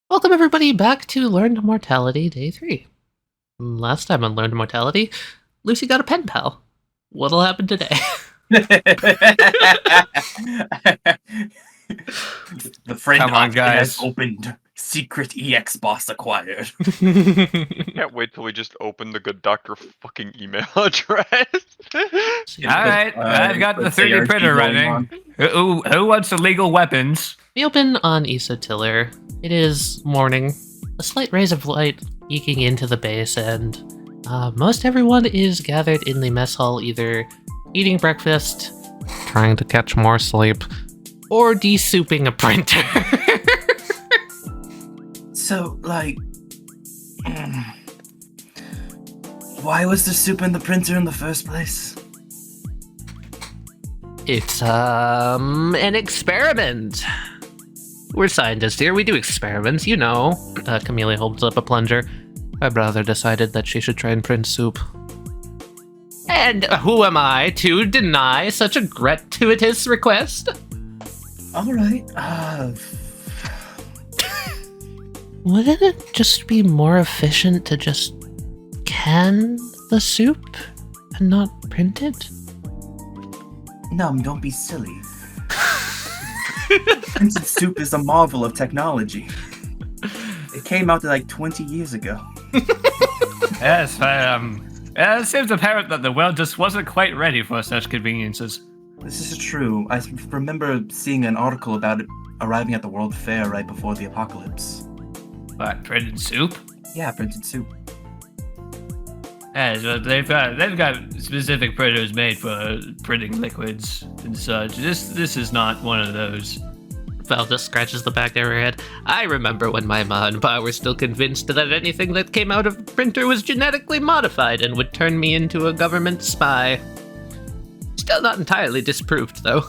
Welcome everybody back to Learned Mortality Day 3. Last time on Learned Mortality, Lucy got a pen pal. What'll happen today? The friend Come on, guys. has opened. Secret EX boss acquired. Can't wait till we just open the good doctor fucking email address. Alright, I've got the 3D printer running. Who wants illegal weapons? We open on Issa Tiller. It is morning. A slight rays of light eking into the base, and most everyone is gathered in the mess hall, either eating breakfast, trying to catch more sleep, or de-souping a printer. So, like, why was the soup in the printer in the first place? It's, an experiment. We're scientists here, we do experiments, you know. Camellia holds up a plunger. My brother decided that she should try and print soup. And who am I to deny such a gratuitous request? Alright, Wouldn't it just be more efficient to just can the soup and not print it? no, don't be silly. Printed soup is a marvel of technology. It came out like 20 years ago. Yes, it seems apparent that the world just wasn't quite ready for such conveniences. This is true. I remember seeing an article about it arriving at the World Fair right before the apocalypse. What, printed soup? Yeah, printed soup. Yes, but they've got specific printers made for printing liquids and such. This is not one of those. Val just scratches the back of her head. I remember when my ma and pa were still convinced that anything that came out of a printer was genetically modified and would turn me into a government spy. Still not entirely disproved, though.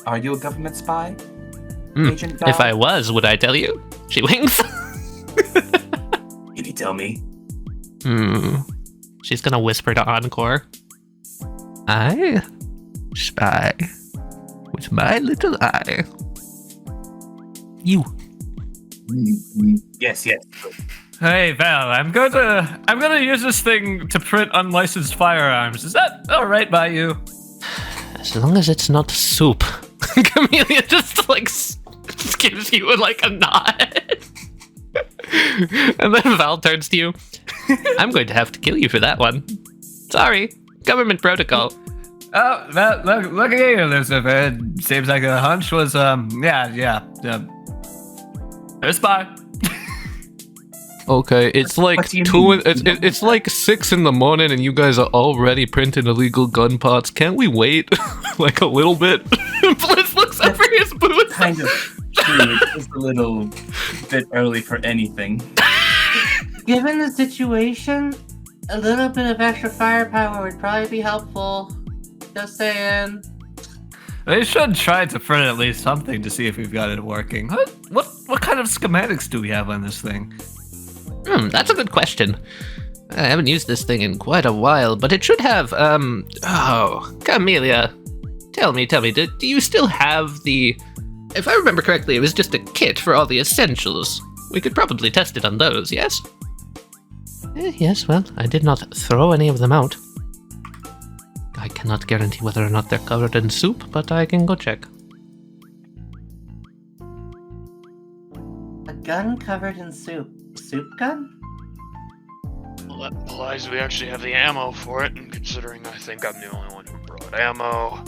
Are you a government spy? Agent Val? If I was, would I tell you? She winks. Did you tell me? She's gonna whisper to Encore. I spy with my little eye. You. Yes. Hey Val, I'm gonna use this thing to print unlicensed firearms. Is that alright by you? As long as it's not soup. Camellia just gives you a nod. And then Val turns to you. I'm going to have to kill you for that one. Sorry, government protocol. Oh, look at you, Lucifer. It seems like the hunch was, a spy. Okay, it's like What do you two. mean? It's like 6 in the morning, and you guys are already printing illegal gun parts. Can't we wait like a little bit? Bliss looks over his boots. Kind of true. It's just a little bit early for anything. Given the situation, a little bit of extra firepower would probably be helpful. Just saying. They should try to print at least something to see if we've got it working. What kind of schematics do we have on this thing? That's a good question. I haven't used this thing in quite a while, but it should have, Camellia, tell me, do you still have the... If I remember correctly, it was just a kit for all the essentials. We could probably test it on those, yes? Yes, well, I did not throw any of them out. I cannot guarantee whether or not they're covered in soup, but I can go check. A gun covered in soup. Soup gun? Well, that implies we actually have the ammo for it, and considering I think I'm the only one who brought ammo.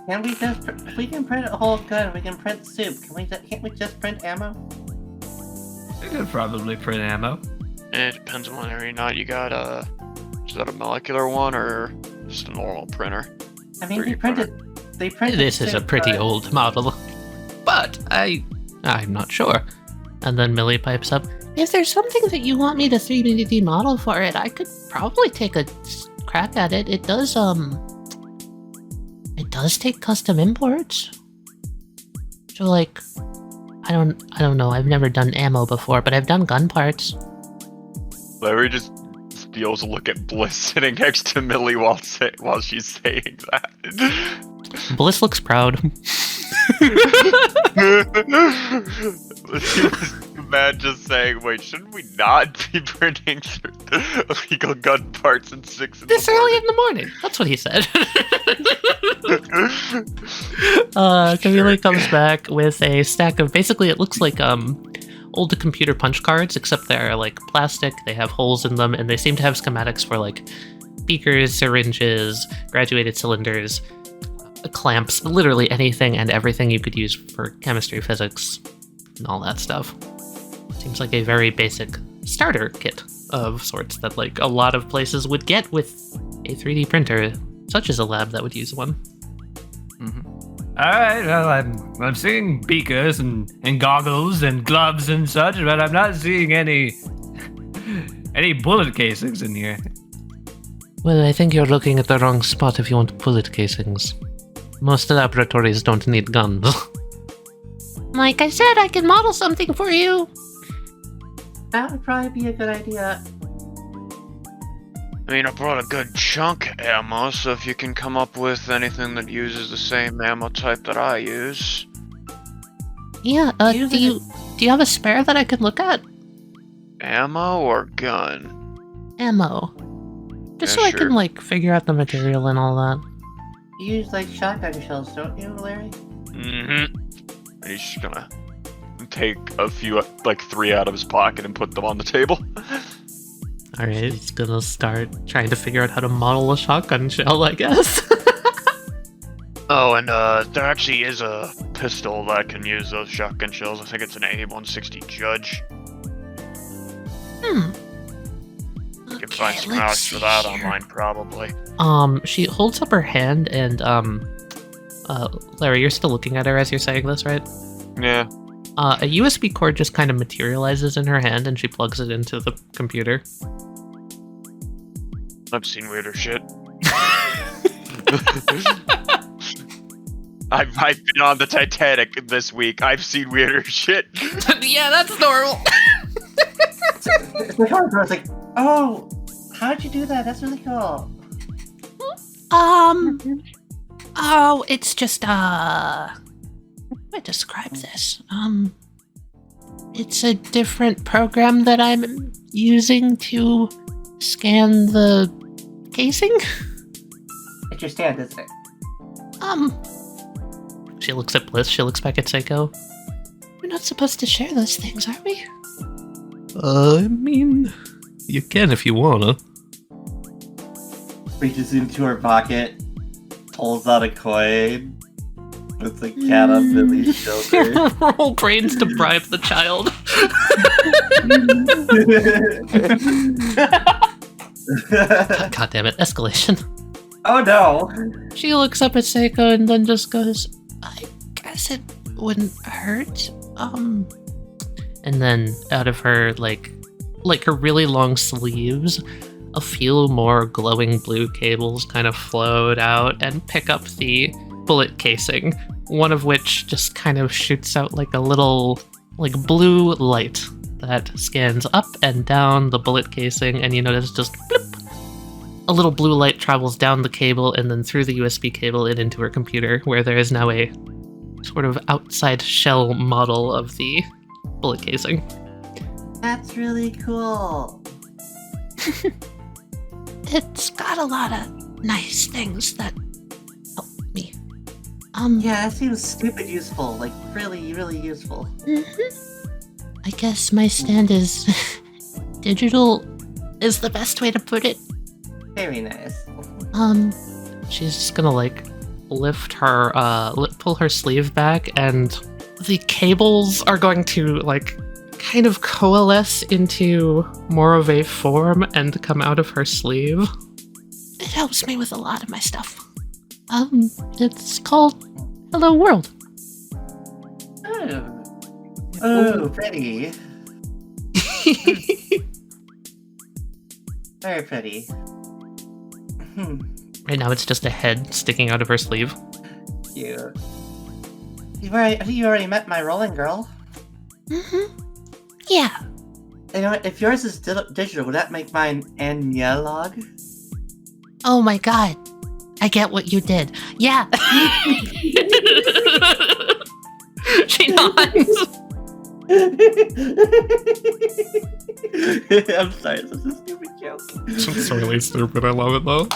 Can we just... If we can print a whole gun, we can print soup. Can't we just print ammo? We could probably print ammo. It depends on whether or not you got is that a molecular one or just a normal printer? I mean, 3D they printed This is a soup, pretty but- old model, but I'm not sure. And then Millie pipes up, if there's something that you want me to 3D model for it, I could probably take a crack at it. It does take custom imports. So I don't know, I've never done ammo before, but I've done gun parts. Larry just steals a look at Bliss sitting next to Millie while she's saying that. Bliss looks proud. Man just saying, wait, shouldn't we not be burning illegal gun parts in 6 in This the early in the morning. That's what he said. Camille comes back with a stack of, basically it looks like old computer punch cards, except they're like plastic, they have holes in them, and they seem to have schematics for like beakers, syringes, graduated cylinders, clamps, literally anything and everything you could use for chemistry, physics, and all that stuff. Seems like a very basic starter kit of sorts that like a lot of places would get with a 3D printer, such as a lab that would use one. Mm-hmm. All right, well, I'm seeing beakers and goggles and gloves and such, but I'm not seeing any bullet casings in here. Well, I think you're looking at the wrong spot if you want bullet casings. Most laboratories don't need guns. Like I said, I can model something for you. That would probably be a good idea. I mean, I brought a good chunk of ammo, so if you can come up with anything that uses the same ammo type that I use. Yeah, do you have a spare that I could look at? Ammo or gun? Ammo. Just Yeah, so I sure. can, like, figure out the material and all that. You use like shotgun shells, don't you, Larry? Mm-hmm. And he's just gonna take a few, like 3 out of his pocket and put them on the table. Alright, he's gonna start trying to figure out how to model a shotgun shell, I guess. Oh, and there actually is a pistol that can use those shotgun shells. I think it's an A160 Judge. You can find some routes for that online, probably. She holds up her hand and, Larry, you're still looking at her as you're saying this, right? Yeah. A USB cord just kind of materializes in her hand and she plugs it into the computer. I've seen weirder shit. I've been on the Titanic this week. I've seen weirder shit. Yeah, that's normal. It's like, oh, how'd you do that? That's really cool. Oh, it's just, how do I describe this? It's a different program that I'm using to scan the casing. It's your stand, isn't it? She looks at Bliss, she looks back at Seiko. We're not supposed to share those things, are we? I mean, you can if you wanna. Reaches into her pocket, pulls out a coin, puts a cat on Billy's shoulder. Roll brains to bribe the child. God damn it, escalation. Oh no! She looks up at Seiko and then just goes, I guess it wouldn't hurt. And then out of her, like her really long sleeves, a few more glowing blue cables kind of float out and pick up the bullet casing, one of which just kind of shoots out like a little, like, blue light that scans up and down the bullet casing, and you notice just blip, a little blue light travels down the cable and then through the USB cable and into her computer, where there is now a sort of outside shell model of the bullet casing. That's really cool. It's got a lot of nice things that help me. Yeah, that seems stupid useful. Like, really, really useful. I guess my stand is digital is the best way to put it. Very nice. She's just gonna, like, lift her, pull her sleeve back, and the cables are going to, like, kind of coalesce into more of a form and come out of her sleeve. It helps me with a lot of my stuff. It's called Hello World. Oh, pretty. Very pretty. Right now it's just a head sticking out of her sleeve. Cute. You already met my rolling girl. Yeah. You know what? If yours is digital, would that make mine analog? Oh my god. I get what you did. Yeah. She nods. I'm sorry, this is a stupid joke. It's really stupid. I love it though.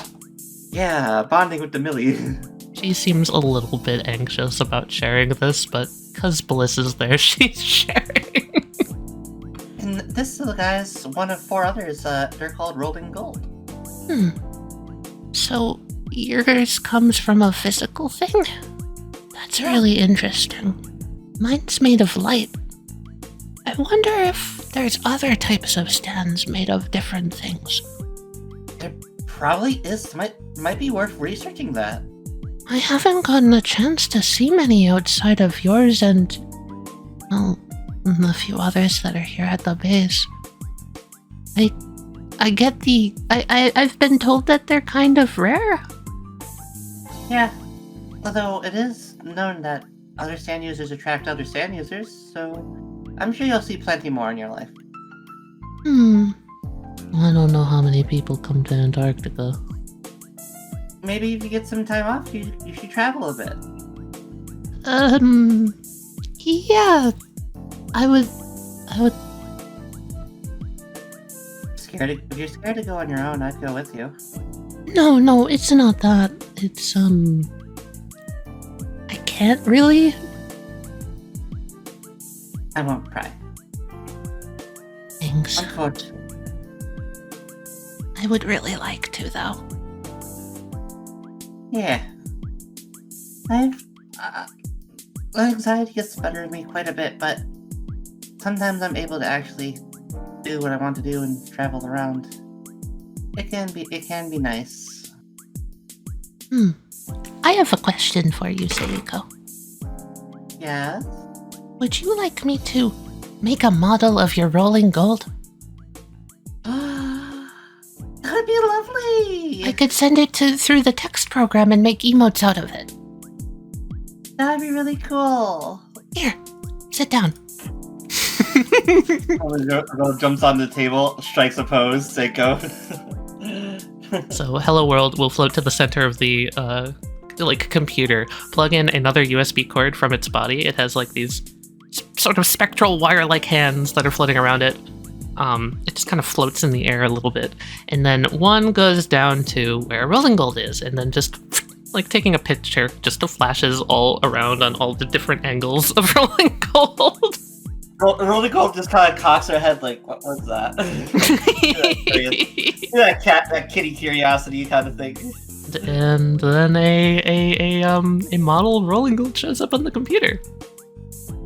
Yeah, bonding with the Millie. She seems a little bit anxious about sharing this, but because Bliss is there, she's sharing. And this little guy's one of 4 others. They're called Rolling Gold. So, yours comes from a physical thing? That's really interesting. Mine's made of light. I wonder if there's other types of stands made of different things. There probably is. Might be worth researching that. I haven't gotten a chance to see many outside of yours and, well, the few others that are here at the base. I get I've been told that they're kind of rare. Yeah. Although it is known that other stand users attract other stand users, so I'm sure you'll see plenty more in your life. I don't know how many people come to Antarctica. Maybe if you get some time off, you should travel a bit. Yeah. I would. If you're scared to go on your own, I'd go with you. No, it's not that. It's, I can't really. I won't cry. Thanks. Unfortunately. I would really like to, though. Yeah. Anxiety gets the better of me quite a bit, but sometimes I'm able to actually do what I want to do and travel around. It can be nice. I have a question for you, Seiko. Yes? Would you like me to make a model of your rolling gold? That'd be lovely! I could send it through the text program and make emotes out of it. That'd be really cool. Here, sit down. Girl jumps on the table, strikes a pose, Seiko. So Hello World will float to the center of the computer. Plug in another USB cord from its body. It has like these sort of spectral wire-like hands that are floating around it. It just kind of floats in the air a little bit, and then one goes down to where Rolling Gold is, and then just like taking a picture, just flashes all around on all the different angles of Rolling Gold. Rolling Gold just kind of cocks her head like, what was that? that kitty curiosity kind of thing. And then a model of Rolling Gold shows up on the computer.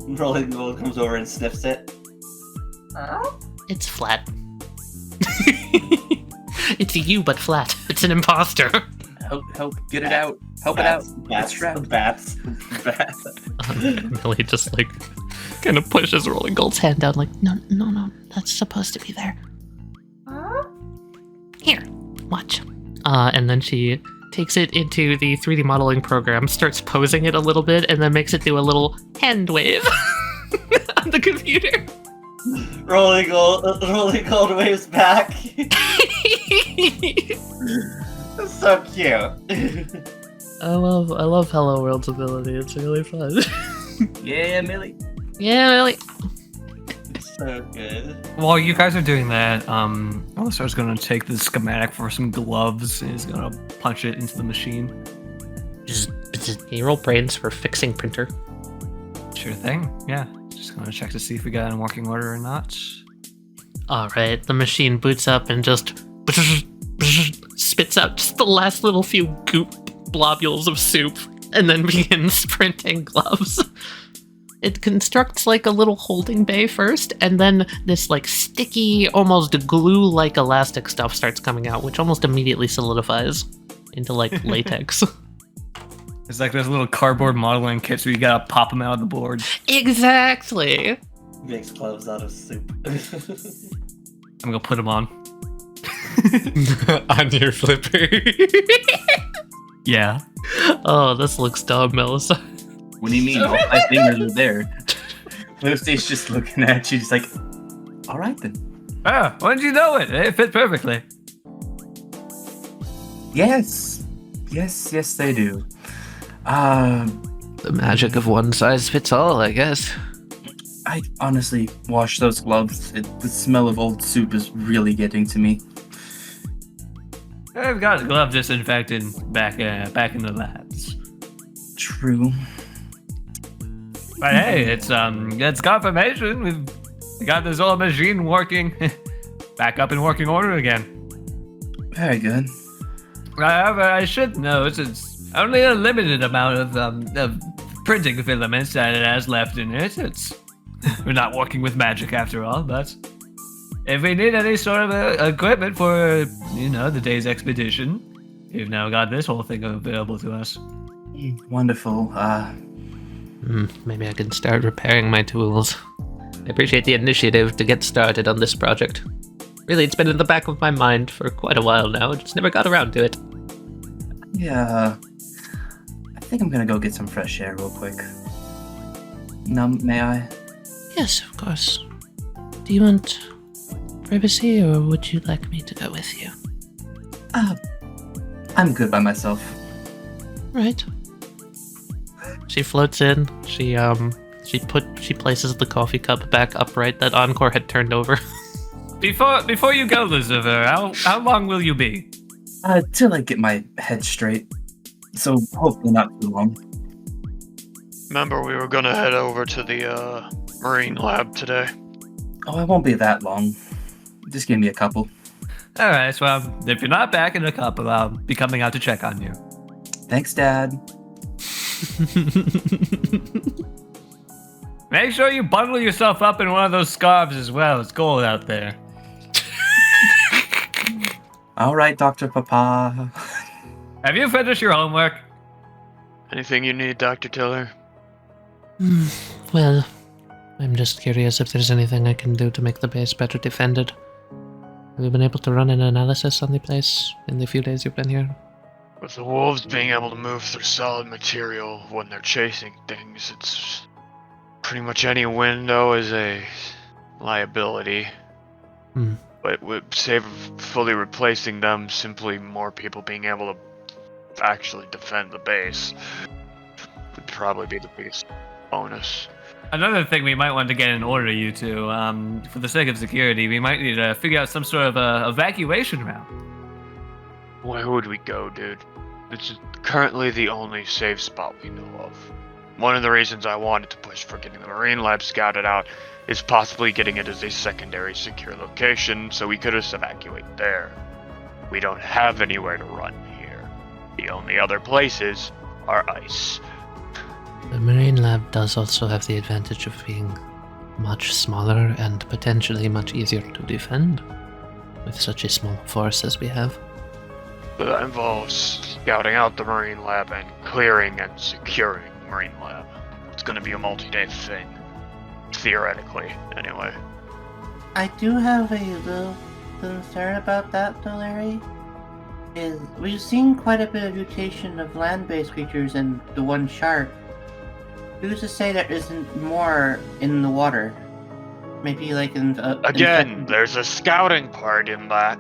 Rolling Gold comes over and sniffs it. It's flat. It's you, but flat. It's an imposter. Help, get it out. Help it out. Bats. Millie just like kind of pushes Rolling Gold's hand down, like, no, that's supposed to be there. Here, watch. And then she takes it into the 3D modeling program, starts posing it a little bit, and then makes it do a little hand wave on the computer. Rolling Gold waves back. That's so cute. I love Hello World's ability. It's really fun. Yeah, Millie. Yeah, Millie. So good. While you guys are doing that, Alistar's gonna take the schematic for some gloves and he's gonna punch it into the machine. Can you roll brains for fixing printer? Sure thing, yeah. Just gonna check to see if we got it in working order or not. Alright, the machine boots up and just spits out just the last little few goop globules of soup and then begins printing gloves. It constructs like a little holding bay first, and then this like sticky, almost glue-like elastic stuff starts coming out, which almost immediately solidifies into like latex. It's like those little cardboard modeling kits where you gotta pop them out of the board. Exactly. Makes gloves out of soup. I'm gonna put them on. On your flipper. Yeah. Oh, this looks dumb, Melissa. What do you mean? All my fingers are there. Lucy's just looking at you, just like, all right then. Ah, when did you know it? It fit perfectly. Yes, they do. The magic of one size fits all, I guess. I honestly wash those gloves. The smell of old soup is really getting to me. I've got glove disinfectant back in the labs. True. But hey, it's confirmation. We got this old machine working, back up in working order again. Very good. However, I should note it's only a limited amount of printing filaments that it has left in it. We're not working with magic after all, but if we need any sort of equipment for, the day's expedition, we've now got this whole thing available to us. Wonderful. Maybe I can start repairing my tools. I appreciate the initiative to get started on this project. Really, it's been in the back of my mind for quite a while now. I just never got around to it. Yeah. I think I'm gonna go get some fresh air real quick. May I? Yes, of course. Do you want privacy, or would you like me to go with you? I'm good by myself. Right. She floats in. She places the coffee cup back upright that Encore had turned over. Before you go, Lucifer, how long will you be? Till I get my head straight. So hopefully not too long. Remember, we were gonna head over to the marine lab today. Oh, it won't be that long. Just give me a couple. Alright, well, if you're not back in a couple, I'll be coming out to check on you. Thanks, Dad. Make sure you bundle yourself up in one of those scarves as well. It's cold out there. All right, Dr. Papa. Have you finished your homework? Anything you need, Dr. Tiller? Well, I'm just curious if there's anything I can do to make the base better defended. Have you been able to run an analysis on the place in the few days you've been here? With the wolves being able to move through solid material when they're chasing things, it's pretty much any window is a liability. But would save fully replacing them, simply more people being able to actually defend the base would probably be the biggest bonus. Another thing we might want to get in order, you two, for the sake of security, we might need to figure out some sort of evacuation route. Where would we go, dude? This is currently the only safe spot we know of. One of the reasons I wanted to push for getting the marine lab scouted out is possibly getting it as a secondary secure location so we could just evacuate there. We don't have anywhere to run here. The only other places are ice. The marine lab does also have the advantage of being much smaller and potentially much easier to defend with such a small force as we have. But that involves scouting out the marine lab and clearing and securing the marine lab. It's going to be a multi-day thing. Theoretically, anyway. I do have a little concern about that, though, Larry. We've seen quite a bit of mutation of land-based creatures and the one shark. Who's to say there isn't more in the water? Maybe like in... Again, there's a scouting part in that.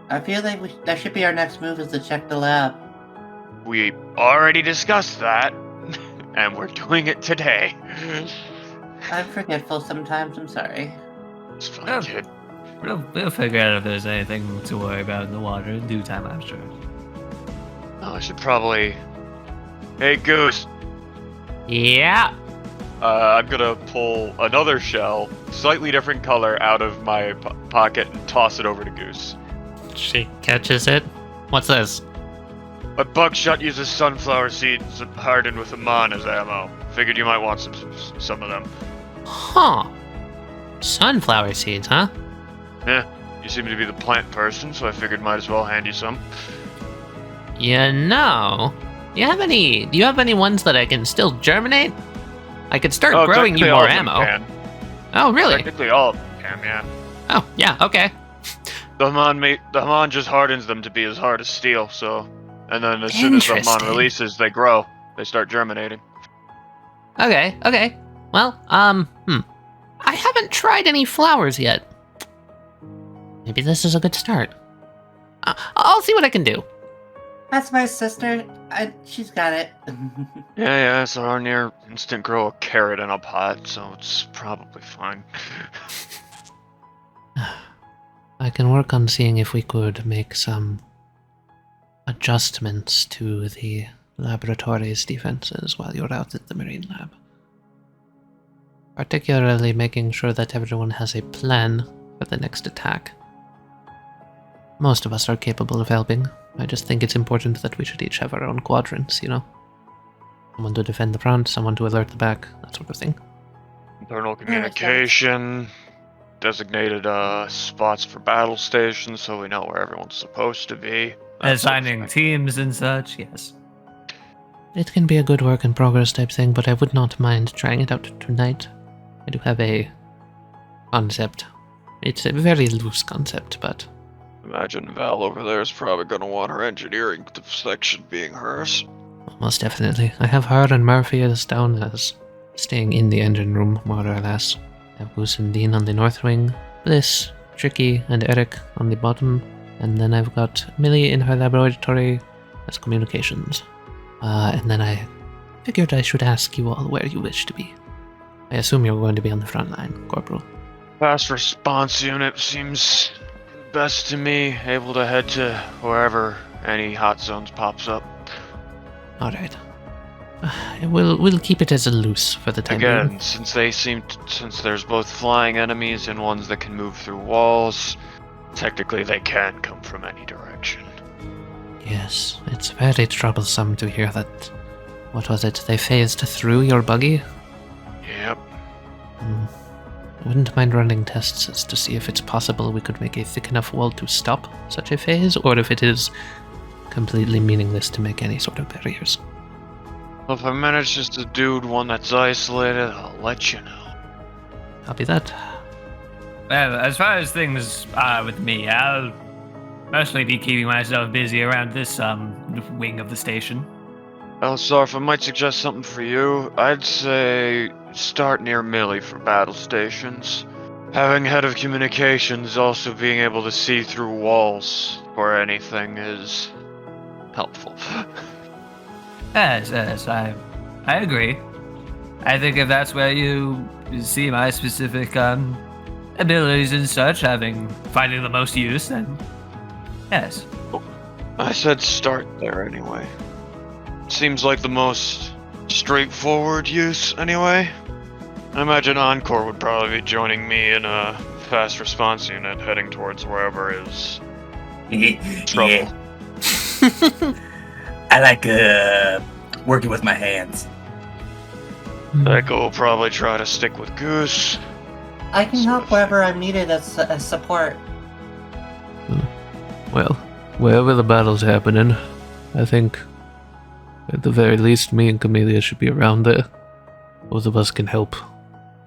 I feel like that should be our next move, is to check the lab. We already discussed that, and we're doing it today. I'm forgetful sometimes, I'm sorry. It's fine, kid. We'll figure out if there's anything to worry about in the water in due time, I'm sure. Oh, I should probably... Hey, Goose. Yeah. I'm gonna pull another shell, slightly different color, out of my pocket and toss it over to Goose. She catches it. What's this? A buckshot uses sunflower seeds hardened with amon as ammo. Figured you might want some of them. Huh. Sunflower seeds, huh? Yeah, you seem to be the plant person, so I figured might as well hand you some. Do you have any ones that I can still germinate? I could start growing you more ammo. Oh, really? Technically all of them can, yeah. Oh, yeah, okay. The amon just hardens them to be as hard as steel, so... And then as soon as the amon Interesting. releases, they grow. They start germinating. Okay. Well, I haven't tried any flowers yet. Maybe this is a good start. I'll see what I can do. That's my sister. She's got it. Yeah, so our near instant grow a carrot in a pot, so it's probably fine. I can work on seeing if we could make some adjustments to the laboratory's defenses while you're out at the marine lab. Particularly making sure that everyone has a plan for the next attack. Most of us are capable of helping. I just think it's important that we should each have our own quadrants, you know? Someone to defend the front, someone to alert the back, that sort of thing. Internal communication, designated spots for battle stations so we know where everyone's supposed to be. Assigning teams and such, yes. It can be a good work in progress type thing, but I would not mind trying it out tonight. I do have a concept. It's a very loose concept, but... Imagine Val over there is probably going to want her engineering section being hers. Most definitely. I have her and Murphy as down as staying in the engine room, more or less. I have Goose and Dean on the north wing, Bliss, Tricky, and Eric on the bottom, and then I've got Millie in her laboratory as communications. And then I figured I should ask you all where you wish to be. I assume you're going to be on the front line, Corporal. Fast response unit seems best to me, able to head to wherever any hot zones pops up. Alright. We'll keep it as a loose for the time Again, being. since there's both flying enemies and ones that can move through walls, technically they can come from any direction. Yes, it's very troublesome to hear that... What was it? They phased through your buggy? Yep. I wouldn't mind running tests as to see if it's possible we could make a thick enough wall to stop such a phase, or if it is completely meaningless to make any sort of barriers. Well, if I manage just to do one that's isolated, I'll let you know. Copy that. Well, as far as things are with me, I'll mostly be keeping myself busy around this wing of the station. Elsar, if I might suggest something for you, I'd say start near Millie for battle stations. Having head of communications also being able to see through walls or anything is helpful. Yes, I agree. I think if that's where you see my specific abilities and such finding the most use, then yes. I said start there anyway. Seems like the most straightforward use anyway. I imagine Encore would probably be joining me in a fast response unit heading towards wherever is trouble. Yeah. I like working with my hands. Echo will probably try to stick with Goose. I can help wherever I'm needed as support. Well, wherever the battle's happening, I think at the very least me and Camellia should be around there. Both of us can help.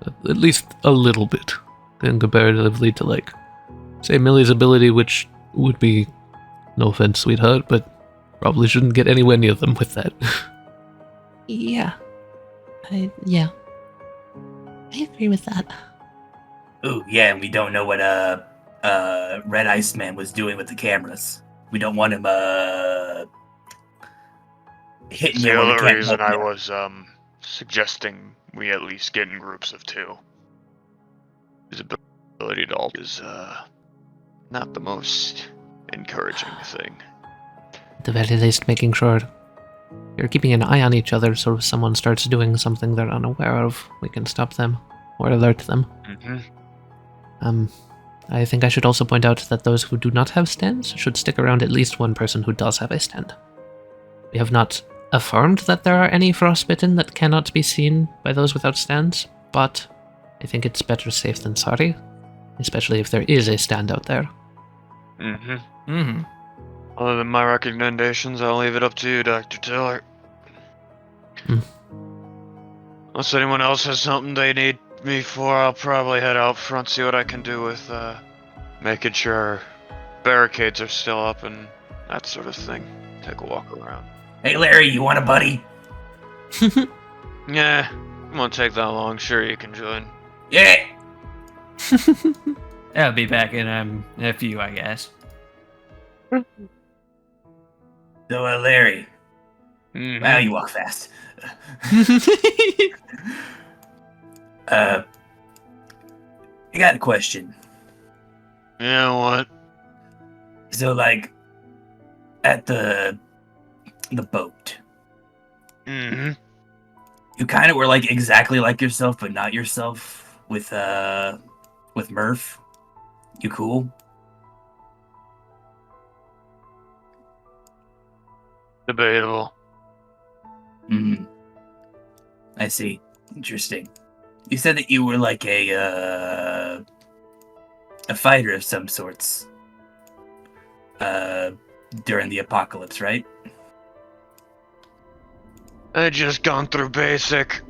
At least a little bit. And comparatively to, like, say Millie's ability, which would be, no offense, sweetheart, but probably shouldn't get anywhere near them with that. Yeah. I agree with that. Ooh, yeah, and we don't know what Red Iceman was doing with the cameras. We don't want him hitting The you when we other can't reason help I you. was suggesting we at least get in groups of 2. His ability to ult is not the most encouraging thing. At the very least, making sure you're keeping an eye on each other, so if someone starts doing something they're unaware of, we can stop them or alert them. I think I should also point out that those who do not have stands should stick around at least one person who does have a stand. We have not affirmed that there are any frostbitten that cannot be seen by those without stands, but I think it's better safe than sorry, especially if there is a stand out there. Other than my recommendations, I'll leave it up to you, Dr. Taylor. Unless anyone else has something they need me for, I'll probably head out front, see what I can do with making sure barricades are still up and that sort of thing. Take a walk around. Hey, Larry, you want a buddy? Yeah, it won't take that long. Sure, you can join. Yeah. I'll be back in a few, I guess. So, Larry, Mhm. wow, you walk fast. I got a question. Yeah, what? So, like, at the boat, Mm-hmm. you kind of were like exactly like yourself, but not yourself with Murph. You cool? Debatable. Hmm. I see. Interesting. You said that you were like a fighter of some sorts. During the apocalypse, right? I just gone through basic.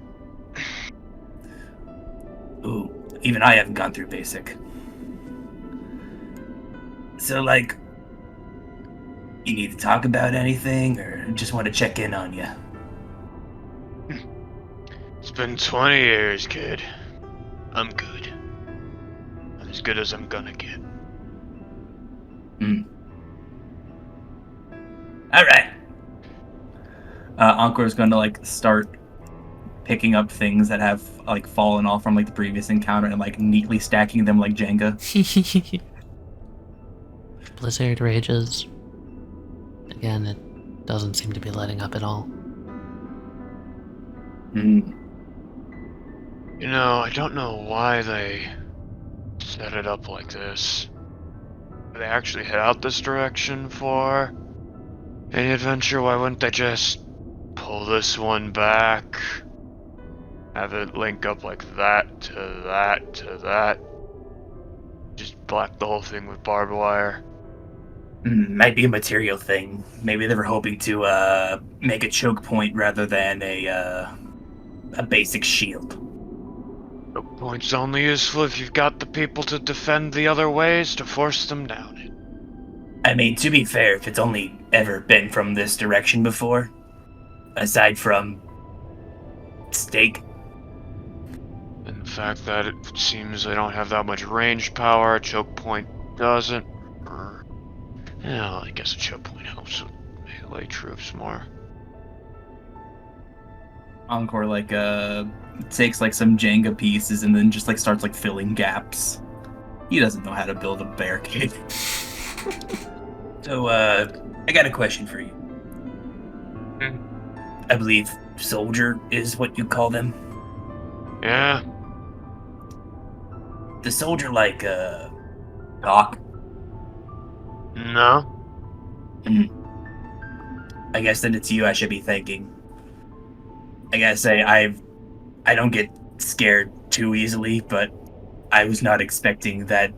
Ooh, even I haven't gone through basic. So, like, you need to talk about anything, or just want to check in on you? It's been 20 years, kid. I'm good. I'm as good as I'm gonna get. All right. Encore's going to like start picking up things that have like fallen off from like the previous encounter and like neatly stacking them like Jenga. Blizzard rages. Again, it doesn't seem to be letting up at all. Mm. You know, I don't know why they set it up like this. Did they actually head out this direction for any adventure? Why wouldn't they just pull this one back? Have it link up like that to that to that? Just block the whole thing with barbed wire? Might be a material thing. Maybe they were hoping to make a choke point rather than a basic shield. Choke point's only useful if you've got the people to defend the other ways to force them down it. I mean, to be fair, if it's only ever been from this direction before, aside from steak. And the fact that it seems they don't have that much range power, a choke point doesn't. Yeah, I guess a choke point helps with melee troops more. Encore like takes like some Jenga pieces and then just like starts like filling gaps. He doesn't know how to build a barricade. So I got a question for you. I believe soldier is what you call them. Yeah. The soldier like talk. No. I guess then it's you I should be thanking. I gotta say I don't get scared too easily, but I was not expecting that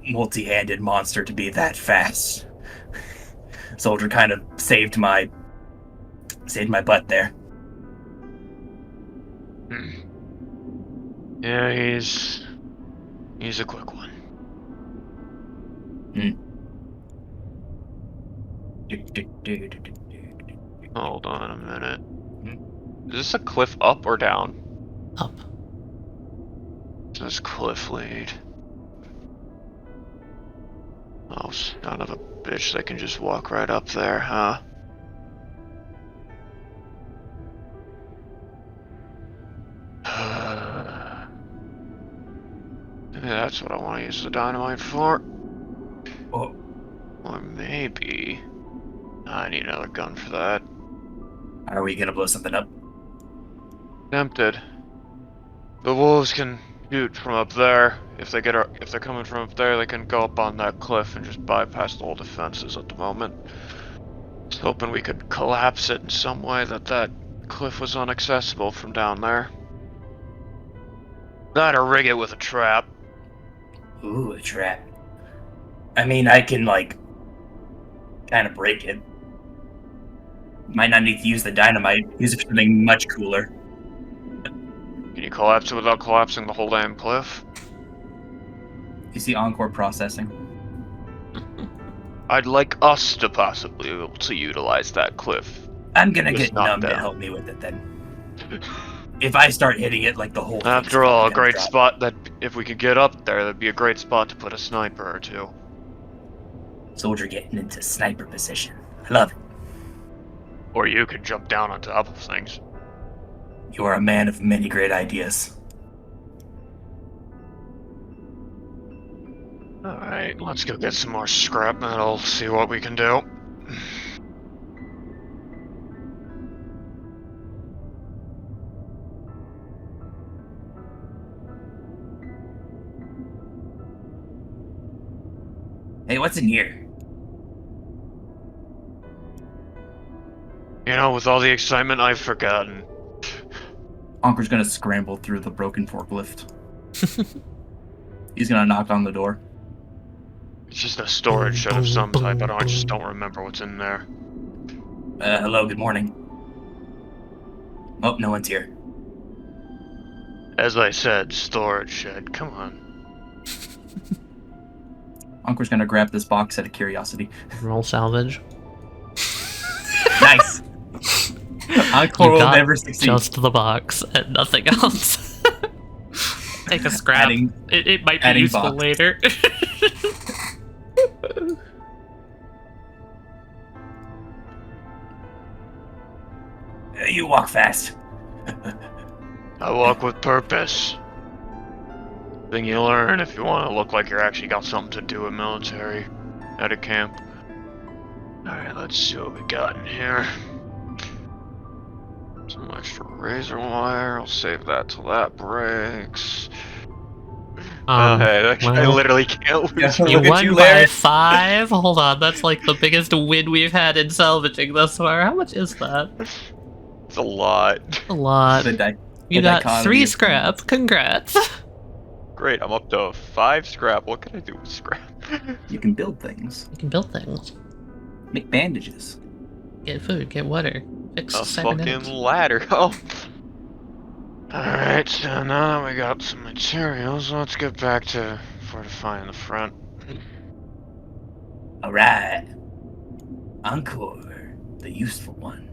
multi-handed monster to be that fast. Soldier kind of saved my butt there. Yeah, he's a quick one. Hold on a minute. Is this a cliff up or down? Up. This cliff lead. Oh, son of a bitch, they can just walk right up there, huh? Maybe that's what I want to use the dynamite for. Oh. Or maybe I need another gun for that. Are we gonna blow something up? Tempted. The wolves can shoot from up there. If they're coming from up there, they can go up on that cliff and just bypass the whole defenses at the moment. Just hoping we could collapse it in some way that cliff was inaccessible from down there. That or rig it with a trap. Ooh, a trap. I mean, I can like kind of break it. Might not need to use the dynamite. Use it for something much cooler. Can you collapse it without collapsing the whole damn cliff? You see Encore processing. I'd like us to possibly be able to utilize that cliff. I'm gonna Just get knock Numb to down. help me with it then. If I start hitting it, like the whole thing's After all, a fucking gonna great drop. spot that if we could get up there, that'd be a great spot to put a sniper or two. Soldier getting into sniper position. I love it. Or you can jump down on top of things. You are a man of many great ideas. Alright, let's go get some more scrap metal, see what we can do. Hey, what's in here? You know, with all the excitement, I've forgotten. Anker's gonna scramble through the broken forklift. He's gonna knock on the door. It's just a storage shed of some type, but I just don't remember what's in there. Hello, good morning. Oh, no one's here. As I said, storage shed, come on. Anker's gonna grab this box out of curiosity. Roll salvage. Nice! Anker You will got never succeed. just the box and nothing else. Take a scrap. Adding- it might be adding useful box. later. You walk fast. I walk with purpose. Thing you learn if you want to look like you're actually got something to do with military at a camp. Alright, let's see what we got in here. Some extra razor wire. I'll save that till that breaks. Hey, I well, literally can't lose. Yeah. you Look at won you, by Larry. 5. Hold on, that's like the biggest win we've had in salvaging thus far. How much is that? It's a lot. A lot. You the got dichotomy 3 of scrap. Congrats. Great, I'm up to 5 scrap. What can I do with scrap? You can build things. You can build things. Make bandages. Get food. Get water. Fix A cybernetics. fucking ladder. Oh. Alright, so now that we got some materials, let's get back to fortifying the front. Alright. Encore, the useful one.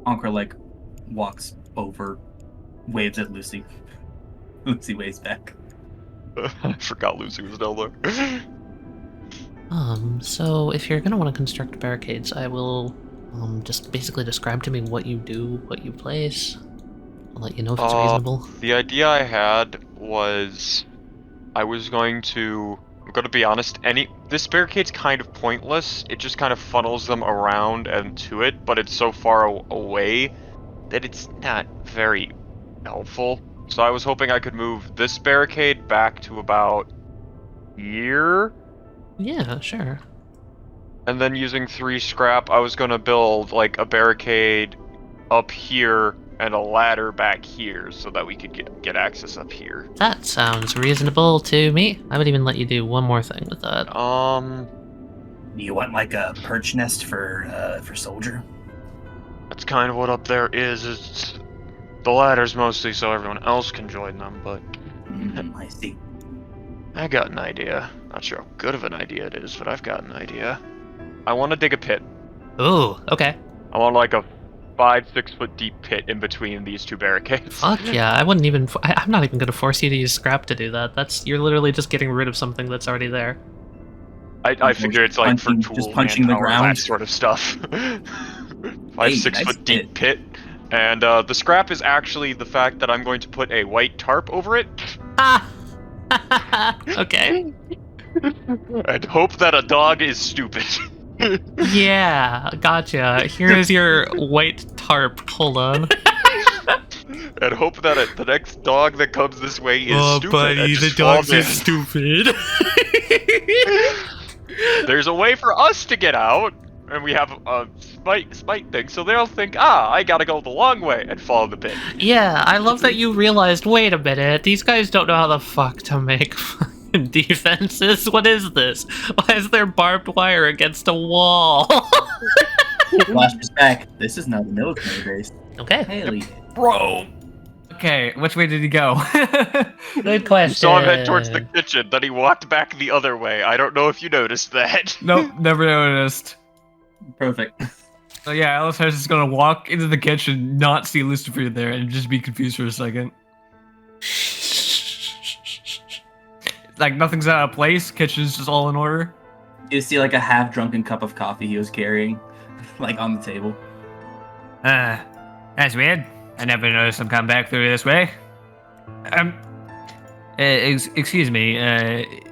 Anker, like, walks over, waves at Lucy. Lucy waves back. I forgot Lucy was down there. So if you're gonna want to construct barricades, I will just basically describe to me what you do, what you place. I'll let you know if it's reasonable. The idea I had was I'm gonna be honest, this barricade's kind of pointless. It just kind of funnels them around and to it, but it's so far away that it's not very helpful. So I was hoping I could move this barricade back to about here. Yeah, sure. And then using 3 scrap, I was gonna build like a barricade up here and a ladder back here so that we could get access up here. That sounds reasonable to me. I would even let you do one more thing with that. Do you want, like, a perch nest for soldier? That's kind of what up there is. It's the ladder's mostly so everyone else can join them, but I see. I got an idea. Not sure how good of an idea it is, but I've got an idea. I want to dig a pit. Ooh, okay. I want like a 5-6 foot deep pit in between these 2 barricades. Fuck yeah, I wouldn't even... I'm not even gonna force you to use scrap to do that. You're literally just getting rid of something that's already there. I figure it's like for Punching- tool just punching the manpower, ground. that sort of stuff. 5-6 nice foot deep pit. And the scrap is actually the fact that I'm going to put a white tarp over it. Okay. And hope that a dog is stupid. Yeah, gotcha. Here's your white tarp. Hold on. And hope that the next dog that comes this way is Oh, stupid. buddy, and the just dogs falls are in. stupid. There's a way for us to get out, and we have a spite thing, so they'll think, I gotta go the long way, and fall in the pit. Yeah, I love that you realized, wait a minute, these guys don't know how the fuck to make fucking defenses. What is this? Why is there barbed wire against a wall? Flashes back. This is not a military base. Okay. Haley. Bro. Okay, which way did he go? Good question. Saw him head towards the kitchen, then he walked back the other way. I don't know if you noticed that. Nope, never noticed. Perfect. So yeah, Alice Harris is gonna walk into the kitchen, not see Lucifer there, and just be confused for a second. like nothing's out of place. Kitchen's just all in order. You see like a half-drunken cup of coffee he was carrying, like on the table. That's weird. I never noticed him come back through this way. Excuse me,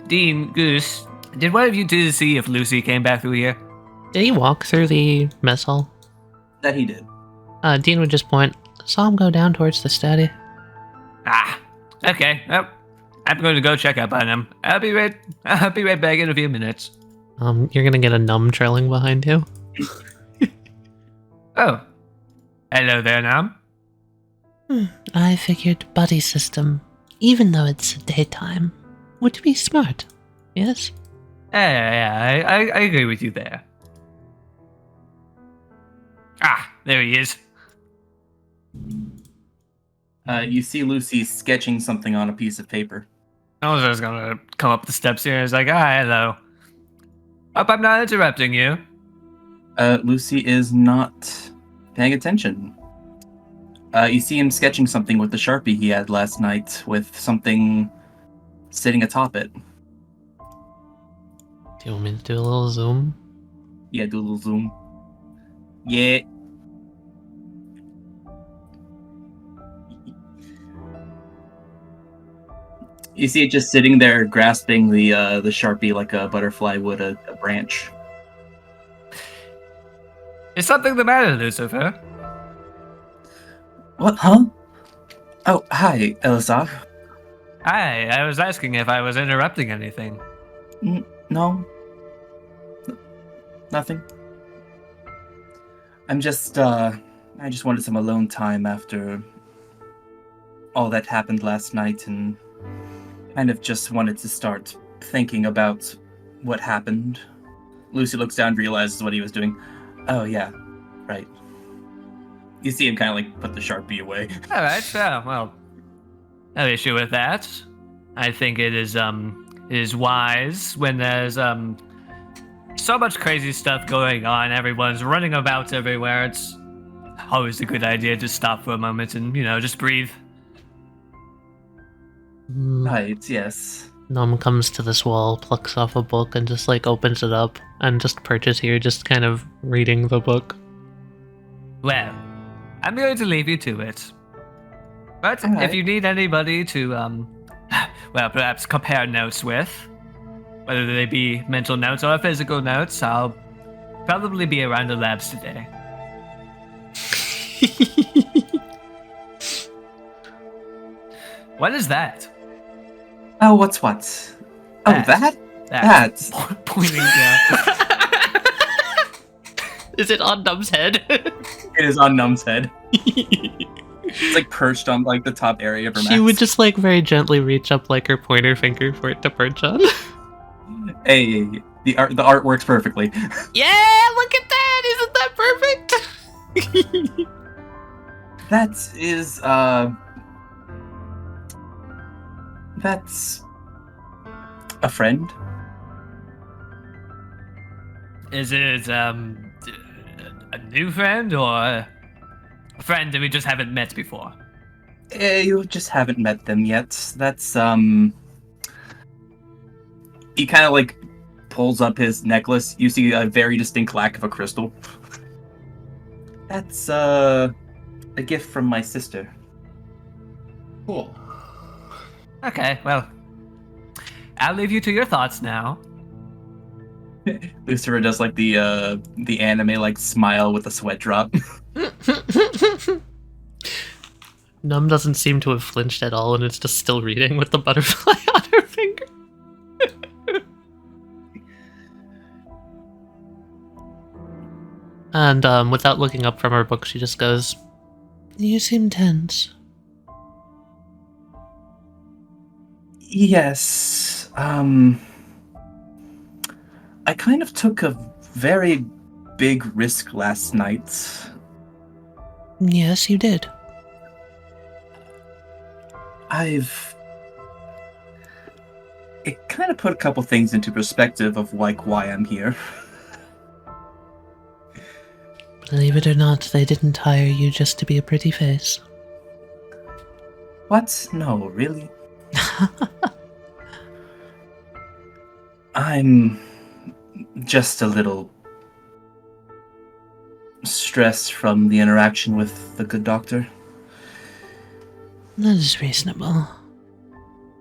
Dean, Goose, did one of you two see if Lucy came back through here? Did he walk through the mess hall? That he did. Dean would just point. Saw him go down towards the study. Ah, okay. Well, I'm going to go check up on him. I'll be right back in a few minutes. You're gonna get a Num trailing behind you. Oh, hello there, Nam. I figured buddy system, even though it's daytime, would be smart. Yes? Yeah, I agree with you there. Ah, there he is. You see Lucy sketching something on a piece of paper. I was just gonna come up the steps here and it's like, ah, hello. Hope I'm not interrupting you. Lucy is not paying attention. You see him sketching something with the Sharpie he had last night, with something sitting atop it. Do you want me to do a little zoom? Yeah, do a little zoom. Yeah. You see it just sitting there, grasping the Sharpie like a butterfly would a branch. Is something the matter, Lucifer? What, huh? Oh, hi, Elisar. Hi, I was asking if I was interrupting anything. No. Nothing. I just wanted some alone time after all that happened last night, and kind of just wanted to start thinking about what happened. Lucy looks down and realizes what he was doing. Oh, yeah. Right. You see him kind of like put the Sharpie away. Alright, well, no issue with that. I think it is wise when there's so much crazy stuff going on, everyone's running about everywhere, it's always a good idea to stop for a moment and, just breathe. Right, yes. Num comes to this wall, plucks off a book, and just opens it up, and just perches here, just kind of reading the book. Well, I'm going to leave you to it. But All right. if you need anybody to, perhaps compare notes with, whether they be mental notes or physical notes, I'll probably be around the labs today. What is that? Oh, what's what? Oh, that? That. Pointing down. Is it on Num's head? It is on Num's head. It's perched on the top area of her mask. She would just very gently reach up her pointer finger for it to perch on. Hey, the art works perfectly. Yeah, look at that! Isn't that perfect? That is that's a friend. Is it a new friend or a friend that we just haven't met before? You just haven't met them yet. That's he kind of pulls up his necklace. You see a very distinct lack of a crystal. That's a gift from my sister. Cool. Okay, well, I'll leave you to your thoughts now. Lucifer does the anime smile with a sweat drop. Num doesn't seem to have flinched at all, and it's just still reading with the butterfly on her finger. And without looking up from her book, she just goes, "You seem tense." Yes, I kind of took a very big risk last night. Yes, you did. It kind of put a couple things into perspective of why I'm here. Believe it or not, they didn't hire you just to be a pretty face. What? No, really? I'm just a little stressed from the interaction with the good doctor. That is reasonable.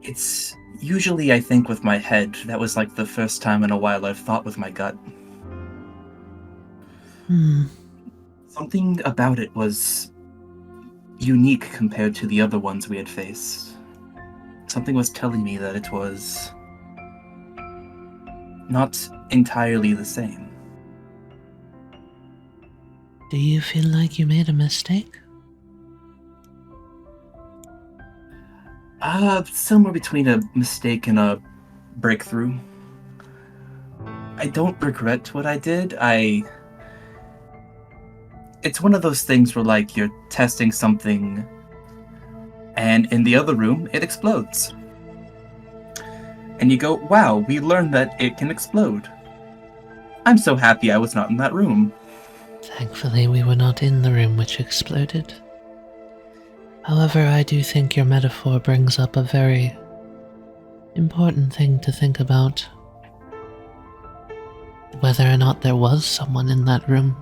It's usually, I think, with my head. That was like the first time in a while I've thought with my gut. Something about it was unique compared to the other ones we had faced. Something was telling me that it was not entirely the same. Do you feel like you made a mistake? Somewhere between a mistake and a breakthrough. I don't regret what I did. It's one of those things where, like, you're testing something, and in the other room, it explodes. And you go, wow, we learned that it can explode. I'm so happy I was not in that room. Thankfully, we were not in the room which exploded. However, I do think your metaphor brings up a very important thing to think about. Whether or not there was someone in that room.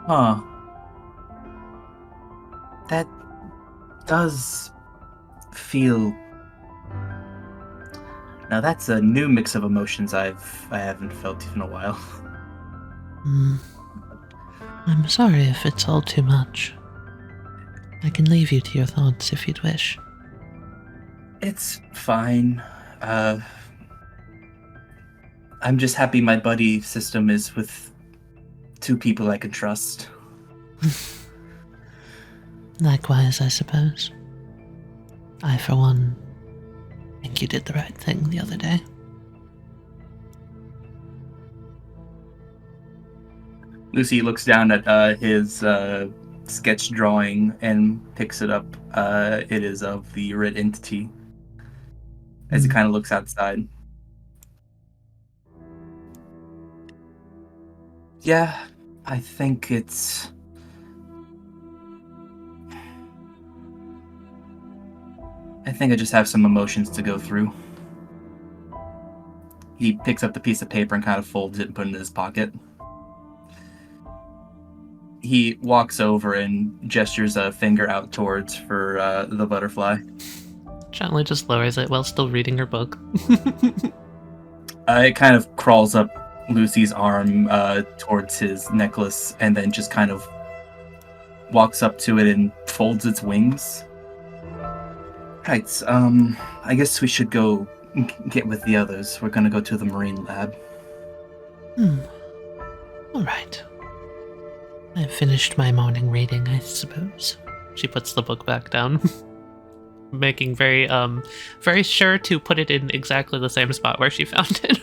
Huh. That does feel... Now that's a new mix of emotions I haven't felt in a while. I'm sorry if it's all too much. I can leave you to your thoughts if you'd wish. It's fine. I'm just happy my buddy system is with 2 people I can trust. Likewise, I suppose. I, for one, think you did the right thing the other day. Lucy looks down at his sketch drawing and picks it up. It is of the red entity. As he kind of looks outside. Yeah, I think it's... I think I just have some emotions to go through. He picks up the piece of paper and kind of folds it and puts it in his pocket. He walks over and gestures a finger out towards for the butterfly. Gently just lowers it while still reading her book. It kind of crawls up Lucy's arm towards his necklace and then just kind of walks up to it and folds its wings. Right, I guess we should go get with the others. We're gonna go to the marine lab. Alright. I've finished my morning reading, I suppose. She puts the book back down. Making very sure to put it in exactly the same spot where she found it.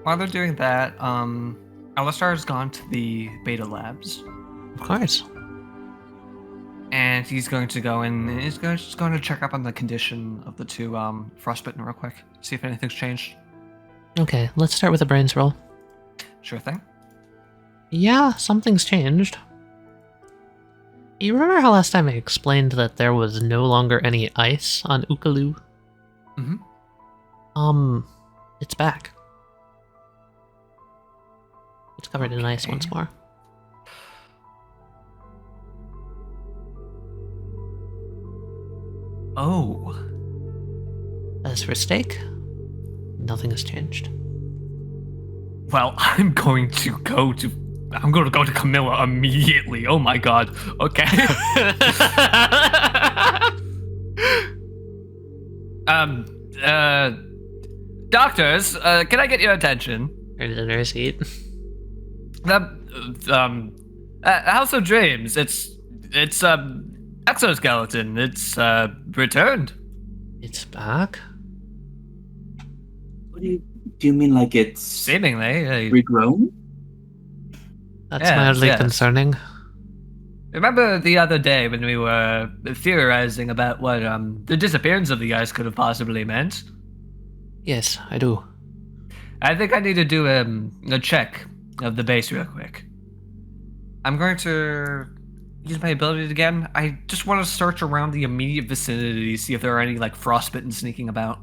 While they're doing that, Alistar has gone to the beta labs. Of course. And he's going to go in and he's just going to check up on the condition of the 2 frostbitten real quick. See if anything's changed. Okay, let's start with a brains roll. Sure thing. Yeah, something's changed. You remember how last time I explained that there was no longer any ice on Ukalu? Mm-hmm. It's back. It's covered in ice once more. Oh. As for steak, nothing has changed. Well, I'm going to go to Camilla immediately. Oh my god. Okay. Doctors, can I get your attention? Her dinner seat. House of Dreams. It's exoskeleton. It's returned. It's back? What do you mean, like it's Seemingly. regrown? That's Yes, mildly yes. concerning. Remember the other day when we were theorizing about what the disappearance of the guys could have possibly meant? Yes, I do. I think I need to do a check of the base real quick. I'm going to use my ability again. I just want to search around the immediate vicinity, see if there are any like frostbitten sneaking about.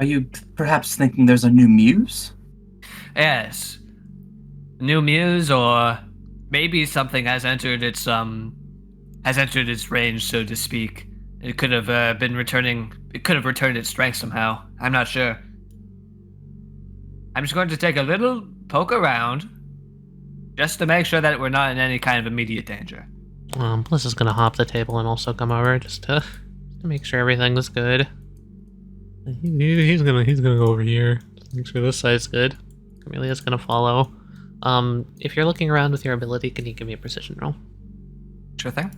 Are you perhaps thinking there's a new muse? Yes, new muse, or maybe something has entered its range, so to speak. It could have been returning. It could have returned its strength somehow. I'm not sure. I'm just going to take a little poke around, just to make sure that we're not in any kind of immediate danger. Bliss is gonna hop the table and also come over just to make sure everything's good. He's gonna go over here. Just make sure this side's good. Camelia's gonna follow. If you're looking around with your ability, can you give me a precision roll? Sure thing.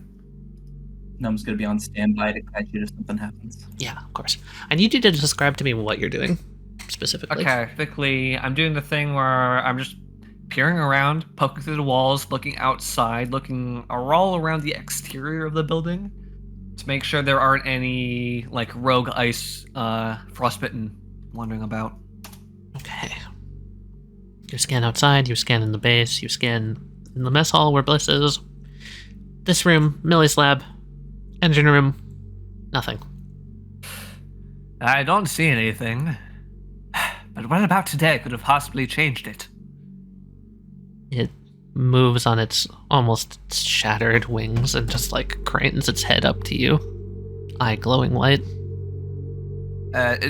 Num's gonna be on standby to catch you if something happens. Yeah, of course. I need you to describe to me what you're doing specifically. Okay, specifically, I'm doing the thing where I'm just peering around, poking through the walls, looking outside, looking all around the exterior of the building to make sure there aren't any like rogue ice frostbitten wandering about. Okay. You scan outside, you scan in the base, you scan in the mess hall where Bliss is. This room, Millie's lab, engine room, nothing. I don't see anything. But what about today could have possibly changed it? It moves on its almost shattered wings and just like cranes its head up to you, eye glowing white.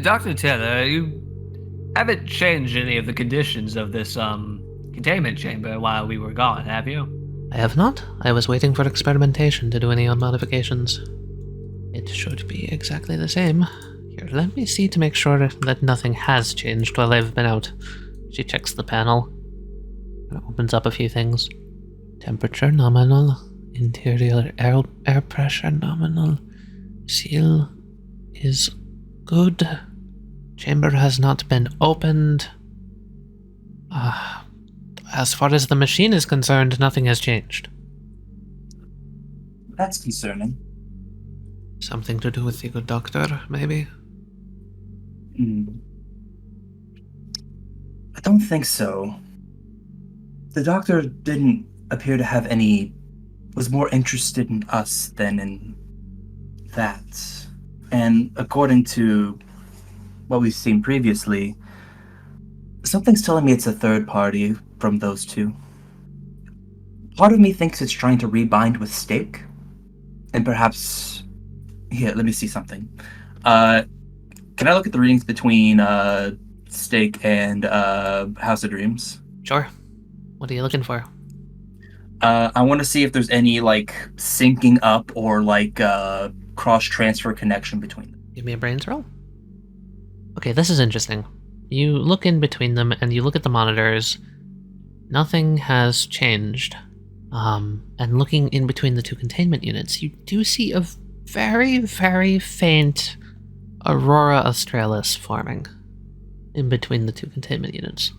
Dr. Taylor, you haven't changed any of the conditions of this containment chamber while we were gone, have you? I have not. I was waiting for experimentation to do any modifications. It should be exactly the same. Here, let me see to make sure that nothing has changed while I've been out. She checks the panel. It opens up a few things. Temperature nominal. Interior air pressure nominal. Seal is good. Chamber has not been opened. As far as the machine is concerned, nothing has changed. That's concerning. Something to do with the good doctor, maybe? I don't think so. The doctor didn't appear to have was more interested in us than in that. And according to what we've seen previously, something's telling me it's a third party from those two. Part of me thinks it's trying to rebind with Steak, and perhaps... Here, let me see something. Can I look at the readings between Steak and House of Dreams? Sure. What are you looking for? I want to see if there's any, like, syncing up or, like, cross-transfer connection between them. Give me a brains roll. Okay, this is interesting. You look in between them and you look at the monitors. Nothing has changed. And looking in between the two containment units, you do see a very, very faint Aurora Australis forming in between the two containment units.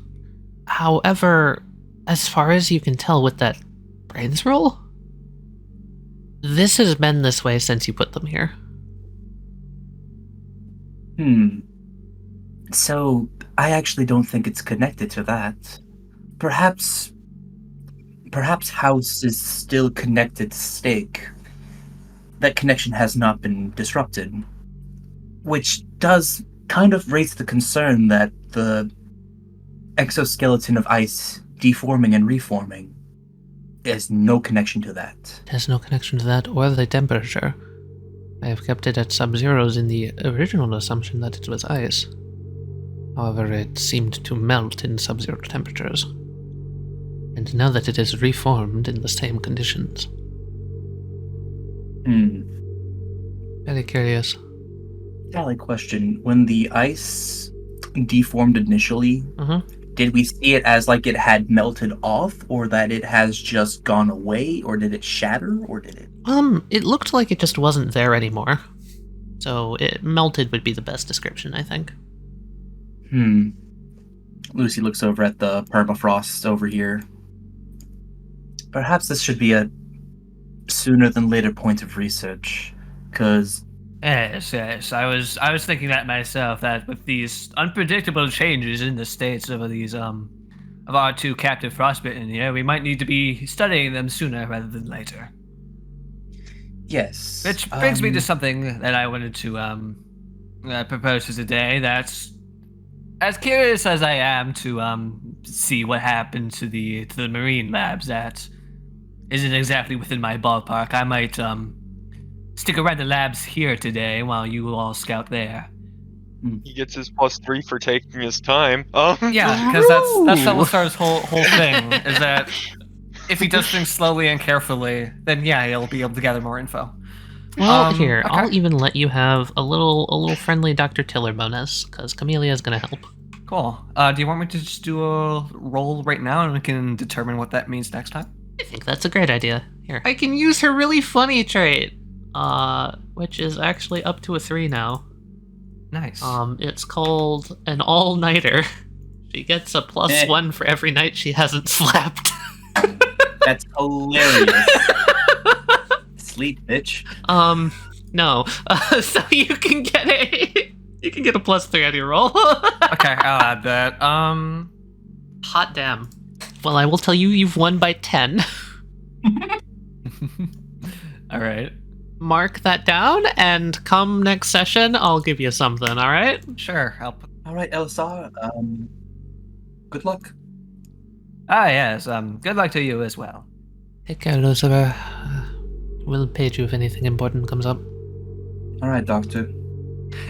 However, as far as you can tell with that brains roll, this has been this way since you put them here. So, I actually don't think it's connected to that. Perhaps House is still connected to Steak. That connection has not been disrupted. Which does kind of raise the concern that the exoskeleton of ice deforming and reforming has no connection to that. It has no connection to that or the temperature. I have kept it at sub-zeros in the original assumption that it was ice. However, it seemed to melt in sub-zero temperatures. And now that it is reformed in the same conditions. Very curious. Tali, question. When the ice deformed initially, did we see it as like it had melted off, or that it has just gone away, or did it shatter, or did it... It looked like it just wasn't there anymore. So it melted would be the best description, I think. Lucy looks over at the permafrost over here. Perhaps this should be a sooner than later point of research, because... Yes. I was thinking that myself, that with these unpredictable changes in the states of these of our two captive frostbitten, we might need to be studying them sooner rather than later. Yes. Which brings me to something that I wanted to propose for today. That's as curious as I am to see what happened to the marine labs. That isn't exactly within my ballpark. I might stick around the labs here today while you all scout there. He gets his +3 for taking his time. Yeah, because that's Celisar's whole thing, is that if he does things slowly and carefully, then yeah, he'll be able to gather more info. Well, here, okay. I'll even let you have a little friendly Dr. Tiller bonus, because Camelia's gonna help. Cool. Do you want me to just do a roll right now and we can determine what that means next time? I think that's a great idea. Here. I can use her really funny trait, which is actually up to a 3 now. Nice. It's called an all-nighter. She gets a +1 for every night she hasn't slept. That's hilarious. Sleep, bitch. No. So you can get a +3 on your roll. Okay, I'll add that. Hot damn. Well, I will tell you, you've won by 10. All right. Mark that down, and come next session, I'll give you something, alright? Sure, help. All right, Elsar. Good luck. Ah, yes, good luck to you as well. Take care, Lucifer. We'll page you if anything important comes up. All right, Doctor.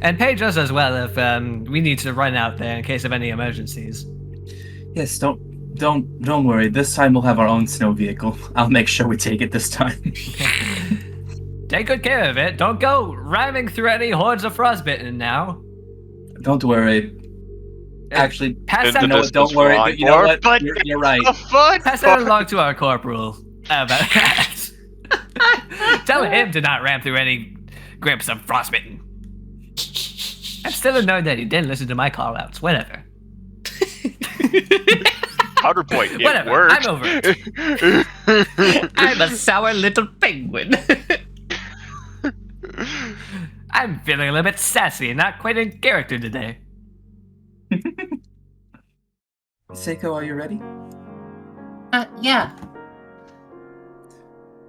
And page us as well if we need to run out there in case of any emergencies. Yes, don't worry. This time we'll have our own snow vehicle. I'll make sure we take it this time. Take good care of it. Don't go ramming through any hordes of frostbitten now. Don't worry. Actually, Pass that, you know what? Don't worry. You know what? But You're right. pass that along to our corporal about that. Tell him to not ram through any grips of frostbitten. I'm still annoyed that he didn't listen to my call-outs. Whatever. Counterpoint. It Whatever. worked. I'm over it. I'm a sour little penguin. I'm feeling a little bit sassy and not quite in character today. Seiko, are you ready? Yeah.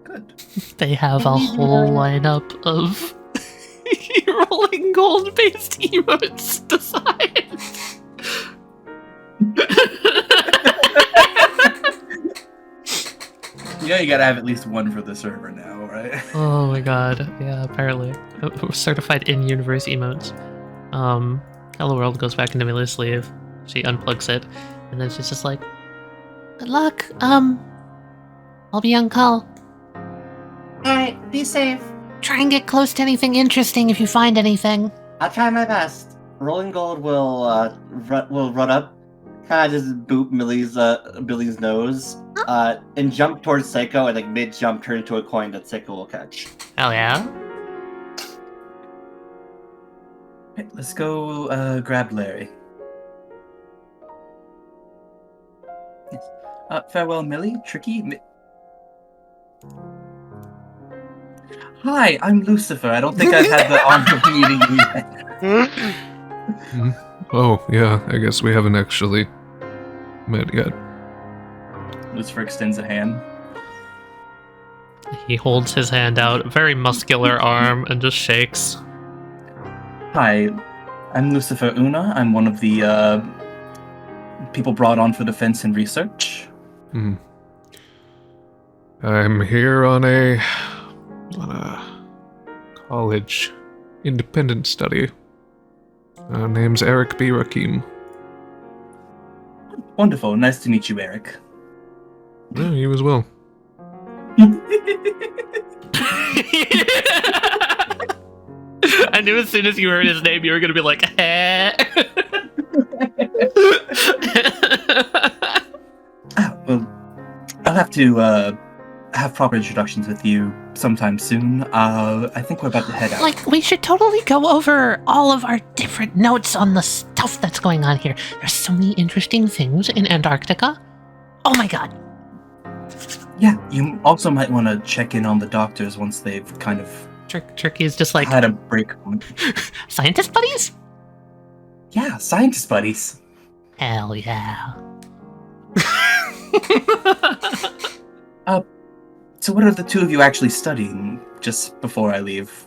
Good. They have a whole lineup of rolling gold-based emotes designed. You know you gotta have at least one for the server now, right? Oh my god, yeah, apparently. Certified in-universe emotes. Hello World goes back into Amelia's sleeve. She unplugs it, and then she's just like, good luck, I'll be on call. Alright, be safe. Try and get close to anything interesting if you find anything. I'll try my best. Rolling Gold will run up, kind of just boop Billy's nose, and jump towards Seiko, and like mid-jump turn into a coin that Seiko will catch. Hell yeah. Right, let's go grab Larry. Yes. Farewell, Millie. Tricky. Hi, I'm Lucifer. I don't think I've had the honor of meeting you yet. Oh, yeah, I guess we haven't actually met yet. Lucifer extends a hand. He holds his hand out, a very muscular arm, and just shakes. Hi, I'm Lucifer Una. I'm one of the people brought on for defense and research. I'm here on a college independent study. Name's Eric B. Rakim. Wonderful. Nice to meet you, Eric. Yeah, you as well. I knew as soon as you heard his name, you were gonna be like, eh. Well, I'll have to have proper introductions with you sometime soon. I think we're about to head out. Like, we should totally go over all of our different notes on the stuff that's going on here. There's so many interesting things in Antarctica. Oh my god. Yeah, you also might want to check in on the doctors once they've kind of Tricky is just like, had a break. scientist buddies? Yeah, scientist buddies. Hell So what are the two of you actually studying just before I leave?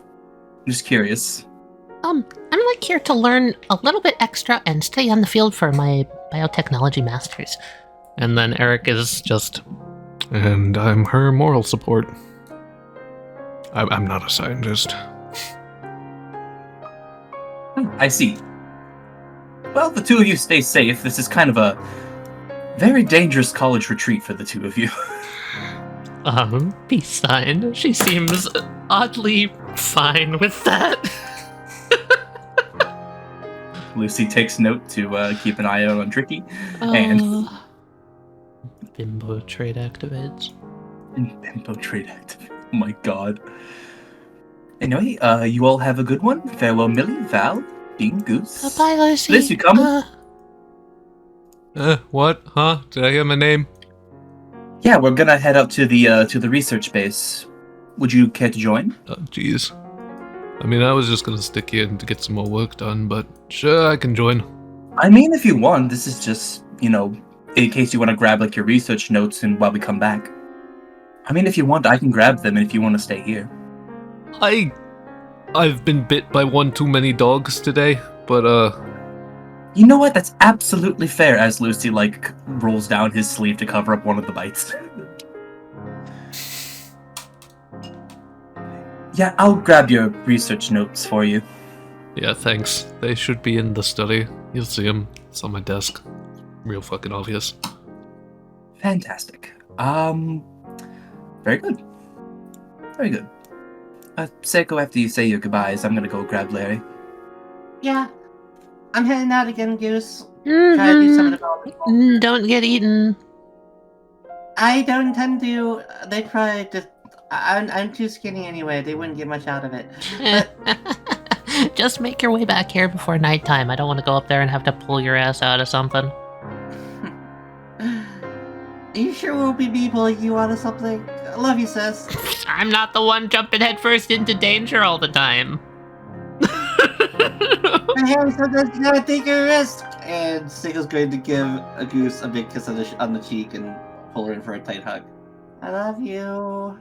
I'm just curious. I'm like here to learn a little bit extra and stay on the field for my biotechnology masters. And then Eric is just... And I'm her moral support. I'm not a scientist. I see. Well, the two of you stay safe. This is kind of a very dangerous college retreat for the two of you. Peace sign. She seems oddly fine with that. Lucy takes note to keep an eye out on Tricky. And Bimbo trait activates. Bimbo trait activate. Oh my god. Anyway, you all have a good one. Farewell, Millie, Val, Dean, Goose. Bye, Lucy. Bliss, you coming? What? Huh? Did I hear my name? Yeah, we're gonna head up to the research base. Would you care to join? Oh, jeez. I mean, I was just gonna stick here to get some more work done, but sure, I can join. I mean, if you want, this is just, in case you want to grab, your research notes and while we come back. I mean, if you want, I can grab them if you want to stay here. I've been bit by one too many dogs today, but, You know what? That's absolutely fair, as Lucy, rolls down his sleeve to cover up one of the bites. Yeah, I'll grab your research notes for you. yeah, thanks. They should be in the study. You'll see them. It's on my desk. Real fucking obvious. Fantastic. Very good. Very good. Seiko, after you say your goodbyes, I'm gonna go grab Larry. Yeah. I'm heading out again, Goose. Try to do some development. Don't get eaten. I don't intend to. They probably just. I'm too skinny anyway. They wouldn't get much out of it. Just make your way back here before nighttime. I don't want to go up there and have to pull your ass out of something. Are you sure we'll be people you out of something? I love you, sis. I'm not the one jumping headfirst into danger all the time. Hey, sometimes you gotta take a risk. And Seiko's going to give a Goose a big kiss on the cheek and pull her in for a tight hug. I love you.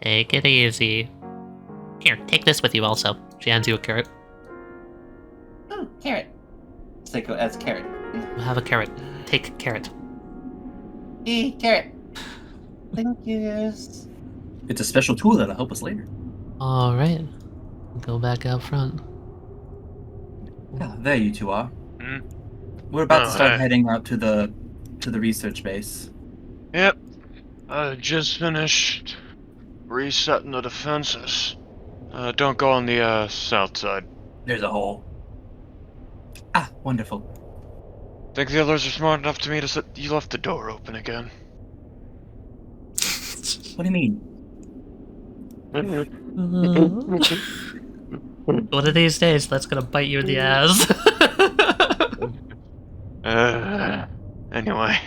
Take it easy. Here, take this with you also. She hands you a carrot. Ooh, carrot. Seiko adds carrot. Have a carrot. Take carrot. Carrot. Thank you, Goose. It's a special tool that'll help us later. Alright. Go back out front. Yeah, there you two are. Hmm? We're about to start Hey. heading out to the research base. Yep. I just finished resetting the defenses. Don't go on the south side. There's a hole. Ah, wonderful. Think the others are smart enough to me to set. You left the door open again. What do you mean? One of these days, that's gonna bite you in the ass. Anyway.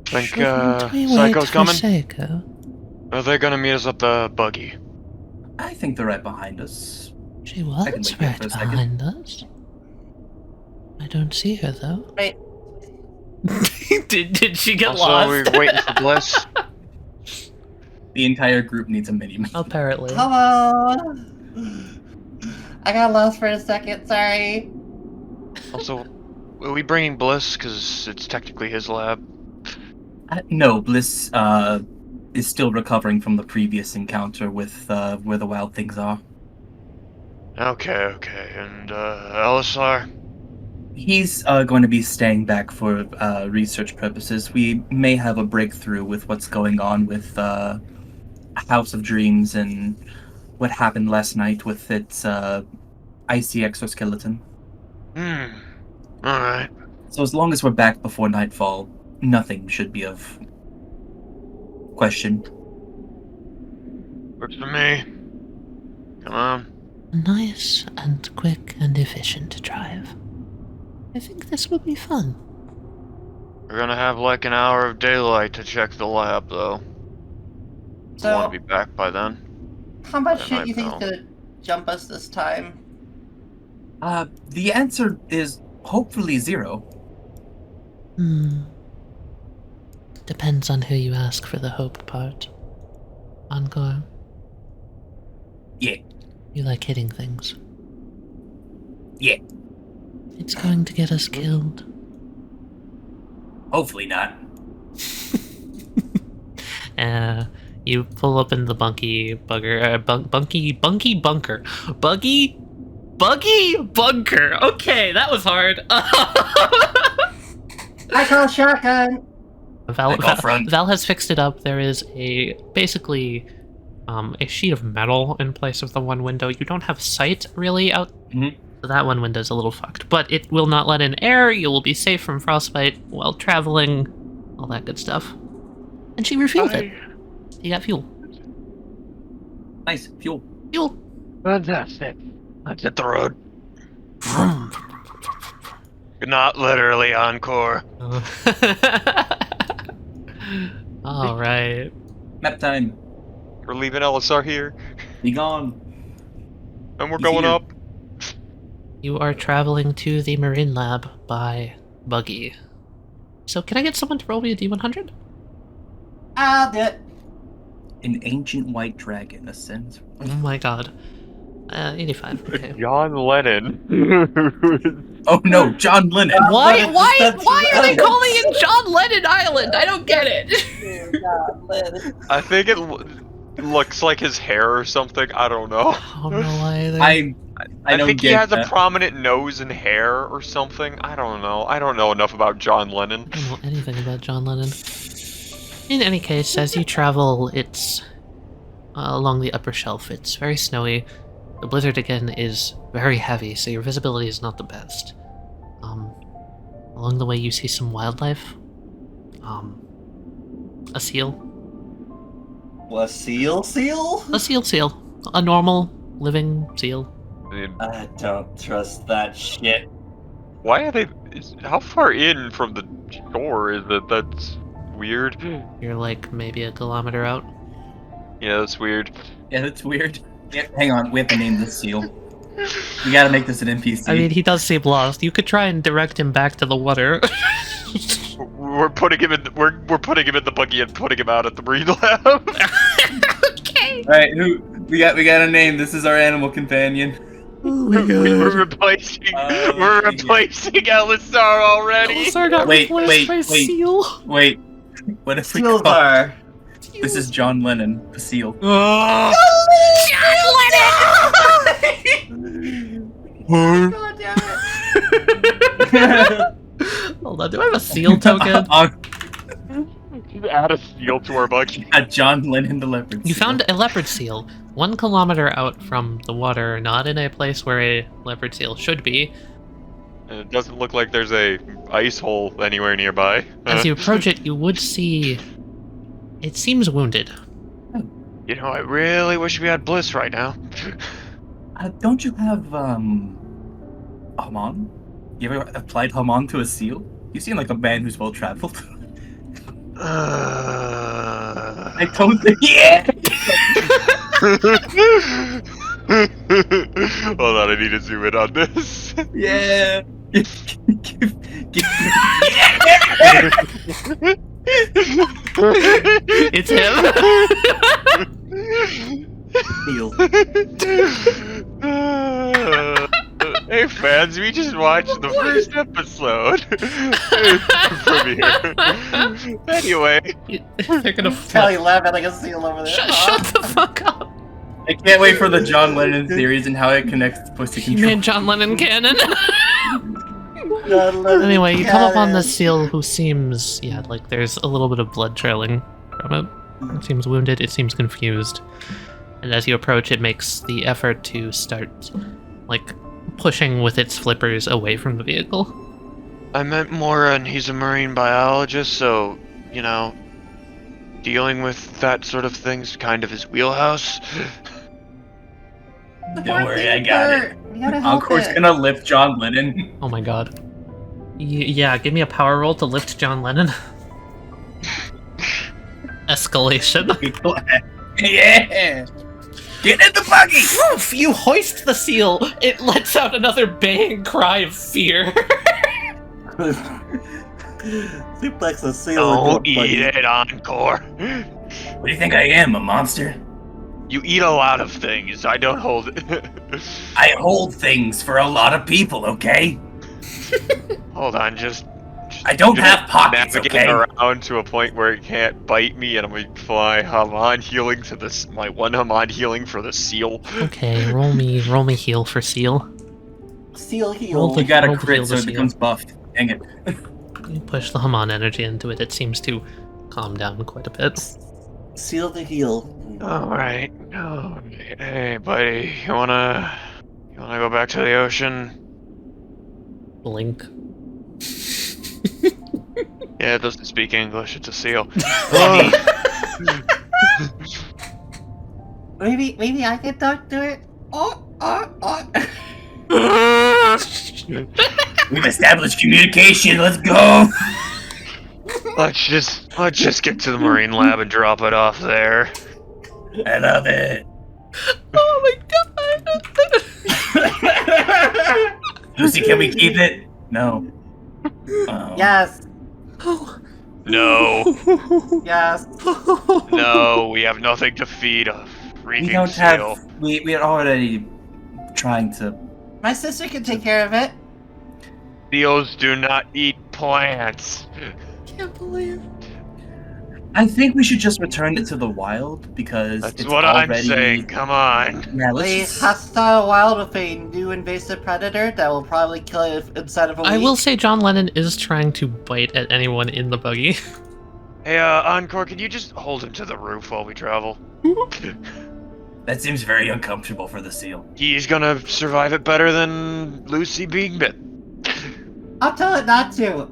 Think, Shouldn't we wait Psycho's for coming? Seiko? Are they gonna meet us at the buggy? I think they're right behind us. She can was wait here right for a second. behind us. I don't see her though. Wait. Did she get Also, lost? we're waiting for Bliss. The entire group needs a mini-me. Apparently. Hello. I got lost for a second. Sorry. Also, are we bringing Bliss? Because it's technically his lab. No, Bliss is still recovering from the previous encounter with where the wild things are. Okay. And, LSR? He's going to be staying back for research purposes. We may have a breakthrough with what's going on with House of Dreams and what happened last night with its icy exoskeleton. Alright. So as long as we're back before nightfall, nothing should be of question. Works for me. Come on. Nice and quick and efficient drive. I think this will be fun. We're gonna have like an hour of daylight to check the lab, though. I want So, to be back by then. how much Yeah, shit I you think is know. gonna jump us this time? The answer is hopefully 0. Depends on who you ask for the hope part. Encore. Yeah. You like hitting things. Yeah. It's going to get us killed. Hopefully not. You pull up in the bunky bunker. Buggy bunker. Okay, that was hard. I call shotgun. Val has fixed it up. There is basically a sheet of metal in place of the one window. You don't have sight really out. Mm-hmm. So that one window's a little fucked, but it will not let in air. You will be safe from frostbite while traveling, all that good stuff. And she refueled it. You got fuel. Nice. Fuel. Fuel. Fantastic. Let's hit the road. Not literally encore. All right. Map time. We're leaving LSR here, Be gone. and we're He's going here. up. You are traveling to the Marine Lab by buggy. So can I get someone to roll me a D100? I'll do it. An ancient white dragon ascends. Oh my god. 85. Okay. John Lennon. Oh no, John Lennon. Why Lennon, are they that's- calling it John Lennon Island? I don't get it. I think it looks like his hair or something. I don't know. I don't know why they... I don't think he get has that. a prominent nose and hair or something. I don't know. I don't know enough about John Lennon. I don't know anything about John Lennon. In any case, as you travel, it's along the upper shelf. It's very snowy. The blizzard again is very heavy, so your visibility is not the best. Along the way, you see some wildlife. A seal. A seal? A seal. A normal living seal. I don't trust that shit. Why are they? How far in from the shore is it? That's weird. You're like maybe a kilometer out. Yeah, that's weird. Yeah, that's weird. Yeah, hang on, we have to name this seal. We gotta make this an NPC. I mean, he does seem lost. You could try and direct him back to the water. We're putting him in. We're putting him in the buggy and putting him out at the Marine Lab. Okay. Alright, we got a name. This is our animal companion. We're replacing. We're replacing LSR already. Elsa got Wait, replaced by wait. seal. Wait, what if we Seals call... are. This is John Lennon, the seal. John Lennon! God damn it. Hold on, do I have a seal token? Add a seal to our buggy. John Lennon the leopard. You seal. found a leopard seal, 1 kilometer out from the water, not in a place where a leopard seal should be. And it doesn't look like there's a ice hole anywhere nearby. As you approach it, you would see... It seems wounded. You know, I really wish we had Bliss right now. Don't you have Hamon? You ever applied Hamon to a seal? You seem like a man who's well traveled. I don't think. Yeah. Hold on, I need to zoom in on this. Yeah. It's him! Seal. Hey fans, we just watched the first episode. Premiere. Anyway. They're gonna Tali laughing like a seal over there. Shut the fuck up! I can't wait for the John Lennon theories and how it connects to pussy He control. made John Lennon canon. God, let Anyway, it you come up on the cannon. seal who seems, like there's a little bit of blood trailing from it. It seems wounded, it seems confused. And as you approach, it makes the effort to start, pushing with its flippers away from the vehicle. I meant more, and he's a marine biologist, so, you know, dealing with that sort of thing's kind of his wheelhouse. The Don't poor worry, thing I got hurt. it. We gotta help Encore's it. gonna lift John Lennon. Oh my god. Yeah, give me a power roll to lift John Lennon. Escalation. Yeah. Get in the buggy. Woof! You hoist the seal. It lets out another baying cry of fear. Suplex the seal. Don't into a buggy. eat it, Encore. What do you think I am, a monster? You eat a lot of things. I don't hold it. I hold things for a lot of people, okay? Hold on, just I don't have pockets, navigating okay? around to a point where it can't bite me, and I'm gonna apply Haman healing to this. My one Haman healing for the seal. Okay, roll me heal for seal. Seal Roll heal. the- You got a roll the crit, field so of it seal. becomes buffed. Dang it. You push the Haman energy into it. It seems to calm down quite a bit. Seal the heal. Alright. Hey, buddy, you wanna go back to the ocean? Blink. Yeah, it doesn't speak English. It's a seal. Maybe I can talk to it. Oh. We've established communication. Let's go. Let's just get to the marine lab and drop it off there. I love it. Oh my god! Lucy, can we keep it? No. Oh. Yes. No, Yes. no, we have nothing to feed a freaking We don't seal. have. We are already trying to. My sister can take care of it. Seals do not eat plants. Can't believe. I think we should just return it to the wild because That's it's what already... I'm saying. Come on. Yeah, A let's. hostile wild with a new invasive predator that will probably kill it inside of a week. I will say John Lennon is trying to bite at anyone in the buggy. Hey, Encore, can you just hold him to the roof while we travel? That seems very uncomfortable for the seal. He's gonna survive it better than Lucy being bit. I'll tell it not to.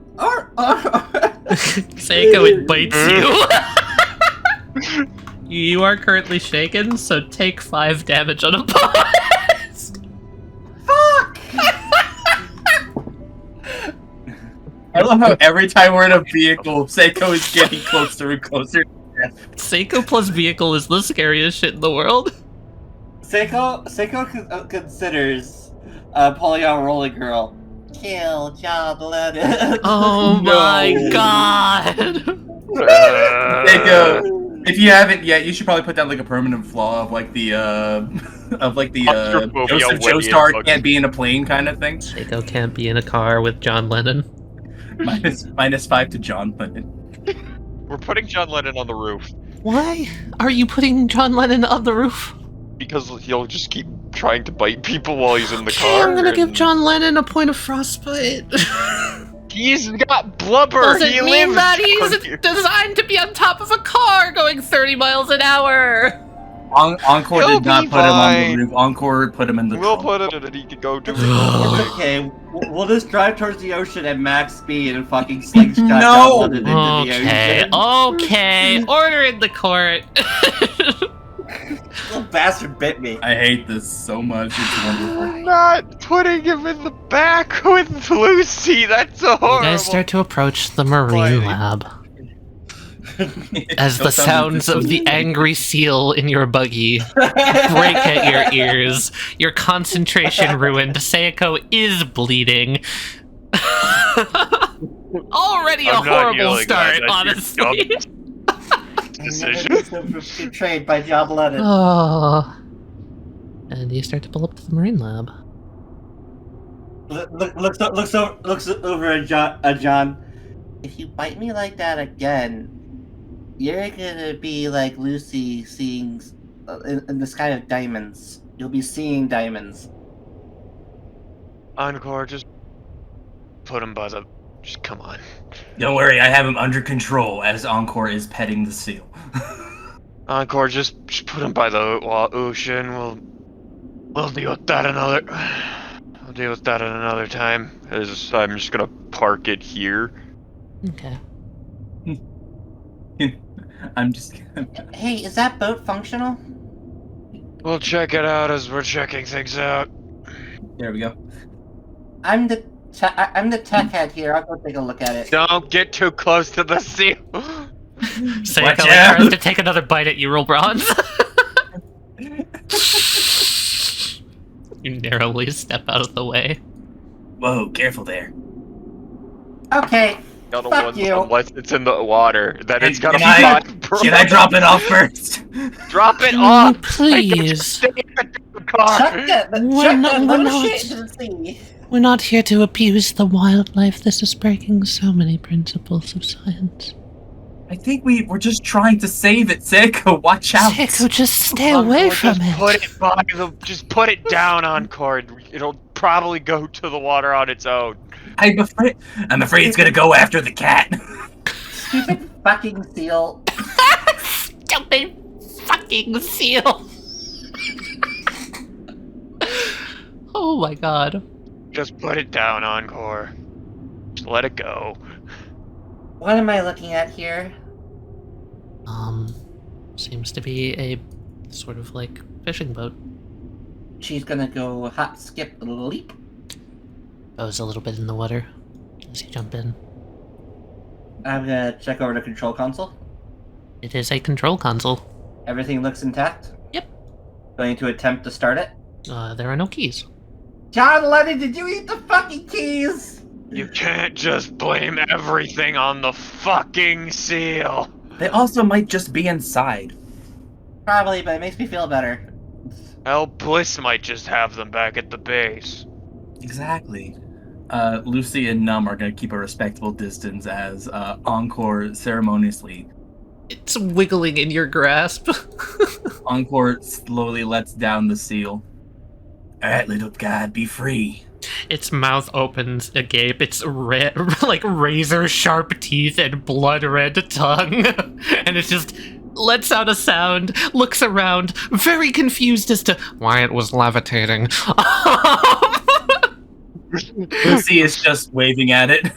Seiko, it bites you. You are currently shaken, so take 5 damage on a pause. Fuck! I love how every time we're in a vehicle, Seiko is getting closer and closer. Seiko plus vehicle is the scariest shit in the world. Seiko considers pulling out Rolling Girl. Kill John Lennon. Oh No. my god. Seiko, if you haven't yet, you should probably put down like a permanent flaw of like the Claustrophobia Joseph when Joestar you're can't be in a plane kind of thing. Seiko can't be in a car with John Lennon. -5 to John Lennon. We're putting John Lennon on the roof Why are you putting John Lennon on the roof? because he'll just keep trying to bite people while he's in the Okay, car. I'm gonna give and John Lennon a point of frostbite. He's got blubber. Doesn't he mean lives that he's down here. designed to be on top of a car going 30 miles an hour. Encore He'll did not be put him on fine. the roof. Encore put him in the We'll trunk. put it in and he can go do it. It's okay. We'll just drive towards the ocean at max speed and fucking slingshot No! John Lennon into the Okay, ocean. okay. Order in the court. Little bastard bit me. I hate this so much. It's wonderful. I'm not putting him in the back with Lucy. That's so You horrible. guys start to approach the marine lab. As the Don't sound sounds of the disappointed. angry seal in your buggy break at your ears, your concentration ruined, Seiko is bleeding. Already a I'm not horrible yelling, start, guys. honestly. Decision. Betrayed by John Lennon. Oh. And you start to pull up to the marine lab. Looks over at John. If you bite me like that again, you're gonna be like Lucy seeing in the sky of diamonds. You'll be seeing diamonds. Encore, just put him by the. Just come on. Don't worry, I have him under control as Encore is petting the seal. Encore, just put him by the ocean. We'll deal with that another. We'll deal with that at another time. I'm just gonna park it here. Okay. I'm just. Hey, is that boat functional? We'll check it out as we're checking things out. There we go. I'm the tech head here. I'll go take a look at it. Don't get too close to the seal. Seiko Watch like, out. tries to take another bite at you, roll bronze. You narrowly step out of the way. Whoa, careful there. Okay. Gotta Fuck one- you. Unless it's in the water, then it's And- gonna and be I- fine. bro. Should I drop it off first? Drop it Can off? you please? Stay in the car. Chuck that, We're chuck not- that we're little not. shit into the sea. We're not here to abuse the wildlife. This is breaking so many principles of science. I think we're just trying to save it, Seiko. Watch out. Seiko, just stay away Encore, from just it. Put it by just put it down, Encore. It'll probably go to the water on its own. I'm afraid it's gonna go after the cat. Stupid fucking seal. Stupid fucking seal. Oh my god. Just put it down, Encore. Just let it go. What am I looking at here? Seems to be a sort of like fishing boat. She's gonna go hop, skip, leap. Goes a little bit in the water as you jump in. I'm gonna check over the control console. It is a control console. Everything looks intact. Yep. Going to attempt to start it. There are no keys. John Lennon, did you eat the fucking keys? You can't just blame everything on the fucking seal. They also might just be inside. Probably, but it makes me feel better. Hell, Bliss might just have them back at the base. Exactly. Lucy and Num are gonna keep a respectable distance as Encore ceremoniously. It's wiggling in your grasp. Encore slowly lets down the seal. Alright, little guy, be free. Its mouth opens agape. Its like razor sharp teeth and blood red tongue, and it just lets out a sound. Looks around, very confused as to why it was levitating. Lucy is just waving at it,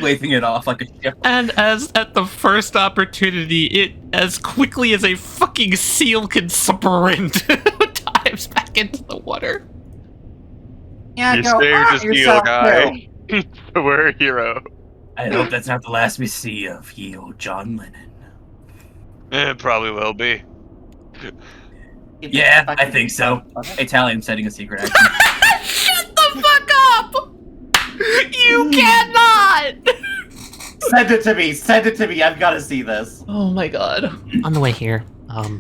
waving it off like a ship. And as at the first opportunity, it, as quickly as a fucking seal can sprint, dives back into the water. Yeah, You go saved out a seal, yourself, guy. too. We're a hero. I hope that's not the last we see of ye old John Lennon. It probably will be. Yeah, I think so. Hey, Tali, I'm setting a secret action. Shut the fuck up! You cannot! Send it to me. Send it to me. I've got to see this. Oh my god. On the way here,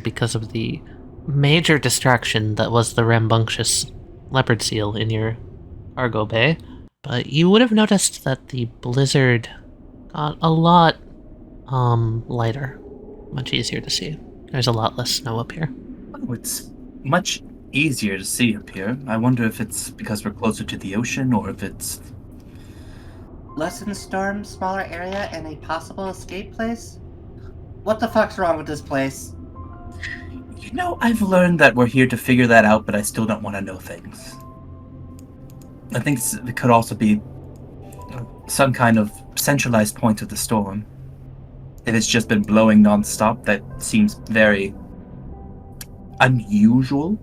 because of the major distraction that was the rambunctious leopard seal in your cargo bay, but you would have noticed that the blizzard got a lot lighter, much easier to see. There's a lot less snow up here. Oh, it's much easier to see up here. I wonder if it's because we're closer to the ocean or if it's... Lesson storm, smaller area, and a possible escape place? What the fuck's wrong with this place? You know, I've learned that we're here to figure that out, but I still don't want to know things. I think it could also be some kind of centralized point of the storm. If it's just been blowing non-stop, that seems very unusual.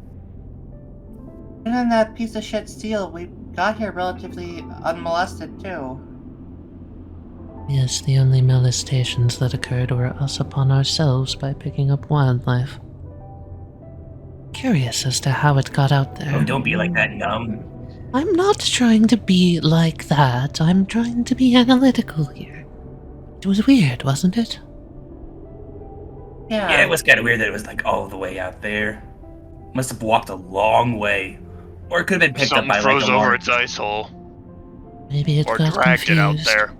And then that piece of shit seal, we got here relatively unmolested too. Yes, the only molestations that occurred were us upon ourselves by picking up wildlife. Curious as to how it got out there. Oh, don't be like that, Numb. I'm not trying to be like that. I'm trying to be analytical here. It was weird, wasn't it? Yeah, it was kind of weird that it was like all the way out there. Must have walked a long way. Or it could have been picked Something up by froze like a over long... its ice hole. Maybe it Or got dragged confused. it out there.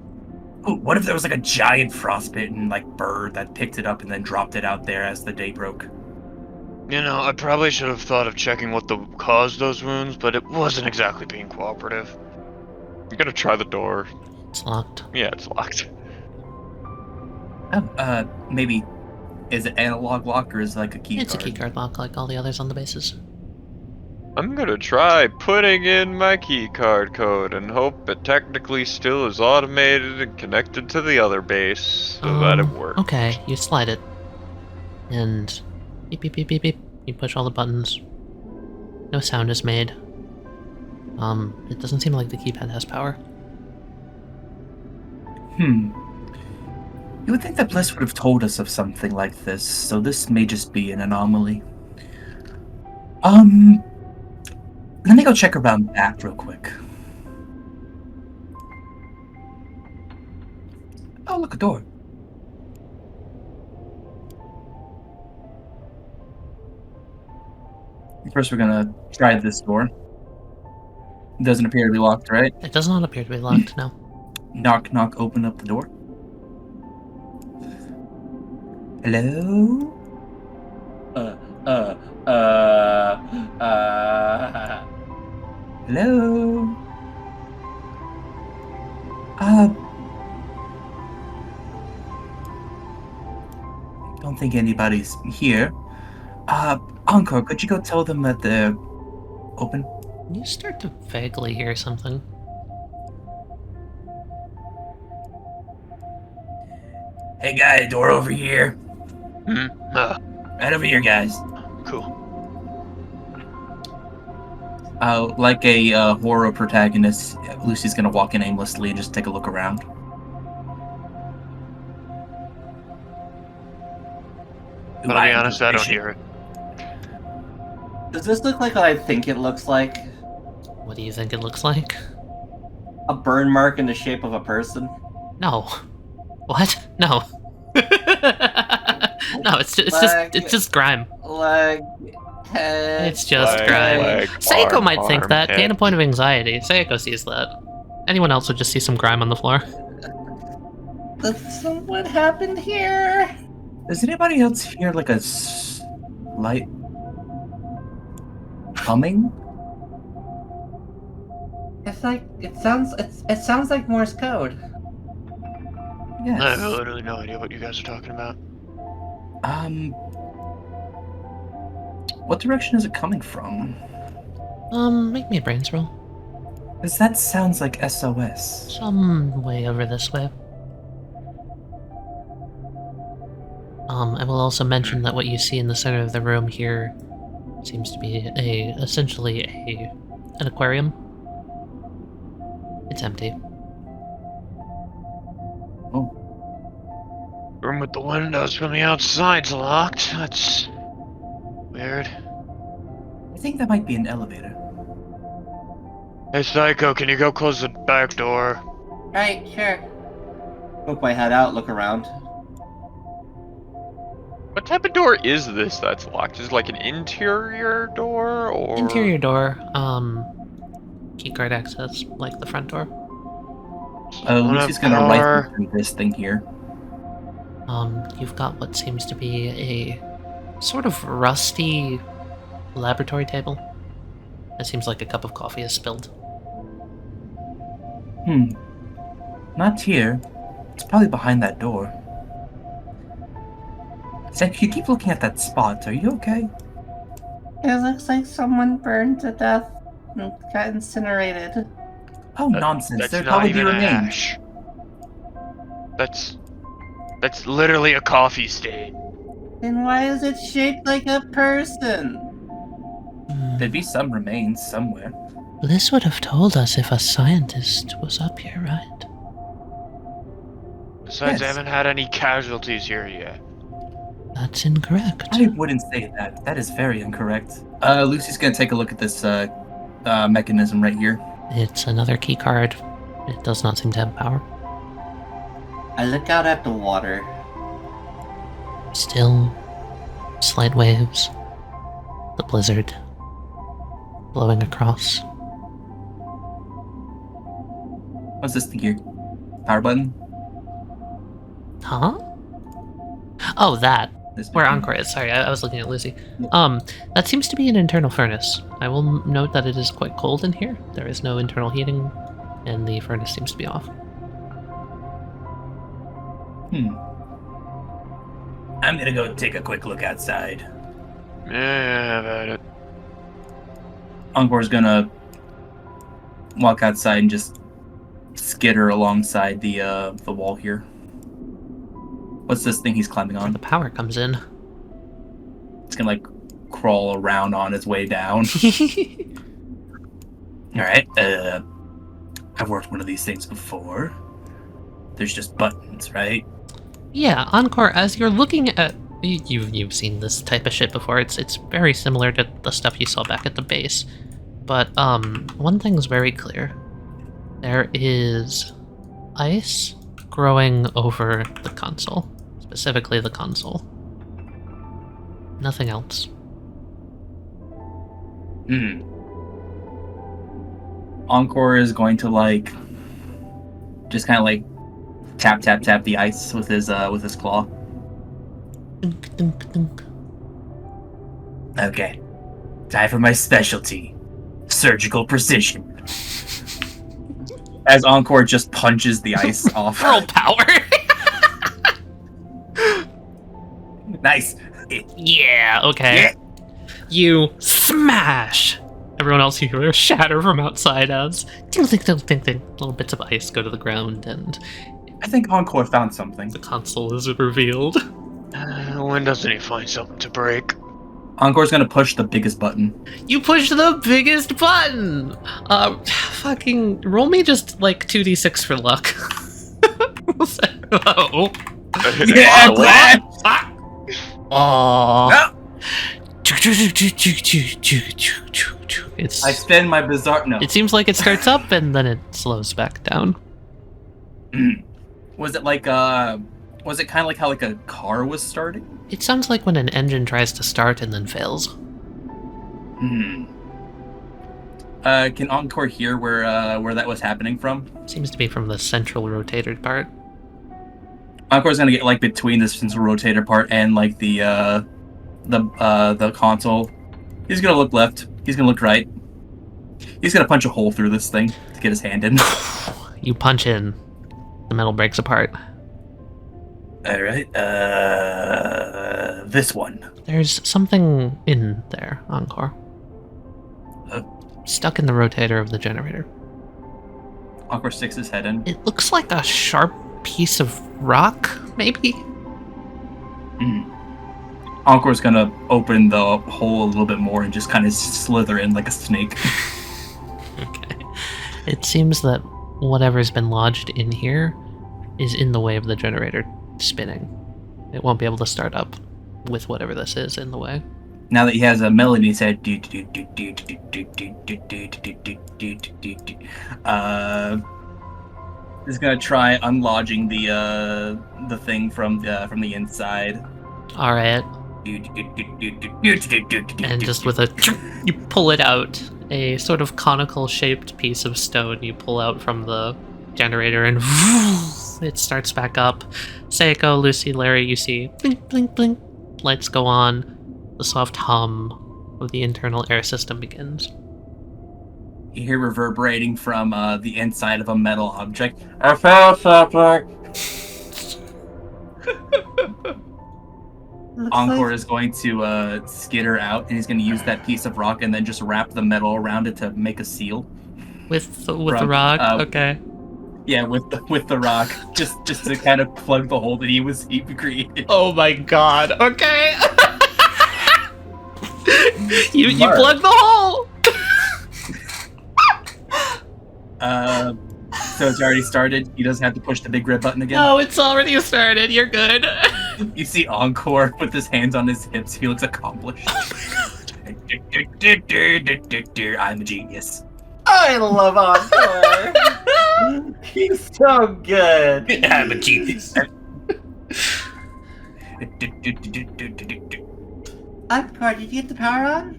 Ooh, what if there was like a giant frostbitten like bird that picked it up and then dropped it out there as the day broke? You know, I probably should have thought of checking what caused those wounds, but it wasn't exactly being cooperative. I'm gonna try the door. It's locked. Yeah, it's locked. Oh, maybe... Is it analog lock or is it like a key It's card? a keycard lock like all the others on the bases. I'm gonna try putting in my keycard code and hope it technically still is automated and connected to the other base so that it works. Okay, you slide it. And beep beep beep beep beep. You push all the buttons. No sound is made. It doesn't seem like the keypad has power. You would think that Bliss would have told us of something like this, so this may just be an anomaly. Let me go check around back real quick. Oh, look, a door. First, we're gonna try this door. It doesn't appear to be locked, right? It does not appear to be locked, no. Knock, knock, open up the door. Hello? Hello? Don't think anybody's here. Encore, could you go tell them that they're open? You start to vaguely hear something. Hey guy, door over here. Right over here, guys. Cool. Like a horror protagonist, Lucy's gonna walk in aimlessly and just take a look around. But to be honest, I don't hear it. Does this look like what I think it looks like? What do you think it looks like? A burn mark in the shape of a person? No. What? No. No, it's just grime. Leg, head. It's just Leg, grime. leg, Seiko arm, might think arm, that. head. Gain a point of anxiety. Seiko sees that. Anyone else would just see some grime on the floor. What happened here? Does anybody else hear like a slight humming? It's like it sounds like Morse code. Yes. I have literally no idea what you guys are talking about. What direction is it coming from? Make me a brains roll. Because that sounds like SOS. Some way over this way. I will also mention that what you see in the center of the room here seems to be essentially an aquarium. It's empty. Oh. Room with the windows from the outside's locked. That's weird. I think that might be an elevator. Hey, Psycho, can you go close the back door? Right, sure. Poke my head out, look around. What type of door is this that's locked? Is it like an interior door or Interior door, keycard access, like the front door. Lucy's gonna rifle through this thing here. You've got what seems to be a sort of rusty laboratory table. It seems like a cup of coffee is spilled. Not here. It's probably behind that door. Zach, you keep looking at that spot. Are you okay? It looks like someone burned to death and got incinerated. Oh, nonsense. That's There'd not probably be even remains. ash. That's literally a coffee stain. Then why is it shaped like a person? There'd be some remains somewhere. Bliss would have told us if a scientist was up here, right? Besides, I Yes. haven't had any casualties here yet. That's incorrect. I wouldn't say that. That is very incorrect. Lucy's gonna take a look at this mechanism right here. It's another key card. It does not seem to have power. I look out at the water. Still, slight waves. The blizzard blowing across. What's this thing here? Power button? Huh? Oh, that. This Where button? Encore is. Sorry, I was looking at Lucy. That seems to be an internal furnace. I will note that it is quite cold in here. There is no internal heating, and the furnace seems to be off. I'm gonna go take a quick look outside. Yeah, I've had it. Encore's gonna walk outside and just skitter alongside the wall here. What's this thing he's climbing The on? power comes in. It's gonna like crawl around on its way down. Alright, I've worked one of these things before. There's just buttons, right? Yeah, Encore, as you're looking at... You've seen this type of shit before. It's very similar to the stuff you saw back at the base. But, one thing's very clear. There is ice growing over the console. Specifically the console. Nothing else. Hmm. Encore is going to like just kind of like tap the ice with his claw. Dunk, dunk, dunk. Okay, time for my specialty, surgical precision. As Encore just punches the ice off. Girl power. Nice. Yeah. Okay. Yeah. You smash. Everyone else, you hear a shatter from outside as ding, ding, ding, ding, ding. Little bits of ice go to the ground, and I think Encore found something. the console is revealed. When doesn't he find something to break? Encore's gonna push the biggest button. You push the biggest button. Fucking roll me just like 2d6 for luck. Oh. Yeah, Oh, glad. Oh. No. It's. I spend my bizarre. No. It seems like it starts up and then it slows back down. Was it like Was it kind of like how like a car was starting? It sounds like when an engine tries to start and then fails. Can Encore hear where that was happening from? Seems to be from the central rotator part. Encore's gonna get like between the central rotator part and like the console. He's gonna look left. He's gonna look right. He's gonna punch a hole through this thing to get his hand in. You punch in, the metal breaks apart. All right. This one. There's something in there, Encore. Stuck in the rotator of the generator. Encore sticks his head in. It looks like a sharp piece of rock, maybe? Encore's gonna open the hole a little bit more and just kind of slither in like a snake. Okay. It seems that whatever's been lodged in here is in the way of the generator spinning. It won't be able to start up with whatever this is in the way. Now that he has a melody in his head, he's gonna try unlodging the thing from the inside. All right. And just with a, you pull it out, a sort of conical shaped piece of stone you pull out from the generator, and it starts back up. Seiko, Lucy, Larry, you see blink, blink, blink. Lights go on. The soft hum of the internal air system begins. You hear reverberating from the inside of a metal object. I found something. Encore is going to skitter out, and he's going to use that piece of rock and then just wrap the metal around it to make a seal. With the rock, okay. Yeah, with the rock, just to kind of plug the hole that he created. Oh my god. Okay. you Smart. plug the hole. So it's already started. He doesn't have to push the big red button again. No, it's already started. You're good. You see Encore with his hands on his hips. He looks accomplished. Oh my god. I'm a genius. I love Encore. He's so good. I'm a genius. Encore, did you get the power on?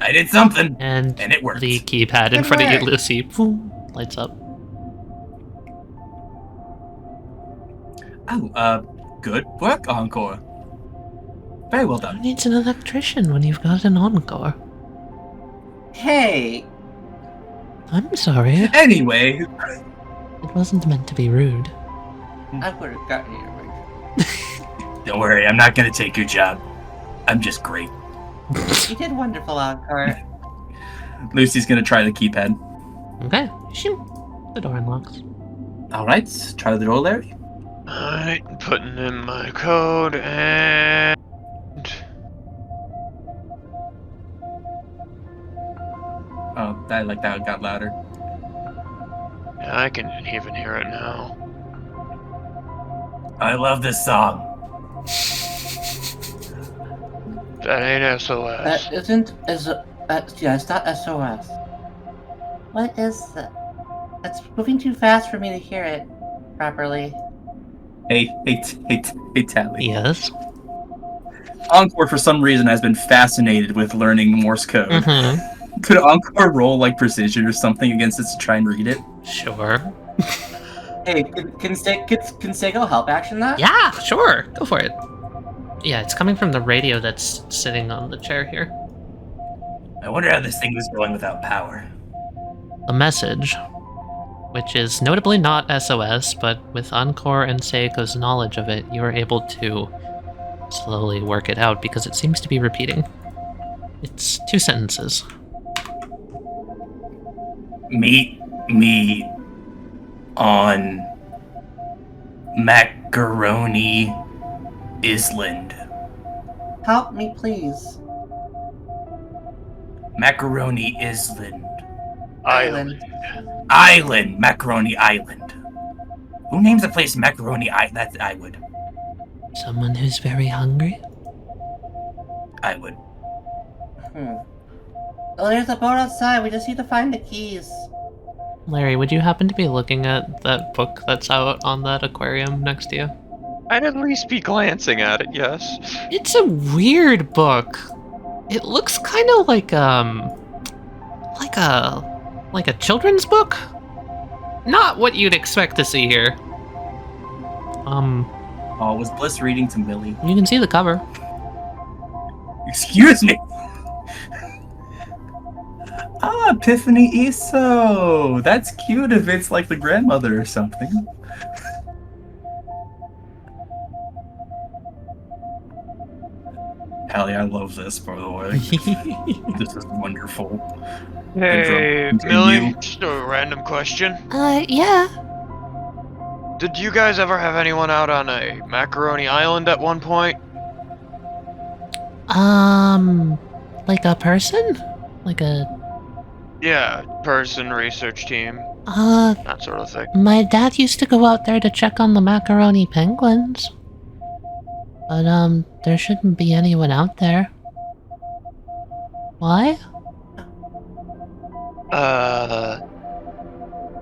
I did something, And and it worked. the keypad in Good front of you, work. Lucy, boom, lights up. Oh, good work, Encore. Very well Who done. needs an electrician when you've got an Encore? Hey, I'm sorry. Anyway, It wasn't meant to be rude. I would have gotten you. don't worry, I'm not gonna take your job. I'm just great. You did wonderful, Encore. Lucy's gonna try the keypad. Okay. Shoo. The door unlocks. Alright, try the door, Larry. Alright, putting in my code and... Oh, that got louder. Yeah, I can even hear it now. I love this song. That ain't SOS. That isn't yeah, it's not SOS. What is that? It's moving too fast for me to hear it properly. Hey, Tali. Yes. Encore, for some reason, has been fascinated with learning Morse code. Mm-hmm. Could Encore roll like precision or something against us to try and read it? Sure. Hey, can Sego help action that? Yeah, sure. Go for it. Yeah, it's coming from the radio that's sitting on the chair here. I wonder how this thing was going without power. A message, which is notably not SOS, but with Encore and Seiko's knowledge of it, you are able to slowly work it out because it seems to be repeating. It's 2 sentences. Meet me on Macaroni Island. Help me, please. Macaroni Island. Island. Island. Macaroni Island. Who names a place Macaroni Island? That's I would. Someone who's very hungry? I would. Oh, there's a boat outside. We just need to find the keys. Larry, would you happen to be looking at that book that's out on that aquarium next to you? I'd at least be glancing at it, yes. It's a weird book. It looks kind of like a children's book. Not what you'd expect to see here. Oh, was Bliss reading to Millie? You can see the cover. Excuse me. Ah, Epiphany Eso. That's cute if it's like the grandmother or something. Tali, I love this, by the way. This is wonderful. Hey, Continue. Millie, just a random question. Yeah. Did you guys ever have anyone out on a Macaroni Island at one point? Like a person? Like a... Yeah, person, research team, Uh, that sort of thing. my dad used to go out there to check on the macaroni penguins. But, there shouldn't be anyone out there. Why?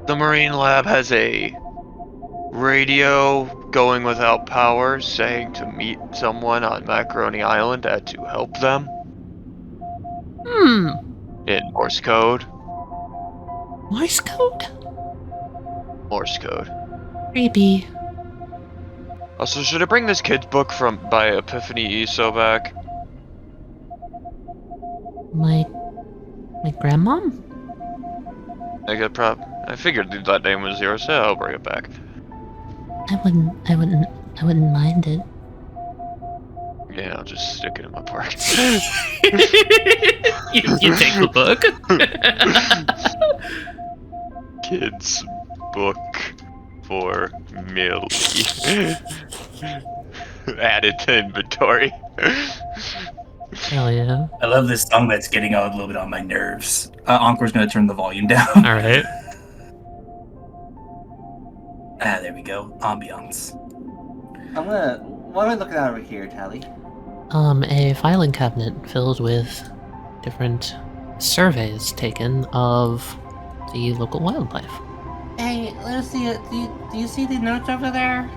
The Marine Lab has a radio going without power saying to meet someone on Macaroni Island and to help them in Morse code. Morse code? Morse code. Creepy. Also, should I bring this kid's book by Epiphany Eso back? My grandmom? I figured that name was yours, so I'll bring it back. I wouldn't mind it. Yeah, I'll just stick it in my pocket. you take the book? Kid's book for Millie. Added to inventory. Hell yeah. I love this song that's getting a little bit on my nerves. Encore's gonna turn the volume down. Alright. There we go. Ambiance. What are we looking at over here, Tali? A filing cabinet filled with different surveys taken of the local wildlife. Hey, let's see it. Do you see the notes over there?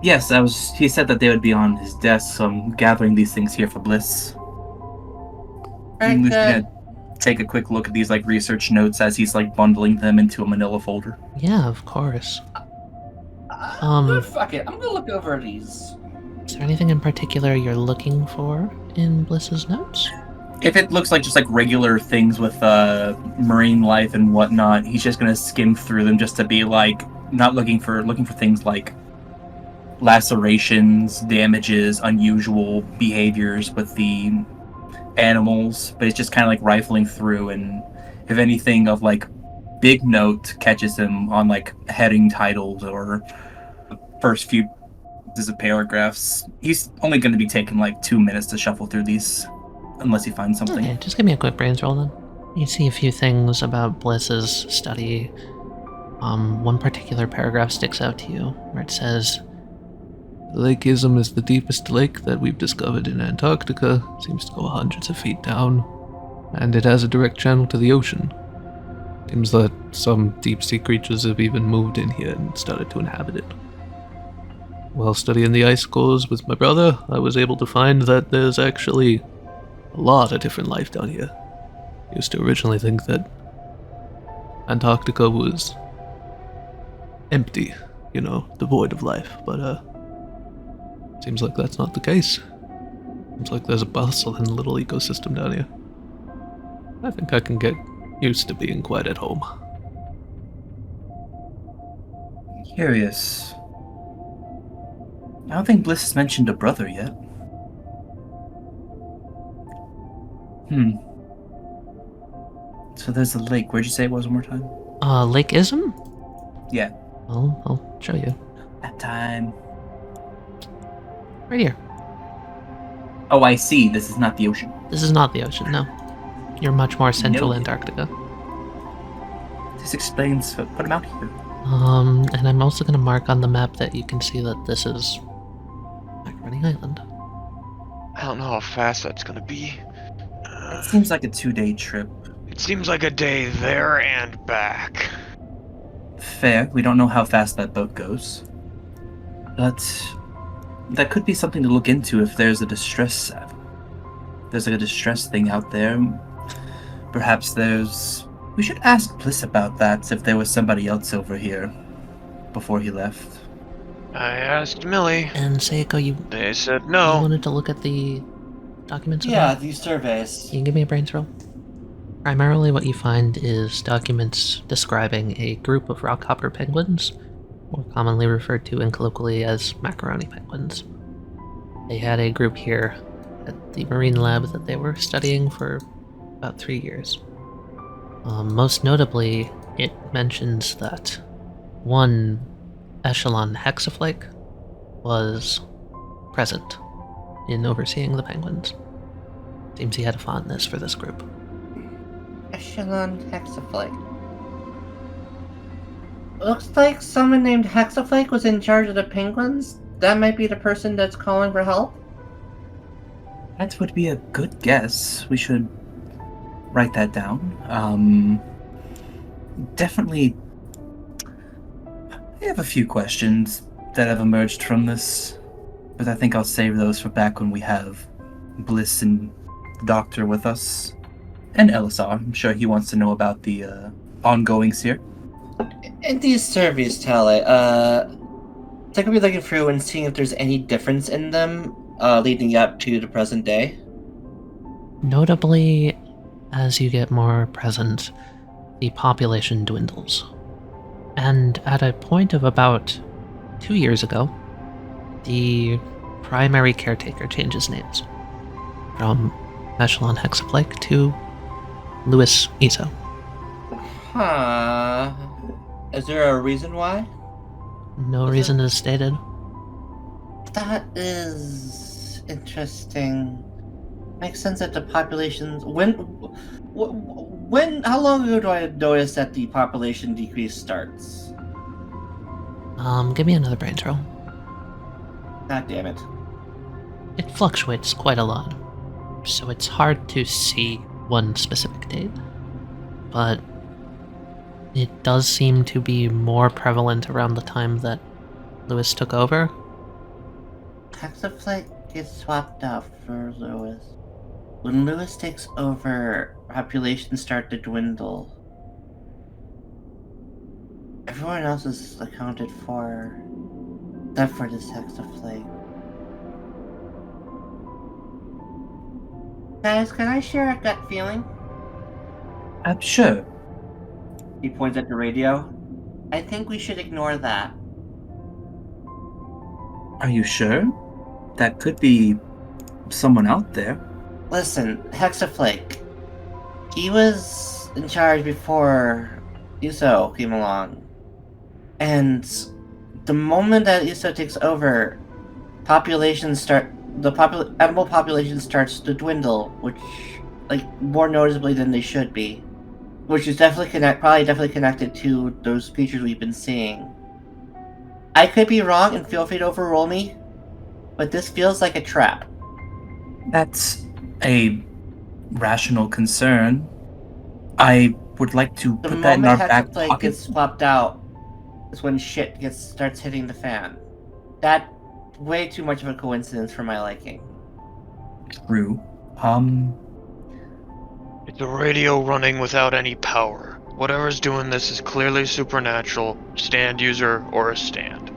Yes, he said that they would be on his desk, so I'm gathering these things here for Bliss. Very He's good. gonna take a quick look at these research notes as he's bundling them into a manila folder. Yeah, of course. Fuck it. I'm gonna look over these. Is there anything in particular you're looking for in Bliss's notes? If it looks like just regular things with marine life and whatnot, he's just gonna skim through them just to be not looking for things like lacerations, damages, unusual behaviors with the animals, but it's just kind of rifling through, and if anything of big note catches him on heading titles or first few paragraphs, he's only going to be taking 2 minutes to shuffle through these unless he finds something. Okay, just give me a quick brains roll then. You see a few things about Bliss's study. One particular paragraph sticks out to you where it says, The lake chasm is the deepest lake that we've discovered in Antarctica. Seems to go hundreds of feet down, and it has a direct channel to the ocean. Seems that some deep sea creatures have even moved in here and started to inhabit it. while studying the ice cores with my brother, I was able to find that there's actually a lot of different life down here. I used to originally think that Antarctica was empty, devoid of life, but seems like that's not the case. Seems like there's a bustling little ecosystem down here. I think I can get used to being quite at home. Curious. I don't think Bliss has mentioned a brother yet. So there's a lake. Where'd you say it was one more time? Lake Ism? Yeah. I'll show you. That time. Right here. Oh, I see. This is not the ocean. This is not the ocean, no. You're much more central Noted. Antarctica. This explains. Put him out here. And I'm also going to mark on the map that you can see that this is Macaroni Island. I don't know how fast that's gonna be. It seems like a 2-day trip. It seems like a day there and back. Fair. We don't know how fast that boat goes. But that could be something to look into if there's a distress. There's like a distress thing out there. Perhaps there's. We should ask Bliss about that if there was somebody else over here before he left. I asked Millie. And Seiko, you They said you no. wanted to look at the documents? Yeah, about? these surveys. You can give me a brains roll. Primarily what you find is documents describing a group of rockhopper penguins, more commonly referred to in colloquially as macaroni penguins. They had a group here at the marine lab that they were studying for about 3 years. Most notably, it mentions that one echelon hexaflake was present in overseeing the penguins. Seems he had a fondness for this group. Echelon Hexaflake. Looks like someone named Hexaflake was in charge of the penguins. That might be the person that's calling for help. That would be a good guess. We should write that down. Definitely. I have a few questions that have emerged from this, but I think I'll save those for back when we have Bliss and the Doctor with us. And Elisar. I'm sure he wants to know about the ongoings here. In these surveys, Tali, take a be looking through and seeing if there's any difference in them leading up to the present day. Notably, as you get more present, the population dwindles. And at a point of about 2 years ago, the primary caretaker changes names from Echelon Hexaflake to Louis Iso. Huh. Is there a reason why? No reason is stated. That is interesting. Makes sense that the populations. How long ago do I notice that the population decrease starts? Give me another brains roll. God damn it. It fluctuates quite a lot, so it's hard to see one specific date. But it does seem to be more prevalent around the time that Louis took over. Hexaflake gets swapped out for Louis. When Louis takes over, populations start to dwindle. Everyone else is accounted for, except for this Hexaflake. Guys, can I share a gut feeling? I'm sure. He points at the radio. I think we should ignore that. Are you sure? That could be someone out there. Listen, Hexaflake. He was in charge before Iso came along. And the moment that Iso takes over, animal population starts to dwindle, which, more noticeably than they should be. Which is definitely connected to those features we've been seeing. I could be wrong, and feel free to overrule me, but this feels like a trap. That's a rational concern. I would like to The put that in our moment back Hexaflake pocket. gets swapped out is when shit starts hitting the fan. That way too much of a coincidence for my liking. True. It's a radio running without any power. Whatever's doing this is clearly supernatural, stand user or a stand.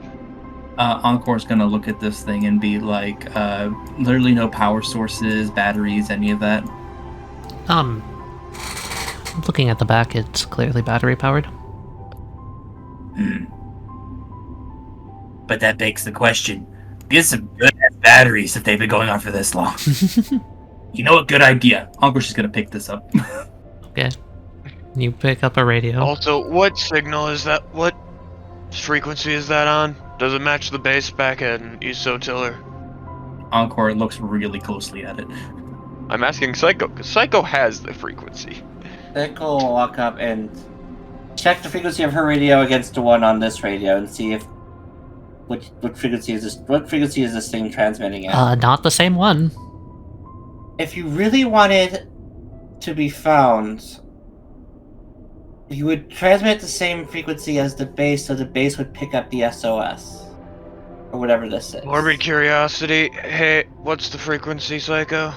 Encore's gonna look at this thing and be like, literally no power sources, batteries, any of that. Looking at the back, it's clearly battery powered. But that begs the question, get some good-ass batteries if they've been going on for this long. You know what? Good idea. Encore's just gonna pick this up. Okay. You pick up a radio. Also, what signal is that? What frequency is that on? Does it match the base back in Isotiller? Encore looks really closely at it. I'm asking Psycho, because Psycho has the frequency. Echo will walk up and check the frequency of her radio against the one on this radio and see if what frequency is this thing transmitting at. Not the same one. If you really wanted to be found, you would transmit the same frequency as the base, so the base would pick up the SOS. Or whatever this is. Morbid curiosity. Hey, what's the frequency, Psycho?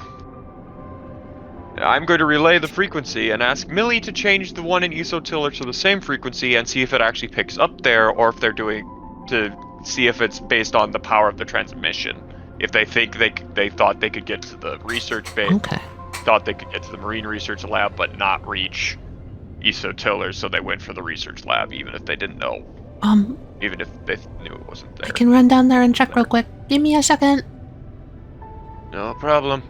I'm going to relay the frequency and ask Millie to change the one in Isotiller to the same frequency and see if it actually picks up there, or if they're doing to see if it's based on the power of the transmission. If they think they thought they could get to the research base, Okay. thought they could get to the marine research lab, but not reach Isotiller, so they went for the research lab, even if they didn't know. Even if they knew it wasn't there. I can run down there and check real quick. Give me a second. No problem.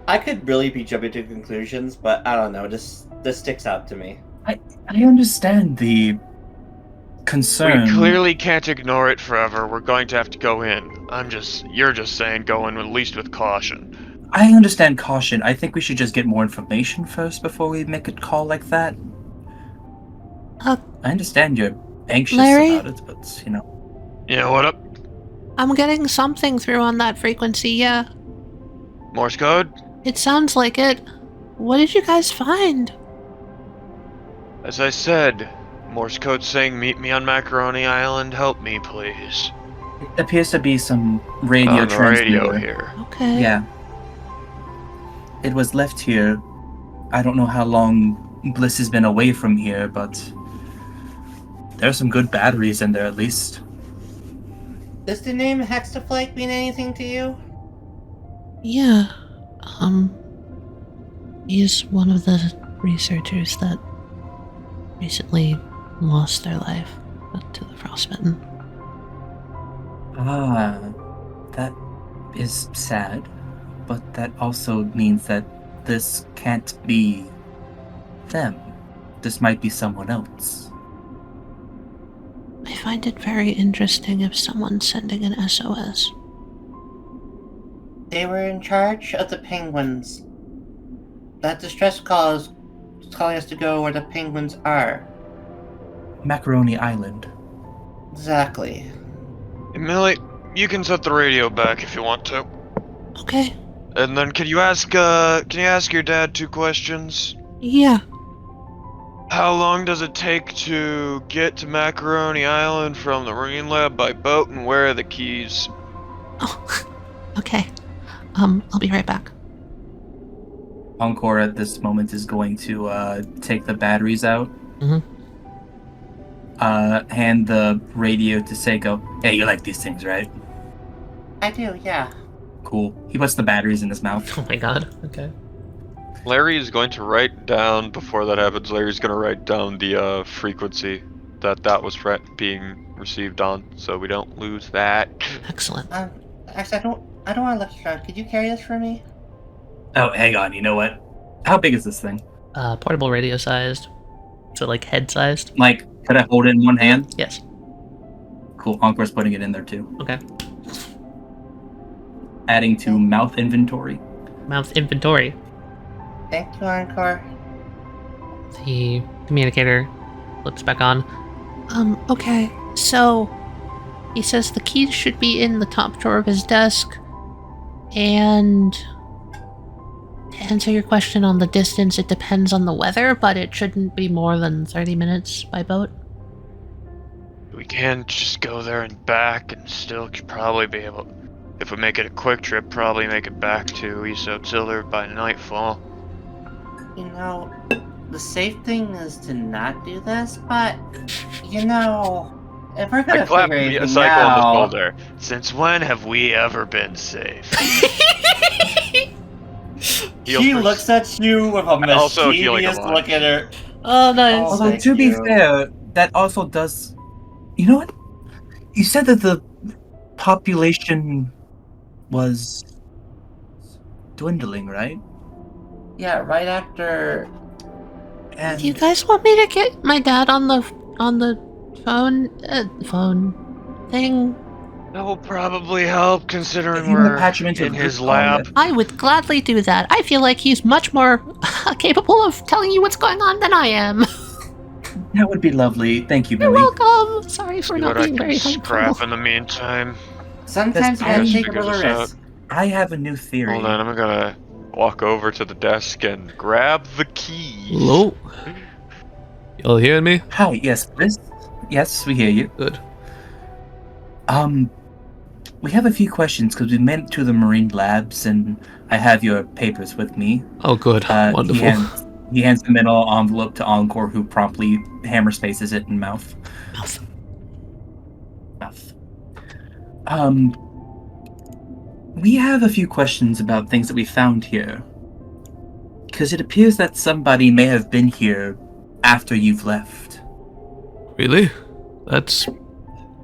I could really be jumping to conclusions, but I don't know. This sticks out to me. I understand the concern. We clearly can't ignore it forever. We're going to have to go in. You're just saying go in at least with caution. I understand caution. I think we should just get more information first before we make a call like that. I understand you're anxious Larry? about it, but, you know. Yeah, what up? I'm getting something through on that frequency, yeah. Morse code? It sounds like it. What did you guys find? As I said, Morse code saying meet me on Macaroni Island, help me please. It appears to be some radio On the transmitter. radio here. Okay. Yeah. It was left here. I don't know how long Bliss has been away from here, but there's some good batteries in there at least. Does the name Hexaflake mean anything to you? Yeah. He's one of the researchers that recently lost their life to the frostbitten. Ah, that is sad, but that also means that this can't be them. This might be someone else. I find it very interesting if someone's sending an SOS. They were in charge of the penguins. That distress call is telling us to go where the penguins are. Macaroni Island. Exactly. Hey, Millie, you can set the radio back if you want to. Okay. And then can you ask your dad 2 questions? Yeah. How long does it take to get to Macaroni Island from the marine lab by boat, and where are the keys? Oh, okay. I'll be right back. Encore at this moment is going to take the batteries out. Mhm. Hand the radio to Seiko. Hey, you like these things, right? I do, yeah. Cool. He puts the batteries in his mouth. Oh my god. Okay. Larry is going to write down, before that happens, Larry's going to write down the frequency that was being received on, so we don't lose that. Excellent. Actually, I don't want to look around. Could you carry this for me? Oh, hang on. You know what? How big is this thing? Portable radio sized. So like head sized? Like, could I hold it in one hand? Yes. Cool. Encore's putting it in there too. Okay. Adding to mouth inventory. Mouth inventory. Thank you, Encore. The communicator flips back on. Okay. So, he says the keys should be in the top drawer of his desk. And to answer your question on the distance, it depends on the weather, but it shouldn't be more than 30 minutes by boat. we can just go there and back, and still could probably be able, if we make it a quick trip, probably make it back to Iso Tiller by nightfall. You know, the safe thing is to not do this, but, you know, if we're I gonna clap figure a anything cycle on the out... shoulder. Since when have we ever been safe? She looks at you with a Also healing mischievous a lot. look at her. Oh, nice. Oh, Although, thank to be you. fair, that also does... You know what? You said that the population was dwindling, right? Yeah, right after... And Do you guys want me to get my dad on the phone thing? That will probably help, considering If you wanna we're patch him into in the his group, lab. Taliyah. I would gladly do that. I feel like he's much more capable of telling you what's going on than I am. that would be lovely. Thank you, You're Millie. welcome. Sorry for See not what I being can very scrap helpful. in the meantime. Sometimes you That's- gotta I take a figured little this risk. I have a new theory. Hold on, I'm gonna walk over to the desk and grab the keys. Hello? Y'all hearing me? Hi, yes, Bliss? Yes, we hear you. Good. We have a few questions because we went to the marine labs and I have your papers with me. Oh, good. Wonderful. He hands the middle envelope to Encore, who promptly hammer spaces it in mouth. Mouth. We have a few questions about things that we found here. Because it appears that somebody may have been here after you've left. Really? That's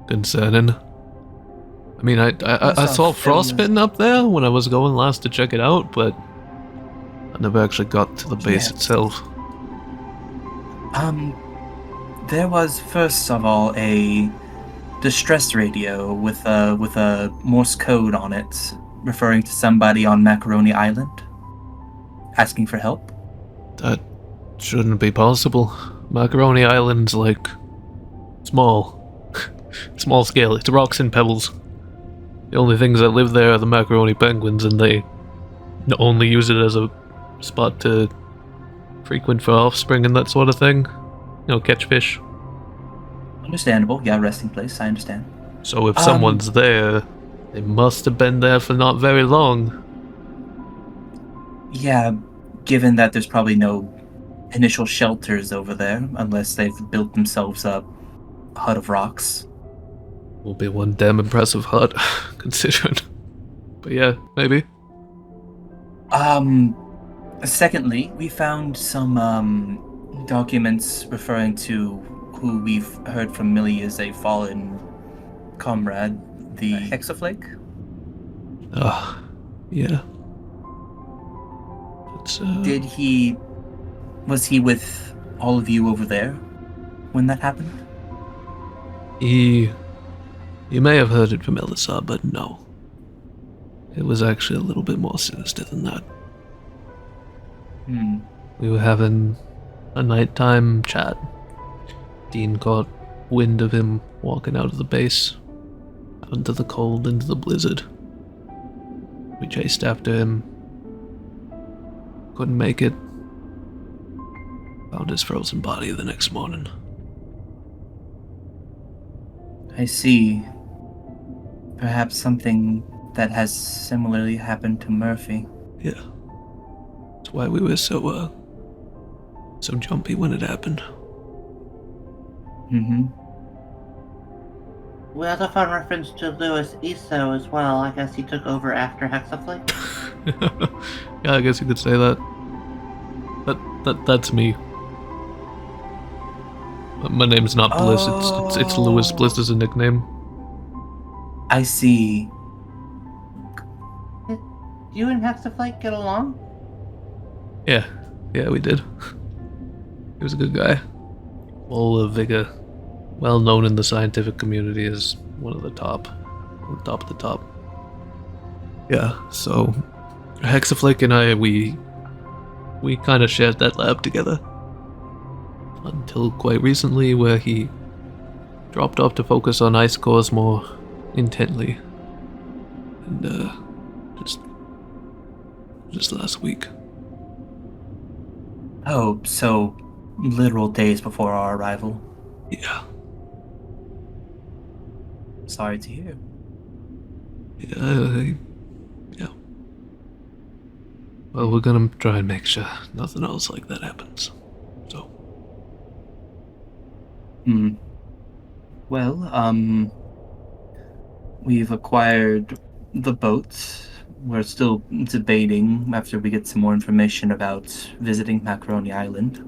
concerning. I mean, I saw frostbitten up there when I was going last to check it out, but I never actually got to the base Yeah. itself. There was first of all a distress radio with a Morse code on it, referring to somebody on Macaroni Island, asking for help. That shouldn't be possible. Macaroni Island's like small. Small scale. It's rocks and pebbles. The only things that live there are the macaroni penguins, and they only use it as a spot to frequent for offspring and that sort of thing. You know, catch fish. Understandable. Yeah, resting place. I understand. So if someone's there, they must have been there for not very long. Yeah, given that there's probably no initial shelters over there, unless they've built themselves a hut of rocks. Will be one damn impressive hut, considering. But yeah, maybe. Secondly, we found some documents referring to who we've heard from Millie is a fallen comrade, the Hexaflake. Ah, yeah. It's, Was he with all of you over there when that happened? You may have heard it from Elisa, but no. It was actually a little bit more sinister than that. We were having a nighttime chat. Dean caught wind of him walking out of the base, out into the cold, into the blizzard. We chased after him. Couldn't make it. Found his frozen body the next morning. I see. Perhaps something that has similarly happened to Murphy. Yeah. That's why we were so jumpy when it happened. Mm-hmm. We also found reference to Louis Iso as well. I guess he took over after Hexaflake. Yeah, I guess you could say that. That's me. My name's not Bliss. It's Louis. Bliss is a nickname. I see. Did you and Hexaflake get along? Yeah, we did. He was a good guy. Full of vigor. Well known in the scientific community as one of the top. On top of the top. Yeah, so Hexaflake and I, we kind of shared that lab together. Until quite recently, where he dropped off to focus on ice cores more intently. And, just last week. Oh, so literal days before our arrival. Yeah. Sorry to hear. Yeah. Well, we're gonna try and make sure nothing else like that happens. So. Well, we've acquired the boat. We're still debating after we get some more information about visiting Macaroni Island.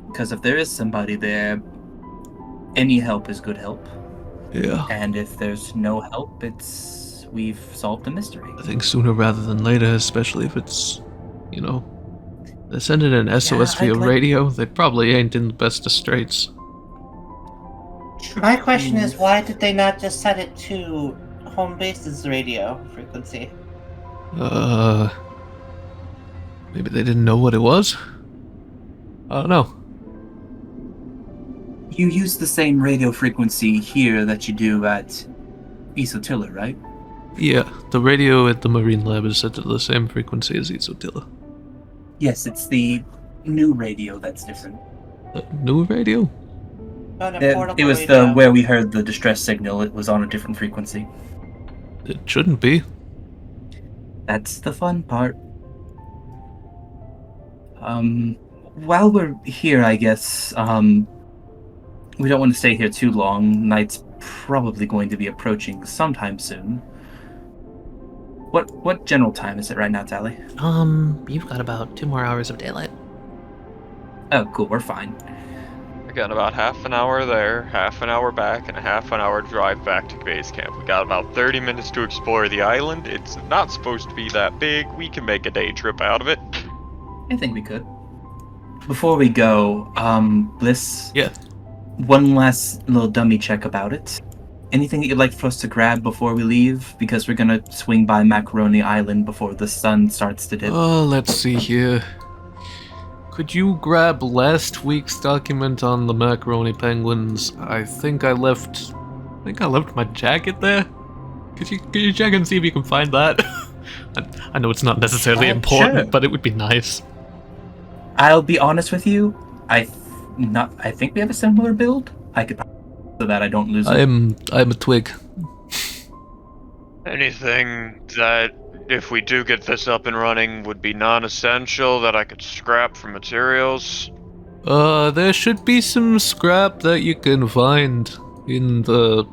Because if there is somebody there, any help is good help. Yeah. And if there's no help, we've solved the mystery. I think sooner rather than later, especially if it's, they're sending an SOS via radio, they probably ain't in the best of straits. My question is, why did they not just set it to home base's radio frequency? Maybe they didn't know what it was? I don't know. You use the same radio frequency here that you do at Isotilla, right? Yeah, the radio at the Marine Lab is set to the same frequency as Isotilla. Yes, it's the new radio that's different. The new radio? It was the where we heard the distress signal. It was on a different frequency. It shouldn't be. That's the fun part. While we're here, I guess, we don't want to stay here too long. Night's probably going to be approaching sometime soon. What general time is it right now, Tali? You've got about 2 more hours of daylight. Oh, cool, we're fine. Again, about half an hour there, half an hour back, and a half an hour drive back to base camp. We got about 30 minutes to explore the island. It's not supposed to be that big. We can make a day trip out of it. I think we could. Before we go, Bliss. Yeah. One last little dummy check about it. Anything that you'd like for us to grab before we leave? Because we're gonna swing by Macaroni Island before the sun starts to dip. Oh, let's see here. Could you grab last week's document on the Macaroni penguins? I think I left my jacket there. Could you check and see if you can find that? I know it's not necessarily important, sure. but it would be nice. I'll be honest with you. I think we have a similar build. I could so that I don't lose it. I'm a twig. Anything that, if we do get this up and running, would be non-essential that I could scrap for materials? There should be some scrap that you can find in the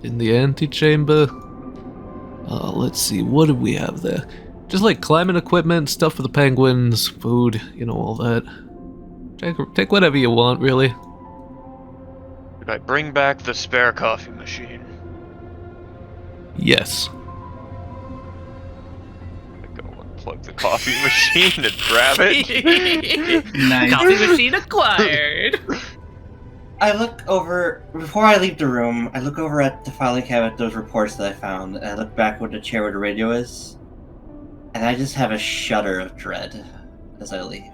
antechamber. Let's see, what do we have there? Just like climbing equipment, stuff for the penguins, food, all that. Take whatever you want, really. Could I bring back the spare coffee machine? Yes. Go unplug the coffee machine and grab it. Nice. Coffee machine acquired! I look over, before I leave the room, I look over at the filing cabinet, those reports that I found, and I look back where the chair where the radio is, and I just have a shudder of dread as I leave.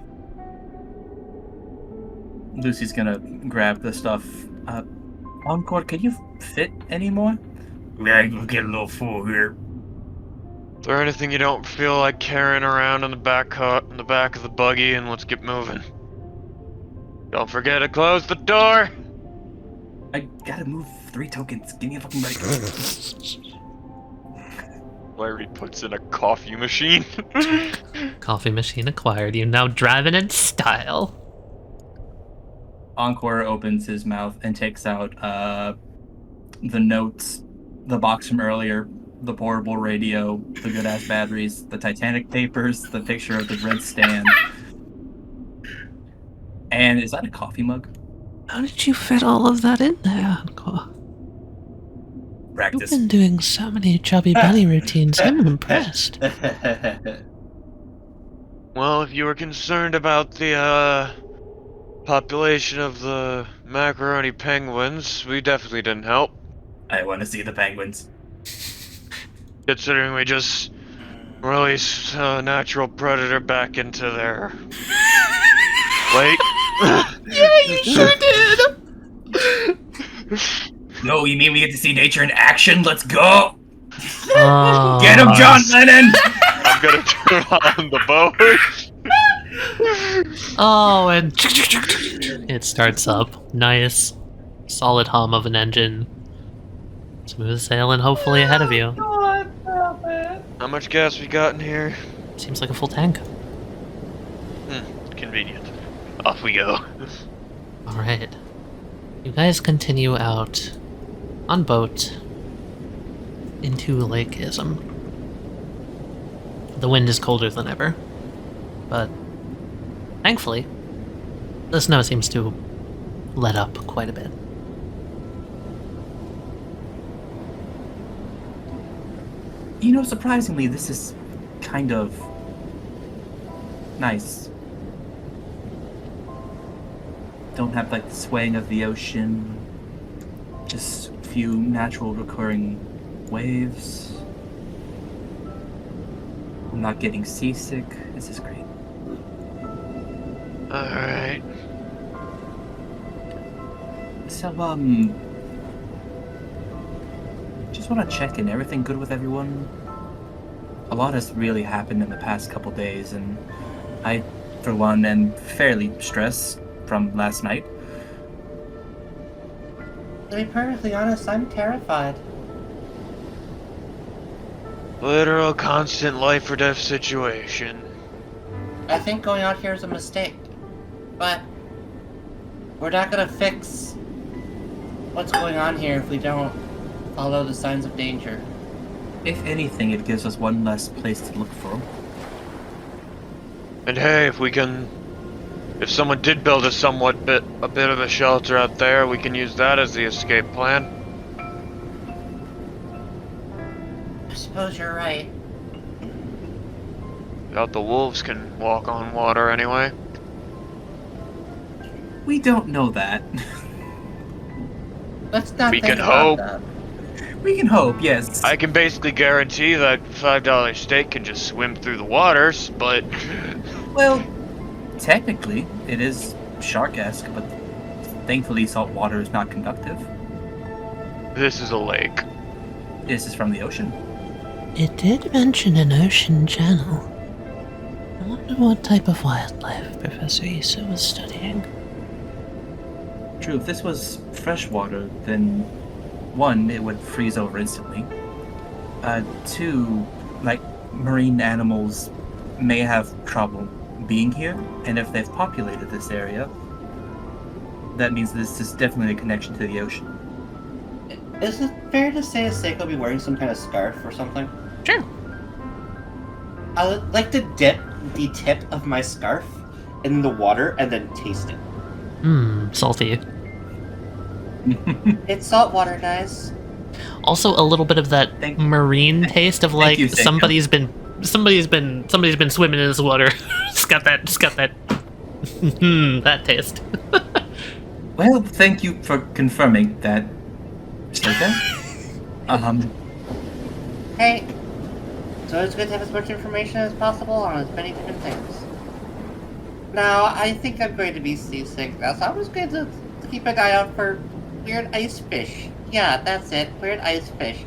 Lucy's gonna grab the stuff. Encore, can you fit anymore? Yeah, we'll get a little full here. Is there anything you don't feel like carrying around in the back of the buggy, and let's get moving? Don't forget to close the door! I gotta move 3 tokens. Give me a fucking break. Larry puts in a coffee machine. Coffee machine acquired. You're now driving in style. Encore opens his mouth and takes out the notes, the box from earlier, the portable radio, the good-ass batteries, the Titanic papers, the picture of the red stand. And is that a coffee mug? How did you fit all of that in there, Encore? You've Practice. been doing so many chubby bunny routines. I'm impressed. Well, if you were concerned about the population of the Macaroni penguins, we definitely didn't help. I want to see the penguins. Considering we just released a natural predator back into their... Wait. Yeah, you sure did! No, you mean we get to see nature in action? Let's go! Oh, Get him, John Lennon! I'm gonna turn on the boat. Oh, and it starts up. Nice. solid hum of an engine. Smooth sailing, hopefully ahead of you. How much gas we got in here? Seems like a full tank. Convenient. Off we go. Alright. You guys continue out on boat into Lake Chasm. The wind is colder than ever, but thankfully, the snow seems to let up quite a bit. You know, surprisingly, this is kind of nice. Don't have like the swaying of the ocean, just a few natural recurring waves. I'm not getting seasick. This is great. Alright. So, just want to check in. Everything good with everyone? A lot has really happened in the past couple days, and I, for one, am fairly stressed from last night. To be perfectly honest, I'm terrified. Literal constant life or death situation. I think going out here is a mistake. But we're not gonna fix what's going on here if we don't follow the signs of danger. If anything, it gives us one less place to look for. And hey, if someone did build a bit of a shelter out there, we can use that as the escape plan. I suppose you're right. Doubt the wolves can walk on water anyway. We don't know that. Let's not We think can about hope. that. We can hope, yes. I can basically guarantee that $5 steak can just swim through the waters, but Well, technically, it is shark-esque, but thankfully salt water is not conductive. this is a lake. This is from the ocean. It did mention an ocean channel. I wonder what type of wildlife Professor Issa was studying. True, if this was freshwater, then one, it would freeze over instantly. Two, like, marine animals may have trouble being here, and if they've populated this area, that means this is definitely a connection to the ocean. Is it fair to say Seiko will be wearing some kind of scarf or something? Sure. I would like to dip the tip of my scarf in the water and then taste it. Salty. It's salt water, guys. Also, a little bit of that Thank- marine taste of thank like you, Seiko. somebody's been swimming in this water. It's got that that taste. Well, thank you for confirming that, Seika. Hey, so it's good to have as much information as possible on as many different things. Now, I think I'm going to be seasick now, so I'm just going to keep an eye out for weird ice fish. Yeah, that's it, weird ice fish.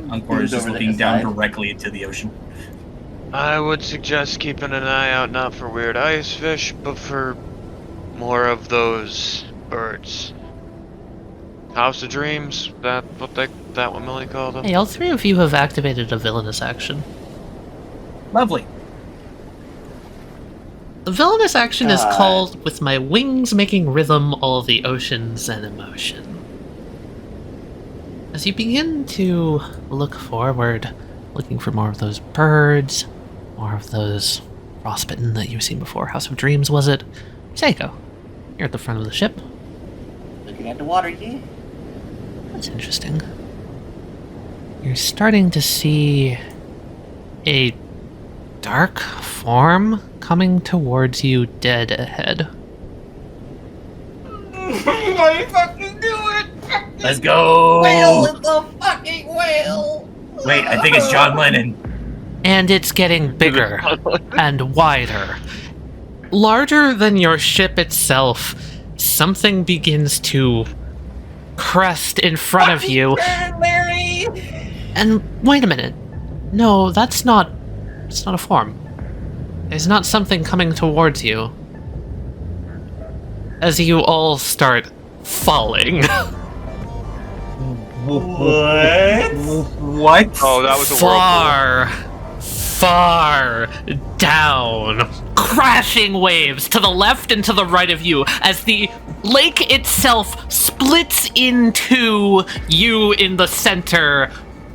Encore is just looking down directly into the ocean. I would suggest keeping an eye out not for weird ice fish, but for more of those birds. House of Dreams, that what Millie called them? Hey, all three of you have activated a villainous action. Lovely. The villainous action is called "With my wings making rhythm all the oceans and emotion." As you begin to look forward, looking for more of those birds, more of those frostbitten that you've seen before. House of Dreams, was it? Seiko, you're at the front of the ship. Looking at the water, yeah. That's interesting. You're starting to see a dark form coming towards you dead ahead. I fucking do it! Let's go! Whale is a fucking whale! Wait, I think it's John Lennon. And it's getting bigger and wider. Larger than your ship itself, something begins to crest in front of you. Larry! And wait a minute. No, that's not a form. There's not something coming towards you. As you all start falling. What? Oh, that was a whirlpool. Far down. Crashing waves to the left and to the right of you as the lake itself splits into you in the center.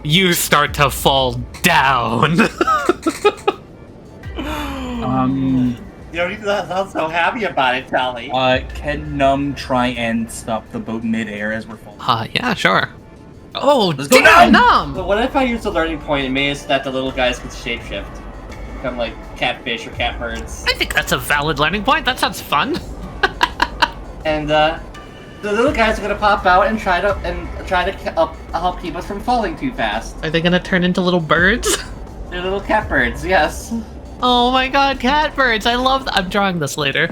You start to fall down. You don't need to sound so happy about it, Tali. Can Num try and stop the boat midair as we're falling? Yeah, sure. Oh, Let's go damn, down! But what if I use the learning point and made it so that the little guys could shapeshift? Become like catfish or catbirds. I think that's a valid learning point. That sounds fun. And the little guys are gonna pop out and try to help keep us from falling too fast. Are they gonna turn into little birds? They're little catbirds, yes. Oh my god, catbirds! I love that. I'm drawing this later.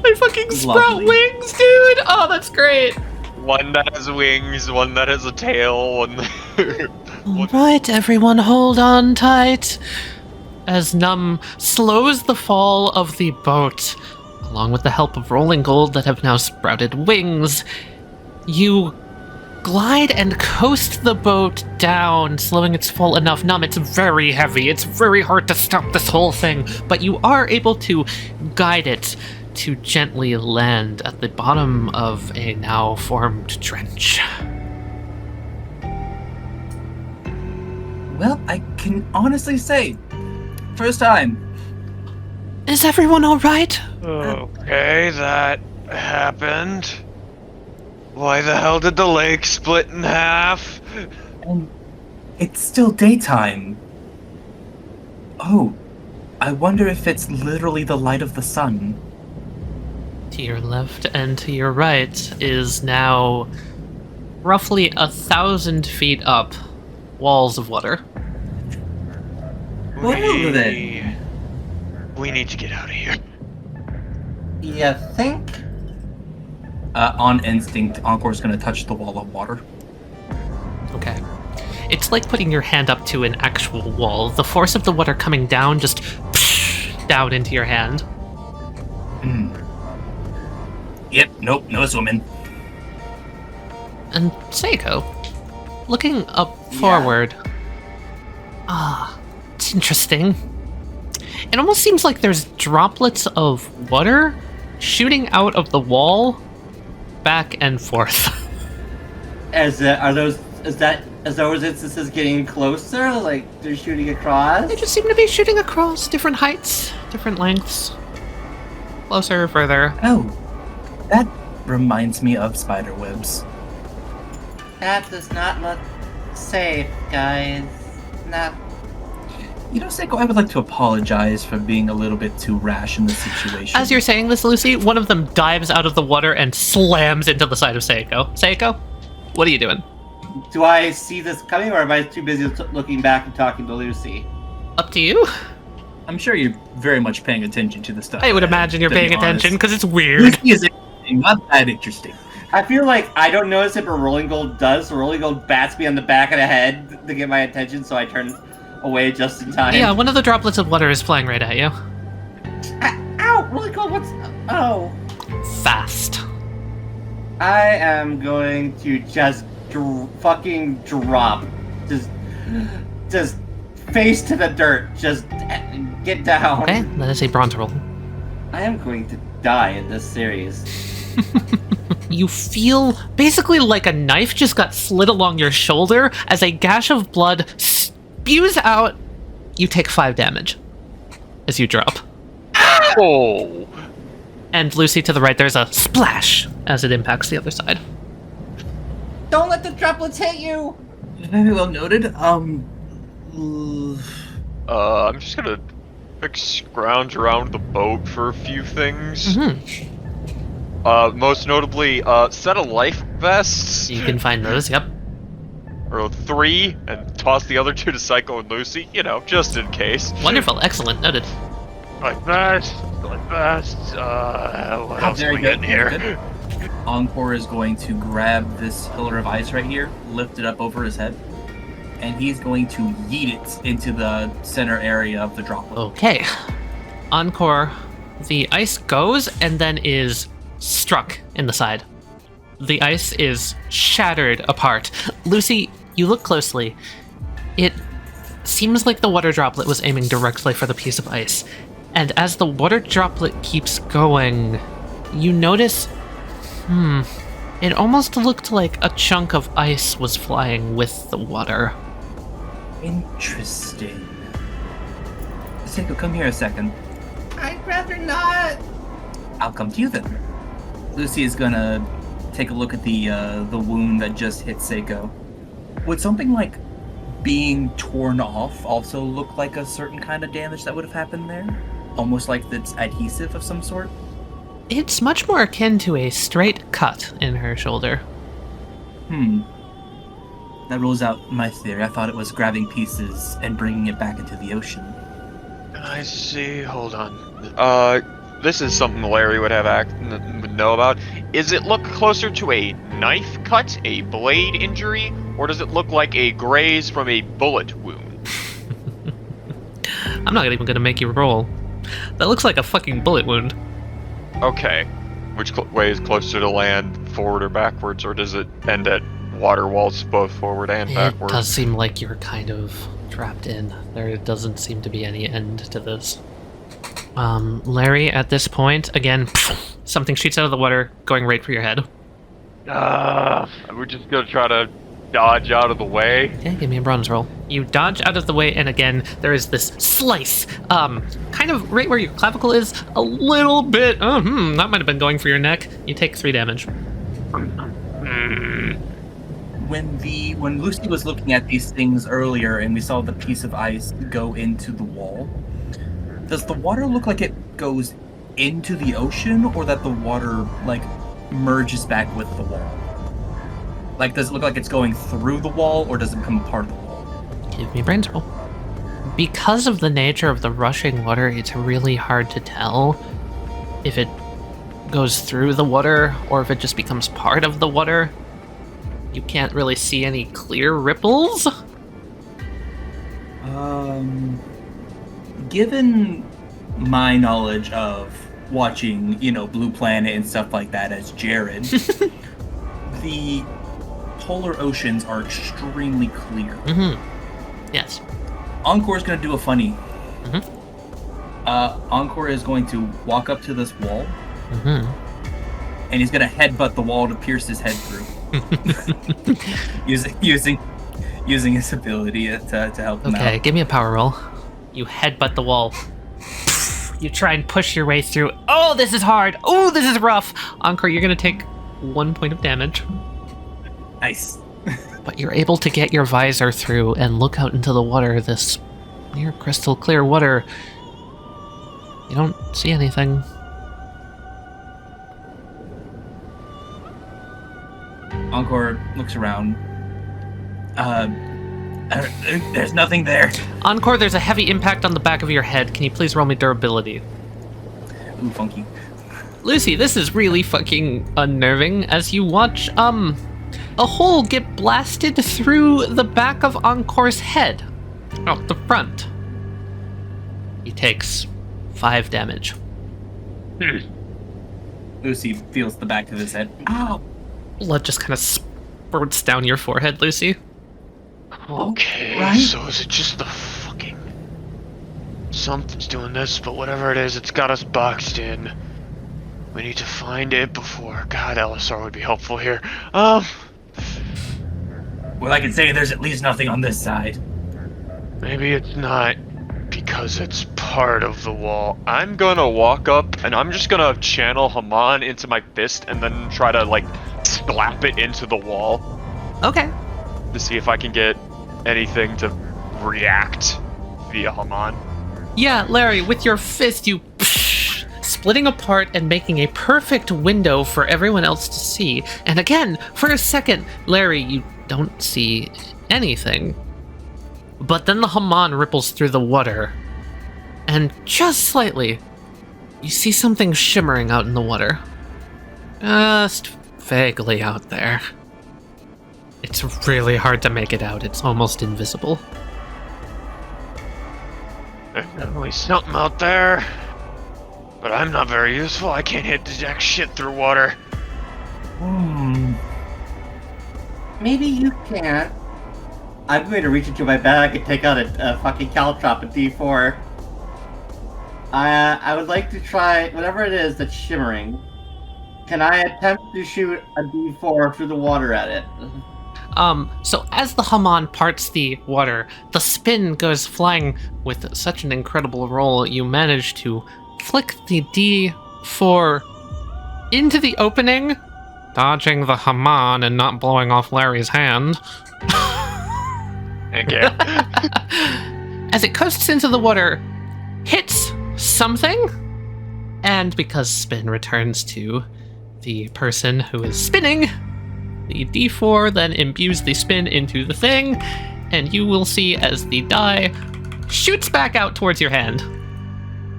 They fucking sprout Lovely. wings, dude! Oh, that's great. One that has wings, one that has a tail, one that... Alright, everyone, hold on tight. As Num slows the fall of the boat, along with the help of rolling gold that have now sprouted wings, you glide and coast the boat down, slowing its fall enough. Num, it's very heavy. It's very hard to stop this whole thing, but you are able to guide it to gently land at the bottom of a now formed trench. Well, I can honestly say, first time. Is everyone alright? Okay, that happened. Why the hell did the lake split in half? And it's still daytime. Oh, I wonder if it's literally the light of the sun. To your left and to your right is now roughly 1,000 feet up walls of water. Well, then. We need to get out of here. You think? On instinct, Encore's gonna touch the wall of water. Okay. It's like putting your hand up to an actual wall. The force of the water coming down just down into your hand. Yep, nope, no swimming. And Seiko, looking up forward. It's interesting. It almost seems like there's droplets of water shooting out of the wall back and forth. As those instances getting closer? Like they're shooting across? They just seem to be shooting across different heights, different lengths. Closer, further. Oh, that reminds me of spider webs. That does not look safe, guys. Not. You know, Seiko, I would like to apologize for being a little bit too rash in this situation. As you're saying this, Lucy, one of them dives out of the water and slams into the side of Seiko. Seiko, what are you doing? Do I see this coming, or am I too busy looking back and talking to Lucy? Up to you. I'm sure you're very much paying attention to the stuff. I would imagine you're to be paying attention honest. because it's weird. Lucy is interesting, not that interesting. I feel like I don't notice it, but Rolling Gold does. So Rolling Gold bats me on the back of the head to get my attention, so I turn away just in time. Yeah, one of the droplets of water is flying right at you. Ow! Rolling Gold, what's... Oh. Fast. I am going to just fucking drop. Just face to the dirt. Just get down. Okay, that is a bronze roll. I am going to die in this series. You feel basically like a knife just got slit along your shoulder as a gash of blood spews out. You take 5 damage as you drop. Oh! And Lucy, to the right, there's a splash as it impacts the other side. Don't let the droplets hit you! Very well noted. I'm just gonna scrounge around the boat for a few things. Most notably, set of life vests. You can find those, yep. Or 3, and toss the other 2 to Psycho and Lucy, you know, just in case. Wonderful, excellent, noted. Like vests. What else are Very we good, getting very here? good. Encore is going to grab this pillar of ice right here, lift it up over his head, and he's going to yeet it into the center area of the droplet. Okay. Encore, the ice goes and then is struck in the side. The ice is shattered apart. Lucy, you look closely. It seems like the water droplet was aiming directly for the piece of ice. And as the water droplet keeps going, you notice, it almost looked like a chunk of ice was flying with the water. Interesting. Seiko, come here a second. I'd rather not. I'll come to you then. Lucy is gonna take a look at the wound that just hit Seiko. Would something like being torn off also look like a certain kind of damage that would have happened there? Almost like it's adhesive of some sort? It's much more akin to a straight cut in her shoulder. That rules out my theory. I thought it was grabbing pieces and bringing it back into the ocean. I see. Hold on. This is something Larry would know about. Is it look closer to a knife cut, a blade injury, or does it look like a graze from a bullet wound? I'm not even gonna make you roll. That looks like a fucking bullet wound. Okay. Which way is closer to land, forward or backwards, or does it end at water walls both forward and backwards? It does seem like you're kind of trapped in. There doesn't seem to be any end to this. Larry, at this point, again, something shoots out of the water, going right for your head. We're just gonna try to dodge out of the way. Yeah, give me a bronze roll. You dodge out of the way, and again, there is this slice, kind of right where your clavicle is, a little bit, that might have been going for your neck. You take 3 damage. When Lucy was looking at these things earlier and we saw the piece of ice go into the wall, does the water look like it goes into the ocean, or that the water, like, merges back with the wall? Like, does it look like it's going through the wall, or does it become part of the wall? Give me a brains roll. Because of the nature of the rushing water, it's really hard to tell if it goes through the water or if it just becomes part of the water. You can't really see any clear ripples. Given my knowledge of watching, Blue Planet and stuff like that as Jared, the polar oceans are extremely clear. Yes. Encore is going to do a funny. Encore is going to walk up to this wall, and he's going to headbutt the wall to pierce his head through. using his ability to help him out. Okay, give me a power roll. You headbutt the wall. You try and push your way through. Oh, this is hard. Oh, this is rough. Encore, you're going to take 1 point of damage. Nice. But you're able to get your visor through and look out into the water, this near crystal clear water. You don't see anything. Encore looks around. There's nothing there. Encore, there's a heavy impact on the back of your head. Can you please roll me durability? Ooh, funky. Lucy, this is really fucking unnerving as you watch, a hole get blasted through the back of Encore's head. Out the front. He takes 5 damage. Lucy feels the back of his head. Ow! Blood just kind of spurts down your forehead, Lucy. Okay, Right? so is it just the fucking... Something's doing this, but whatever it is, it's got us boxed in. We need to find it before... God, LSR would be helpful here. Well, I can say there's at least nothing on this side. Maybe it's not because it's part of the wall. I'm gonna walk up and I'm just gonna channel Haman into my fist and then try to, like, slap it into the wall. Okay. To see if I can get anything to react via Haman. Yeah, Larry, with your fist, you splitting apart and making a perfect window for everyone else to see. And again, for a second, Larry, you don't see anything. But then the Haman ripples through the water. And just slightly, you see something shimmering out in the water. Just vaguely out there. It's really hard to make it out. It's almost invisible. There's definitely something out there. But I'm not very useful. I can't hit jack shit through water. Maybe you can't. I'm going to reach into my bag and take out a fucking caltrop, a D4. I would like to try whatever it is that's shimmering. Can I attempt to shoot a D4 through the water at it? So as the Haman parts the water, the spin goes flying with such an incredible roll, you manage to flick the D4 into the opening, dodging the Haman and not blowing off Larry's hand. Thank you. As it coasts into the water, hits something, and because spin returns to the person who is spinning, the D4 then imbues the spin into the thing, and you will see as the die shoots back out towards your hand,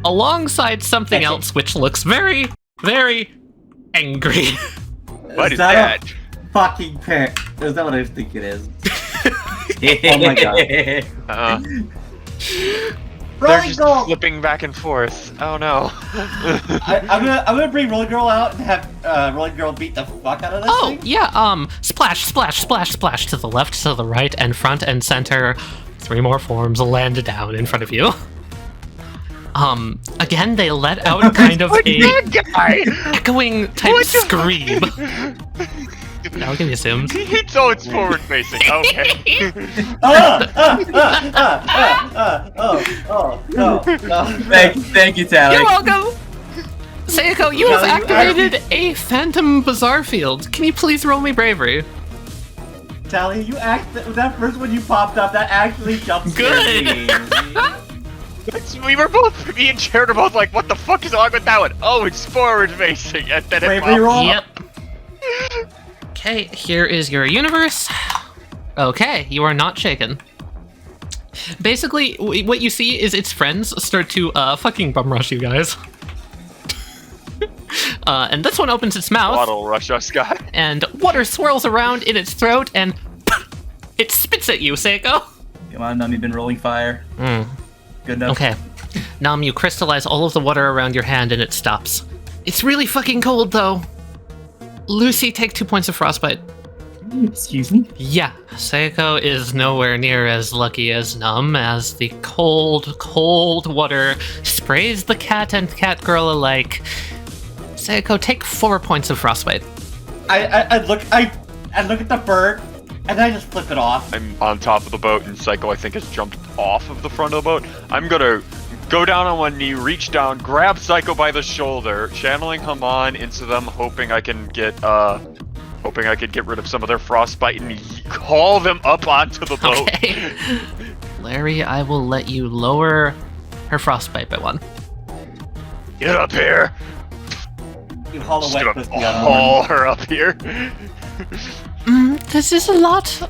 alongside something else which looks very, very angry. What is that? A fucking parrot? Is that what I think it is? Oh my god. They're just flipping back and forth. Oh no. I'm gonna bring Rolling Girl out and have Rolling Girl beat the fuck out of this thing. Yeah, splash, splash, splash, splash to the left, to the right, and front and center. 3 more forms land down in front of you. Again, they let out kind of a echoing type scream. Now I'll give you Sims. So it's forward facing. Okay. No. Thank you, Tali. You're welcome. Sayako, you have activated a Phantom Bazaar field. Can you please roll me bravery? Tali, that first one you popped up, that actually jump scared me. We were both, me and Jared were both like, what the fuck is wrong with that one? Oh, it's forward facing. And then it Bravery roll? Yep. Okay, here is your universe. Okay, you are not shaken. Basically, what you see is its friends start to fucking bum rush you guys. And this one opens its mouth. Waddle rush us, guy. And water swirls around in its throat, and it spits at you, Seiko. Come on, Num, you've been rolling fire. Good enough. Okay. Nam, you crystallize all of the water around your hand, and it stops. It's really fucking cold, though. Lucy, take 2 points of frostbite. Excuse me? Yeah, Seiko is nowhere near as lucky as Num, as the cold, cold water sprays the cat and cat girl alike. Seiko, take 4 points of frostbite. I look at the bird, and I just flip it off. I'm on top of the boat, and Psycho, I think, has jumped off of the front of the boat. I'm gonna go down on one knee, reach down, grab Psycho by the shoulder, channeling Haman into them, hoping I can get rid of some of their frostbite and haul them up onto the boat. Okay. Larry, I will let you lower her frostbite by 1. Get up here! You haul a Just wet gonna pussy on haul her up here. This is a lot.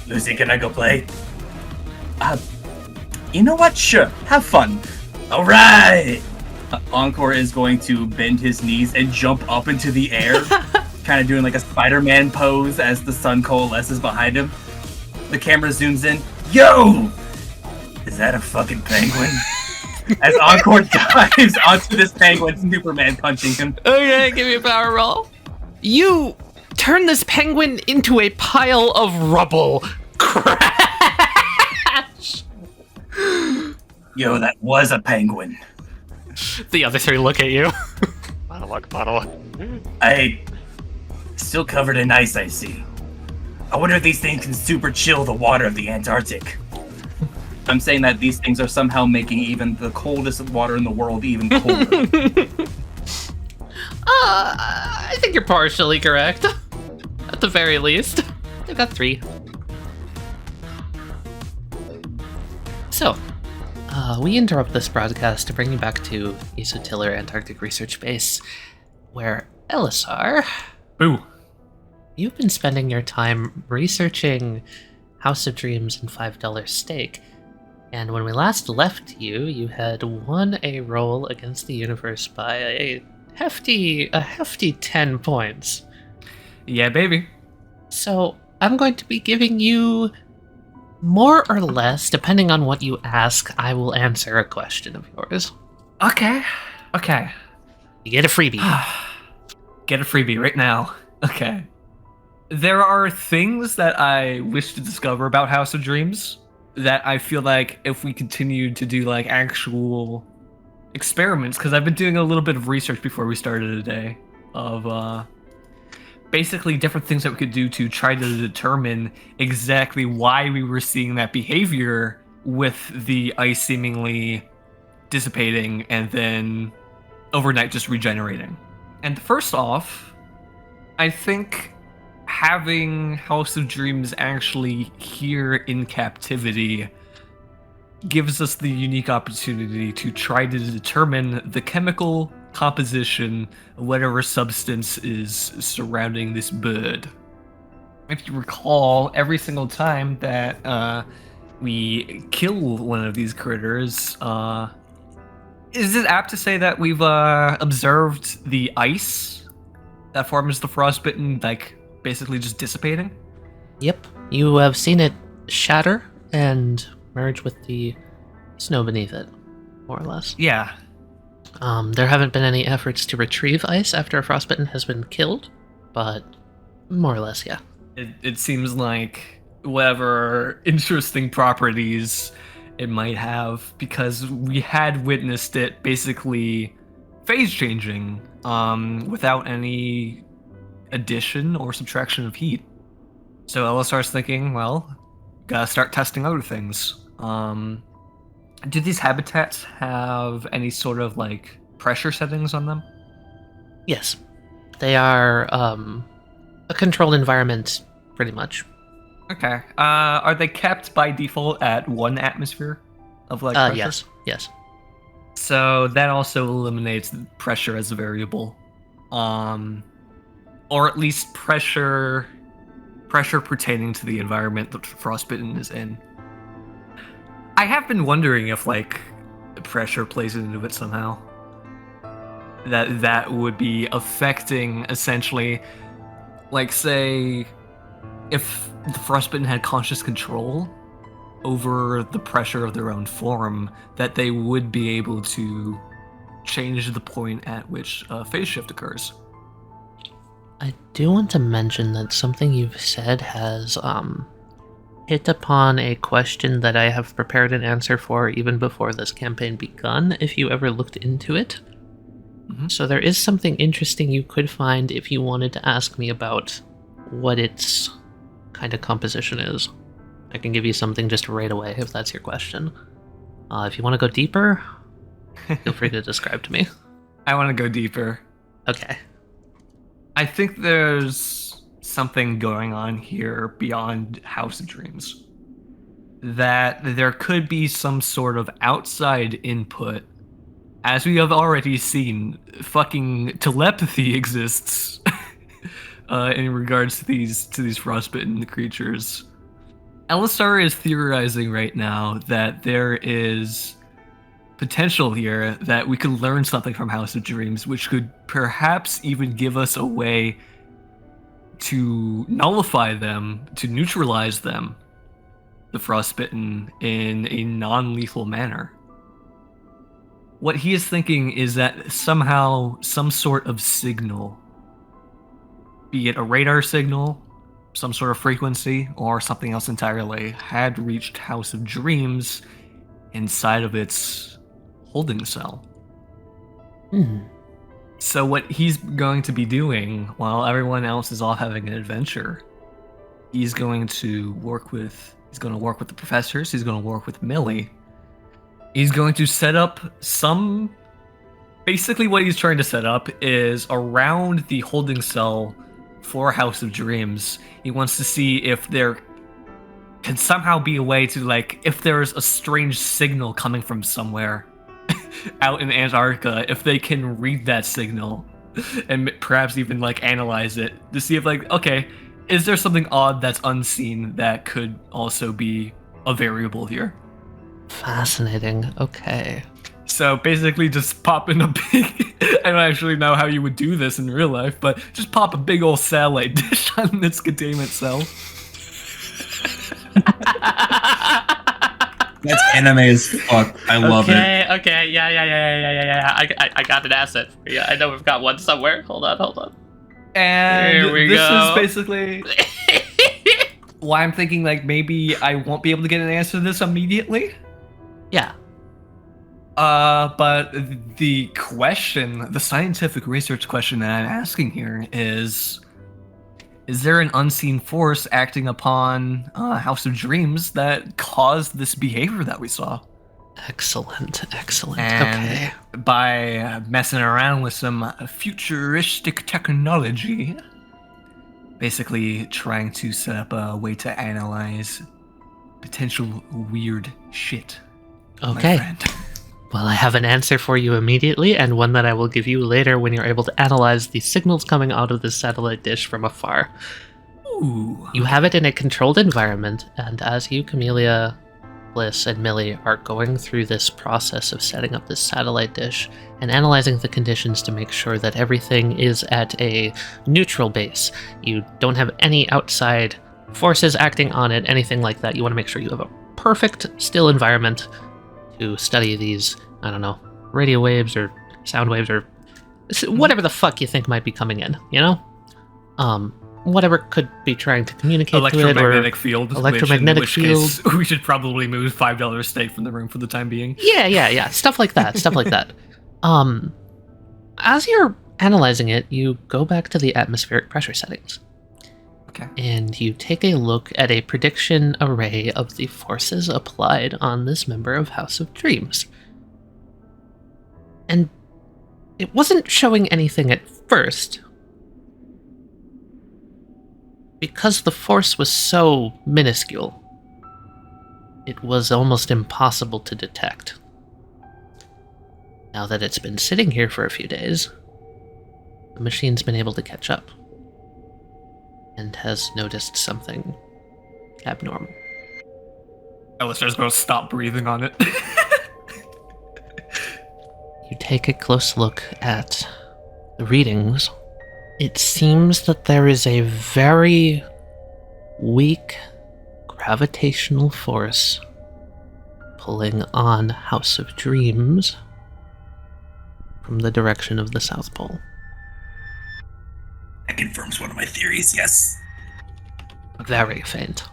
Lucy, can I go play? You know what? Sure. Have fun. Alright! Encore is going to bend his knees and jump up into the air, kind of doing like a Spider-Man pose as the sun coalesces behind him. The camera zooms in. Yo! Is that a fucking penguin? As Encore dives onto this penguin, Superman punching him. Okay, give me a power roll. You turn this penguin into a pile of rubble. Crash! Yo, that was a penguin. The other 3 look at you. Monologue. I... Still covered in ice, I see. I wonder if these things can super chill the water of the Antarctic. I'm saying that these things are somehow making even the coldest water in the world even colder. I think you're partially correct. At the very least. They've got 3. So, we interrupt this broadcast to bring you back to Isotiller Antarctic Research Base, where Elisar... Boo. You've been spending your time researching House of Dreams and $5 Steak, and when we last left you, you had won a roll against the universe by a hefty 10 points. Yeah, baby. So I'm going to be giving you more or less, depending on what you ask, I will answer a question of yours. Okay. You get a freebie. Get a freebie right now. Okay. There are things that I wish to discover about House of Dreams that I feel like if we continue to do like actual experiments, because I've been doing a little bit of research before we started today of basically different things that we could do to try to determine exactly why we were seeing that behavior with the ice seemingly dissipating and then overnight just regenerating. And first off, I think having House of Dreams actually here in captivity gives us the unique opportunity to try to determine the chemical composition of whatever substance is surrounding this bird. If you recall, every single time that we kill one of these critters, is it apt to say that we've observed the ice that forms the frostbitten, like, basically just dissipating? Yep, you have seen it shatter and merge with the snow beneath it, more or less. Yeah. There haven't been any efforts to retrieve ice after a frostbitten has been killed, but more or less, yeah. It seems like whatever interesting properties it might have, because we had witnessed it basically phase changing without any addition or subtraction of heat. So Ella starts thinking, well, gotta start testing other things. Do these habitats have any sort of like pressure settings on them? Yes, they are a controlled environment, pretty much. Okay. Are they kept by default at 1 atmosphere of like pressure? Yes. So that also eliminates pressure as a variable, or at least pressure pertaining to the environment that frostbitten is in. I have been wondering if like pressure plays into it somehow. That would be affecting essentially, like, say, if the frostbitten had conscious control over the pressure of their own form, that they would be able to change the point at which a phase shift occurs. I do want to mention that something you've said has hit upon a question that I have prepared an answer for even before this campaign begun, if you ever looked into it. Mm-hmm. So there is something interesting you could find if you wanted to ask me about what its kind of composition is. I can give you something just right away if that's your question. If you want to go deeper, feel free to describe to me. I want to go deeper. Okay. I think there's something going on here beyond House of Dreams. That there could be some sort of outside input. As we have already seen, fucking telepathy exists in regards to these frostbitten creatures. Elisar is theorizing right now that there is potential here that we could learn something from House of Dreams, which could perhaps even give us a way to nullify them, to neutralize them, the frostbitten, in a non-lethal manner. What he is thinking is that somehow some sort of signal, be it a radar signal, some sort of frequency, or something else entirely, had reached House of Dreams inside of its holding cell. So what he's going to be doing while everyone else is off having an adventure, he's going to work with the professors, he's going to work with Millie. He's going to set up basically what he's trying to set up is around the holding cell for House of Dreams. He wants to see if there can somehow be a way to, like, if there's a strange signal coming from somewhere out in Antarctica, if they can read that signal and perhaps even, like, analyze it to see if, like, okay, is there something odd that's unseen that could also be a variable here? Fascinating. Okay. So basically just pop in a big... I don't actually know how you would do this in real life, but just pop a big old satellite dish on its containment cell. That's anime as fuck. I love it. Okay, yeah. I got an asset for you. I know we've got one somewhere. Hold on. And Here we this go. is basically why I'm thinking like maybe I won't be able to get an answer to this immediately. Yeah. But the question, the scientific research question that I'm asking here is there an unseen force acting upon House of Dreams that caused this behavior that we saw? Excellent. And Okay. by messing around with some futuristic technology, basically trying to set up a way to analyze potential weird shit. Okay. My friend. Well, I have an answer for you immediately, and one that I will give you later when you're able to analyze the signals coming out of this satellite dish from afar. Ooh. You have it in a controlled environment, and as you, Camellia, Bliss, and Millie are going through this process of setting up this satellite dish and analyzing the conditions to make sure that everything is at a neutral base, you don't have any outside forces acting on it, anything like that. You want to make sure you have a perfect still environment to study these, I don't know, radio waves or sound waves or whatever the fuck you think might be coming in, you know? Whatever could be trying to communicate to it, or Electromagnetic field. electromagnetic which in which field. case, we should probably move $5 steak from the room for the time being. Yeah, stuff like that, As you're analyzing it, you go back to the atmospheric pressure settings. Okay. And you take a look at a prediction array of the forces applied on this member of House of Dreams. And it wasn't showing anything at first, because the force was so minuscule. It was almost impossible to detect. Now that it's been sitting here for a few days, the machine's been able to catch up and has noticed something abnormal. Alistair's gonna stop breathing on it. You take a close look at the readings. It seems that there is a very weak gravitational force pulling on House of Dreams from the direction of the South Pole. That confirms one of my theories, yes. Very faint.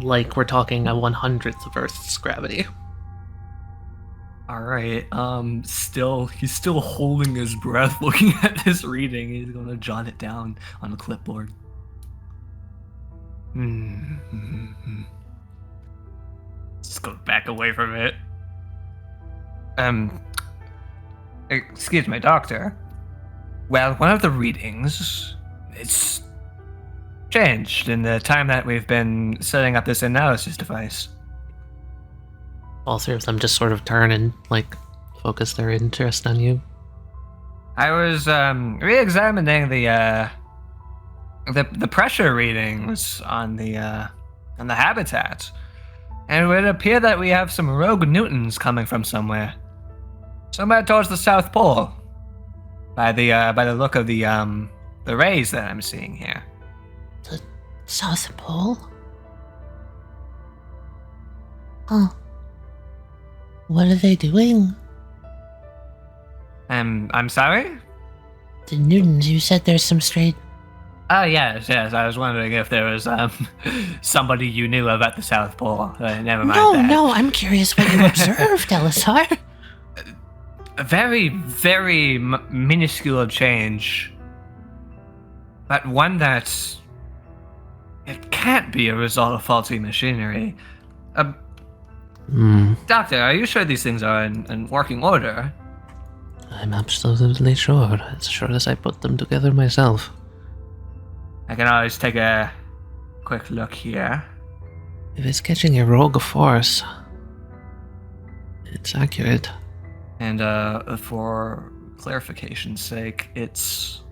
Like we're talking a 100th of Earth's gravity. Alright, he's still holding his breath looking at this reading. He's gonna jot it down on a clipboard. Just go back away from it. Excuse me, doctor. Well, one of the readings, it's changed in the time that we've been setting up this analysis device. All three of them just sort of turn and, focus their interest on you. I was, re-examining the pressure readings on the habitat, and it would appear that we have some rogue Newtons coming from somewhere towards the South Pole. By the look of the rays that I'm seeing here. The South Pole? Huh. What are they doing? I'm sorry? The Newtons, you said there's some stray... Oh, yes. I was wondering if there was somebody you knew of at the South Pole. Never mind that. No, I'm curious what you observed, Elisar. A very, very minuscule change. But one that... It can't be a result of faulty machinery. Doctor, are you sure these things are in working order? I'm absolutely sure, as sure as I put them together myself. I can always take a quick look here. If it's catching a rogue force, it's accurate. And for clarification's sake, it's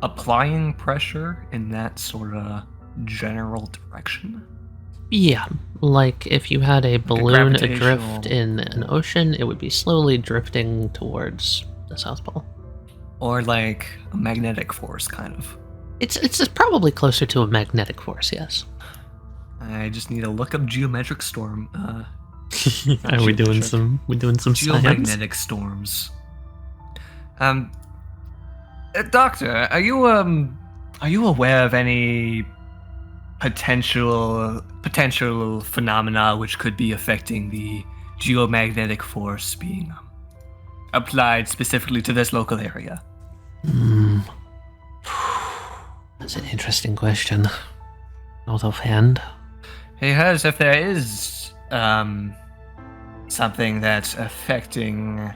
applying pressure in that sort of general direction. Yeah, like if you had a balloon gravitational adrift in an ocean, it would be slowly drifting towards the South Pole. Or like a magnetic force, kind of. It's probably closer to a magnetic force, yes. I just need to look up geometric storm. Are we doing some science? Geomagnetic storms. Doctor, are you aware of any potential phenomena which could be affecting the geomagnetic force being applied specifically to this local area? That's an interesting question. Not offhand. Because if there is something that's affecting,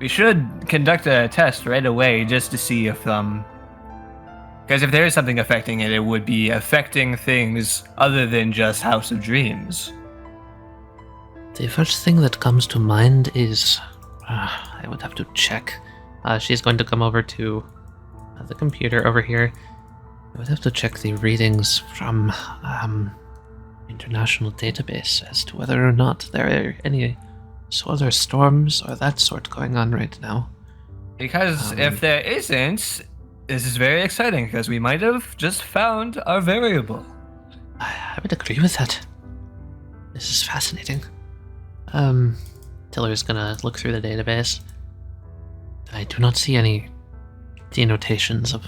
we should conduct a test right away just to see if because if there is something affecting it, it would be affecting things other than just House of Dreams. The first thing that comes to mind is I would have to check. She's going to come over to the computer over here. I would have to check the readings from international database as to whether or not there are any solar storms or that sort going on right now. Because if there isn't, this is very exciting because we might have just found our variable. I would agree with that. This is fascinating. Tiller's gonna look through the database. I do not see any denotations of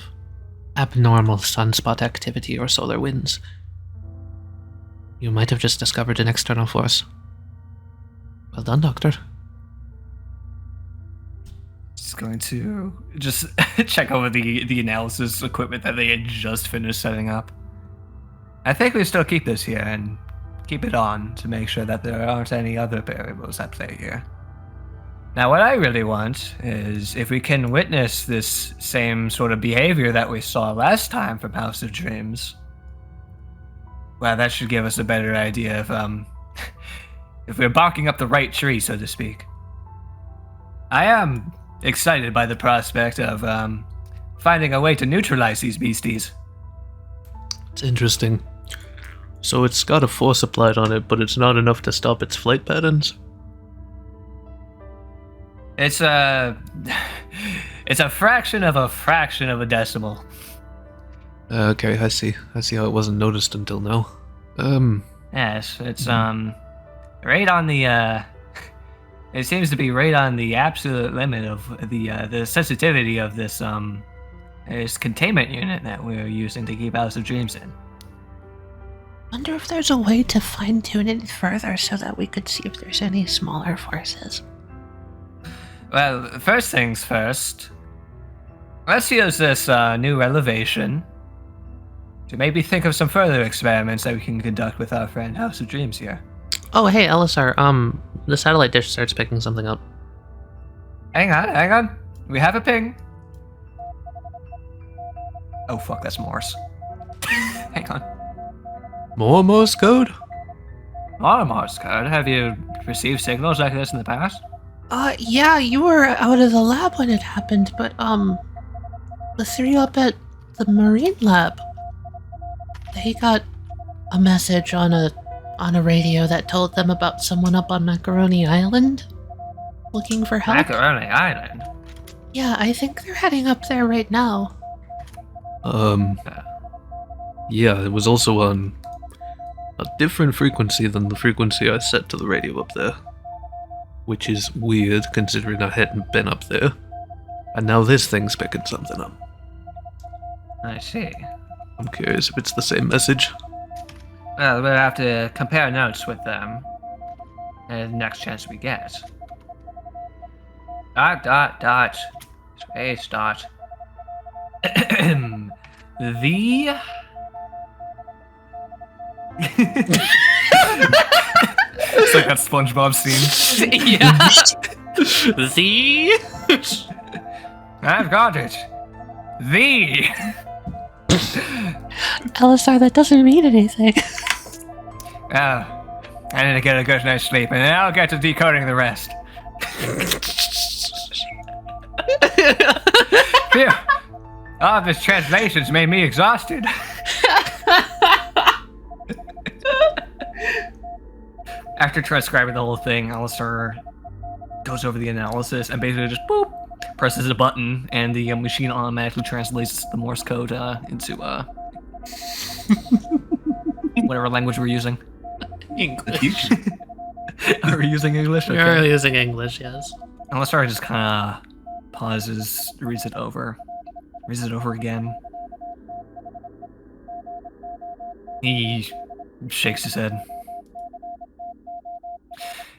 abnormal sunspot activity or solar winds. You might have just discovered an external force. Well done, Doctor. Just going to just check over the analysis equipment that they had just finished setting up. I think we still keep this here and keep it on to make sure that there aren't any other variables at play here. Now, what I really want is if we can witness this same sort of behavior that we saw last time from House of Dreams, well, that should give us a better idea of if we're barking up the right tree, so to speak. I am excited by the prospect of finding a way to neutralize these beasties. It's interesting. So it's got a force applied on it, but it's not enough to stop its flight patterns? It's a fraction of a decimal. Okay, I see how it wasn't noticed until now. Yes, it's right on the it seems to be right on the absolute limit of the sensitivity of this containment unit that we're using to keep House of Dreams in. Wonder if there's a way to fine-tune it further so that we could see if there's any smaller forces. Well, first things first, let's use this new elevation to maybe think of some further experiments that we can conduct with our friend House of Dreams here. Oh, hey, Elisar, the satellite dish starts picking something up. Hang on. We have a ping. Oh, fuck, that's Morse. Hang on. More Morse code? More Morse code? Have you received signals like this in the past? Yeah, you were out of the lab when it happened, but, the three up at the marine lab, they got a message on a radio that told them about someone up on Macaroni Island looking for help. Macaroni Island? Yeah, I think they're heading up there right now. Yeah, it was also on a different frequency than the frequency I set to the radio up there. Which is weird, considering I hadn't been up there. And now this thing's picking something up. I see. I'm curious if it's the same message. Well, we'll have to compare notes with them the next chance we get. ... Space ... The... It's like that SpongeBob scene. Yeah. The... I've got it. The... Elisar, that doesn't mean anything. I need to get a good night's sleep, and then I'll get to decoding the rest. Phew. All this translation's made me exhausted. After transcribing the whole thing, Alistar goes over the analysis and basically just boop, presses a button, and the machine automatically translates the Morse code into whatever language we're using. English. Are we using English? We are using English, yes. Unless I just kind of pauses, reads it over again. He shakes his head.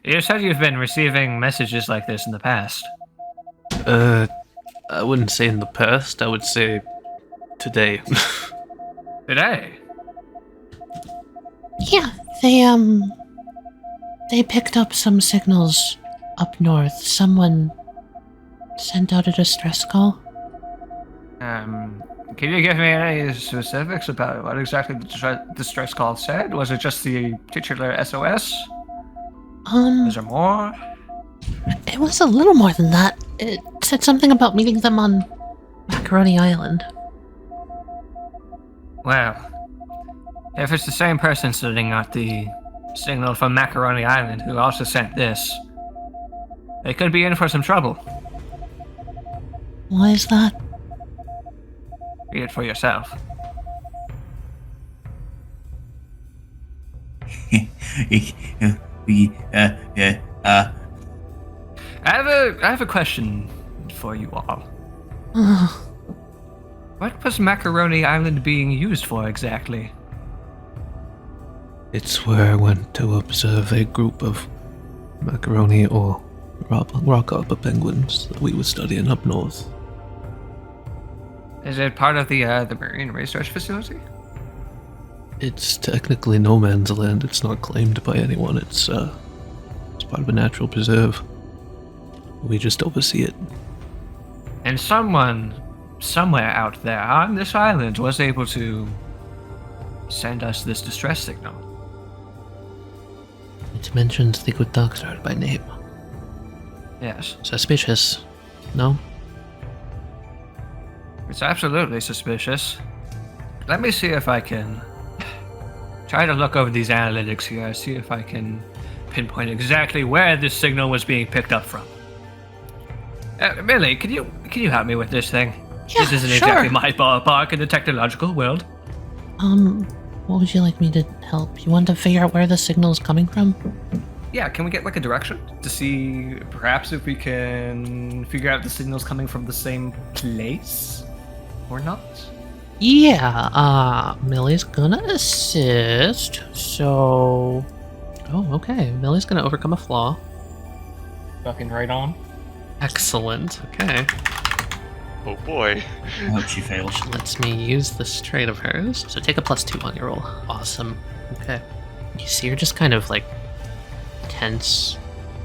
You said you've been receiving messages like this in the past. I wouldn't say in the past, I would say today. Today? Yeah, they picked up some signals up north. Someone sent out a distress call. Can you give me any specifics about what exactly the distress call said? Was it just the titular SOS? Is there more? It was a little more than that. It said something about meeting them on Macaroni Island. Well, if it's the same person sending out the signal from Macaroni Island who also sent this, they could be in for some trouble. Why is that? Read it for yourself. I have a question for you all. What was Macaroni Island being used for exactly? It's where I went to observe a group of macaroni or rock arbor penguins that we were studying up north. Is it part of the marine research facility? It's technically no man's land. It's not claimed by anyone. It's part of a natural preserve. We just oversee it. And someone somewhere out there on this island was able to send us this distress signal. It mentions the good doctor by name. Yes. Suspicious. No? It's absolutely suspicious. Let me see if I can try to look over these analytics here, see if I can pinpoint exactly where this signal was being picked up from. Millie, can you help me with this thing? Yeah, this isn't sure. exactly my ballpark in the technological world. What would you like me to help? You want to figure out where the signal is coming from? Yeah, can we get like a direction to see perhaps if we can figure out the signal's coming from the same place or not? Yeah, Millie's gonna assist, so... Oh, okay, Millie's gonna overcome a flaw. Fucking right on. Excellent, okay. Oh boy. I hope she fails. Which lets me use this trait of hers. So take a +2 on your roll. Awesome. Okay. You see her just kind of like tense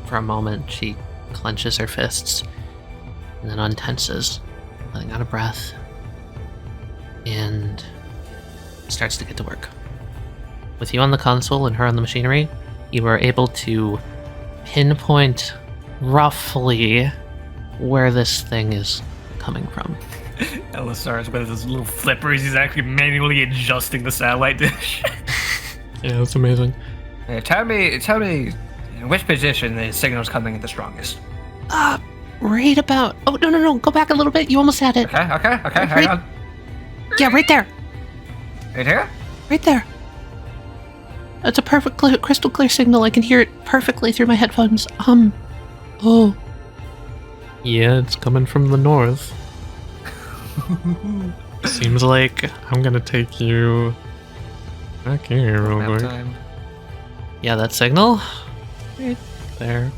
for a moment. She clenches her fists and then untenses, letting out a breath, and starts to get to work. With you on the console and her on the machinery, you are able to pinpoint roughly where this thing is coming from. Elisar is with his little flippers. He's actually manually adjusting the satellite dish. Yeah, that's amazing. Tell me in which position the signal's coming in the strongest. Right about... Oh, no, go back a little bit. You almost had it. Okay, hang on. Yeah, right there. Right here? Right there. That's a perfect, crystal clear signal. I can hear it perfectly through my headphones. Oh. Yeah, it's coming from the north. Seems like I'm gonna take you back here real Map quick. time. Yeah, that signal? Right there.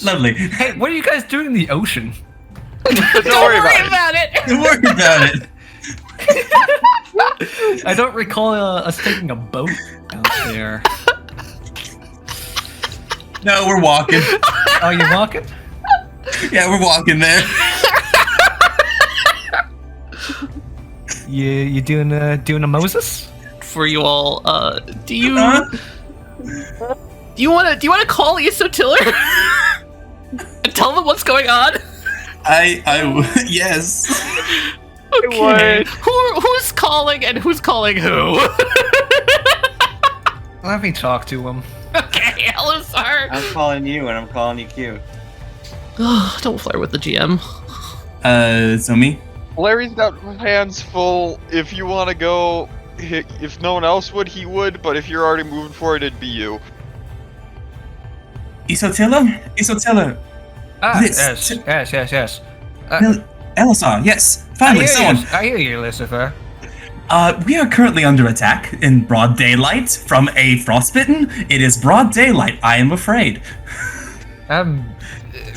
Lovely. Hey, what are you guys doing in the ocean? Don't worry about it. Don't worry about it. I don't recall us taking a boat out there. No, we're walking. Oh, you're walking? Yeah, we're walking there. You doing a Moses? For you all, do you want to call Isotiller and tell them what's going on? Yes. Okay. Who's calling and who's calling who? Let me talk to him. Okay, Elisar. I'm calling you and I'm calling you cute. Oh, don't flirt with the GM. So me? Larry's got hands full. If you want to go if no one else would, he would, but if you're already moving for it, it'd be you. Isotilla. Bliss. Yes. Elisar, yes. Finally, someone. I hear you, Lucifer. We are currently under attack in broad daylight from a frostbitten. It is broad daylight, I am afraid.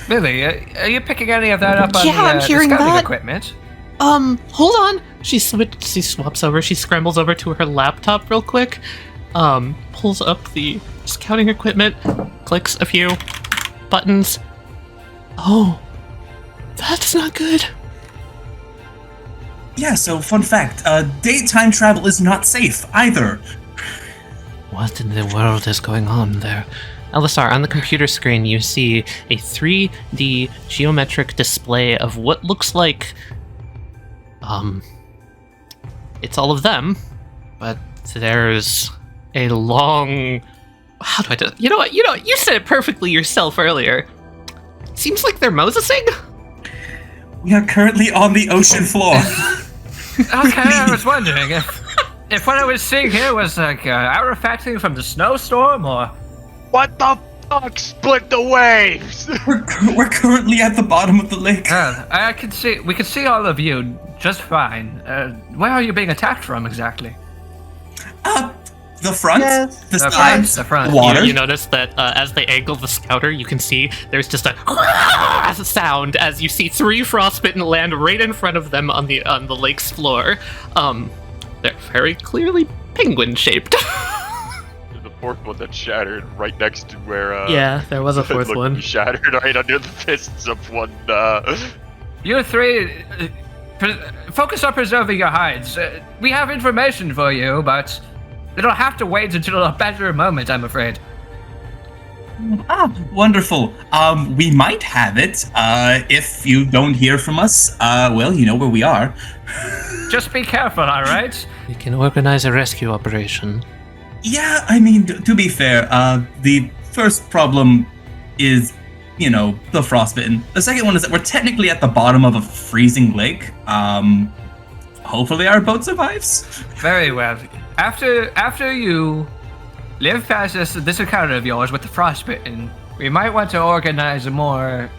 Billy, are you picking any of that up on I'm the hearing scouting that. equipment? Hold on. She swaps over. She scrambles over to her laptop real quick. Pulls up the scouting equipment, clicks a few buttons. Oh, that's not good. Yeah, so fun fact, daytime travel is not safe either. What in the world is going on there? Elisar, on the computer screen, you see a 3D geometric display of what looks like, it's all of them, but there's a long, how do I do it? You know what, you said it perfectly yourself earlier. Seems like they're Mosesing? We are currently on the ocean floor. Okay, I was wondering if what I was seeing here was like artifacting from the snowstorm, or What the fuck? Split the waves! We're currently at the bottom of the lake. we can see all of you just fine. Where are you being attacked from exactly? The front, Yes. the sides, the front. water. You notice that as they angle the scouter, you can see there's just a sound as you see 3 frostbitten land right in front of them on the lake's floor. They're very clearly penguin-shaped. The fourth one that shattered right next to where. Yeah, there was a fourth looked one. Shattered right under the fists of one. You three, focus on preserving your hides. We have information for you, but it'll have to wait until a better moment, I'm afraid. Wonderful. We might have it. If you don't hear from us, well, you know where we are. Just be careful, all right? We can organize a rescue operation. Yeah, I mean, to be fair, the first problem is, the frostbitten. The second one is that we're technically at the bottom of a freezing lake. Hopefully our boat survives. Very well. After you live past this encounter of yours with the frostbitten, we might want to organize a more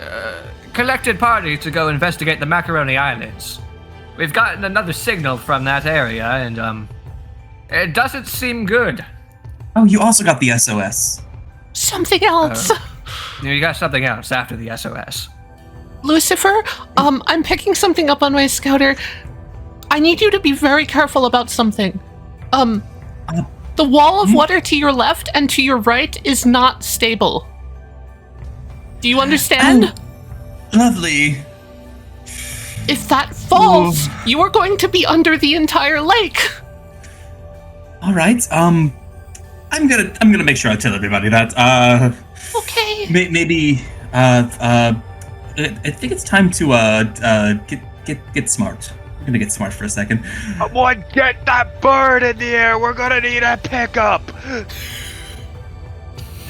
collected party to go investigate the Macaroni Islands. We've gotten another signal from that area, and it doesn't seem good. Oh, you also got the SOS. Something else! You got something else after the SOS. Lucifer, I'm picking something up on my scouter. I need you to be very careful about something. The wall of water to your left and to your right is not stable. Do you understand? Oh, lovely. If that falls, you are going to be under the entire lake. All right. I'm gonna make sure I tell everybody that. Okay. Maybe. I think it's time to get smart. I'm gonna get smart for a second. Someone get that bird in the air! We're gonna need a pickup!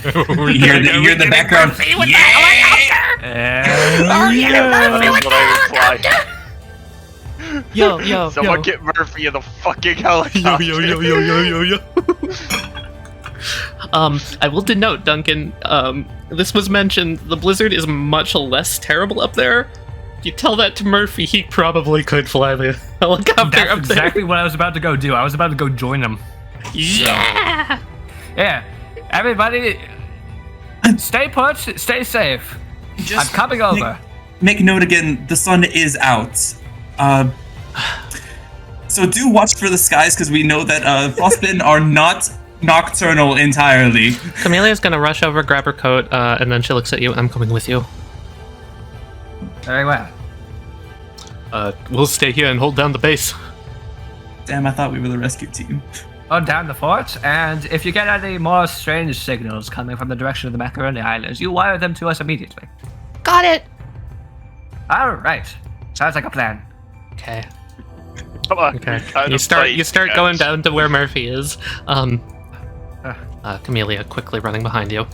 You hear the background. Yo. Someone get Murphy in the fucking helicopter! Yo. I will denote, Duncan, this was mentioned, the blizzard is much less terrible up there. You tell that to Murphy, he probably could fly the helicopter That's up exactly what I was about to go do. I was about to go join them. there. Yeah. Everybody, stay put, stay safe. I'm coming over. Make note again, the sun is out. So do watch for the skies, because we know that frostbitten are not nocturnal entirely. Camelia's gonna rush over, grab her coat, and then she looks at you. I'm coming with you. Very well. We'll stay here and hold down the base. Damn, I thought we were the rescue team. On down the fort, and if you get any more strange signals coming from the direction of the Macaroni Islands, you wire them to us immediately. Got it. All right. Sounds like a plan. Okay. Come on. Okay. Kind You of start fight, going guys. down to where Murphy is. Camellia quickly running behind you.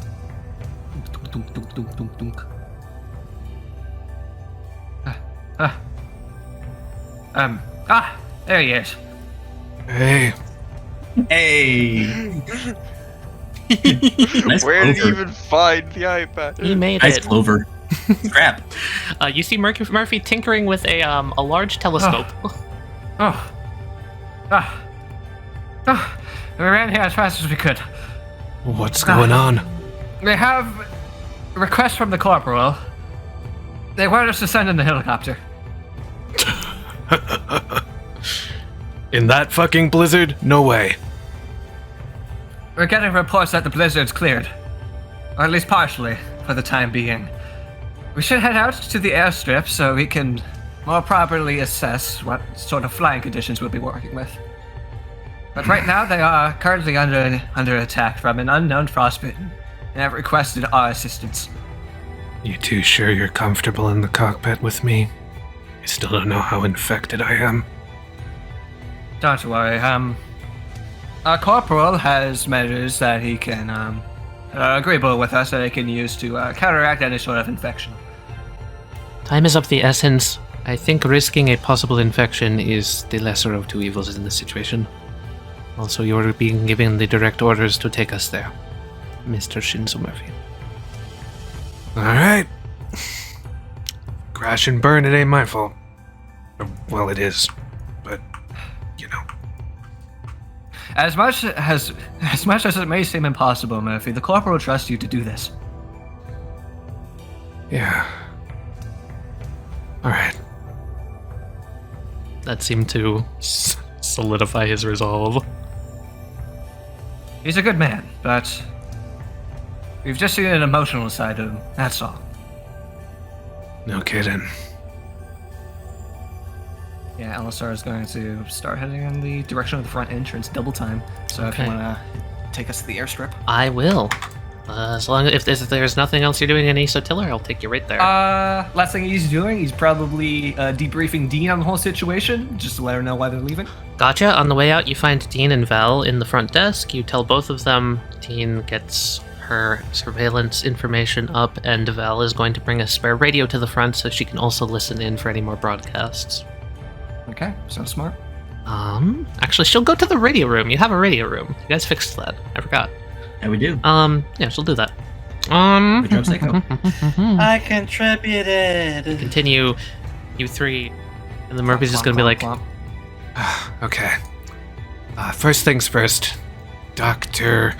There he is. Hey, Hey! Nice Where did he clover. even find the iPad? He made Nice it. clover. Scrap. You see Murphy tinkering with a large telescope. Oh. We ran here as fast as we could. What's going on? We have a request from the corporal. They want us to send in the helicopter. In that fucking blizzard? No way. We're getting reports that the blizzard's cleared. Or at least partially, for the time being. We should head out to the airstrip so we can more properly assess what sort of flying conditions we'll be working with. But right now they are currently under attack from an unknown frostbitten and have requested our assistance. You two sure you're comfortable in the cockpit with me? I still don't know how infected I am. Don't worry, our corporal has measures that he can, agreeable with us that he can use to counteract any sort of infection. Time is of the essence. I think risking a possible infection is the lesser of two evils in this situation. Also, you're being given the direct orders to take us there, Mr. Shinzo Murphy. Alright. Crash and burn, it ain't my fault. Well, it is. But, you know. As much as it may seem impossible, Murphy, the corporal trusts you to do this. Yeah. Alright. That seemed to solidify his resolve. He's a good man, but we've just seen an emotional side of him, that's all. No kidding. Yeah, Alistar is going to start heading in the direction of the front entrance double time. So if you Okay. want to take us to the airstrip. I will. As long as if there's nothing else you're doing in Isotiller, I'll take you right there. Last thing he's doing, he's probably debriefing Dean on the whole situation, just to let her know why they're leaving. Gotcha. On the way out, you find Dean and Val in the front desk. You tell both of them. Dean gets her surveillance information up, and Val is going to bring a spare radio to the front so she can also listen in for any more broadcasts. Okay, sounds smart. Actually, she'll go to the radio room. You have a radio room. You guys fixed that. I forgot. Yeah, we do. Yeah, she'll do that. Good job, Seiko. I contributed. Continue, you three, and then Murphy's just gonna be like, Okay. First things first. Dr.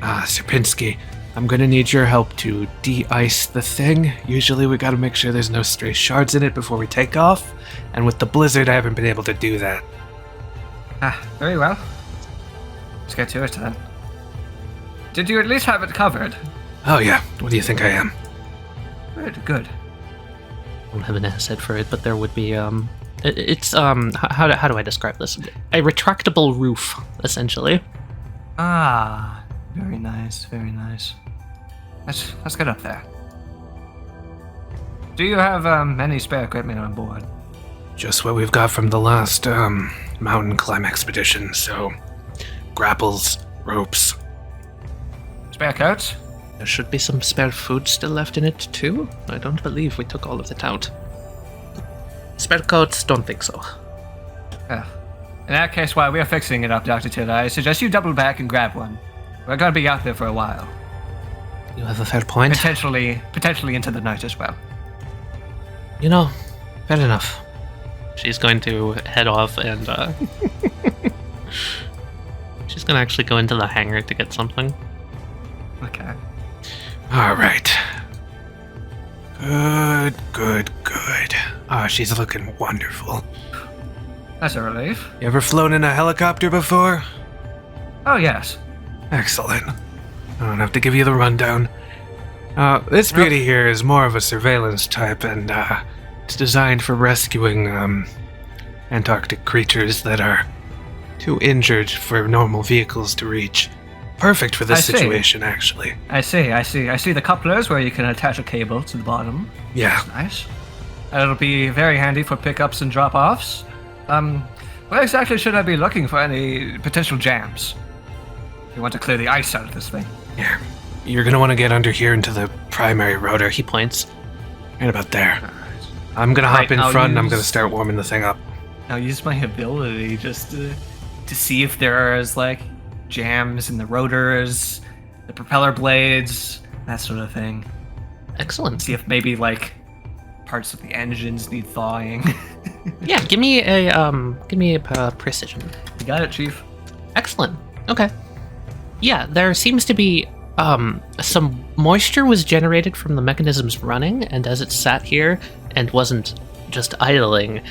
Sierpinski, I'm gonna need your help to de-ice the thing. Usually we gotta make sure there's no stray shards in it before we take off, and with the blizzard I haven't been able to do that. Very well. Let's get to it then. Did you at least have it covered? Oh yeah, what do you think I am? Good. I don't have an asset for it, but there would be, how do I describe this? A retractable roof, essentially. Ah, very nice, very nice. Let's get up there. Do you have any spare equipment on board? Just what we've got from the last, mountain climb expedition, so grapples, ropes. Spare coats? There should be some spare food still left in it, too. I don't believe we took all of it out. Spare coats? Don't think so. In that case, while we are fixing it up, Dr. Taylor, I suggest you double back and grab one. We're gonna be out there for a while. You have a fair point. Potentially into the night as well. You know, fair enough. She's going to head off and, she's gonna actually go into the hangar to get something. Okay. Alright. Good. She's looking wonderful. That's a relief. You ever flown in a helicopter before? Oh, yes. Excellent. I don't have to give you the rundown. This beauty here is more of a surveillance type, and it's designed for rescuing Antarctic creatures that are too injured for normal vehicles to reach. Perfect for this I see. situation, actually. I see the couplers where you can attach a cable to the bottom. Yeah. Nice. It'll be very handy for pickups and drop-offs. Where exactly should I be looking for any potential jams? You want to clear the ice out of this thing. Here. You're gonna want to get under here into the primary rotor. He points. Right about there. I'm gonna hop Right, in I'll front and I'm gonna use- start warming the thing up. I'll use my ability just to to see if there is like jams in the rotors, the propeller blades, that sort of thing. Excellent. See if maybe like parts of the engines need thawing. Yeah, give me a precision. You got it, Chief. Excellent. Okay. Yeah, there seems to be some moisture was generated from the mechanisms running, and as it sat here and wasn't just idling,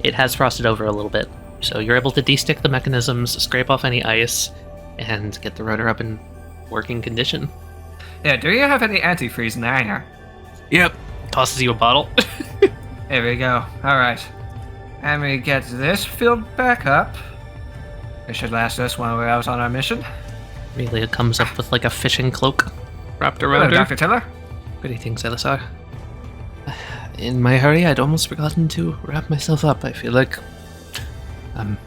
it has frosted over a little bit. So you're able to destick the mechanisms, scrape off any ice, and get the rotor up in working condition. Yeah, do you have any antifreeze in the hangar? Yep. Tosses you a bottle. There we go. Alright. And we get this filled back up. It should last us while we're out on our mission. Amelia comes up with like a fishing cloak wrapped Hello, around her. Dr. Tiller. Greetings, Elisar. In my hurry, I'd almost forgotten to wrap myself up. I feel like... are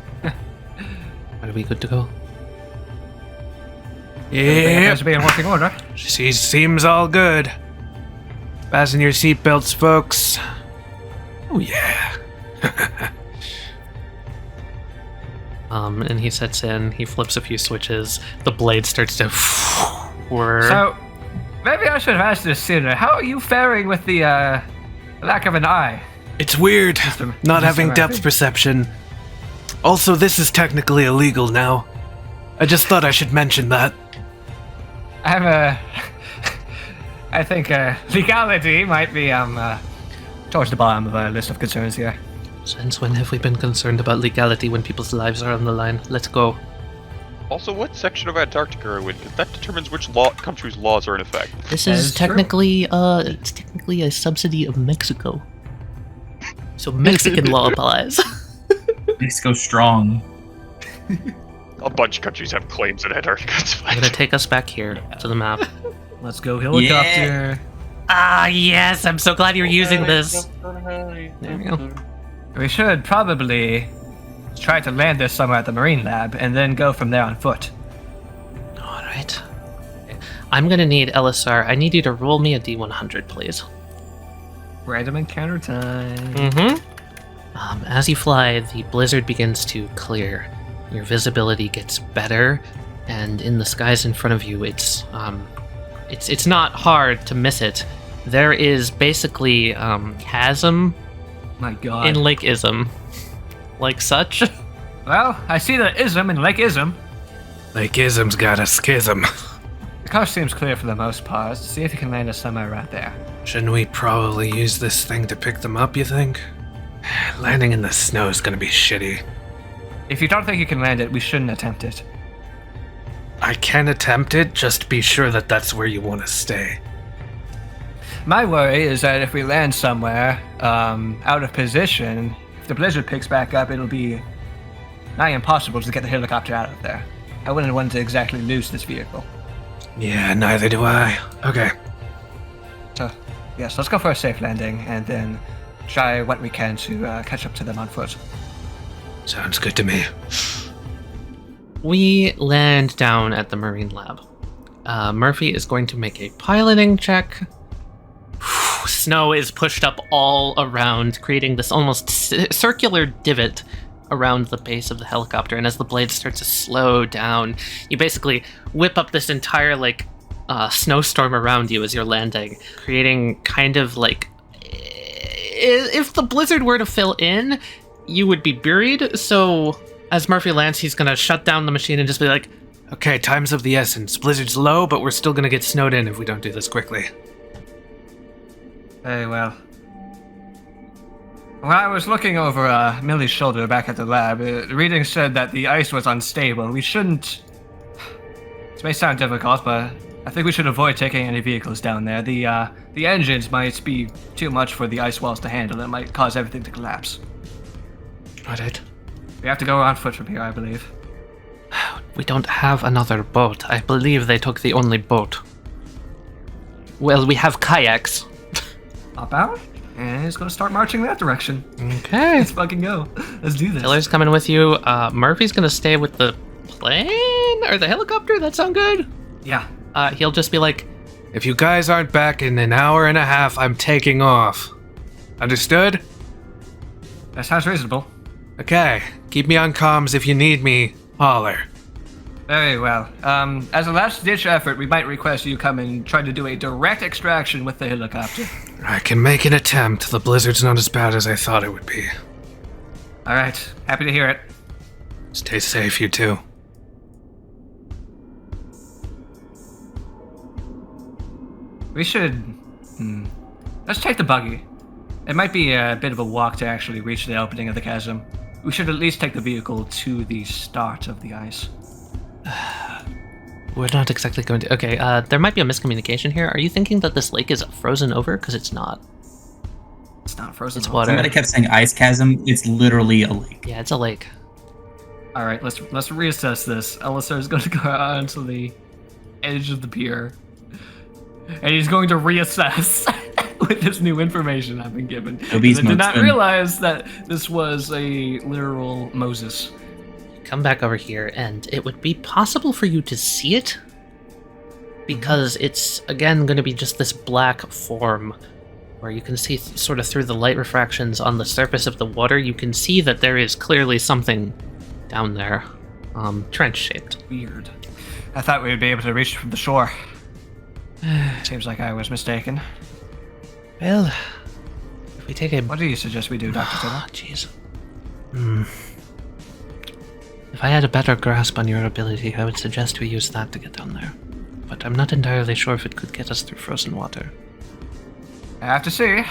we good to go? Everything Yeah, appears to be in working order. seems all good. Fasten your seatbelts, folks. Oh yeah. And he sets in, he flips a few switches, the blade starts to whir. So, maybe I should have asked this sooner. How are you faring with the lack of an eye? It's weird not Mr. having depth Murphy. perception. Also, this is technically illegal now. I just thought I should mention that. I think legality might be towards the bottom of our list of concerns here. Since when have we been concerned about legality when people's lives are on the line? Let's go. Also, what section of Antarctica are we in? Because that determines which country's laws are in effect. This That is is true. technically it's technically a subsidy of Mexico. So Mexican law applies. Mexico strong. A bunch of countries have claims in Antarctica. It's I'm fine. gonna take us back here to the map. Let's go helicopter. Ah, yes, I'm so glad you're using this. There we go. We should probably try to land this somewhere at the Marine Lab and then go from there on foot. All right. I'm gonna need Elisar. I need you to roll me a D100, please. Random encounter time. Mm-hmm. As you fly, the blizzard begins to clear. Your visibility gets better, and in the skies in front of you, it's not hard to miss it. There is basically chasm My god. in Lake Ism, like such. Well, I see the ism in Lake Ism. Like Ism's got a schism. The coast seems clear for the most part. See if you can land us somewhere around there. Shouldn't we probably use this thing to pick them up, you think? Landing in the snow is gonna be shitty. If you don't think you can land it, we shouldn't attempt it. I can attempt it, just be sure that that's where you want to stay. My worry is that if we land somewhere out of position, if the blizzard picks back up, it'll be nigh impossible to get the helicopter out of there. I wouldn't want to exactly lose this vehicle. Yeah, neither do I. Okay. So, yes, let's go for a safe landing and then try what we can to catch up to them on foot. Sounds good to me. We land down at the Marine Lab. Murphy is going to make a piloting check. Snow is pushed up all around, creating this almost circular divot around the base of the helicopter. And as the blade starts to slow down, you basically whip up this entire snowstorm around you as you're landing, creating kind of like, if the blizzard were to fill in, you would be buried. So as Murphy lands, he's gonna shut down the machine and just be like, Okay, time's of the essence. Blizzard's low, but we're still gonna get snowed in if we don't do this quickly. Very well. When I was looking over Millie's shoulder back at the lab, the reading said that the ice was unstable. We shouldn't... This may sound difficult, but I think we should avoid taking any vehicles down there. The engines might be too much for the ice walls to handle. It might cause everything to collapse. got it. We have to go on foot from here, I believe. We don't have another boat. I believe they took the only boat. Well, we have kayaks. Hop out, and it's gonna start marching that direction. Okay. Let's fucking go. Let's do this. Tiller's coming with you. Murphy's gonna stay with the plane or the helicopter. That sound good? Yeah. He'll just be like, If you guys aren't back in an hour and a half, I'm taking off. Understood? That sounds reasonable. Okay, keep me on comms if you need me. Holler. Very well. As a last-ditch effort, we might request you come and try to do a direct extraction with the helicopter. I can make an attempt. The blizzard's not as bad as I thought it would be. All right. Happy to hear it. Stay safe, you two. We should... Let's take the buggy. It might be a bit of a walk to actually reach the opening of the chasm. We should at least take the vehicle to the start of the ice. We're not exactly going to... Okay, there might be a miscommunication here. Are you thinking that this lake is frozen over? Because it's not. It's not frozen. It's water. Somebody kept saying ice chasm. It's literally a lake. Yeah, it's a lake. All right, let's reassess this. Elisar is going to go onto the edge of the pier, and he's going to reassess with this new information I've been given. I did not realize that this was a literal Moses. Come back over here, and it would be possible for you to see it, because it's, again, going to be just this black form, where you can see sort of through the light refractions on the surface of the water, you can see that there is clearly something down there, trench-shaped. Weird. I thought we would be able to reach from the shore. Seems like I was mistaken. Well, if we take a... What do you suggest we do, Dr. Tiller? Jeez. If I had a better grasp on your ability, I would suggest we use that to get down there. But I'm not entirely sure if it could get us through frozen water. I have to see.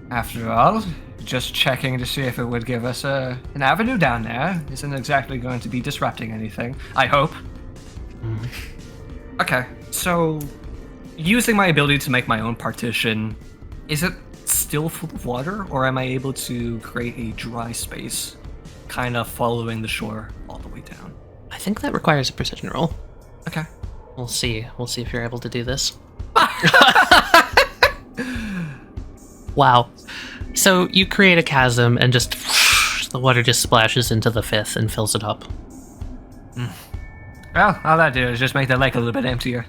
After all, just checking to see if it would give us an avenue down there isn't exactly going to be disrupting anything. I hope. Okay, so using my ability to make my own partition, is it still full of water, or am I able to create a dry space, kind of following the shore all the way down? I think that requires a precision roll. Okay. We'll see. We'll see if you're able to do this. Wow. So you create a chasm and just the water just splashes into the fifth and fills it up. Well, all that do is just make the lake a little bit emptier.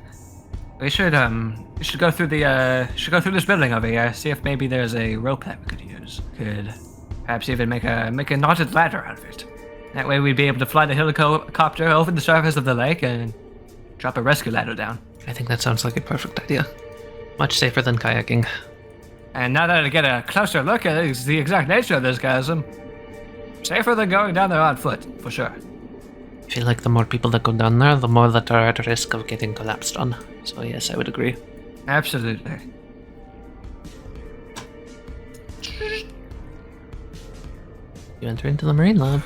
We should go through this building over here, see if maybe there's a rope that we could use. Could perhaps even make a knotted ladder out of it. That way we'd be able to fly the helicopter over the surface of the lake and drop a rescue ladder down. I think that sounds like a perfect idea. Much safer than kayaking. And now that I get a closer look at the exact nature of this chasm, safer than going down there on foot, for sure. I feel like the more people that go down there, the more that are at risk of getting collapsed on. So yes, I would agree. Absolutely. You enter into the marine lab.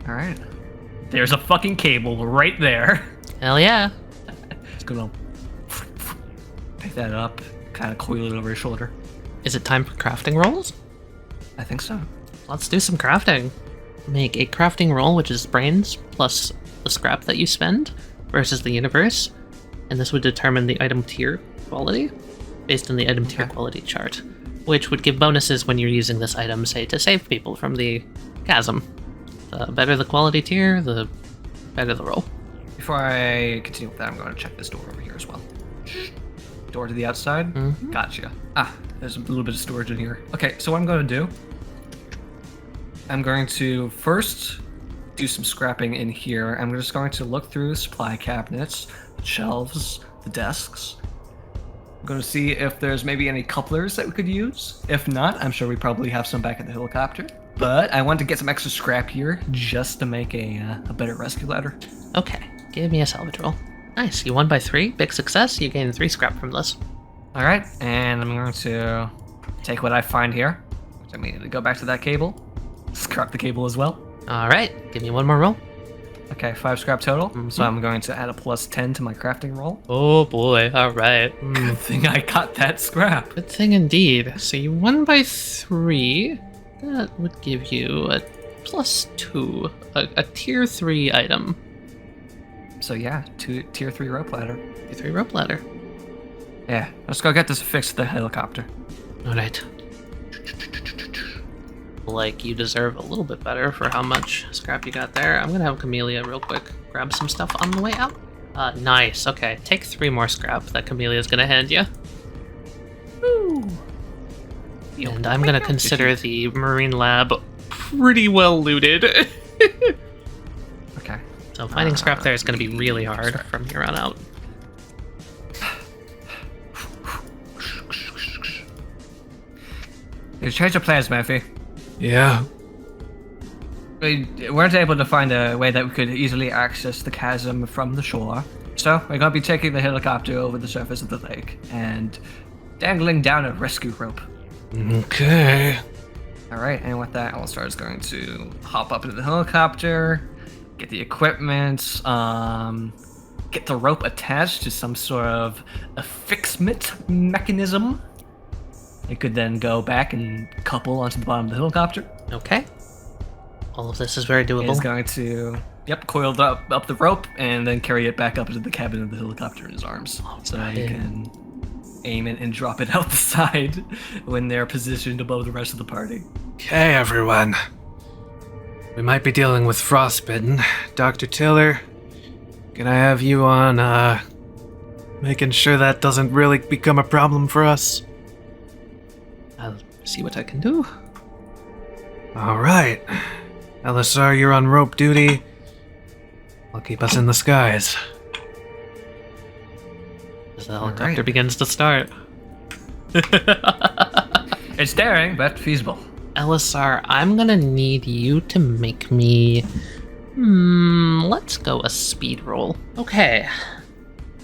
Alright. There's a fucking cable right there. Hell yeah. Just gonna pick that up, kind of coil it over his shoulder. Is it time for crafting rolls? I think so. Let's do some crafting. Make a crafting roll, which is brains plus the scrap that you spend versus the universe, and this would determine the item tier quality based on the item tier quality chart, which would give bonuses when you're using this item, say, to save people from the chasm. The better the quality tier, the better the roll. Before I continue with that, I'm going to check this door over here as well. Door to the outside? Mm-hmm. Gotcha. There's a little bit of storage in here. Okay, so what I'm going to do, I'm going to first do some scrapping in here. I'm just going to look through the supply cabinets, the shelves, the desks. I'm going to see if there's maybe any couplers that we could use. If not, I'm sure we probably have some back in the helicopter. But I want to get some extra scrap here just to make a better rescue ladder. Okay, give me a salvage roll. Nice, you won by 3. Big success. You gain 3 scrap from this. All right, and I'm going to take what I find here, which I immediately go back to that cable. Scrap the cable as well. All right, give me one more roll. Okay, 5 scrap total. So I'm going to add a plus 10 to my crafting roll. Oh boy, all right. Good thing I got that scrap. Good thing indeed. So you won by 3. That would give you a plus 2, a tier 3 item. So yeah, tier 3 rope ladder. Tier 3 rope ladder. Yeah, let's go get this fixed to the helicopter. All right. Like you deserve a little bit better for how much scrap you got there. I'm gonna have Camellia real quick grab some stuff on the way out. Nice. Okay, take 3 more scrap that Camelia's gonna hand you. Woo. And I'm gonna consider the marine lab pretty well looted. So finding scrap there is going to be really hard from here on out. You change of plans, Murphy. Yeah. We weren't able to find a way that we could easily access the chasm from the shore. So we're going to be taking the helicopter over the surface of the lake and dangling down a rescue rope. Okay. Alright, and with that, Alistar is going to hop up into the helicopter, get the equipment, get the rope attached to some sort of affixment mechanism. It could then go back and couple onto the bottom of the helicopter. Okay. All of this is very doable. He's going to, coil up the rope and then carry it back up into the cabin of the helicopter in his arms. So he can aim it and drop it out the side when they're positioned above the rest of the party. Okay, everyone. We might be dealing with frostbitten. Dr. Tiller, can I have you on, making sure that doesn't really become a problem for us? I'll see what I can do. Alright. LSR, you're on rope duty. I'll keep us in the skies. As the helicopter begins to start. It's daring, but feasible. LSR, I'm gonna need you to make me... let's go a speed roll. Okay.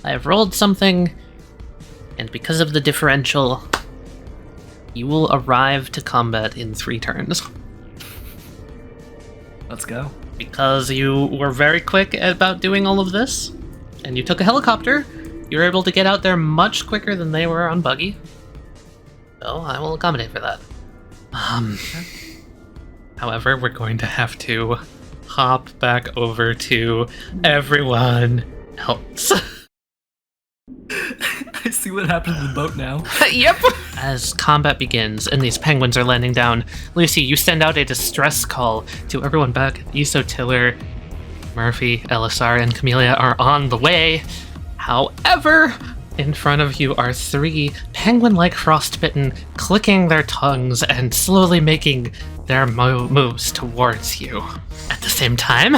I've rolled something, and because of the differential, you will arrive to combat in 3 turns. Let's go. Because you were very quick about doing all of this, and you took a helicopter, you were able to get out there much quicker than they were on buggy. So I will accommodate for that. However, we're going to have to hop back over to everyone else. I see what happened to the boat now. Yep. As combat begins and these penguins are landing down, Lucy, you send out a distress call to everyone back at Iso Tiller. Murphy, Elisar, and Camellia are on the way. However, in front of you are 3 penguin-like frostbitten, clicking their tongues and slowly making their moves towards you. At the same time,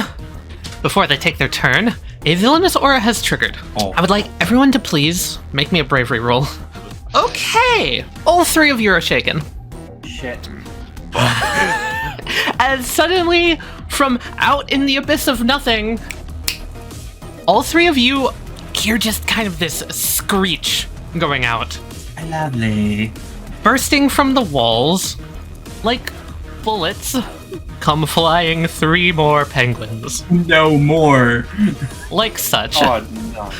before they take their turn, a villainous aura has triggered. Oh. I would like everyone to please make me a bravery roll. Okay! All 3 of you are shaken. Shit. As suddenly, from out in the abyss of nothing, all 3 of you hear just kind of this screech going out. Lovely. Bursting from the walls, like bullets, come flying 3 more penguins. No more. Like such. Oh no.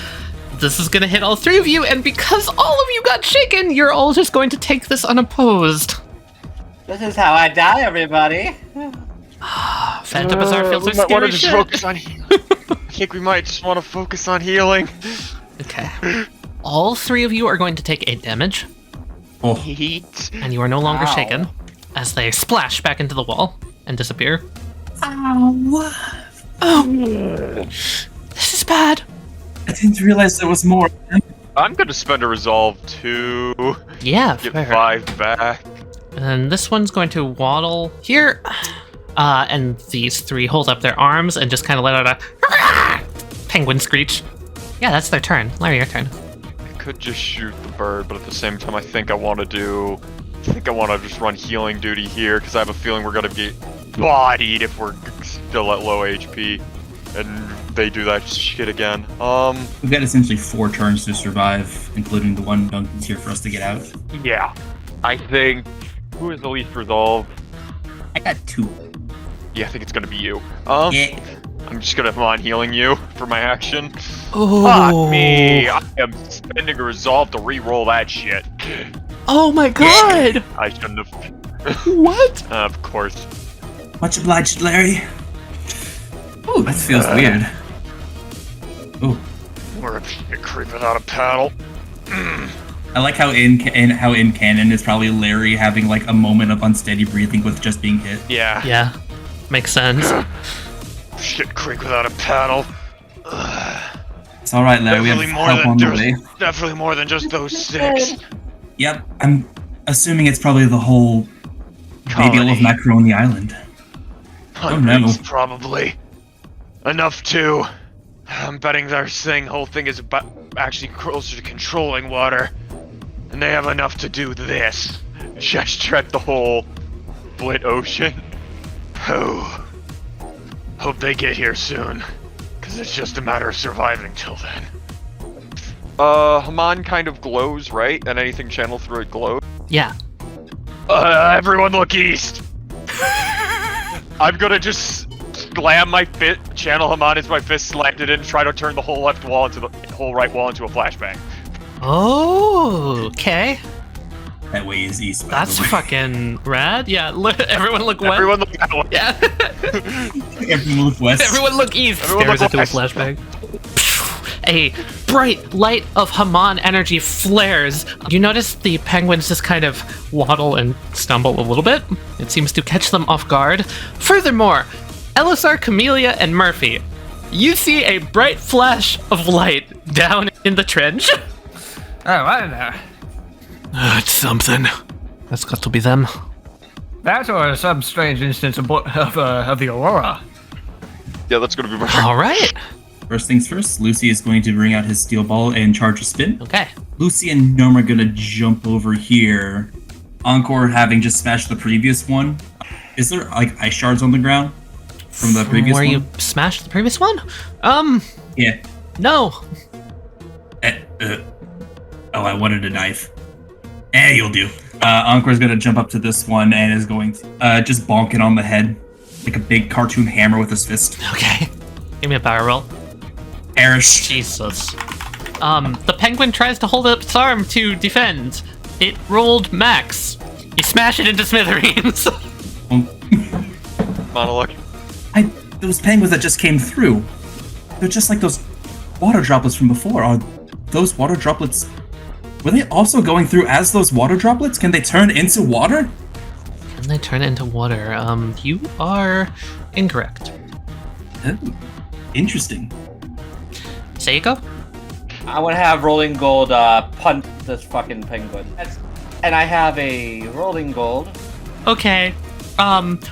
This is gonna hit all 3 of you, and because all of you got shaken, you're all just going to take this unopposed. This is how I die, everybody. Phantom Bazaar feels we are might want scary to just shit. focus on healing. I think we might just want to focus on healing. Okay. All 3 of you are going to take 8 damage, Oh, Heat. and you are no longer Ow. shaken, as they splash back into the wall and disappear. This is bad. I didn't realize there was more. I'm gonna spend a resolve to Yeah, get fair. 5 back. And this one's going to waddle here. And these 3 hold up their arms and just kind of let out a penguin screech. Yeah, that's their turn. Larry, your turn. I could just shoot the bird, but at the same time, I think I want to just run healing duty here because I have a feeling we're gonna get bodied if we're still at low HP, and they do that shit again. We've got essentially 4 turns to survive, including the one Duncan's here for us to get out. Yeah, I think who is the least resolved? I got 2. Yeah, I think it's gonna be you. Yeah. I'm just gonna on healing you for my action. Oh. Fuck me! I am spending a resolve to re-roll that shit. Oh my god! I shouldn't have. What? Of course. Much obliged, Larry. Ooh, that feels weird. Ooh. We're a shit creep without a paddle. I like how in canon is probably Larry having like a moment of unsteady breathing with just being hit. Yeah. Yeah, makes sense. Shit creek without a paddle. It's all right, Larry. We have help on the way. Definitely more than just those 6. Yep, I'm assuming it's probably the whole baby of Macaroni Island. Oh no. Probably. enough to. I'm betting their whole thing is about actually closer to controlling water. And they have enough to do this. Gesture at the whole split ocean. Oh. Hope they get here soon. Cause it's just a matter of surviving till then. Haman kind of glows, right? And anything channeled through it glows? Yeah. Everyone look east! I'm gonna just slam my fist, channel Haman as my fist slammed it in, and try to turn the whole left wall into the whole right wall into a flashbang. Oh, okay. That way is east. That's fucking rad. Yeah, everyone look west. Everyone look that way. Yeah. Everyone look west. Everyone look east. Everyone Stares look into a west. flashbang. A bright light of Haman energy flares. You notice the penguins just kind of waddle and stumble a little bit. It seems to catch them off guard. Furthermore, Elisar, Camellia, and Murphy, you see a bright flash of light down in the trench. Oh, I don't know. It's something. That's got to be them. That or some strange instance of the Aurora. Yeah, that's gonna be my All right. First things first, Lucy is going to bring out his steel ball and charge a spin. Okay. Lucy and Gnome are going to jump over here. Encore having just smashed the previous one. Is there like ice shards on the ground from the previous Where one? you smashed the previous one? Yeah. No. Oh, I wanted a knife. You'll do. Encore's going to jump up to this one and is going to just bonk it on the head. Like a big cartoon hammer with his fist. Okay. Give me a power roll. Perish. Jesus. The penguin tries to hold up its arm to defend. It rolled max. You smash it into smithereens. monologue. Those penguins that just came through, they're just like those water droplets from before. Are those water droplets... Were they also going through as those water droplets? Can they turn into water? Can they turn into water? You are incorrect. Oh, interesting. Seiko? I want to have Rolling Gold punt this fucking penguin. And I have a Rolling Gold. Okay.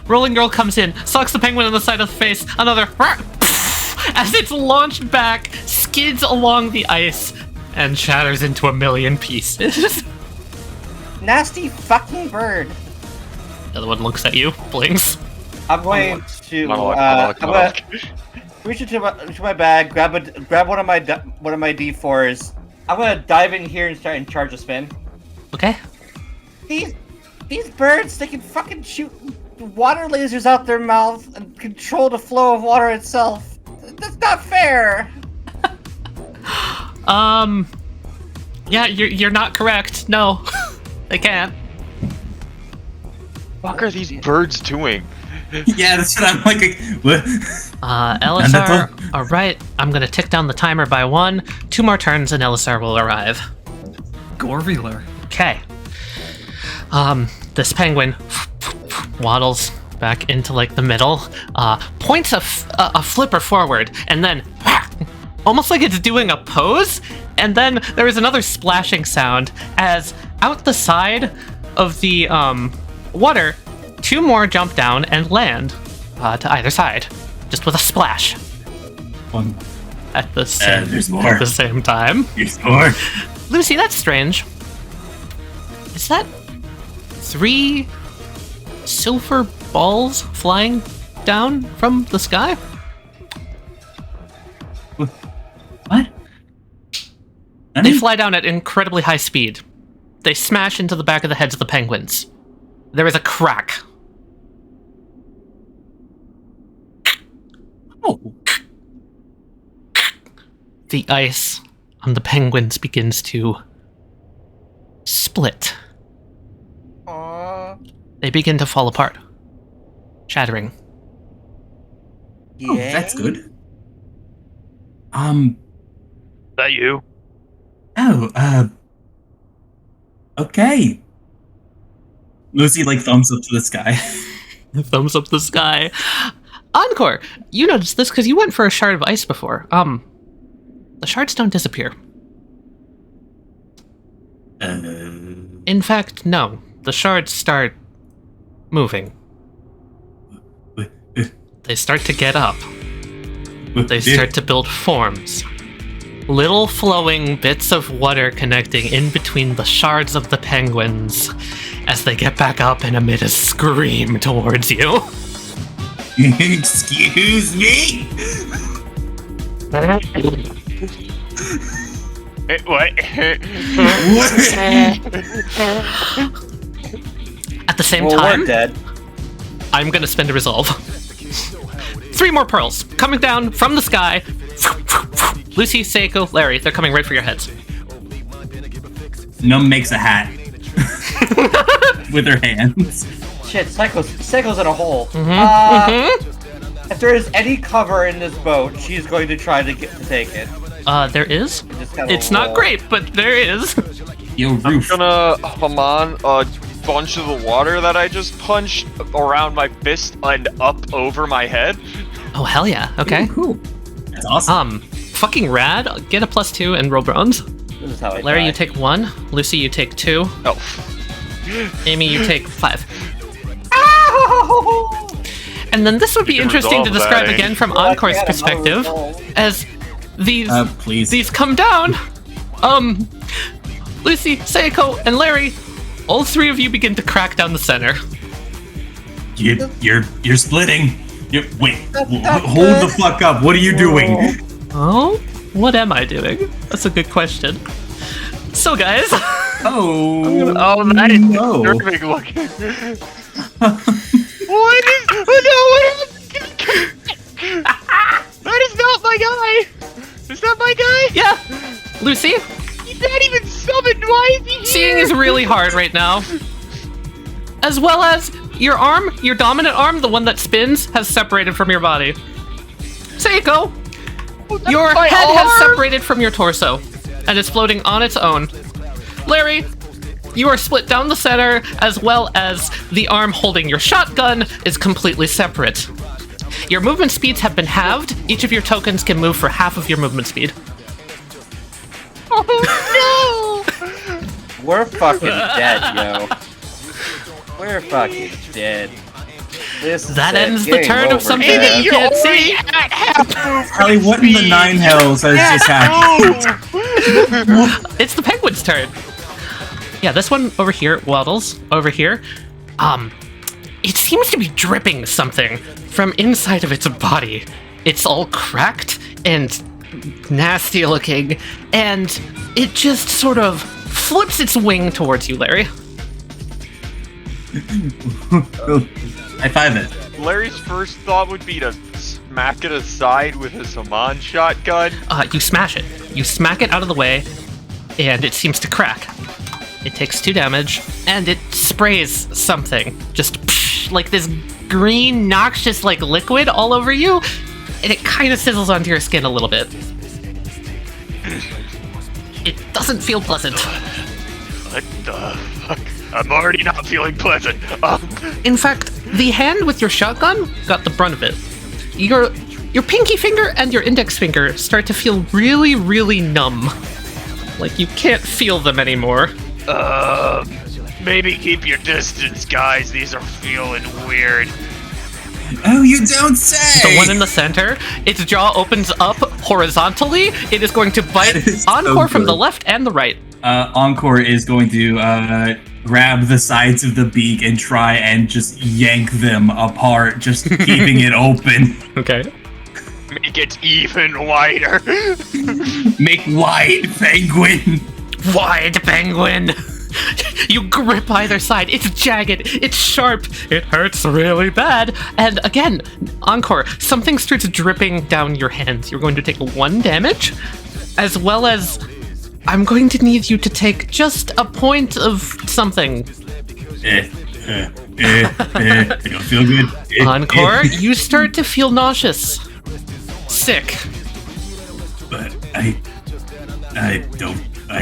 Rolling Girl comes in, socks the penguin on the side of the face, another as it's launched back, skids along the ice, and shatters into a million pieces. Nasty fucking bird. The other one looks at you, blinks. I'm going to Monologue. reach into my bag, grab one of my D4s. I'm gonna dive in here and start and charge a spin. Okay. These birds, they can fucking shoot water lasers out their mouth and control the flow of water itself. That's not fair. Yeah, you're not correct. No, they can't. What are these birds doing? Yeah, that's what I'm like. What? Elisar, alright, I'm gonna tick down the timer by 1. 2 more turns and Elisar will arrive. Gorvular. Okay. This penguin waddles back into like the middle, points a flipper forward, and then almost like it's doing a pose, and then there is another splashing sound as out the side of the water, 2 more jump down and land to either side, just with a splash. One. At the same, there's more. at the same time. There's more. Lucy, that's strange. Is that 3 silver balls flying down from the sky? What? They fly down at incredibly high speed. They smash into the back of the heads of the penguins. There is a crack. Oh. The ice on the penguins begins to split. They begin to fall apart, shattering. Oh, that's good. Is that you? Okay. Lucy, like, thumbs up to the sky. Thumbs up the sky. Encore, you noticed this because you went for a shard of ice before. The shards don't disappear. In fact, no. The shards start moving. They start to get up. They start to build forms. Little flowing bits of water connecting in between the shards of the penguins as they get back up and emit a scream towards you. Excuse me? What? At the same Well, time, we're dead. I'm gonna spend a resolve. 3 more pearls coming down from the sky. Lucy, Seiko, Larry, they're coming right for your heads. Num makes a hat with her hands. Shit, Seiko's in a hole. Mm-hmm. If there is any cover in this boat, she's going to try to take it. There is. Just kinda It's not roll. great, but there is. Yo, I'm Roof. gonna hum on a bunch of the water that I just punched around my fist and up over my head. Oh, hell yeah. Okay. Cool. That's awesome. Fucking rad. Get a +2 and roll bronze. This is how I Larry, die. you take 1. Lucy, you take 2. Oh. Amy, you take 5. Ow! And then this would be can interesting to resolve that, describe eh? again from Well, I Encore's can't, I'm not perspective, resolved. as these Please. these come down. Lucy, Seiko, and Larry, all 3 of you begin to crack down the center. You're splitting. Wait, That's not hold good. the fuck up. What are you doing? Oh, what am I doing? That's a good question. So, guys, Oh, Oh, that is no. disturbing looking. What is? Oh no! What that is not my guy. Is that my guy? yeah, Lucy, He's not even summoned. Why is he here? seeing is really hard right now. As well as your arm, your dominant arm, the one that spins, has separated from your body. Seiko, your my head has arm? separated from your torso and is floating on its own. Larry, you are split down the center, as well as the arm holding your shotgun is completely separate. Your movement speeds have been halved. Each of your tokens can move for half of your movement speed. Oh We're fucking dead, yo. We're fucking dead. This is That it. ends the Game turn of over, something Dad. that you can't see. Holly, what in the 9 hells has just happened? It's the penguin's turn. Yeah, this one over here, Waddles, over here. It seems to be dripping something from inside of its body. It's all cracked and nasty looking, and it just sort of flips its wing towards you, Larry. High five it. no! Larry's first thought would be to smack it aside with his Haman shotgun. You smash it. You smack it out of the way, and it seems to crack. It takes 2 damage, and it sprays something. Just like this green, noxious, like liquid all over you, and it kind of sizzles onto your skin a little bit. It doesn't feel pleasant. What the fuck? I'm already not feeling pleasant. In fact, the hand with your shotgun got the brunt of it. Your pinky finger and your index finger start to feel really, really numb. Like you can't feel them anymore. Maybe keep your distance, guys. These are feeling weird. Oh, you don't say! The one in the center, its jaw opens up horizontally. It is going to bite That is so Encore from the good. left and the right. Encore is going to grab the sides of the beak and try and just yank them apart, just keeping it open. Okay. Make it even wider. Make wide, penguin! Wide penguin. You grip either side. It's jagged. It's sharp. It hurts really bad. And again, Encore, something starts dripping down your hands. You're going to take 1 damage, as well as I'm going to need you to take just a point of something. I don't feel good. Encore, you start to feel nauseous. Sick. But I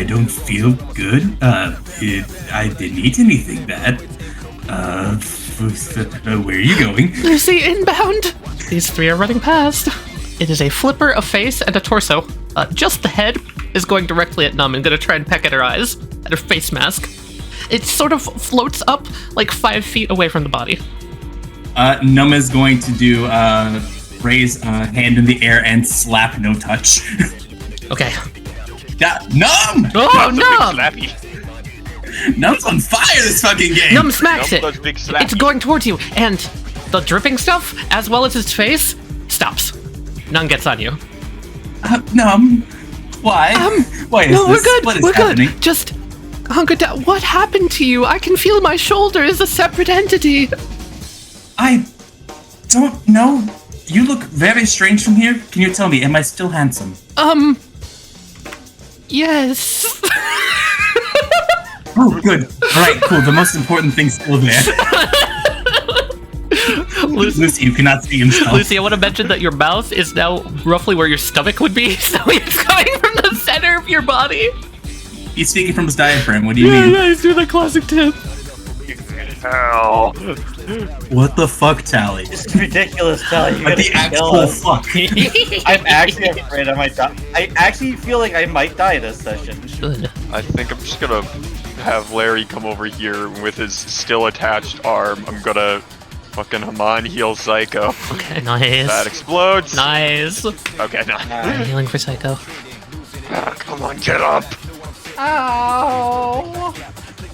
don't feel good. I didn't eat anything bad. Where are you going? Lucy, inbound! These 3 are running past. It is a flipper, a face, and a torso. Just the head is going directly at Num and gonna try and peck at her eyes, at her face mask. It sort of floats up like 5 feet away from the body. Num is going to do raise a hand in the air and slap no touch. Okay. Numb! Oh, Numb! Numb's on fire this fucking game! Numb smacks it. Numb does big slappy. It's going towards you, and the dripping stuff, as well as his face, stops. None gets on you. Numb? Why? Why is No, this? we're good. What is We're happening? good. Just hunker down. What happened to you? I can feel my shoulder is a separate entity. I don't know. You look very strange from here. Can you tell me, am I still handsome? Yes. Oh, good. Alright, cool. The most important thing's still there. Lucy, you cannot see himself. Lucy, I want to mention that your mouth is now roughly where your stomach would be, so it's coming from the center of your body. He's speaking from his diaphragm. What do you mean? Yeah, he's doing the classic tip. Hell. What the fuck, Tali? This is ridiculous, Tali. What the actual fuck? I'm actually afraid I might die. I actually feel like I might die this session. Good. I think I'm just gonna have Larry come over here with his still attached arm. I'm gonna fucking Haman heal Psycho. Okay, nice. That explodes. Nice. Okay, no. I'm healing for Psycho. Ah, come on, get up. Ow!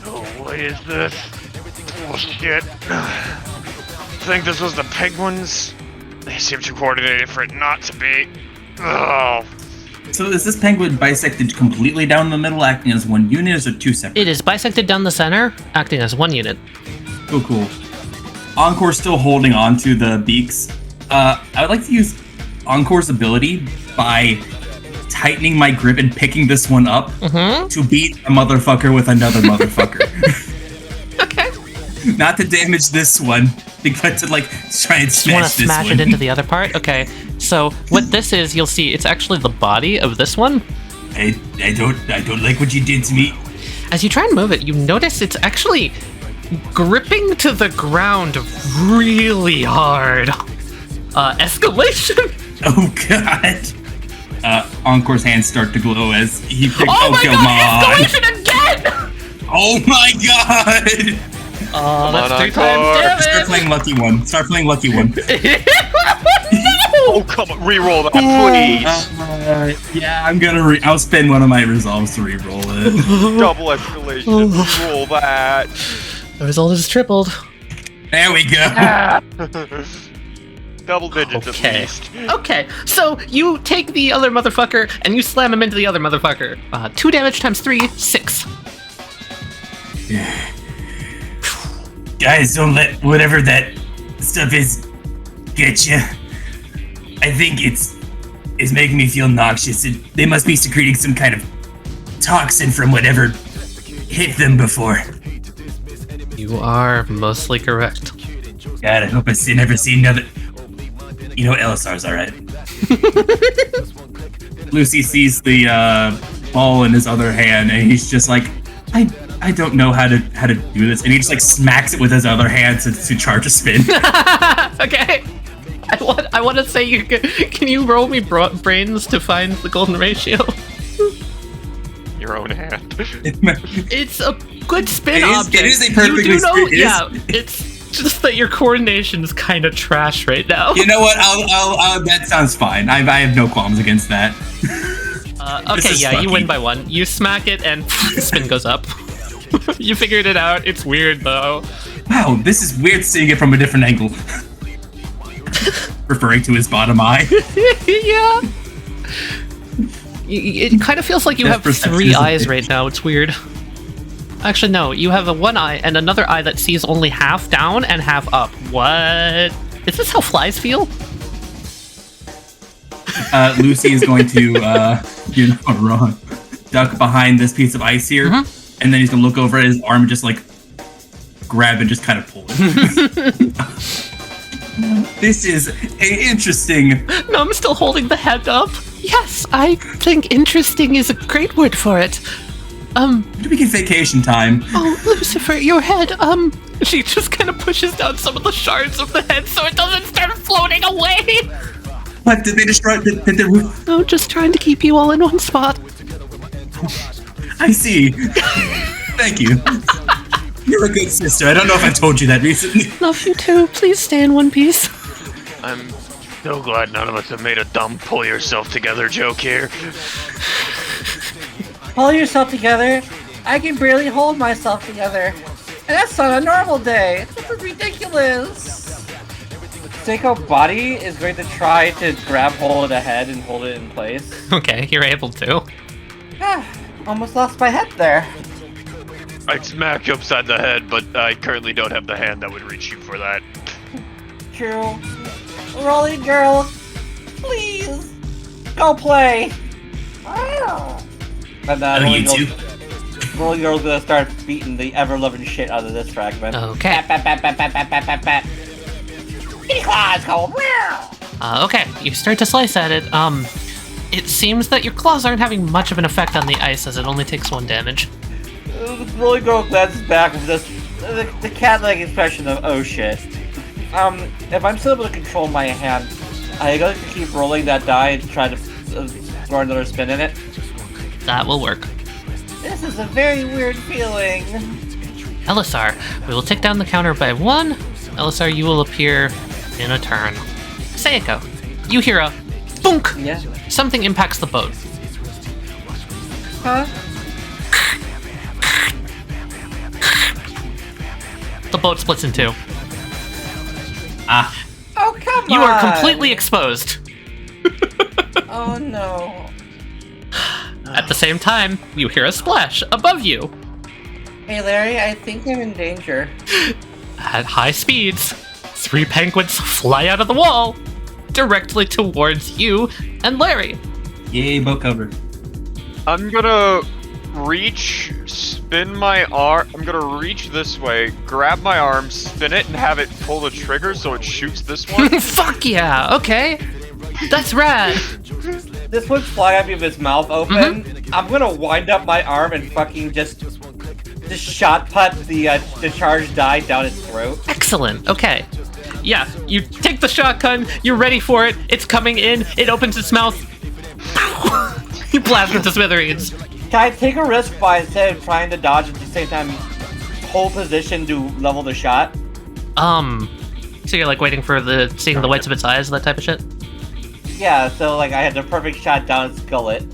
Oh, what is this? Bullshit. I think this was the penguins. They seem too coordinated for it not to be. Oh. So is this penguin bisected completely down the middle, acting as one unit, or is it two separate? It is bisected down the center, acting as one unit. Oh, cool. Encore's still holding on to the beaks. I would like to use Encore's ability by tightening my grip and picking this one up to beat a motherfucker with another motherfucker. Okay. Not to damage this one, but to like try and You want smash to this smash one. it into the other part? Okay. So what this is, you'll see, it's actually the body of this one. I don't like what you did to me. As you try and move it, you notice it's actually gripping to the ground really hard. Escalation. Oh god. Encore's hands start to glow as he picks Oh my come god! on. Escalation again! Oh my god! Oh, that's on, 3 times Encore. Start damage! playing Lucky One. Start playing Lucky One. Oh, come on, reroll that, please. Yeah, I'm gonna I'll spend one of my resolves to reroll it. Double escalation. Reroll that. The result is tripled. There we go. Double digits Okay. at least. Okay, so you take the other motherfucker and you slam him into the other motherfucker. 2 damage times 3, 6. Guys, don't let whatever that stuff is get you. I think it's making me feel nauseous. They must be secreting some kind of toxin from whatever hit them before. You are mostly correct. God, I hope I never see another. You know, LSR's alright. Lucy sees the ball in his other hand, and he's just like, I don't know how to do this, and he just like smacks it with his other hand to charge a spin. Okay. I want to say you can you roll me brains to find the golden ratio? Your own hand. It's a good spin It is- object. it is a perfectly You do know, spin- it is- yeah. It's just that your coordination is kind of trash right now. You know what? I'll that sounds fine. I have no qualms against that. Okay, is yeah, you win fucking- by 1. You smack it and spin goes up. You figured it out. It's weird though. Wow, this is weird seeing it from a different angle. Referring to his bottom eye. Yeah. It kind of feels like you Depth have perception 3 is a eyes thing. right now. It's weird. Actually, no. You have a 1 eye and another eye that sees only half down and half up. What? Is this how flies feel? Lucy is going to, you're not wrong, duck behind this piece of ice here, and then he's gonna look over at his arm and just like grab and just kind of pull it. This is interesting. No, I'm still holding the head up. Yes, I think interesting is a great word for it. Do we get vacation time? Oh, Lucifer, your head, She just kind of pushes down some of the shards of the head so it doesn't start floating away. What, did they destroy, did they, No, just trying to keep you all in one spot. I see. Thank you. You're a good sister. I don't know if I told you that recently. Love you too. Please stay in one piece. I'm So glad none of us have made a dumb pull yourself together joke here. Pull yourself together. I can barely hold myself together. And that's on a normal day. This is ridiculous. Seiko's body is going to try to grab hold of the head and hold it in place. Okay, you're able to. Almost lost my head there. I'd smack you upside the head, but I currently don't have the hand that would reach you for that. True. Rolling girl, please go play. And Rolling girl's gonna start beating the ever-loving shit out of this fragment. Okay. Okay, you start to slice at it. It seems that your claws aren't having much of an effect on the ice, as it only takes 1 damage. Rolling girl glances back with this the cat-like expression of oh shit. If I'm still able to control my hand, I got to keep rolling that die and try to throw another spin in it. That will work. This is a very weird feeling. Elisar, we will take down the counter by 1. Elisar, you will appear in a turn. Seiko, you hear a boonk! Yeah. Something impacts the boat. Huh? The boat splits in 2. Oh, come on! You are completely exposed. Oh, no. At the same time, you hear a splash above you. Hey, Larry, I think I'm in danger. At high speeds, 3 penguins fly out of the wall, directly towards you and Larry. Yay, boat covered. I'm gonna reach, spin my arm. I'm gonna reach this way, grab my arm, spin it, and have it pull the trigger so it shoots this one. Fuck yeah, okay. That's rad. This one's flying at me with his mouth open. I'm gonna wind up my arm and fucking just shot put the charged die down its throat. Excellent, okay. Yeah, you take the shotgun, you're ready for it, it's coming in, it opens its mouth. You blast it to smithereens. Can I take a risk by instead of trying to dodge at the same time, hold position to level the shot? So you're like waiting for seeing the whites of its eyes, that type of shit? Yeah, so like I had the perfect shot down its gullet.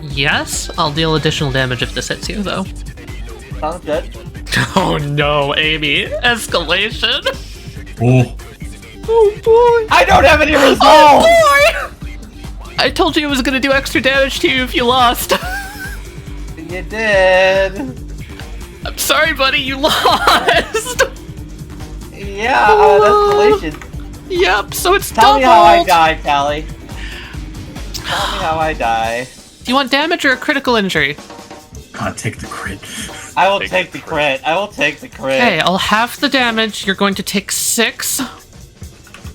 Yes, I'll deal additional damage if this hits you, though. Sounds good. Oh no, Amy. Escalation. Oh. Oh boy. I don't have any resolve! Oh boy! I told you it was gonna do extra damage to you if you lost. You did. I'm sorry, buddy, you lost. Yeah, escalation. Yep, so it's Tell doubled. me how I die, Tali. Tell me how I die. Do you want damage or a critical injury? God, take the crit. I will take the crit. I will take the crit. Okay, I'll half the damage. You're going to take 6 as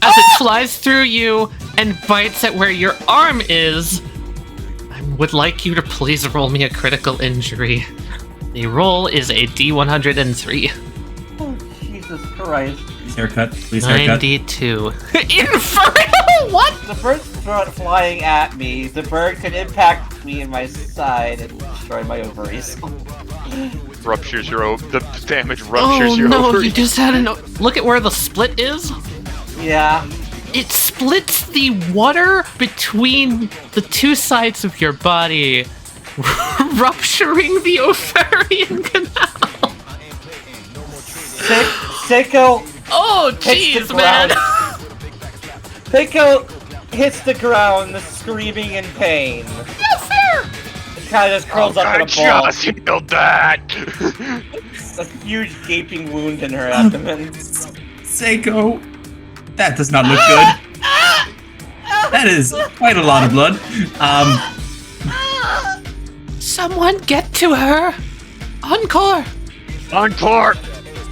it flies through you and bites at where your arm is. I would like you to please roll me a critical injury. The roll is a D103. Oh, Jesus Christ. Please haircut. Please haircut. 92. Inferno! What? The bird's flying at me. The bird could impact me in my side and destroy my ovaries. Ruptures your the damage ruptures your no, ovaries. you just had look at where the split is. Yeah. It splits the water between the 2 sides of your body, rupturing the ovarian canal. Seiko. Oh, hits the jeez, man. Seiko hits the ground, screaming in pain. Yes, sir. It kind of just curls up in a ball. I just healed that. A huge gaping wound in her abdomen. Seiko, that does not look good. That is quite a lot of blood. Someone get to her. Encore. Encore.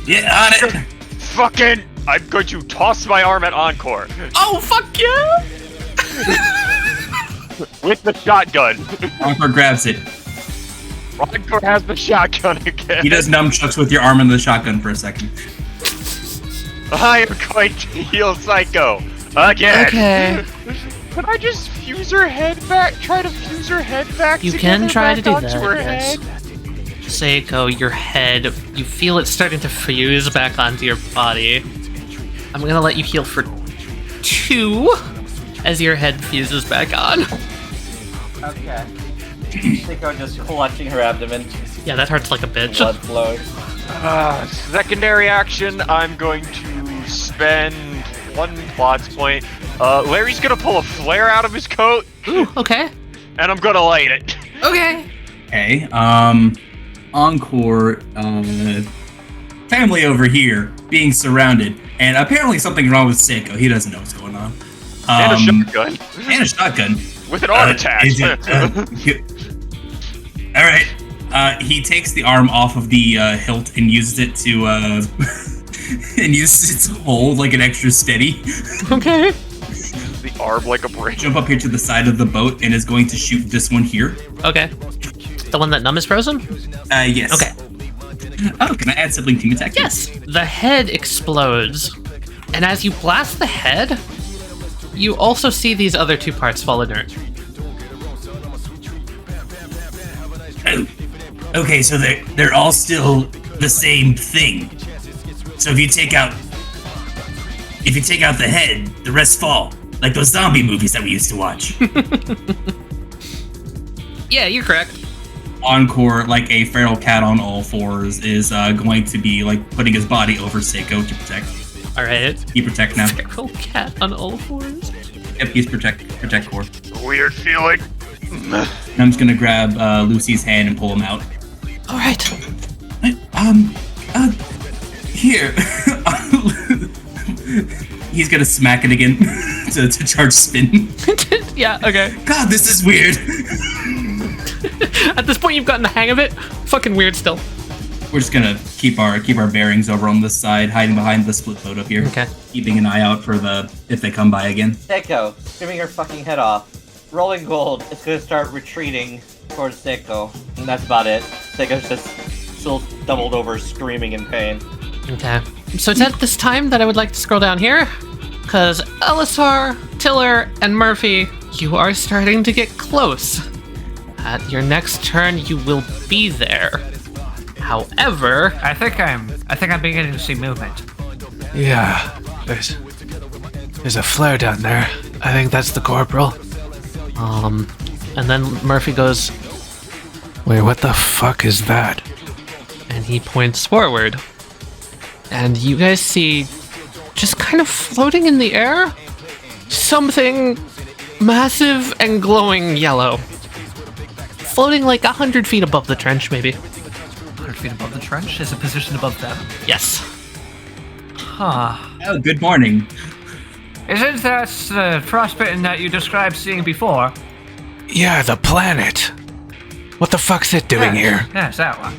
Get on it. Fucking. I'm going to toss my arm at Encore. Oh, fuck yeah. With the shotgun. Encore grabs it. Encore has the shotgun again. He does nunchucks with your arm and the shotgun for a second. I am going to heal Psycho again. Okay. Could I just fuse her head back? Try to fuse her head back. You can try to do onto that, her yes. head? Seiko, your head, you feel it starting to fuse back onto your body. I'm gonna let you heal for 2 as your head fuses back on. Okay. Seiko just clutching her abdomen. Yeah, that hurts like a bitch. Blood flowing. Secondary action, I'm going to spend 1 plot point. Larry's gonna pull a flare out of his coat, Ooh, okay. and I'm gonna light it. Okay. Okay, Encore, family over here, being surrounded, and apparently something's wrong with Seiko. He doesn't know what's going on. And a shotgun. And a shotgun. With an arm attached. Alright, he takes the arm off of the hilt and uses it to, and uses it to hold like an extra steady. Okay. The arm like a brick. Jump up here to the side of the boat and is going to shoot this one here. Okay. The one that Numb is frozen? Yes. Okay. Oh, can I add sibling team attack? Yes. The head explodes. And as you blast the head, you also see these other 2 parts fall inert. Oh. Okay, so they're all still the same thing. So if you take out the head, the rest fall. Like those zombie movies that we used to watch. Yeah, you're correct. Encore, like a feral cat on all fours, is going to be like putting his body over Seiko to protect. Alright. He protect now. Feral cat on all 4s. Yep, he's protect core. Weird feeling. And I'm just gonna grab Lucy's hand and pull him out. Alright. Here. He's gonna smack it again to charge spin. Yeah, okay. God, this is weird. At this point, you've gotten the hang of it. Fucking weird still. We're just gonna keep our bearings over on this side, hiding behind the split boat up here. Okay. Keeping an eye out for if they come by again. Seiko, screaming her fucking head off. Rolling gold is gonna start retreating towards Seiko, and that's about it. Seiko's just still doubled over, screaming in pain. Okay. So it's at this time that I would like to scroll down here, because Elisar, Tiller, and Murphy, you are starting to get close. At your next turn, you will be there. However, I think I'm beginning to see movement. Yeah, there's a flare down there. I think that's the corporal. and then Murphy goes, Wait, what the fuck is that? and he points forward. And you guys see, just kind of floating in the air, something massive and glowing yellow. Floating like 100 feet above the trench, maybe. 100 feet above the trench? Is it positioned above them? Yes. Huh. Oh, good morning. Isn't that the frostbitten that you described seeing before? Yeah, the planet. What the fuck's it doing here? Yes, that one.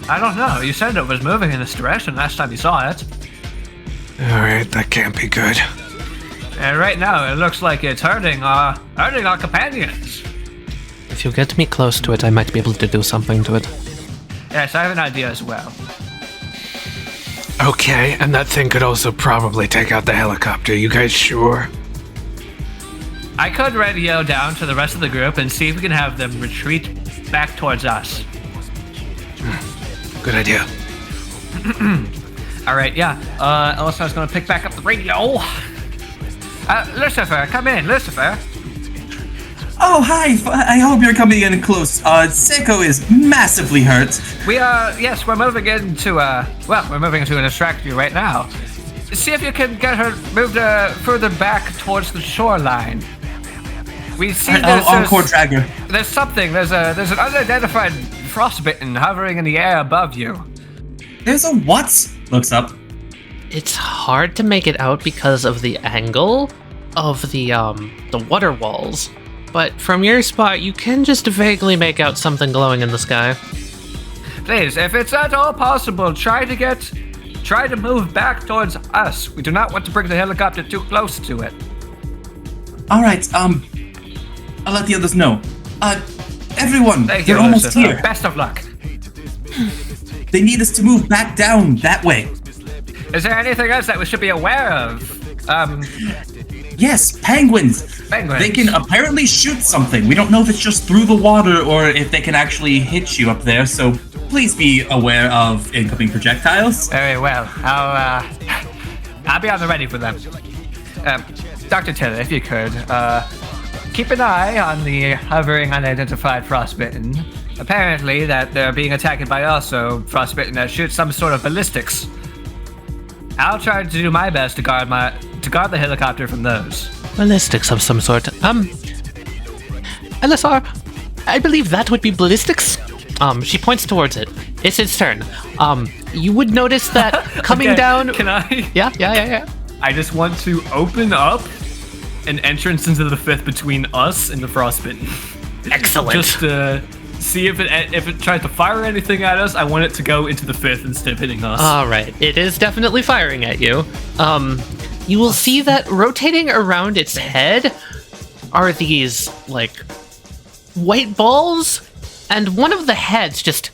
I don't know. You said it was moving in this direction last time you saw it. Alright, that can't be good. And right now, it looks like it's hurting our companions. If you get me close to it, I might be able to do something to it. Yes, I have an idea as well. Okay, and that thing could also probably take out the helicopter. You guys sure? I could radio down to the rest of the group and see if we can have them retreat back towards us. Good idea. Alright, yeah. Elisar's gonna pick back up the radio. Lucifer, come in, Lucifer. Oh, hi. I hope you're coming in close. Seiko is massively hurt. Yes, we're moving into, we're moving into an extractor right now. See if you can get her moved further back towards the shoreline. We see Encore Dragger. There's something, there's an unidentified frostbitten hovering in the air above you. There's a what? Looks up. It's hard to make it out because of the angle of the water walls. But from your spot, you can just vaguely make out something glowing in the sky. Please, if it's at all possible, try to move back towards us. We do not want to bring the helicopter too close to it. Alright, I'll let the others know. Everyone, Thank you, they're almost Lucifer. here. Best of luck. They need us to move back down that way. Is there anything else that we should be aware of? Yes, penguins. Penguins. They can apparently shoot something. We don't know if it's just through the water or if they can actually hit you up there, so please be aware of incoming projectiles. Very well. I'll be on the ready for them. Dr. Taylor, if you could, keep an eye on the hovering unidentified frostbitten. Apparently, that they're being attacked by also frostbitten that shoots some sort of ballistics. I'll try to do my best to guard the helicopter from those. Ballistics of some sort. LSR, I believe that would be ballistics. She points towards it. It's its turn. You would notice that coming down. Can I? Yeah. I just want to open up an entrance into the fifth between us and the frostbitten. Excellent. Just to see if it tries to fire anything at us. I want it to go into the fifth instead of hitting us. All right. It is definitely firing at you. You will see that rotating around its head are these like white balls, and one of the heads just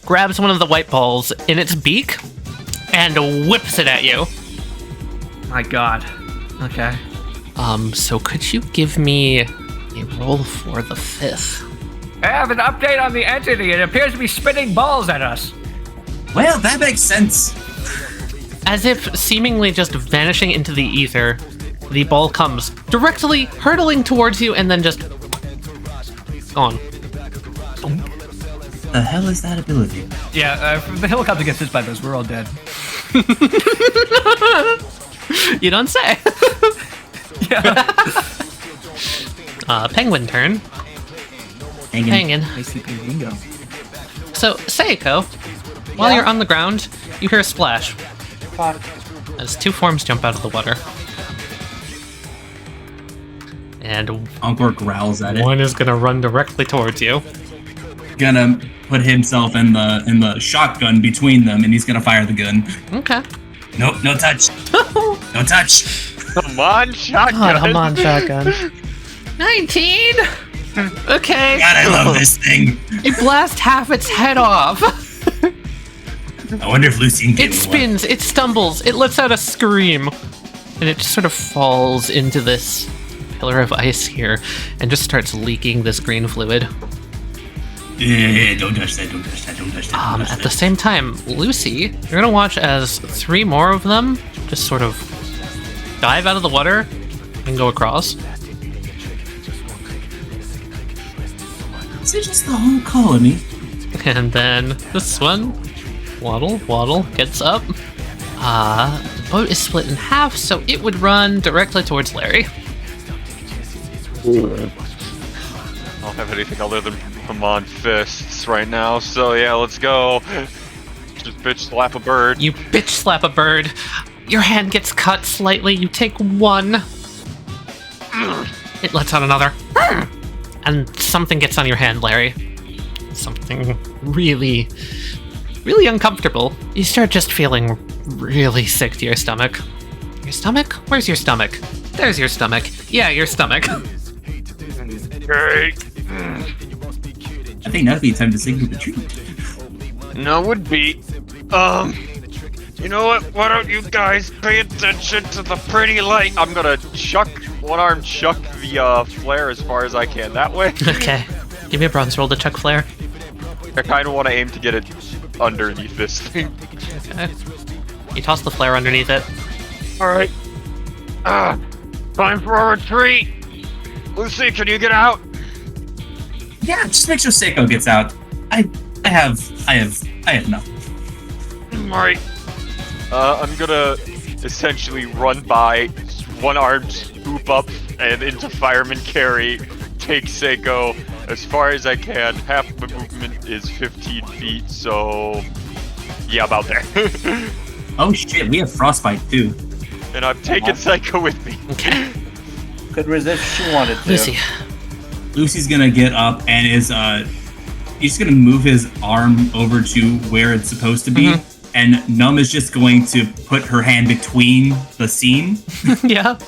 grabs one of the white balls in its beak and whips it at you. My God. Okay. So could you give me a roll for the fifth? I have an update on the entity. It appears to be spitting balls at us. Well, that makes sense. As if seemingly just vanishing into the ether, the ball comes directly hurtling towards you and then just gone. The hell is that ability? Yeah, if the helicopter gets hit by those, we're all dead. You don't say. Yeah. Penguin turn. Hanging. ICP bingo. So, Seiko, while you're on the ground, you hear a splash. Fuck. As two forms jump out of the water. And Encore growls at it. one is gonna run directly towards you. Gonna put himself in the shotgun between them, and he's gonna fire the gun. Okay. Nope, no touch. No touch. Come on, shotgun. God, come on, shotgun. 19! Okay. God, I love this thing. You blast half its head off. I wonder if Lucy can get It spins, it stumbles, it lets out a scream, and it just sort of falls into this pillar of ice here and just starts leaking this green fluid. Yeah, don't touch that, don't touch that, don't touch that. Don't touch At the that. same time, Lucy, you're gonna watch as 3 more of them just sort of dive out of the water and go across. Is it just the whole colony? And then this one, waddle, gets up. The boat is split in half, so it would run directly towards Larry. I don't have anything other than come on fists right now, so yeah, let's go. Just bitch slap a bird. You bitch slap a bird. Your hand gets cut slightly. You take one. It lets out another. And something gets on your hand, Larry. Something really, really uncomfortable. You start just feeling really sick to your stomach. Your stomach? Where's your stomach? There's your stomach. Yeah, your stomach. Great. I think now'd be time to signal retreat. No, would be. You know what? Why don't you guys pay attention to the pretty light? I'm gonna one arm chuck the flare as far as I can that way. Okay. Give me a bronze roll to chuck flare. I kind of want to aim to get it underneath this thing. Okay. You toss the flare underneath it. Alright. Time for a retreat! Lucy, can you get out? Yeah, just make sure Seiko gets out. I have nothing. Alright. I'm gonna essentially run by, one arm swoop up and into fireman carry, take Seiko as far as I can. Half my movement is 15 feet, so yeah, about there. Oh shit, we have frostbite too. And I'm taking Seiko with me. Okay. Could resist if she wanted to. Lucy. Lucy's gonna get up and he's gonna move his arm over to where it's supposed to be, and Num is just going to put her hand between the seam Yeah.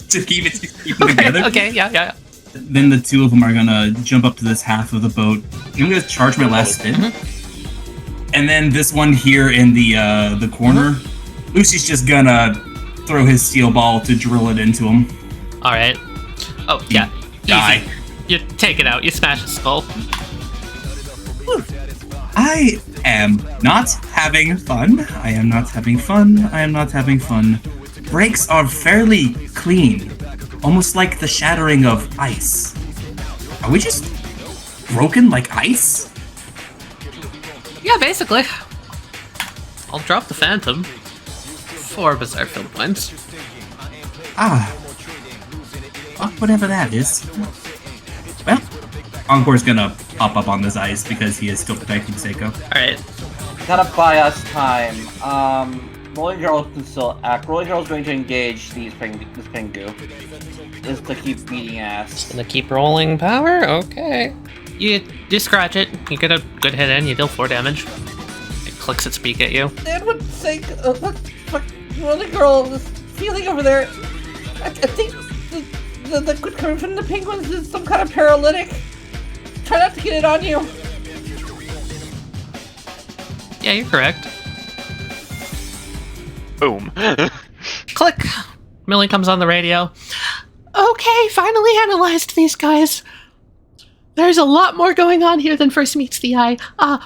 to keep it together. Okay, yeah. Then the two of them are gonna jump up to this half of the boat. I'm gonna charge my last spin. And then this one here in the corner, Lucy's just gonna throw his steel ball to drill it into him. Alright. Oh, yeah. Die. Easy. You take it out, you smash his skull. I am not having fun. I am not having fun. I am not having fun. breaks are fairly clean, almost like the shattering of ice. Are we just broken like ice? Yeah, basically. I'll drop the Phantom. 4 Bizarre Field Points. Whatever that is. Well, Encore's gonna pop up on this ice because he is still protecting Seiko. Alright. Gotta buy us time. Rolling Girl can still act. Rolling Girl's going to engage this Pingu. Just to keep beating ass. Gonna keep rolling power? Okay. You scratch it, you get a good hit in, you deal 4 damage. It clicks its beak at you. Dad would say, Rolling Girl, this feeling over there. I think the liquid coming from the penguins is some kind of paralytic. Try not to get it on you. Yeah, you're correct. Boom. Click! Millie comes on the radio. Okay, finally analyzed these guys. There's a lot more going on here than first meets the eye.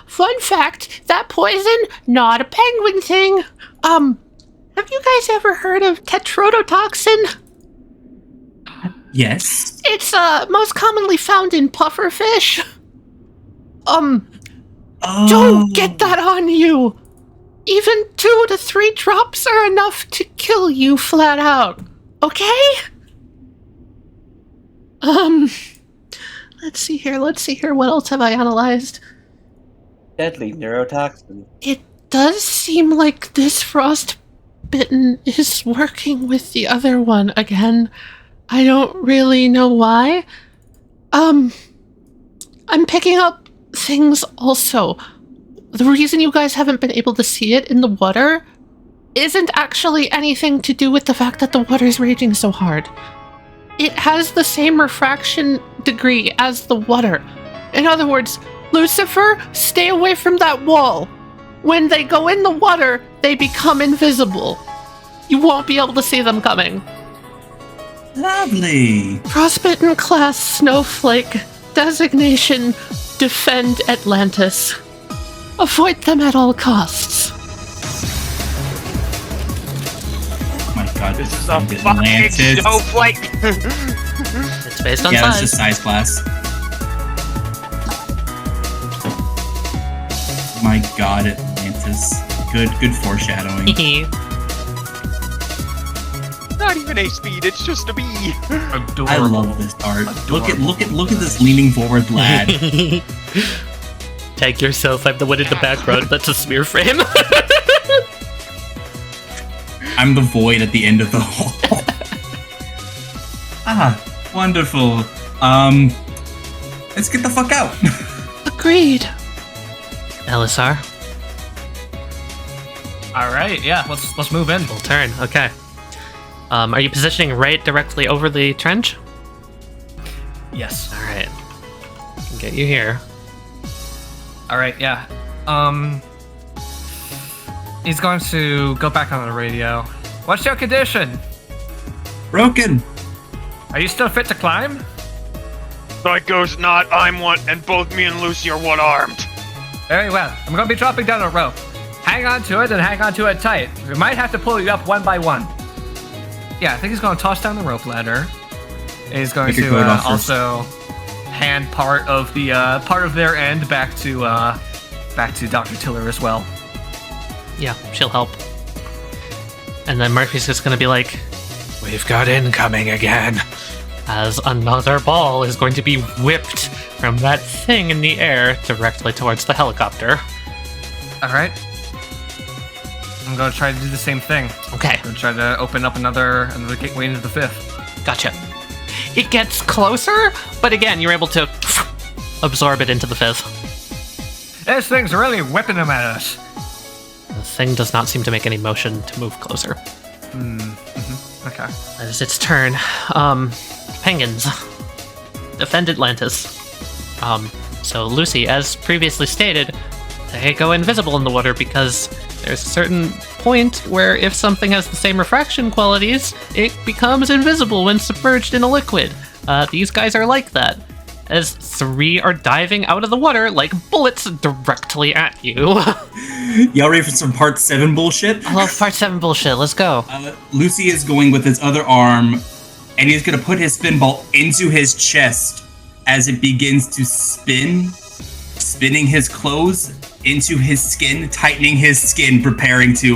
Fun fact, that poison, not a penguin thing. Have you guys ever heard of tetrodotoxin? Yes. It's, most commonly found in pufferfish. Don't get that on you. Even 2 to 3 drops are enough to kill you flat out. Okay? Let's see here. What else have I analyzed? Deadly neurotoxin. It does seem like this frostbitten is working with the other one again. I don't really know why. I'm picking up things also. The reason you guys haven't been able to see it in the water isn't actually anything to do with the fact that the water's raging so hard. It has the same refraction degree as the water. In other words, Lucifer, stay away from that wall. When they go in the water, they become invisible. You won't be able to see them coming. Lovely. Frostbitten class Snowflake. Designation, Defend Atlantis. Avoid them at all costs. Oh my god, This is a fucking fucking Atlantis. snowflake. It's based on Yeah, that's size. just size class. My god, Atlantis. Good foreshadowing. Not even a speed, it's just a bee. Adorable. I love this art. Look at this leaning forward lad. Tag yourself, I'm the one in the background. That's a smear frame. I'm the void at the end of the hall. Wonderful. Let's get the fuck out. Agreed. LSR, All right, yeah, let's move in. full turn. Okay. Are you positioning right directly over the trench? Yes. All right. Can get you here. All right, yeah. He's going to go back on the radio. What's your condition? Broken. Are you still fit to climb? Psycho's not, I'm one, and both me and Lucy are one-armed. Very well. I'm going to be dropping down a rope. Hang on to it and hang on to it tight. We might have to pull you up one by one. Yeah, I think he's going to toss down the rope ladder. He's going Make it to go off first. also hand part of their end back to Dr. Tiller as well. Yeah, she'll help. And then Murphy's just gonna be like, "We've got incoming again," as another ball is going to be whipped from that thing in the air directly towards the helicopter. All right. I'm going to try to do the same thing. Okay, I'm going to try to open up another gateway into the 5th. gotcha. It gets closer, but again, you're able to absorb it into the 5th. This thing's really whipping them at us. The thing does not seem to make any motion to move closer. Okay. That is its turn. Penguins. Defend Atlantis. So Lucy, as previously stated, they go invisible in the water because there's a certain point where if something has the same refraction qualities, it becomes invisible when submerged in a liquid. These guys are like that. as 3 are diving out of the water like bullets directly at you. Y'all ready for some part 7 bullshit? I love part 7 bullshit. Let's go. Lucy is going with his other arm, and he's gonna put his spin ball into his chest as it begins to spinning his clothes into his skin, tightening his skin, preparing to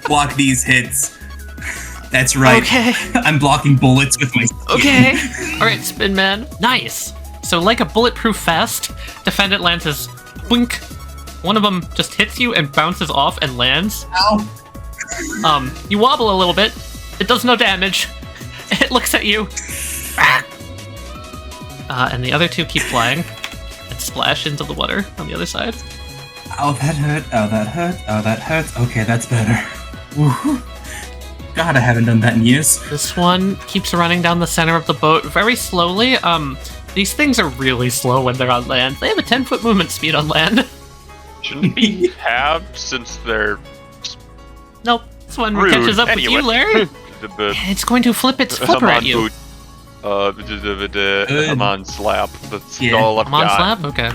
block these hits. That's right. Okay. I'm blocking bullets with my skin. Okay. All right, Spin Man. Nice. So like a bulletproof vest, defendant lances. Boink. One of them just hits you and bounces off and lands. Ow. You wobble a little bit. It does no damage. It looks at you. And the other 2 keep flying and splash into the water on the other side. Oh, that hurt. Oh, that hurt. Oh, that hurts. Okay, that's better. Woo. God, I haven't done that in years. This one keeps running down the center of the boat very slowly. These things are really slow when they're on land. They have a 10-foot movement speed on land. Shouldn't be halved since they're Nope. This one rude. catches up with you, Larry. It's going to flip its flipper at you. Haman slap. That's Yeah. all I've Haman got. slap? Okay.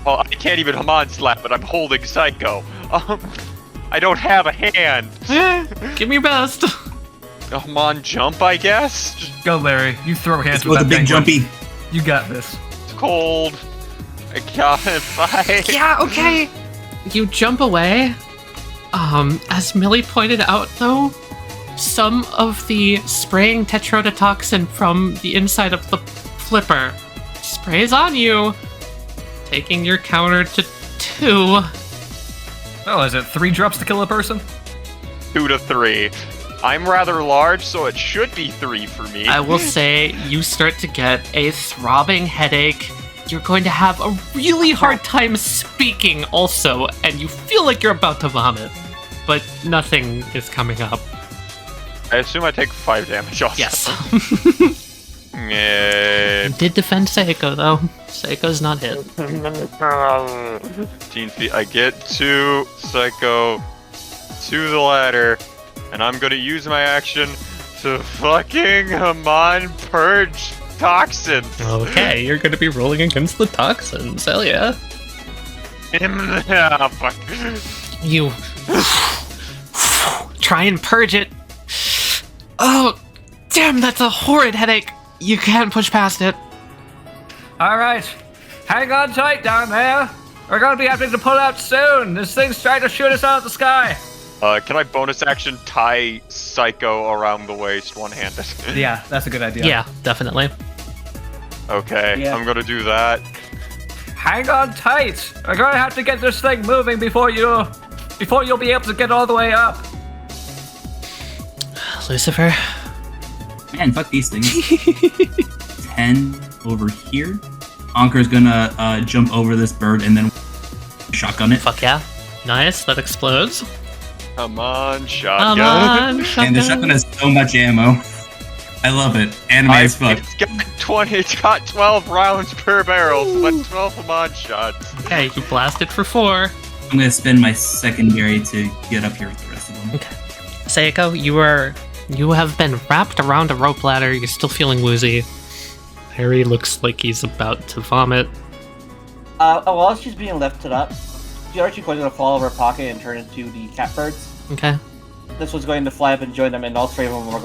Oh, I can't even Haman slap, but I'm holding Psycho. I don't have a hand. Give me your best. A Haman jump, I guess? Go, Larry. You throw hands With with a that big penguin. jumpy. You got this. It's cold. I can't fight. Yeah, okay. You jump away. As Millie pointed out, though, some of the spraying tetrodotoxin from the inside of the flipper sprays on you, taking your counter to 2. Oh, is it 3 drops to kill a person? 2 to 3. I'm rather large, so it should be 3 for me. I will say you start to get a throbbing headache. You're going to have a really hard time speaking also, and you feel like you're about to vomit, but nothing is coming up. I assume I take 5 damage also. Yes. Yeah. You did defend Seiko, though. Seiko's not hit. 15 feet. I get to Psycho to the ladder, and I'm gonna use my action to fucking Haman purge toxins. Okay, you're gonna be rolling against the toxins. Hell yeah. Ah, fuck. You try and purge it. Oh, damn, that's a horrid headache. You can't push past it. Alright. Hang on tight down there. We're gonna be having to pull out soon. This thing's trying to shoot us out of the sky. Can I bonus action tie Psycho around the waist one-handed? Yeah, that's a good idea. Yeah, definitely. Okay, Yeah. I'm gonna do that. Hang on tight. We're gonna have to get this thing moving before you'll be able to get all the way up. Lucifer. Man, fuck these things. 10 over here. Ankar's gonna jump over this bird and then shotgun it. Fuck yeah. Nice, that explodes. Come on, Come shotgun. on, And the shotgun. shotgun has so much ammo. I love it. Anime as fuck. It's got 12 rounds per barrel, so that's 12 Haman shots. Okay, you blast it for 4. I'm gonna spend my secondary to get up here with the rest of them. Seiko, you have been wrapped around a rope ladder. You're still feeling woozy. Harry looks like he's about to vomit. While she's being lifted up, she's actually going to fall over her pocket and turn into the catbirds. Okay. This one's going to fly up and join them, and all 3 of them are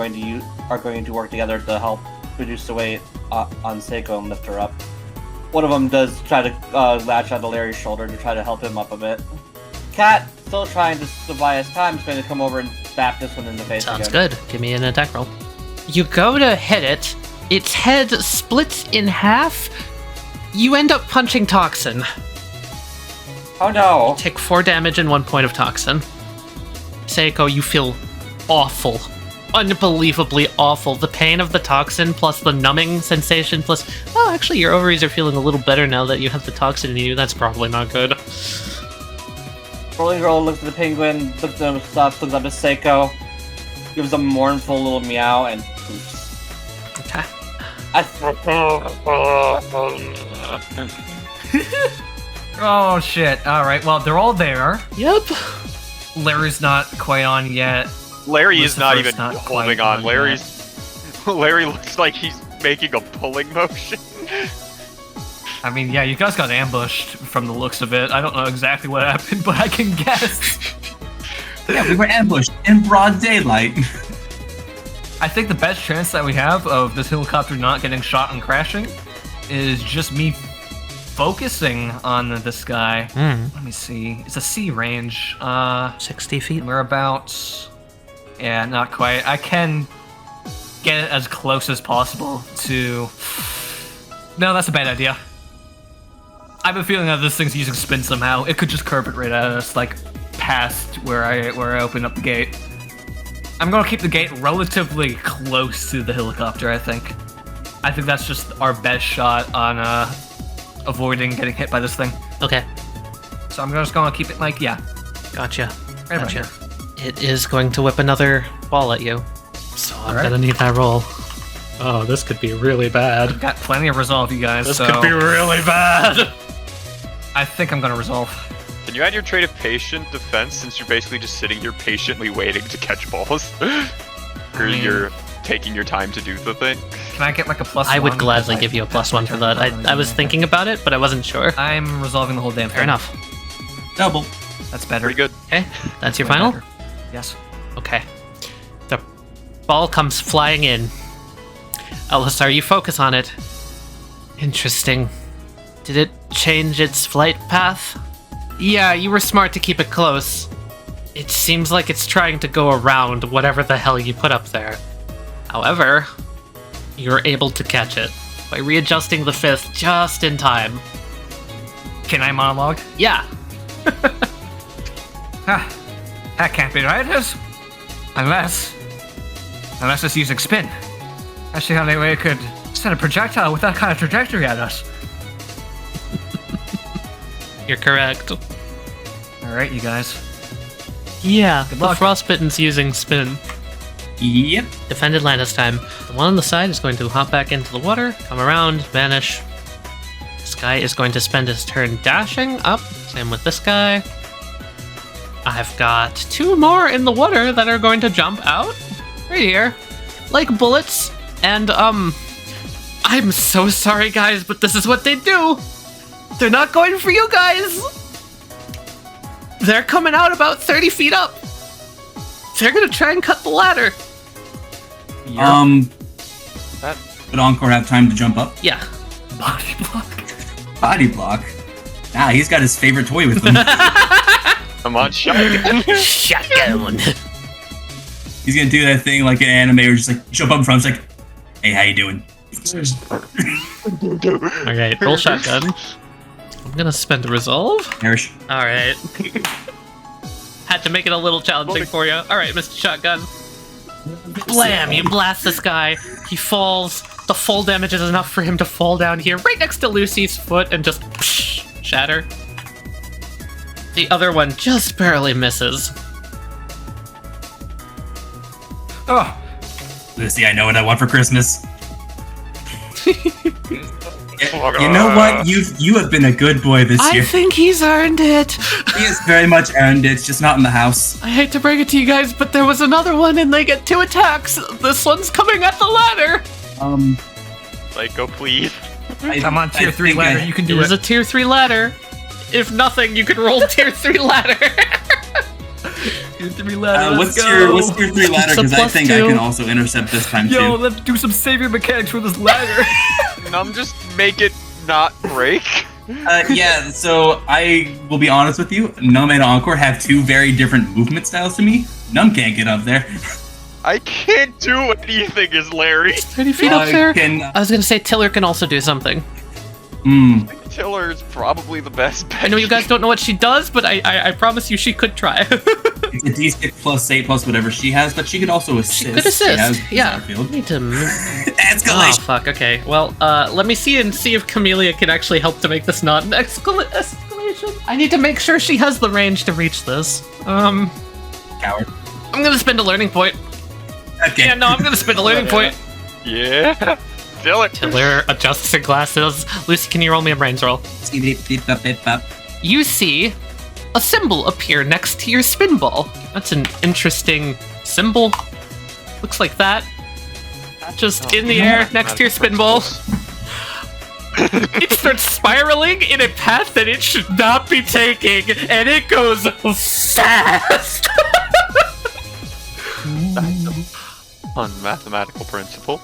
going to work together to help reduce the weight on Seiko and lift her up. One of them does try to latch onto Larry's shoulder to try to help him up a bit. Cat, still trying to buy his time, is going to come over and bap this one in the face Sounds again. good. Give me an attack roll. You go to hit it. Its head splits in half. You end up punching Toxin. Oh no! Take 4 damage and 1 point of Toxin. Seiko, you feel awful. Unbelievably awful. The pain of the toxin plus the numbing sensation plus... Oh, actually, your ovaries are feeling a little better now that you have the toxin in you. That's probably not good. Rolling Girl looks at the penguin, looks at him, stops, looks up to Seiko, gives a mournful little meow, and poops. Okay. Oh shit. Alright, well, they're all there. Yep. Larry's not quite on yet. Larry is not Lucifer's even not holding quite on. on Larry looks like he's making a pulling motion. I mean, yeah, you guys got ambushed from the looks of it. I don't know exactly what happened, but I can guess. Yeah, we were ambushed in broad daylight. I think the best chance that we have of this helicopter not getting shot and crashing is just me focusing on this guy. Let me see. It's a C range. 60 feet. We're about... Yeah, not quite. I can get it as close as possible to... No, that's a bad idea. I have a feeling that this thing's using spin somehow. It could just curve it right at us, like past where I opened up the gate. I'm gonna keep the gate relatively close to the helicopter, I think. I think that's just our best shot on avoiding getting hit by this thing. Okay. So I'm just gonna keep it like, yeah. Gotcha. Right about Gotcha. here. It is going to whip another ball at you. So I'm Alright. gonna need that roll. Oh, this could be really bad. Got plenty of resolve, you guys, This so could be really bad. I think I'm gonna resolve. Can you add your trait of patient defense since you're basically just sitting here patiently waiting to catch balls? Or you're taking your time to do the thing? Can I get like a plus I would one? gladly give you a +1 for that. I was thinking about it, but I wasn't sure. I'm resolving the whole damn thing. Fair enough. Double. That's better. Pretty good. Okay, that's your Way final? better. Yes. Okay. The ball comes flying in. Elisar, you focus on it. Interesting. Did it change its flight path? Yeah, you were smart to keep it close. It seems like it's trying to go around whatever the hell you put up there. However, you're able to catch it by readjusting the fifth just in time. Can I monologue? Yeah. That can't be right, is? Unless it's using spin. That's the only way it could send a projectile with that kind of trajectory at us. You're correct. Alright, you guys. Yeah, the luck. frostbitten's using spin. Yep. Defend Atlantis time. The one on the side is going to hop back into the water, come around, vanish. This guy is going to spend his turn dashing up. Same with this guy. I've got 2 more in the water that are going to jump out. Right here. Like bullets. And, I'm so sorry, guys, but this is what they do. They're not going for you guys. They're coming out about 30 feet up. They're gonna try and cut the ladder. Would Encore have time to jump up? Yeah. Body block. Body block. Ah, he's got his favorite toy with him. Come on, shotgun. Shotgun. He's gonna do that thing like an anime where just like jump up in front, it's like, hey, how you doing? Alright, roll shotgun. I'm gonna spend a resolve. Perish. Alright. Had to make it a little challenging for you. Alright, Mr. Shotgun. Blam! You blast this guy. He falls. The full damage is enough for him to fall down here, right next to Lucy's foot, and just shatter. The other one just barely misses. Oh, Lucy, I know what I want for Christmas. You know what? You have been a good boy this I year. think he's earned it. He has very much earned it. It's just not in the house. I hate to break it to you guys, but there was another one and they get 2 attacks. This one's coming at the ladder. Psycho, please. I'm on tier 3 think ladder. You can It do is it. a tier 3 ladder. If nothing, you could roll tier 3 ladder. Tier 3 ladder. What's let's your go. what's your 3 ladder? It's a Because I think I +2. can also intercept this time Yo, too. let's do some savior mechanics for this ladder. Num, just make it not break. Yeah, so I will be honest with you. Num and Encore have 2 very different movement styles to me. Num can't get up there. I can't do anything as Larry. 30 feet up there. Can, I was gonna say Tiller can also do something. Tiller is probably the best bet. I know you guys don't know what she does, but I promise you she could try. it's a D6 plus 8 plus whatever she has, but she could also assist. She could assist. has Yeah. Desire Field. Need to move. Oh Escalation. fuck. Okay. Well, let me see if Camellia can actually help to make this not an escalation. I need to make sure she has the range to reach this. Coward. I'm gonna spend a learning point. Okay. Yeah, no, I'm gonna spend a learning point. Yeah. Tiller. Tiller adjusts her glasses. Lucy, can you roll me a brains roll? You see a symbol appear next to your spin ball. That's an interesting symbol. Looks like that. just in the air next to your spinball. It starts spiraling in a path that it should not be taking, and it goes fast. That's a fun mathematical principle.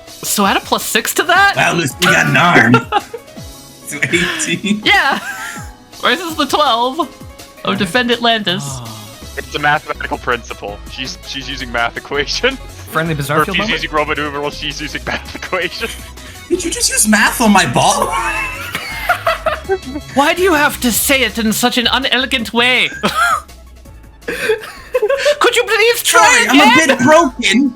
So add a +6 to that? Wow, Lucy got an arm. So 18. Yeah. Versus the 12 of Defend Atlantis. It's a mathematical principle. She's using math equation. Friendly bizarre Or if field he's moment? using Roman numerals, she's using math equation. Did you just use math on my ball? Why do you have to say it in such an unelegant way? Could you please try Sorry, again? I'm a bit broken.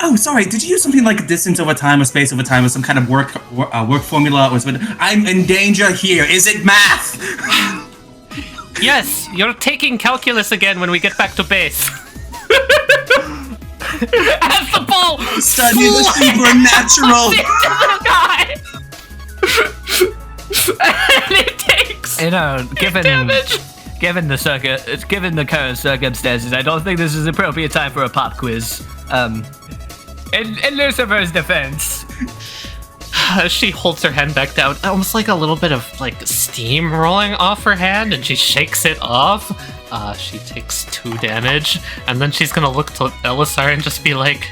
Oh, sorry. Did you use something like distance over time or space over time or some kind of work formula? Or something? I'm in danger here. Is it math? Yes, you're taking calculus again when we get back to base. As the ball Study the supernatural. into the guy. And it takes damage. Given the current circumstances, I don't think this is appropriate time for a pop quiz. In Lucifer's defense, She holds her hand back down, almost like a little bit of steam rolling off her hand, and she shakes it off. She takes 2 damage, and then she's gonna look to Elisar and just be like,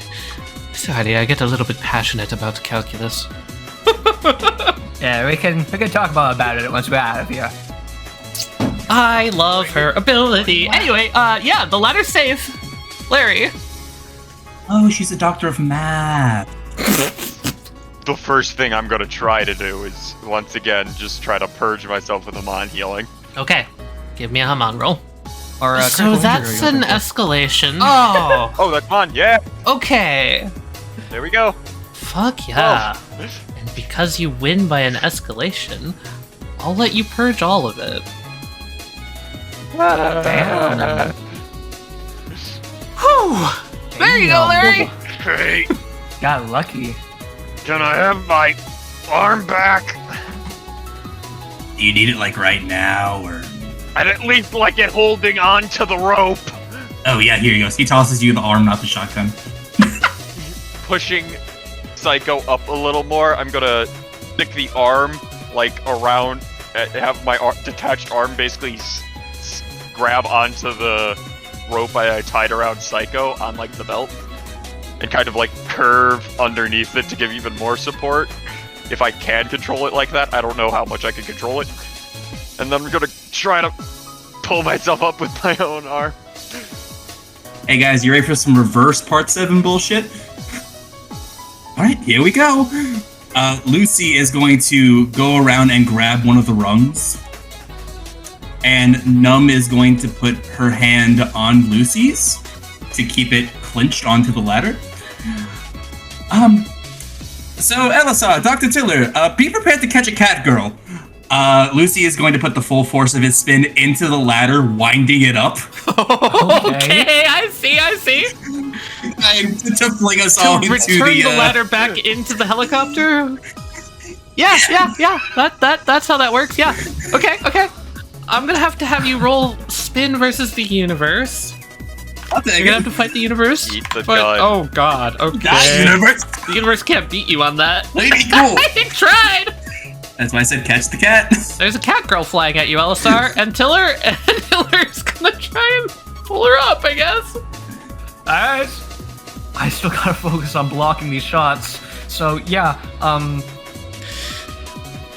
"Sorry, I get a little bit passionate about calculus." yeah, we can talk more about it once we're out of here. I love her ability. Anyway, yeah, the ladder's safe. Larry. Oh, she's a doctor of math. The first thing I'm gonna try to do is, once again, just try to purge myself with Haman healing. Okay, give me a Haman roll. Or So that's an escalation. Oh, Oh, that's fun, yeah! okay. There we go. Fuck yeah. And because you win by an escalation, I'll let you purge all of it. Damn. Whew! There you go, Larry! Hey, Got lucky. can I have my arm back? Do you need it right now, or? I'd at least like it holding on to the rope. Oh yeah, here he goes. He tosses you the arm, not the shotgun. Pushing Psycho up a little more, I'm gonna stick the arm around, have my detached arm basically grab onto the rope I tied around Psycho on the belt, and kind of curve underneath it to give even more support. If I can control it like that, I don't know how much I can control it. And then I'm gonna try to pull myself up with my own arm. Hey guys, you ready for some reverse part 7 bullshit? Alright, here we go. Lucy is going to go around and grab one of the rungs. And Num is going to put her hand on Lucy's to keep it clinched onto the ladder. So Elisar, Dr. Tiller, be prepared to catch a cat girl. Lucy is going to put the full force of his spin into the ladder, winding it up. Okay, I see. To fling us all into Return the ladder back into the helicopter? Yeah. That's how that works, yeah. Okay. I'm gonna have you roll spin versus the universe. I'll take You're gonna it. have to fight the universe. Eat the But- gun. oh god, okay. That universe. The universe can't beat you on that. Lady cool. I tried! That's why I said catch the cat. There's a cat girl flying at you, Elisar, and Tiller's gonna try and pull her up, I guess. Alright. I still gotta focus on blocking these shots. So yeah,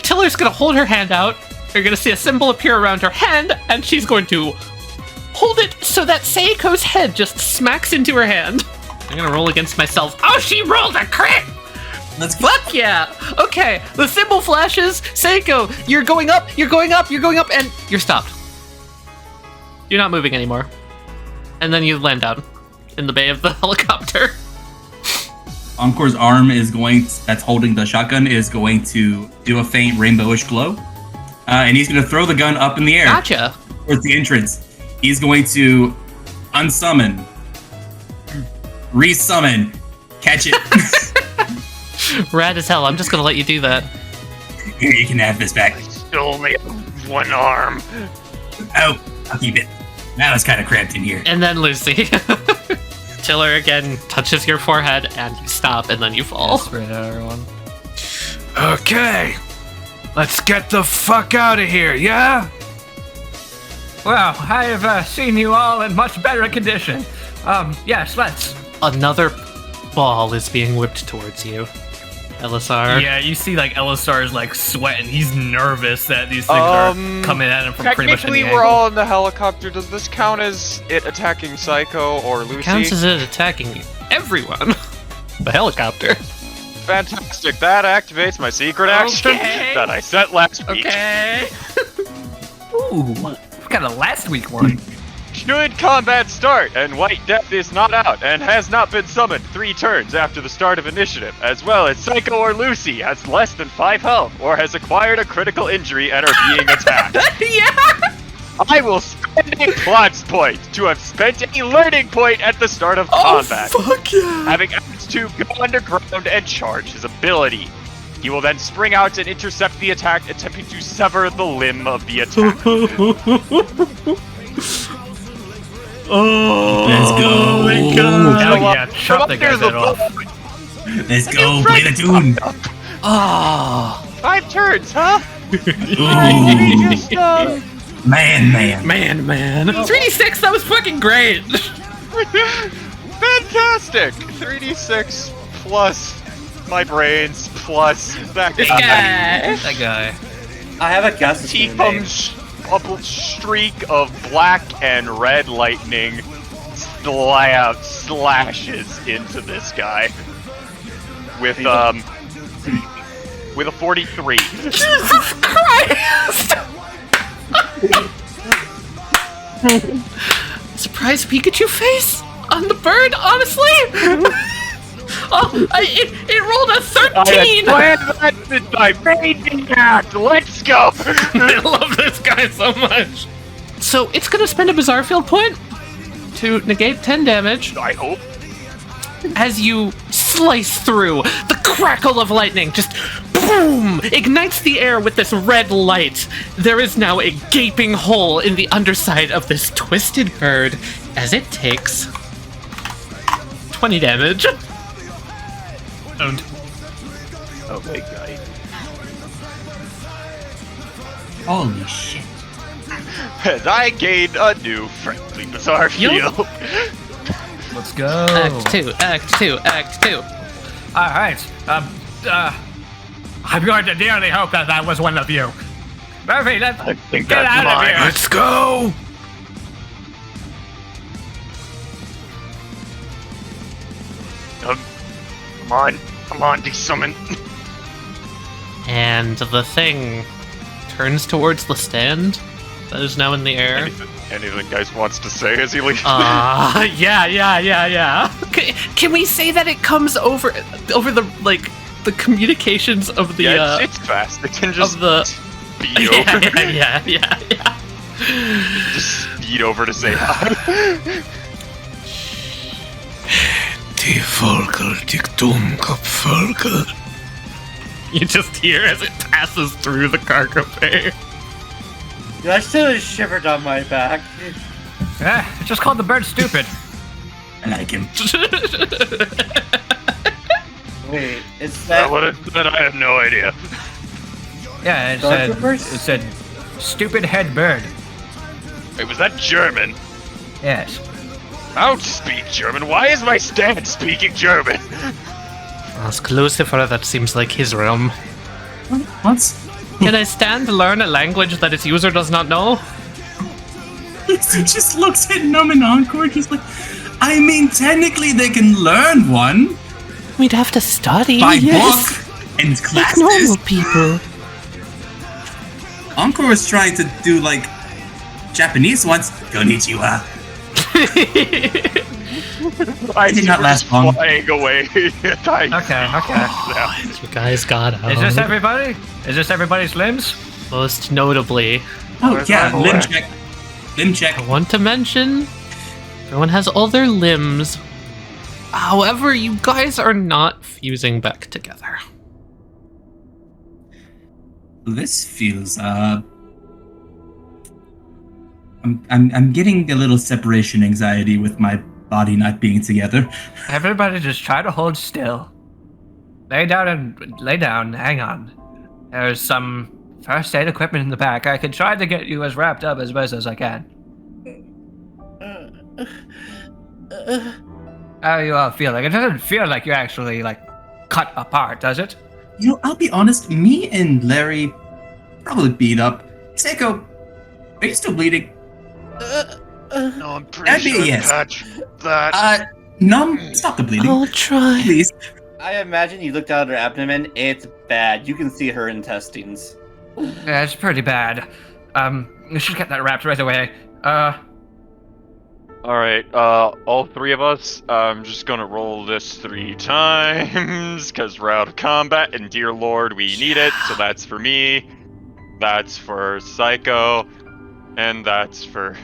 Tiller's gonna hold her hand out. You're gonna see a symbol appear around her hand, and she's going to hold it so that Seiko's head just smacks into her hand. I'm gonna roll against myself. Oh, she rolled a crit! Let's go. Fuck yeah! Okay, the symbol flashes. Seiko, you're going up, and you're stopped. You're not moving anymore. And then you land down in the bay of the helicopter. Encore's arm that's holding the shotgun is going to do a faint rainbowish glow. And he's going to throw the gun up in the air. Gotcha. Towards the entrance. He's going to unsummon. Resummon. Catch it. Rad as hell. I'm just gonna let you do that. Here, you can have this back. Still only have one arm. Oh, I'll keep it. Now it's kind of cramped in here. And then Lucy. Tiller again touches your forehead, and you stop, and then you fall. Spread out, everyone. Okay, let's get the fuck out of here, yeah? Well, I have seen you all in much better condition. Yes, let's. Another ball is being whipped towards you. Elisar. Yeah, you see, like, Elisar is, like, sweating. He's nervous that these things are coming at him from pretty much any Technically, we're angle. all in the helicopter. Does this count as it attacking Psycho or Lucy? Counts as it attacking everyone. The helicopter. Fantastic. That activates my secret action Okay. that I set last week. Okay. Ooh, we got a last week one. Should combat start and White Death is not out and has not been summoned 3 turns after the start of initiative, as well as Psycho or Lucy has less than 5 health or has acquired a critical injury and are being attacked. Yeah. I will spend a plots point to have spent a learning point at the start of combat. Fuck yeah! Having asked to go underground and charge his ability. He will then spring out and intercept the attack, attempting to sever the limb of the attack. Oh, Let's go. my God. Hell yeah, From chop up the near guy's head off. Let's go. Play the tune. Ah, 5 turns, huh? Ooh. Just, Man. Man. 3d6, that was fucking great! fantastic! 3d6 plus my brains plus that This guy. guy! That guy. I have a guess. It's Teeth gonna be. bubble streak of black and red lightning slashes into this guy with a 43. Jesus Christ! Surprise Pikachu face on the bird, honestly? It rolled a 13! I had planned that since I made the act. Let's go! I love this guy so much. So it's gonna spend a Bizarre Field point to negate 10 damage I hope. as you slice through. The crackle of lightning just boom ignites the air with this red light. There is now a gaping hole in the underside of this twisted bird as it takes 20 damage. Owned. Okay, guy. Holy shit. And I gained a new friendly bizarre Yup. field. Let's go. Act 2, Act 2, Act 2. All right. I'm going to dearly hope that was one of you. Murphy, let's I think get that's out of mine. here. Let's go! Come on, desummon. And the thing turns towards the stand that is now in the air. Anything guys wants to say as he leaves? Yeah. Can we say that it comes over the like the communications of the yeah, it's fast. It can just of the speed over. yeah. Just speed over to say hi. Die Vogel, die Dummkopfvogel. You just hear as it passes through the cargo bay. Dude, I still shivered on my back. It's just called the bird stupid. I like him. Wait, is That that? what it said? I have no idea. Yeah, it Stormtroopers? said stupid head bird. Wait, was that German? Yes. I don't speak German. Why is my stand speaking German? Ask Lucifer, that seems like his realm. What? Can I stand to learn a language that its user does not know? He just looks at Num and Encore just like, I mean, technically they can learn one We'd have to study. by yes. book and Like classes. normal people. Encore was trying to do like Japanese once. Konnichiwa. I did not last long. Flying away. Okay. Yeah. You guys got out. Is this everybody? Is this everybody's limbs? Most notably, Oh yeah, my limb boy? check. Limb check. I want to mention everyone has all their limbs. However, you guys are not fusing back together. This feels I'm getting a little separation anxiety with my body not being together. Everybody just try to hold still. Lay down, hang on. There's some first aid equipment in the back. I can try to get you as wrapped up as best as I can. How are you all feeling? It doesn't feel like you're actually, like, cut apart, does it? You know, I'll be honest, me and Larry probably beat up. Seiko, are you still bleeding? No, I'm pretty That'd be a sure yes. patch that. Numb, stop the bleeding. I'll try. Please. I imagine you looked at her abdomen. It's bad. You can see her intestines. Yeah, it's pretty bad. We should get that wrapped right away. Alright, all three of us, I'm just gonna roll this 3 times, because we're out of combat, and dear lord, we need it, so that's for me, that's for Psycho, and that's for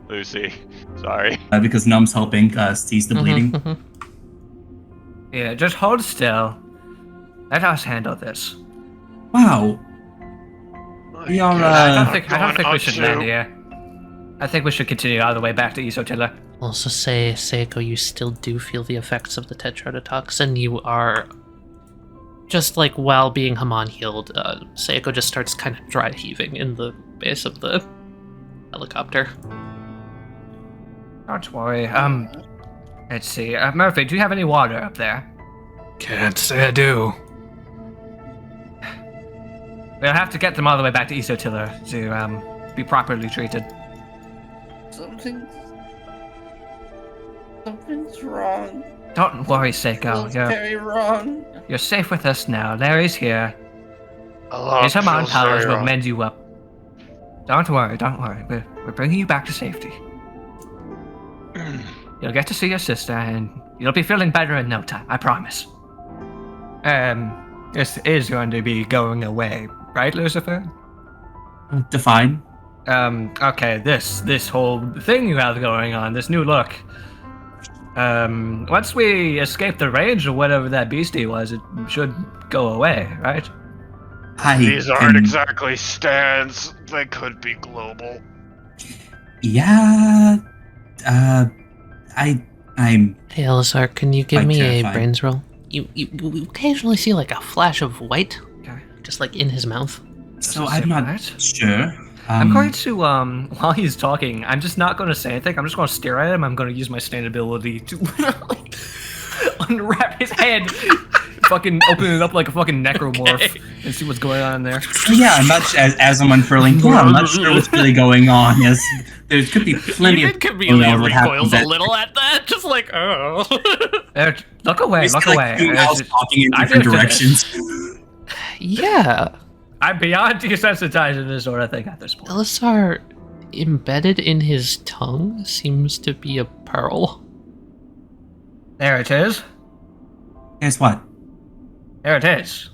Lucy. Sorry. Because Numb's helping cease the bleeding. Yeah, just hold still. Let us handle this. Wow. We are, I don't think going we should up land to- here. I think we should continue all the way back to Isotilla. Also say, Seiko, you still do feel the effects of the tetrodotoxin. You are just like while being Haman healed, Seiko just starts kind of dry heaving in the base of the helicopter. Don't worry. Let's see. Murphy, do you have any water up there? Can't say I do. We'll have to get them all the way back to Isotilla to be properly treated. Something's wrong. Don't worry, Seiko. Feels very wrong. You're safe with us now. Larry's here. A lot His Haman feels powers very will wrong. mend you up. Don't worry. We're bringing you back to safety. You'll get to see your sister, and you'll be feeling better in no time. I promise. This is going to be going away, right, Lucifer? Define. Okay, this whole thing you have going on, this new look. Once we escape the range of whatever that beastie was, it should go away, right? These aren't exactly stands. They could be global. Yeah. I'm. Hey, Elisar, can you give Quite me terrifying. a brains roll? You occasionally see like a flash of white, Okay. just like in his mouth. So Doesn't I'm seem not right. sure. I'm going to, while he's talking, I'm just not going to say anything. I'm just going to stare at him. I'm going to use my stand ability to unwrap his head, fucking open it up like a fucking necromorph, and see what's going on in there. So yeah, I'm not as I'm unfurling. Yeah, I'm not sure what's really going on. Yes, there could be plenty Even of. Camellia what happened recoils a that- little at that, just like, oh. Look away, We see, look like, away. two owls talking in I different did this. directions. Yeah, I'm beyond desensitized to this sort of thing at this point. Elisar, embedded in his tongue seems to be a pearl. There it is. Guess what? There it is.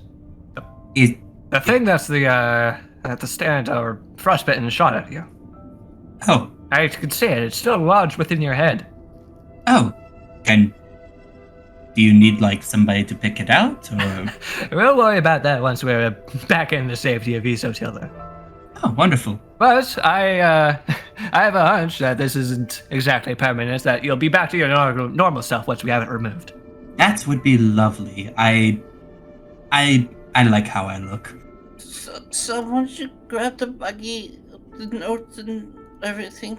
It. The thing that's at the stand or frostbitten shot at you. Oh. I can see it. It's still lodged within your head. Oh. And. Do you need like somebody to pick it out, or? We'll worry about that once we're back in the safety of Isotilla. Oh, wonderful. But I have a hunch that this isn't exactly permanent. That you'll be back to your normal self once we have it removed. That would be lovely. I like how I look. Someone should grab the buggy, the notes and everything.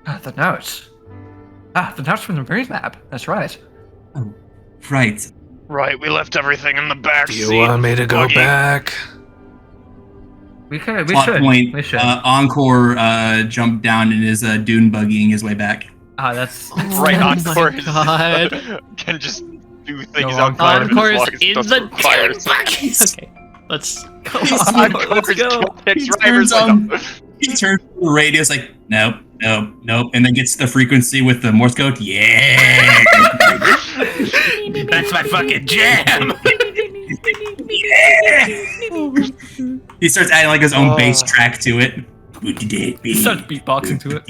The notes. The notes from the Marine Lab. That's right. Oh, right. Right, we left everything in the back Do you seat. want me to go Buggy. back? We Plot should. point. We should. Encore jumped down and is dune buggying his way back. That's Right Oh on my course. God. Can just do things Go on, outside Encore as is long as it in doesn't the require damn bucket. Okay, let's go. Encore Let's go. kicks He drivers turns like on- a- He turns to the radio, is like, nope, and then gets the frequency with the Morse code. Yeah. That's my fucking jam. He starts adding like his own bass track to it. He starts beatboxing to it.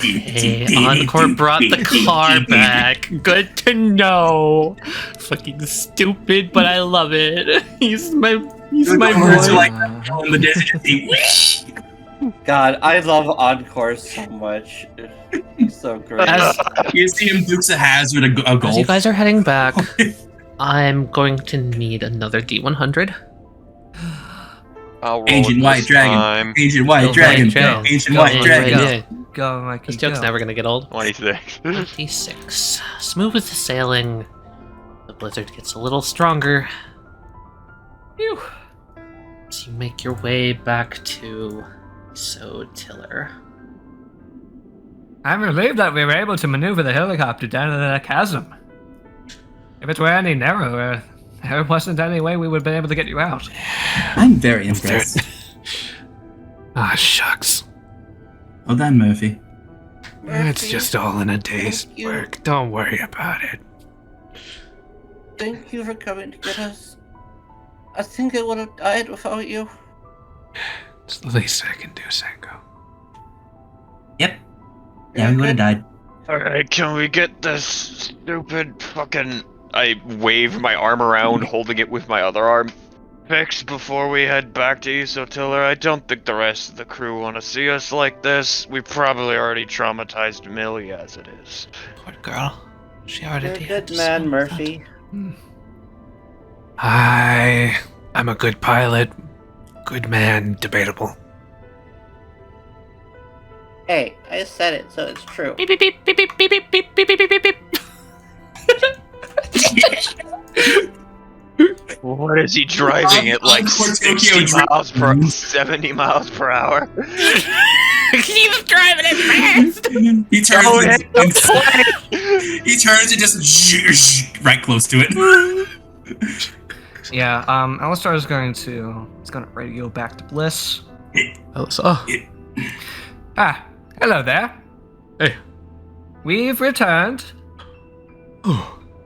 Hey, Encore brought the car back. Good to know. Fucking stupid, but I love it. He's my Words are boy. like in the desert. Just see, whoosh. God, I love Encore so much. He's so great. You see him dukes a hazard a As goal. you guys are heading back, I'm going to need another D100. I'll roll Ancient it White this Dragon. time. Ancient White Dragon. Dragon. Ancient Go, White go, Dragon. Go, Mikey, This joke's go. never gonna get old. 26. 26. Smooth sailing. The blizzard gets a little stronger. Phew. As you make your way back to Tiller. I'm relieved that we were able to maneuver the helicopter down into that chasm. If it were any narrower, there wasn't any way we would have been able to get you out. I'm very impressed. Ah, shucks. Well done, Murphy. It's just all in a day's Thank you. work. Don't worry about it. Thank you for coming to get us. I think I would have died without you. It's the least I can do, Sanko. Yep. Yeah, we would have died. Alright, can we get this stupid fucking... I wave my arm around, holding it with my other arm. Fixed before we head back to Isotiller. I don't think the rest of the crew want to see us like this. We probably already traumatized Millie as it is. Poor girl. She already You're a did good so man, much. Murphy. I'm a good pilot. Good man, debatable. Hey, I said it, so it's true. Beep, beep, beep, beep, beep, beep, beep, beep, beep, beep, beep, beep. What is he driving at like Encore 60 Tokyo miles per 70 miles per hour? He was driving it fast! He turns. Don't and, hit the he turns and just right close to it. Yeah, Alistar is going to radio back to Bliss. Elsa. Ah, hello there. Hey. We've returned.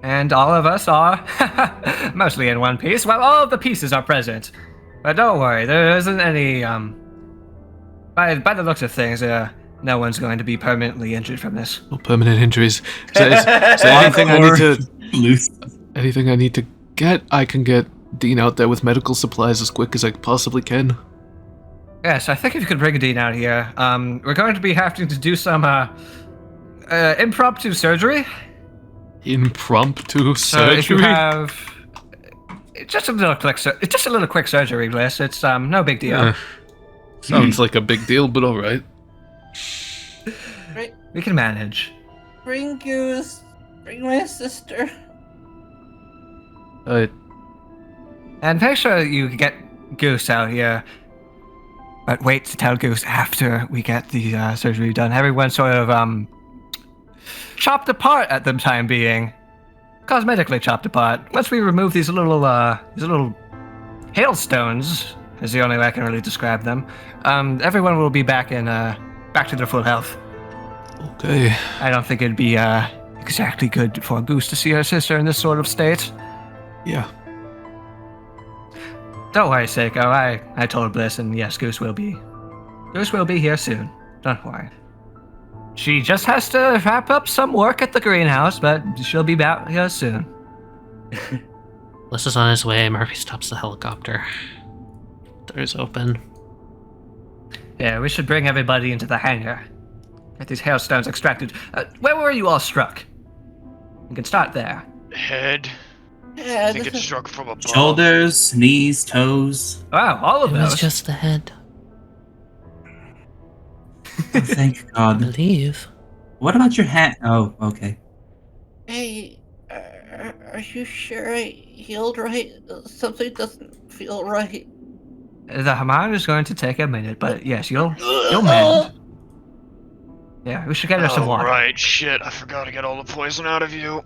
And all of us are mostly in one piece. Well, all of the pieces are present. But don't worry, there isn't any, by the looks of things, no one's going to be permanently injured from this. No permanent injuries. Is there anything I need to? Loose. Anything I need to get? I can get Dean out there with medical supplies as quick as I possibly can. Yes, I think if you could bring Dean out here, we're going to be having to do some, impromptu surgery. Impromptu So surgery. if you have just a little quick surgery, Bliss. It's no big deal. Yeah. Sounds like a big deal, but all right. We can manage. Bring Goose. Bring my sister. And make sure you get Goose out here. But wait to tell Goose after we get the surgery done. Everyone's sort of chopped apart at the time being. Cosmetically chopped apart. Once we remove these little hailstones, is the only way I can really describe them. Everyone will be back to their full health. Okay. I don't think it'd be exactly good for Goose to see her sister in this sort of state. Yeah. Don't worry, Seiko. I told Bliss, and yes, Goose will be here soon. Don't worry. She just has to wrap up some work at the greenhouse, but she'll be back here soon. Bliss is on his way. Murphy stops the helicopter. Doors open. Yeah, we should bring everybody into the hangar. Get these hailstones extracted. Where were you all struck? You can start there. Head. Yeah, I think this it's is struck from above. Shoulders, knees, toes. Wow, all It of was those. just the head, Oh, thank I God. believe. What about your hand? Oh, okay. Hey, are you sure I healed right? Something doesn't feel right. The Haman is going to take a minute, but yes, you'll mend. Yeah, we should get her some water. Right, shit, I forgot to get all the poison out of you.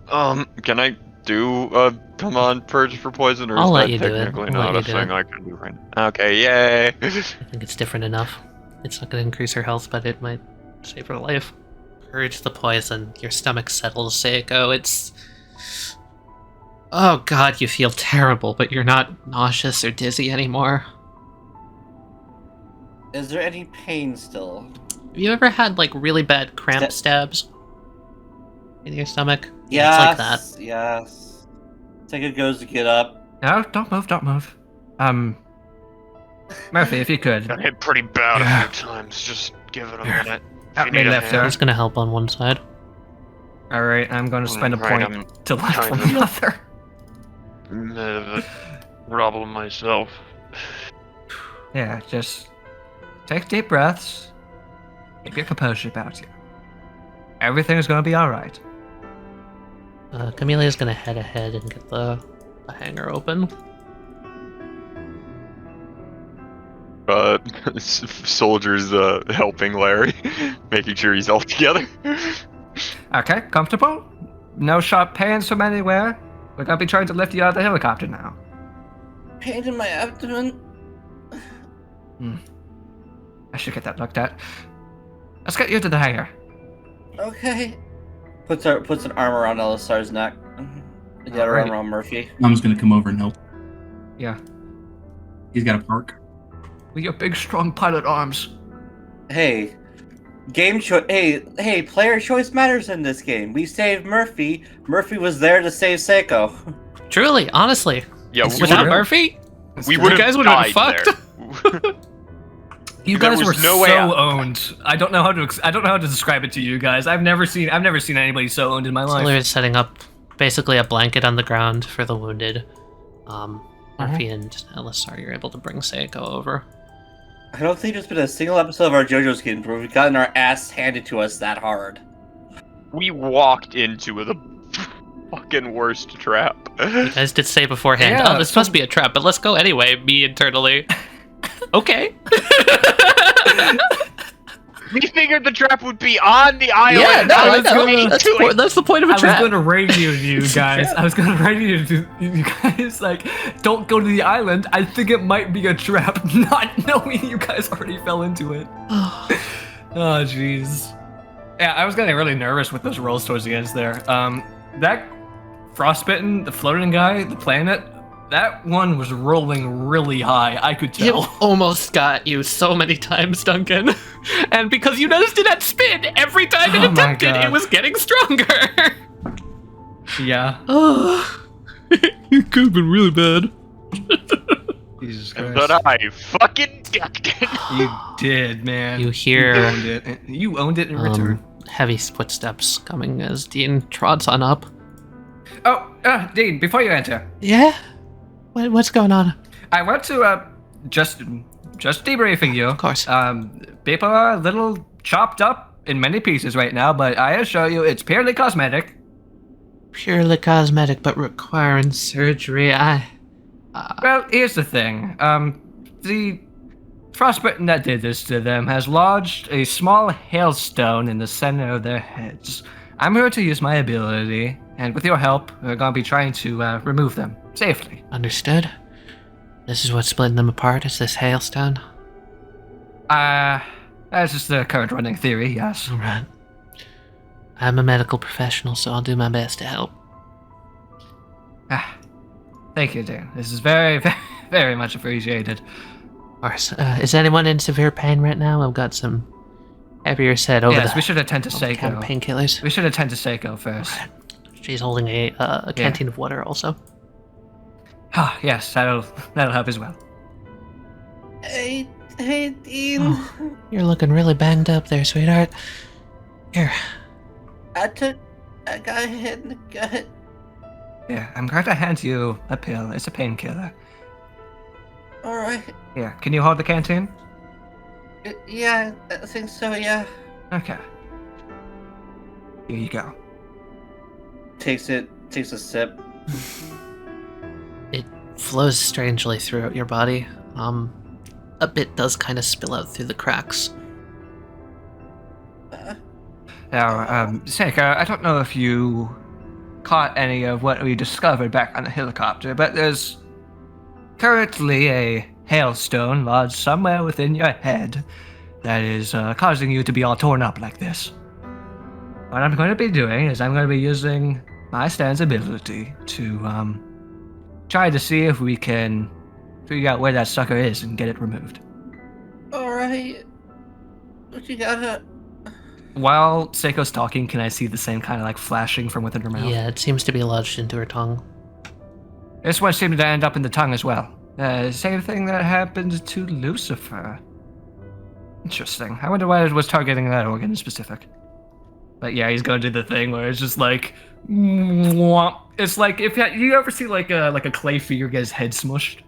Can I do come on, purge for poison, or I'll is let that you do it. technically I'll let not a you do thing it. I can do right now? Okay, yay! I think it's different enough. It's not going to increase her health, but it might save her life. Purge the poison. Your stomach settles, Seiko. It's... Oh god, you feel terrible, but you're not nauseous or dizzy anymore. Is there any pain still? Have you ever had, like, really bad cramp stabs in your stomach? Yes. It's like that. Yes. Seiko goes to get up. No, don't move. Murphy, if you could. Got hit pretty bad Yeah. a few times. Just give it a Yeah. minute. If Help you me need a lift, hand. sir. He's gonna help on one side. Alright, I'm going to spend a Right, point I'm to lift kind from of- the other. Bit of a problem myself. Yeah, just take deep breaths. Keep your composure about you. Everything's gonna be alright. Camelia's gonna head ahead and get the hanger open. Soldiers helping Larry, making sure he's all together. Okay, comfortable? No sharp pains from anywhere? We're gonna be trying to lift you out of the helicopter now. Pain in my abdomen. I should get that looked at. Let's get you to the hangar. Okay. Puts an arm around Elisar's neck. The other Alright. arm around Murphy. Mom's gonna come over and help. Yeah. He's got a park. With your big, strong pilot arms. Hey, game choice. Hey, player choice matters in this game. We saved Murphy. Murphy was there to save Seiko. Truly, honestly. Yeah, Without true. Murphy, we you would have guys would've been died fucked. there. You There guys was were no way so out. owned. I don't know how to describe it to you guys. I've never seen anybody so owned in my life. Taylor is setting up basically a blanket on the ground for the wounded. Murphy and Elisar, you're able to bring Seiko over. I don't think there's been a single episode of our JoJo's game where we've gotten our ass handed to us that hard. We walked into the fucking worst trap. You guys did say beforehand, Yeah, oh, this must be a trap, but let's go anyway, me internally. Okay. We figured the trap would be on the island. Yeah, no, I I was know. going That's, to it. that's the point of a I was trap. going to radio you guys. I was going to radio you guys, like, don't go to the island. I think it might be a trap, not knowing you guys already fell into it. Oh, jeez. Yeah, I was getting really nervous with those rolls towards the end there. That frostbitten, the floating guy, the planet, that one was rolling really high. I could It tell. almost got you so many times, Duncan. And because you noticed it had spin, every time it Oh my attempted, God. it was getting stronger. Yeah. Oh. It could have been really bad. Jesus And Christ. then I fucking ducked it. You did, man. You hear owned it. You owned it in return. heavy footsteps coming as Dean trots on up. Oh, Dean, before you enter, Yeah? What's going on? I want to just debriefing you. Of course. People are a little chopped up in many pieces right now, but I assure you it's purely cosmetic. Purely cosmetic, but requiring surgery. Well, here's the thing. The frostbitten that did this to them has lodged a small hailstone in the center of their heads. I'm here to use my ability, and with your help, we're going to be trying to remove them safely. Understood. This is what's splitting them apart, is this hailstone? That's just the current running theory, yes. Alright. I'm a medical professional, so I'll do my best to help. Thank you, Dan. This is very, very, very much appreciated. Of course. Is anyone in severe pain right now? I've got some heavier set over Yes, the we should attend to over-the-counter Seiko. painkillers. We should attend to Seiko first. She's holding a canteen of water also. Ah, yes, that'll help as well. Hey, Dean. You're looking really banged up there, sweetheart. Here. I got hit in the gut. Yeah, I'm going to hand you a pill. It's a painkiller. Alright. Yeah, can you hold the canteen? Yeah, I think so, yeah. Okay. Here you go. Takes a sip. It flows strangely throughout your body. A bit does kind of spill out through the cracks. Now, Seiko, I don't know if you caught any of what we discovered back on the helicopter, but there's currently a hailstone lodged somewhere within your head that is causing you to be all torn up like this. What I'm going to be doing is I'm going to be using my Stan's ability to try to see if we can figure out where that sucker is and get it removed. Alright. But you gotta... While Seiko's talking, can I see the same kind of like flashing from within her mouth? Yeah, it seems to be lodged into her tongue. This one seemed to end up in the tongue as well. Same thing that happened to Lucifer. Interesting. I wonder why it was targeting that organ in specific. But yeah, he's gonna do the thing where it's just like, mwah. It's like if you ever see like a clay figure get his head smushed.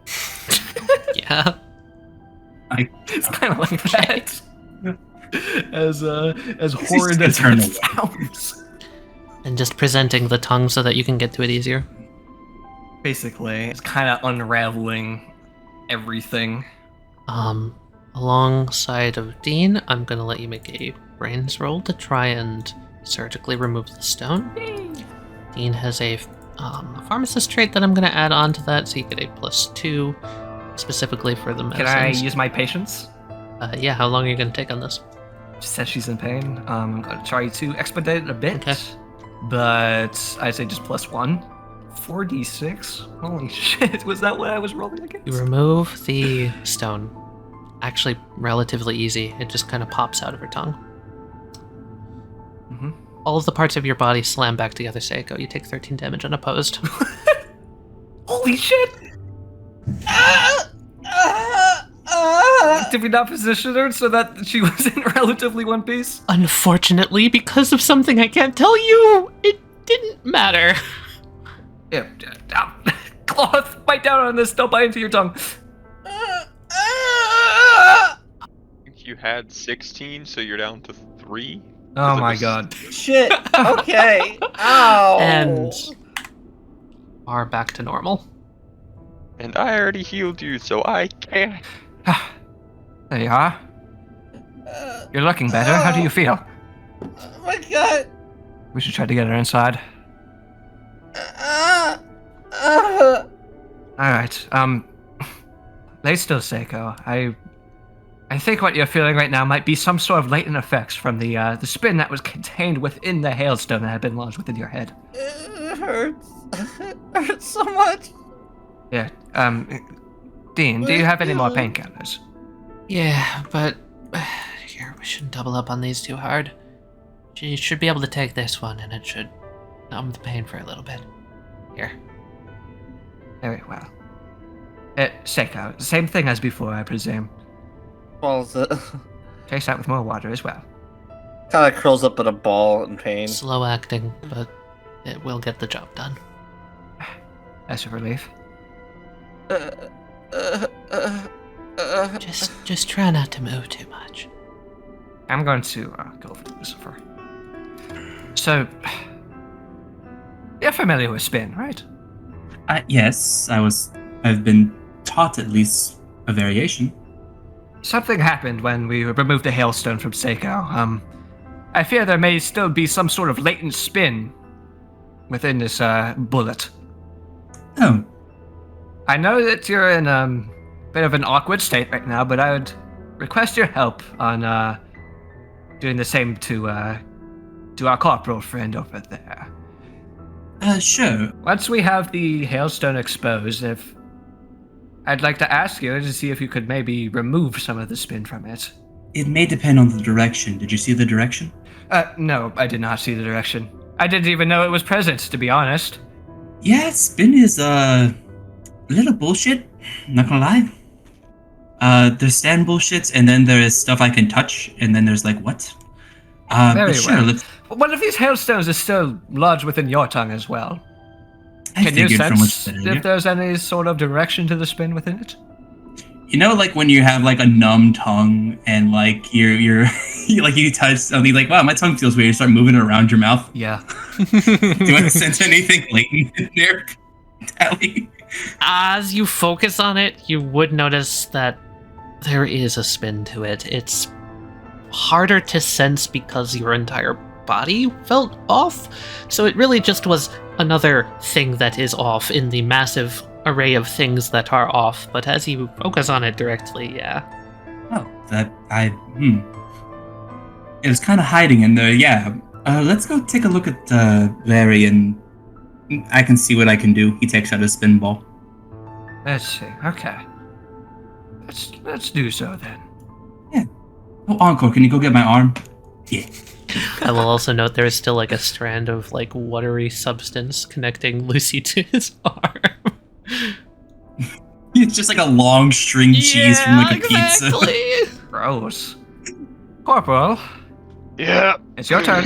Yeah. It's kind of like that. As horrid as it sounds. And just presenting the tongue so that you can get to it easier. Basically, it's kind of unraveling everything. Alongside of Dean, I'm gonna let you make a brains roll to try and surgically remove the stone. Dean has a pharmacist trait that I'm gonna add on to that, so you get a +2 specifically for the medicines. Can I use my patience? Yeah, how long are you gonna take on this? She says she's in pain. I'm gonna try to expedite it a bit. Okay. But I'd say just +1. 4d6? Holy shit, was that what I was rolling against? You remove the stone. Actually, relatively easy. It just kind of pops out of her tongue. Mm-hmm. All of the parts of your body slam back together, Seiko. You take 13 damage unopposed. Holy shit! Did we not position her so that she was in relatively one piece? Unfortunately, because of something I can't tell you, it didn't matter. Yeah, cloth, bite down on this, don't bite into your tongue. I think you had 16, so you're down to 3. Oh my god. Shit. Okay. Ow. And are back to normal. And I already healed you, so I can't. There you are. You're looking better. How do you feel? Oh my god. We should try to get her inside. Alright, lay still, Seiko. I think what you're feeling right now might be some sort of latent effects from the spin that was contained within the hailstone that had been lodged within your head. It hurts. It hurts so much. Yeah, Dean, do you have any more painkillers? Yeah, but here, we shouldn't double up on these too hard. You should be able to take this one, and it should numb the pain for a little bit. Here. Very well. Seiko, same thing as before, I presume. Falls it. Chase that with more water as well. Kind of curls up in a ball in pain. Slow acting, but it will get the job done. That's a relief. Just try not to move too much. I'm going to go for Lucifer. So, you're familiar with spin, right? Yes, I've been taught at least a variation. Something happened when we removed the hailstone from Seiko. I fear there may still be some sort of latent spin within this bullet. Oh. I know that you're in a bit of an awkward state right now, but I would request your help on doing the same to our corporal friend over there. Sure. Once we have the hailstone exposed, I'd like to ask you to see if you could maybe remove some of the spin from it. It may depend on the direction. Did you see the direction? No, I did not see the direction. I didn't even know it was present, to be honest. Yeah, spin is a little bullshit. Not gonna lie. There's stand bullshits, and then there is stuff I can touch, and then there's like what? Very but sure, well. let's. One of these hailstones is still lodged within your tongue as well. I Can you figured from what's sense said earlier. if there's any sort of direction to the spin within it? You know, like when you have like a numb tongue and like you're like you touch something like, wow, my tongue feels weird. You start moving it around your mouth. Yeah. Do you want to sense anything latent in there, Tali? As you focus on it, you would notice that there is a spin to it. It's harder to sense because your entire body felt off, so it really just was another thing that is off in the massive array of things that are off, but as you focus on it directly, yeah. Oh, it was kind of hiding in there, yeah. Let's go take a look at Larry, and I can see what I can do. He takes out a spin ball. Let's see. Okay. Let's do so then. Yeah. Oh, Encore, can you go get my arm? Yeah. I will also note there is still like a strand of like watery substance connecting Lucy to his arm. It's just like a long string cheese from like a pizza. Gross. Corporal, Yeah. it's your turn.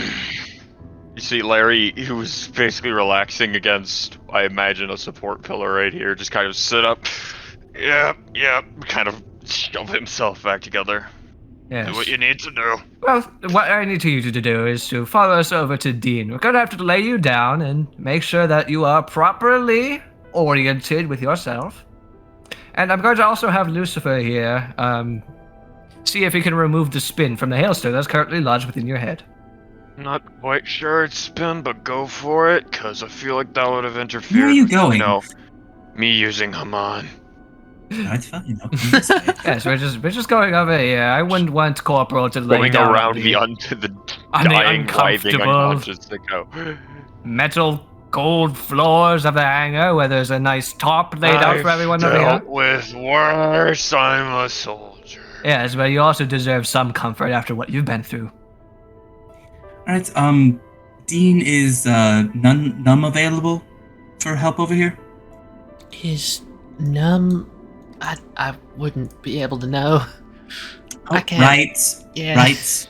You see Larry, who was basically relaxing against, I imagine, a support pillar right here, just kind of sit up. Yeah, kind of shove himself back together. Yes. Do what you need to do. Well, what I need you to do is to follow us over to Dean. We're going to have to lay you down and make sure that you are properly oriented with yourself. And I'm going to also have Lucifer here see if he can remove the spin from the hailstone that's currently lodged within your head. Not quite sure it's spin, but go for it, because I feel like that would have interfered. Where are you with, going? Me using Haman. That's fine. Yes, we're just going over here. I wouldn't want Corporal to lay Going down around on the dying, writhing, uncomfortable unconscious sicko. metal gold floors of the hangar where there's a nice top laid out for everyone over here. Dealt with worse, I'm a soldier. Yes, but you also deserve some comfort after what you've been through. Alright, Dean, is Num available for help over here? Is Num? I wouldn't be able to know. I can't. Right. Yeah. Right.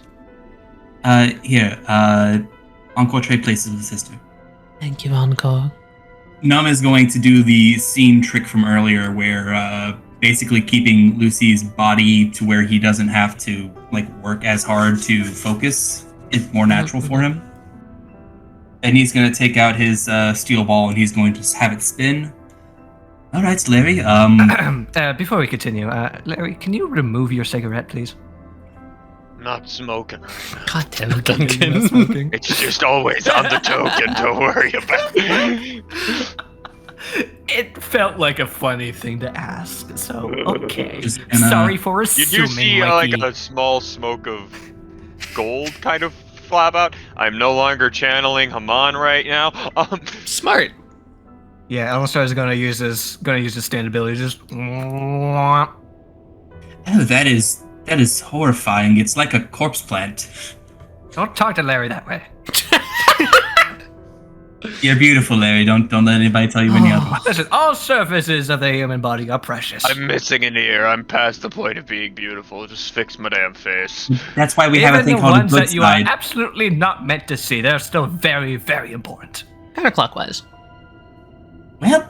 Here, Encore trade places with the sister. Thank you, Encore. Num is going to do the scene trick from earlier where basically keeping Lucy's body to where he doesn't have to like work as hard to focus. It's more natural for him. And he's going to take out his steel ball and he's going to have it spin. All right, Larry. Before we continue, Larry, can you remove your cigarette, please? Not smoking. God damn it, Duncan. It's just always on the token, don't worry about it. It felt like a funny thing to ask, so okay. Sorry for You assuming. do see like a small smoke of gold kind of flab out. I'm no longer channeling Haman right now. Smart. Yeah, Alistar is gonna use his stand ability. Just. Oh, that is horrifying. It's like a corpse plant. Don't talk to Larry that way. You're beautiful, Larry. Don't let anybody tell you any otherwise. Listen, all surfaces of the human body are precious. I'm missing an ear. I'm past the point of being beautiful. Just fix my damn face. That's why we have a Even thing the called a ones good that you are side. absolutely not meant to see, they're still very, very important. Counterclockwise. Well,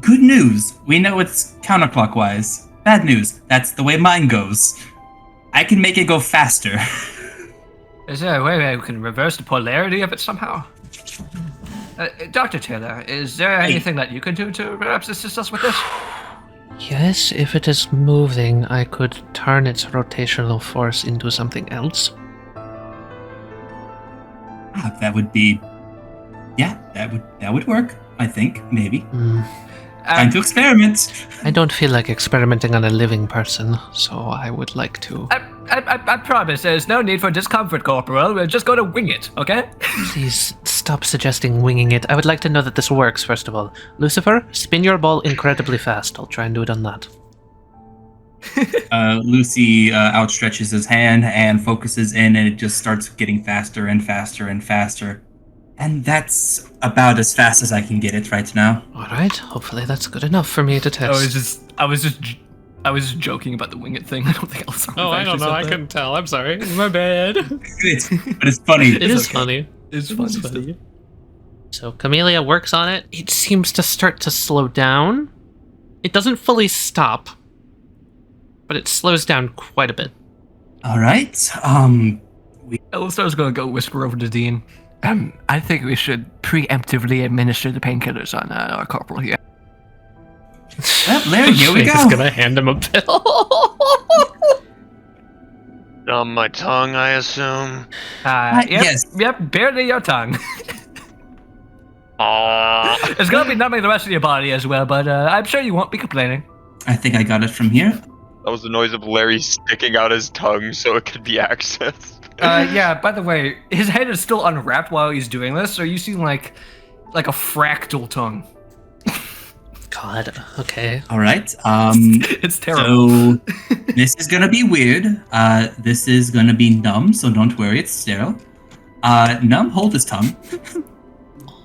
good news. We know it's counterclockwise. Bad news. That's the way mine goes. I can make it go faster. Is there a way we can reverse the polarity of it somehow? Dr. Taylor, is there anything that you can do to perhaps assist us with this? Yes, if it is moving, I could turn its rotational force into something else. That would be... Yeah, that would work, I think, maybe. Time to experiment. I don't feel like experimenting on a living person, so I would like to... I promise there's no need for discomfort, Corporal. We're just going to wing it, okay? Please stop suggesting winging it. I would like to know that this works, first of all. Lucifer, spin your ball incredibly fast. I'll try and do it on that. Lucy outstretches his hand and focuses in, and it just starts getting faster and faster and faster. And that's about as fast as I can get it right now. Alright, hopefully that's good enough for me to test. I was just joking about the wing it thing. I don't think I was. Oh, I don't know. I couldn't tell. I'm sorry. My bad. But it's funny. It is funny. It's funny. So Camellia works on it. It seems to start to slow down. It doesn't fully stop, but it slows down quite a bit. All right. Alistar's gonna go whisper over to Dean. I think we should preemptively administer the painkillers on our corporal here. Well, Larry, here we go. He's gonna hand him a pill. On my tongue, I assume. Yes. Yep, barely your tongue. It's gonna be numbing the rest of your body as well, but I'm sure you won't be complaining. I think I got it from here. That was the noise of Larry sticking out his tongue so it could be accessed. Yeah, by the way, his head is still unwrapped while he's doing this, so you see like a fractal tongue. God, okay. All right. It's terrible. So this is gonna be weird. This is gonna be numb, so don't worry, it's sterile. Numb, hold his tongue.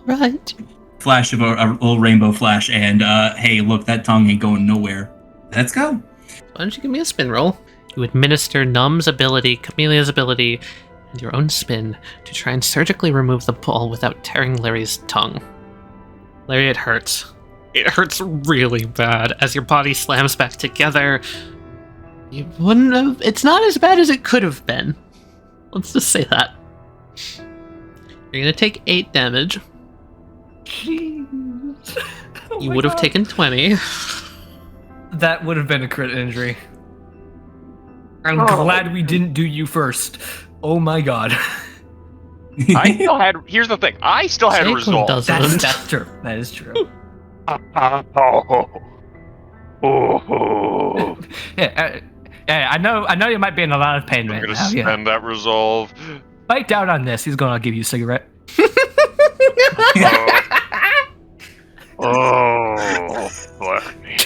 Right. flash of a little rainbow flash, and hey, look, that tongue ain't going nowhere. Let's go. Why don't you give me a spin roll? You administer Num's ability, Chamelea's ability, and your own spin to try and surgically remove the ball without tearing Larry's tongue. Larry, it hurts. It hurts really bad as your body slams back together. You wouldn't have... It's not as bad as it could have been. Let's just say that. You're gonna take 8 damage. Jeez. You would have taken 20. That would have been a crit injury. I'm glad we didn't do you first. Oh my god. I still had. Here's the thing. I still had Seiko resolve. doesn't. That's true. That is true. Yeah, I know you might be in a lot of pain I'm right gonna now. Yeah. spend that resolve. Bite down on this. He's gonna give you a cigarette. Oh, fuck me.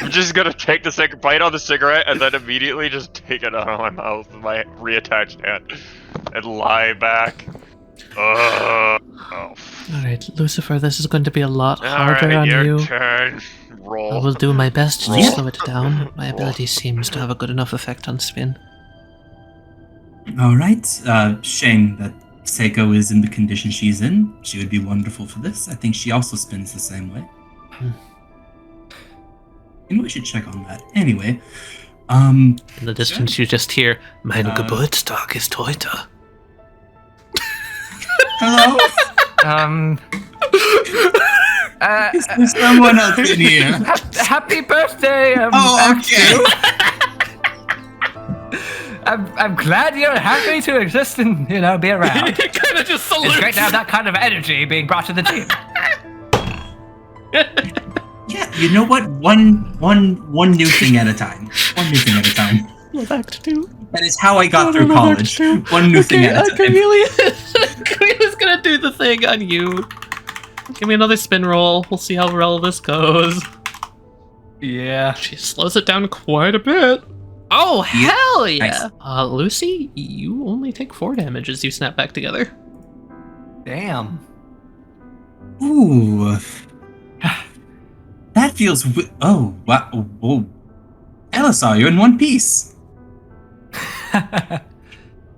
I'm just gonna take the second bite on the cigarette and then immediately just take it out of my mouth with my reattached hand and lie back. Oh. Alright, Lucifer, this is going to be a lot harder Alright, on your you. turn. Roll. I will do my best to Roll. slow it down. My ability seems to have a good enough effect on spin. All right. Shame that Seiko is in the condition she's in. She would be wonderful for this. I think she also spins the same way. Maybe we should check on that. Anyway, In the distance, you just hear, Mein Geburtstag ist heute. hello? Is there someone else in here? Happy birthday! Oh, okay. I'm glad you're happy to exist and be around. He kind of just salutes. It's great to have that kind of energy being brought to the team. Yeah, you know what? One new thing at a time. One new thing at a time. Act 2. That is how I got through college. One new thing at a time. Chamelea's gonna do the thing on you. Give me another spin roll. We'll see how well this goes. Yeah. She slows it down quite a bit. Oh, Yeah. hell yeah! Nice. Lucy, you only take 4 damage as you snap back together. Damn. Ooh. That feels... Oh, wow. Whoa. Elisar, you're in one piece.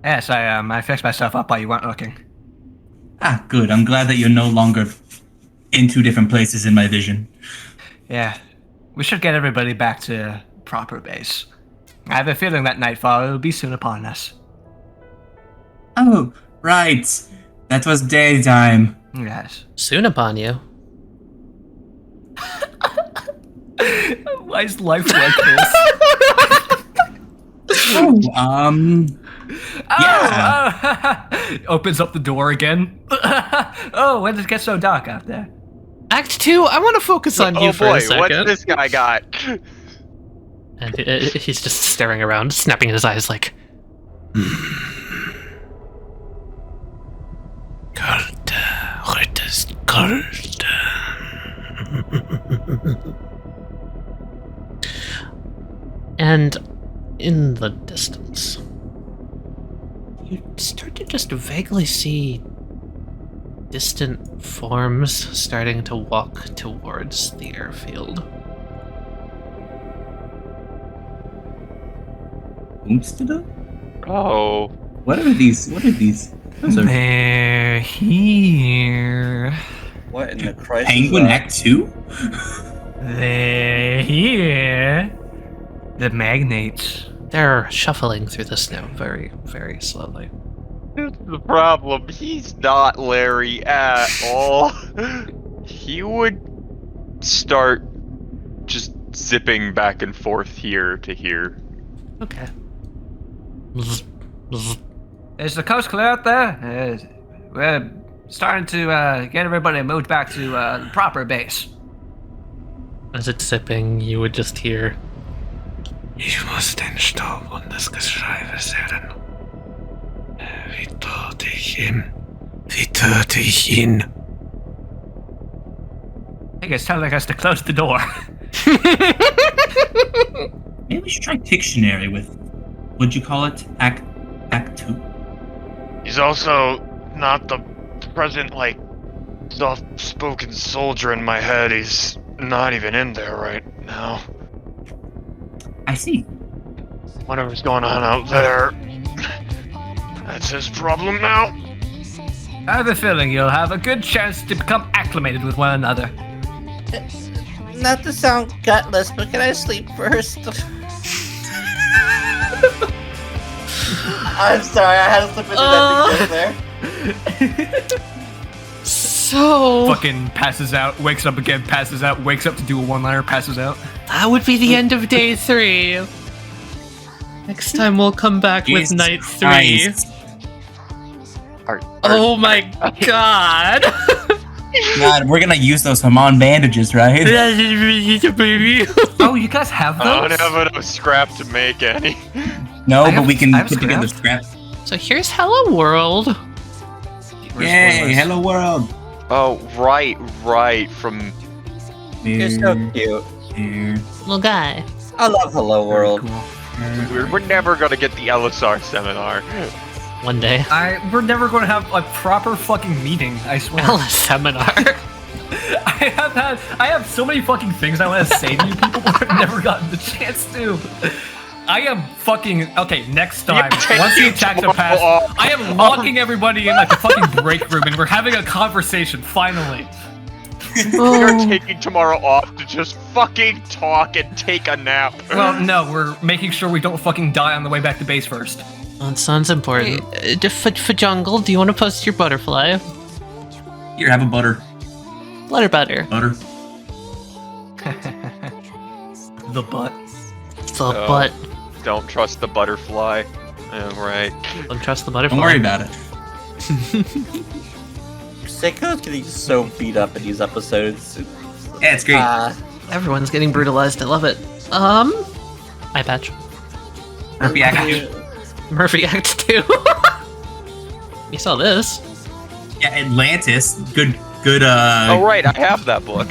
Yes, I fixed myself up while you weren't looking. Ah, good. I'm glad that you're no longer in 2 different places in my vision. Yeah. We should get everybody back to proper base. I have a feeling that nightfall will be soon upon us. Oh, right. That was daytime. Yes. Soon upon you. Why is life like this? Oh, Oh! Opens up the door again. Oh, when did it get so dark out there? Act 2, I want to focus on you for a boy, second. what's this guy got? And he's just staring around, snapping at his eyes like... Cold. What is cold? And in the distance, you start to just vaguely see distant forms starting to walk towards the airfield. Oomstada? Oh. What are these? Those are They're here. What in the Christ? Penguin Act 2? They're here. The magnates. They're shuffling through the snow very, very slowly. That's the problem. He's not Larry at all. He would start just zipping back and forth here to here. Okay. Is the coast clear out there? We're starting to get everybody moved back to the proper base. As it's zipping, you would just hear... Ich muss den Staub und das Geschrei versehen. Wie töte ich ihn? Wie töte ich ihn? I think it's telling us to close the door. Maybe we should try Pictionary with, what'd you call it? Act 2? He's also not the present, soft-spoken soldier in my head. He's not even in there right now. I see. Whatever's going on out there, that's his problem now. I have a feeling you'll have a good chance to become acclimated with one another. Not to sound gutless, but can I sleep first? I'm sorry, I had to slip into that there. So Fucking passes out, wakes up again, passes out, wakes up to do a one-liner, passes out. that would be the end of day 3. Next time we'll come back with Jesus night 3. Christ. Oh my god! God, we're gonna use those Haman bandages, right? Oh, you guys have I those? don't have enough scrap to make any. No, I but have- we can I have put together scrap. scrap. So here's Hello World. Yay! Hello world. Oh, right, from... You're so cute. Here. Little guy. I love Hello World. We're never gonna get the LSR seminar. One day. We're never going to have a proper fucking meeting, I swear. Well, a seminar. I have so many fucking things I want to say to you people, but I've never gotten the chance to. I am fucking okay. Next time, once the attacks are passed, I am locking everybody in like a fucking break room, and we're having a conversation. Finally, We're taking tomorrow off to just fucking talk and take a nap. well, no, we're making sure we don't fucking die on the way back to base first. That sounds important. For Jungle, do you want to post your butterfly? Here, have a butter. Butter. Butter. The butt. The butt. Don't trust the butterfly. Right. Don't trust the butterfly. Don't worry about it. Seiko's getting so beat up in these episodes. Yeah, it's great. Everyone's getting brutalized. I love it. Eye patch. Murphy Act. Murphy Act 2. You saw this. Yeah, Atlantis. Good. Oh right, I have that book.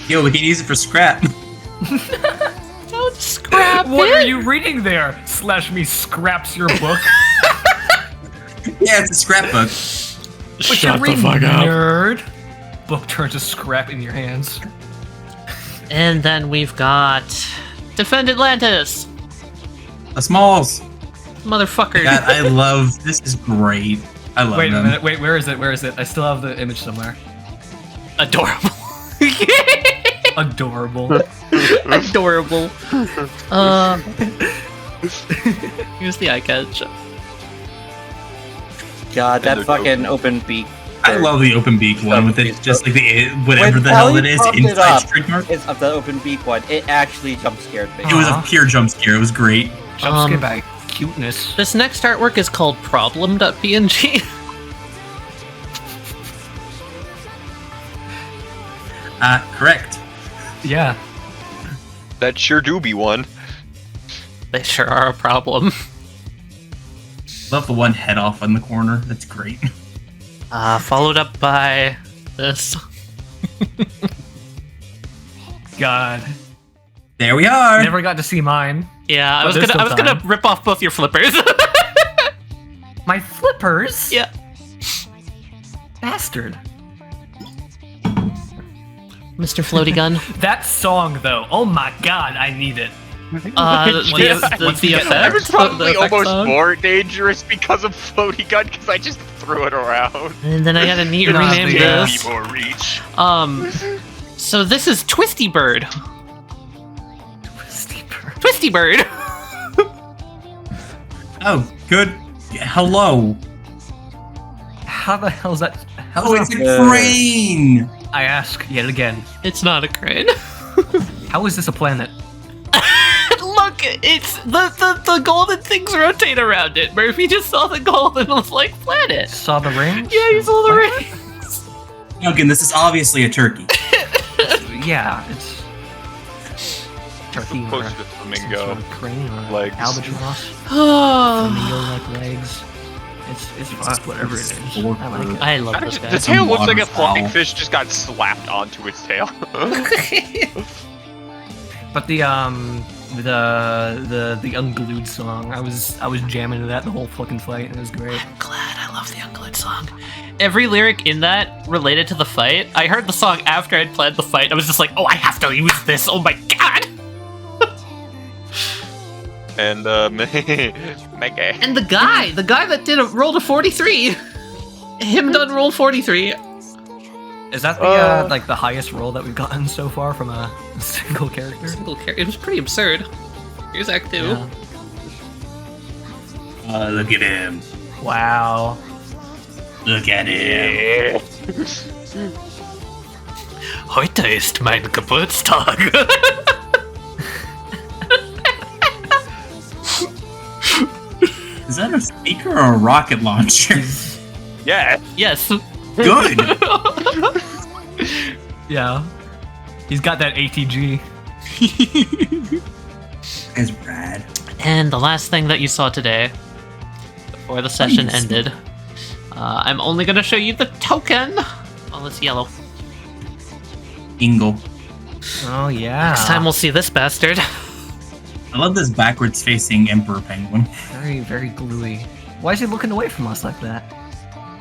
Yo, we can use it for scrap. Don't scrap What it. are you reading there? Slash me scraps your book. Yeah, it's a scrapbook. What you reading, nerd? Book turns to scrap in your hands. And then we've got Defend Atlantis. The Smalls. Motherfucker. God, I love. This is great. I love Wait a them. minute, wait, where is it? Where is it? I still have the image somewhere. Adorable. Adorable. Adorable. Here's the eye catch. God, that fucking open beak. I love the open beak one with it, just like the whatever When the hell Tali it is popped it inside up, trademark. It's of the open beak one. It actually jump scared me. It was a pure jump scare. It was great. Jump scare by cuteness. This next artwork is called Problem.png. Correct. Yeah. That sure do be one. They sure are a problem. Love the one head off on the corner. That's great. Followed up by this. God. There we are. Never got to see mine. Yeah, I But was there's gonna still time. rip off both your flippers. My flippers? Yeah. Bastard. Mr. Floaty Gun. That song, though. Oh my god, I need it. The Once we get effect. It's probably the effect almost song. more dangerous because of floaty gun because I just threw it around. And then I got a neat Nah, rename yeah. this. More reach. So this is Twisty Bird. Twisty bird. Twisty Bird. Oh, good. Hello. How the hell is that? How's Oh, that it's a crane. I ask yet again. It's not a crane. How is this a planet? Look, it's the golden things rotate around it. Murphy just saw the gold and was like, planet. Saw the rings? Yeah, you saw the What? rings. Duncan, this is obviously a turkey. Yeah, it's turkey or Close to some flamingo. sort of crane or Legs. albatross. Oh, Flamingo-like legs. It's fine, whatever it is. I like it. I love this The guy. tail looks like a flying waterfowl. fish just got slapped onto its tail. But the unglued song, I was jamming to that the whole fucking fight, and it was great. I'm glad. I love love the Unglued song. Every lyric in that related to the fight. I heard the song after I'd planned the fight. I was just like, oh, I have to use this. Oh my god. And Mega. And the guy that did rolled a 43. Him done roll 43. Is that the like the highest roll that we've gotten so far from a single character? It was pretty absurd. Here's Act 2. Yeah. Look at him. Wow. Look at him. Heute ist mein Geburtstag. Is that a speaker or a rocket launcher? Yeah. Yes. Good. Yeah. He's got that ATG. It's rad. And the last thing that you saw today, before the session ended, I'm only going to show you the token. Oh, it's yellow. Ingle. Oh yeah. Next time we'll see this bastard. I love this backwards facing Emperor Penguin. Very, very gluey. Why is he looking away from us like that?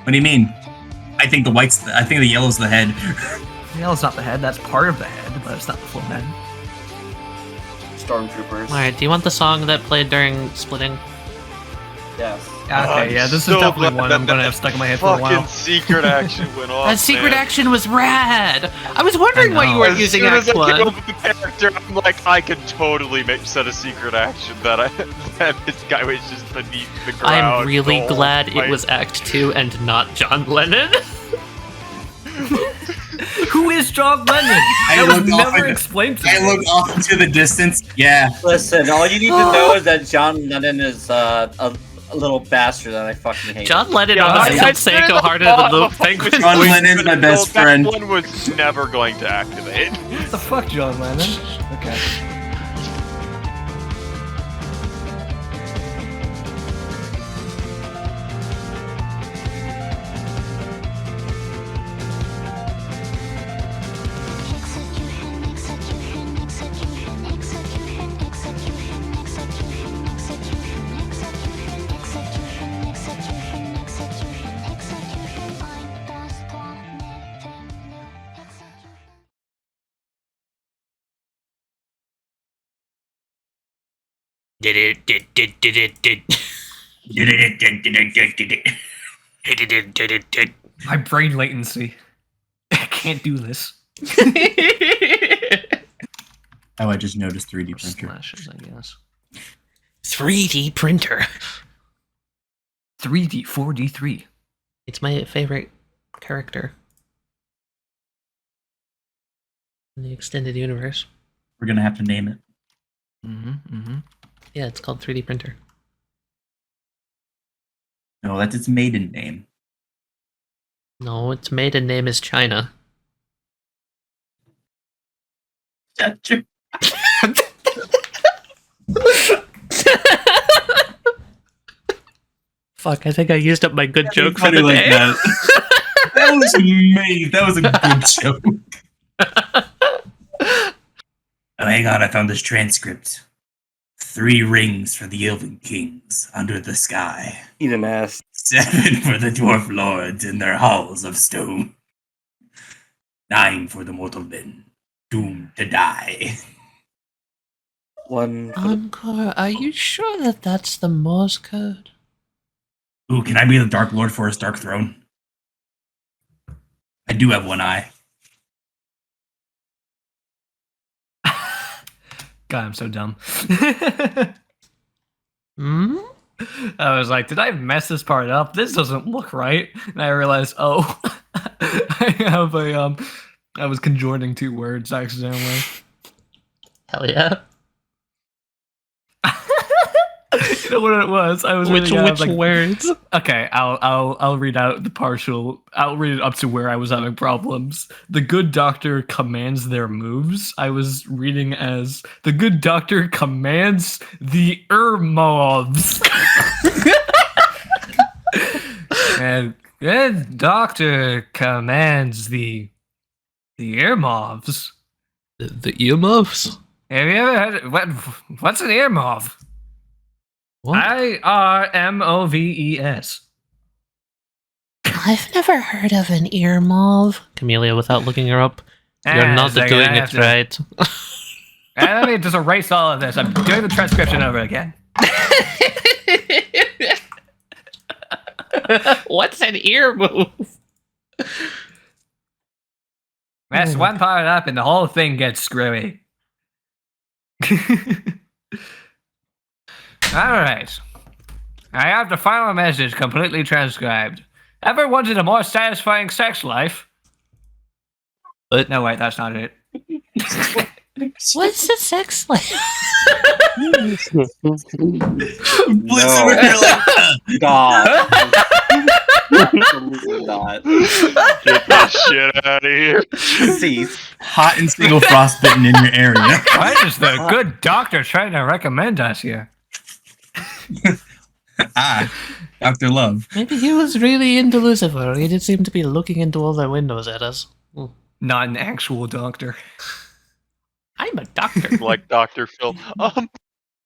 What do you mean? I think the yellow's the head. Yellow's not the head, that's part of the head, but it's not the full head. Stormtroopers. Alright, do you want the song that played during splitting? Yes. Okay, yeah, this is definitely one I'm gonna have stuck in my head for a while. Fucking secret action went off. That secret man. action was rad! I was wondering why you weren't As using soon as Act I 1. came up with the character, I'm like, I could totally set a secret action that this guy was just beneath the ground. I'm really the whole glad it fight. was Act 2 and not John Lennon. Who is John Lennon? That was never explained to me. I look off into the distance. Yeah. Listen, all you need to know is that John Lennon is a little bastard that I fucking hate. John Lennon Yeah, honestly I killed Seiko harder than the Penguin. John Lennon's my best friend. That one was never going to activate. What the fuck, John Lennon? Okay. My brain latency. I can't do this. Oh, I just noticed 3D printer. Slashes, I guess. 3D printer. 3D, 4D3. It's my favorite character in the extended universe. We're gonna have to name it. Yeah, it's called 3D printer. No, that's its maiden name. No, its maiden name is China. That's true. Fuck, I think I used up my good joke for Funny the like day. that. That was amazing. That was a good joke. Oh, hang on. I found this transcript. 3 rings for the Elven Kings under the sky. Eat an ass. 7 for the Dwarf Lords in their halls of stone. 9 for the mortal men, doomed to die. 1 for the Encore, are you sure that that's the Morse code? Ooh, can I be the Dark Lord for his Dark Throne? I do have one eye. God, I'm so dumb. Hmm? I was like, did I mess this part up? This doesn't look right. And I realized, oh, I have a, I was conjoining 2 words accidentally. Hell yeah. You know what it was? I was Which really, like, words? okay, I'll read out the partial. I'll read it up to where I was having problems. The good doctor commands their moves. I was reading as the good doctor commands the Ermovs. And good doctor commands the earmuffs. The earmuffs? Have you ever had what's an earmuff? What? IRMOVES. I've never heard of an ear mauve. Camellia, without looking her up. You're Ah, not second, doing I have it to- right. Let me just erase all of this. I'm doing the transcription over again. What's an ear move? Mess one part up and the whole thing gets screwy. Alright. I have the final message completely transcribed. Ever wanted a more satisfying sex life? What? No, wait, that's not it. What's the sex like? Bliss No. over here like, God. Absolutely not. Get this shit out of here. Cease. hot and single frostbitten in your area. Why is the good doctor trying to recommend us here? Dr. Love. Maybe he was really into Lucifer. He did seem to be looking into all the windows at us. Not an actual doctor. I'm a doctor. Like Dr. Phil.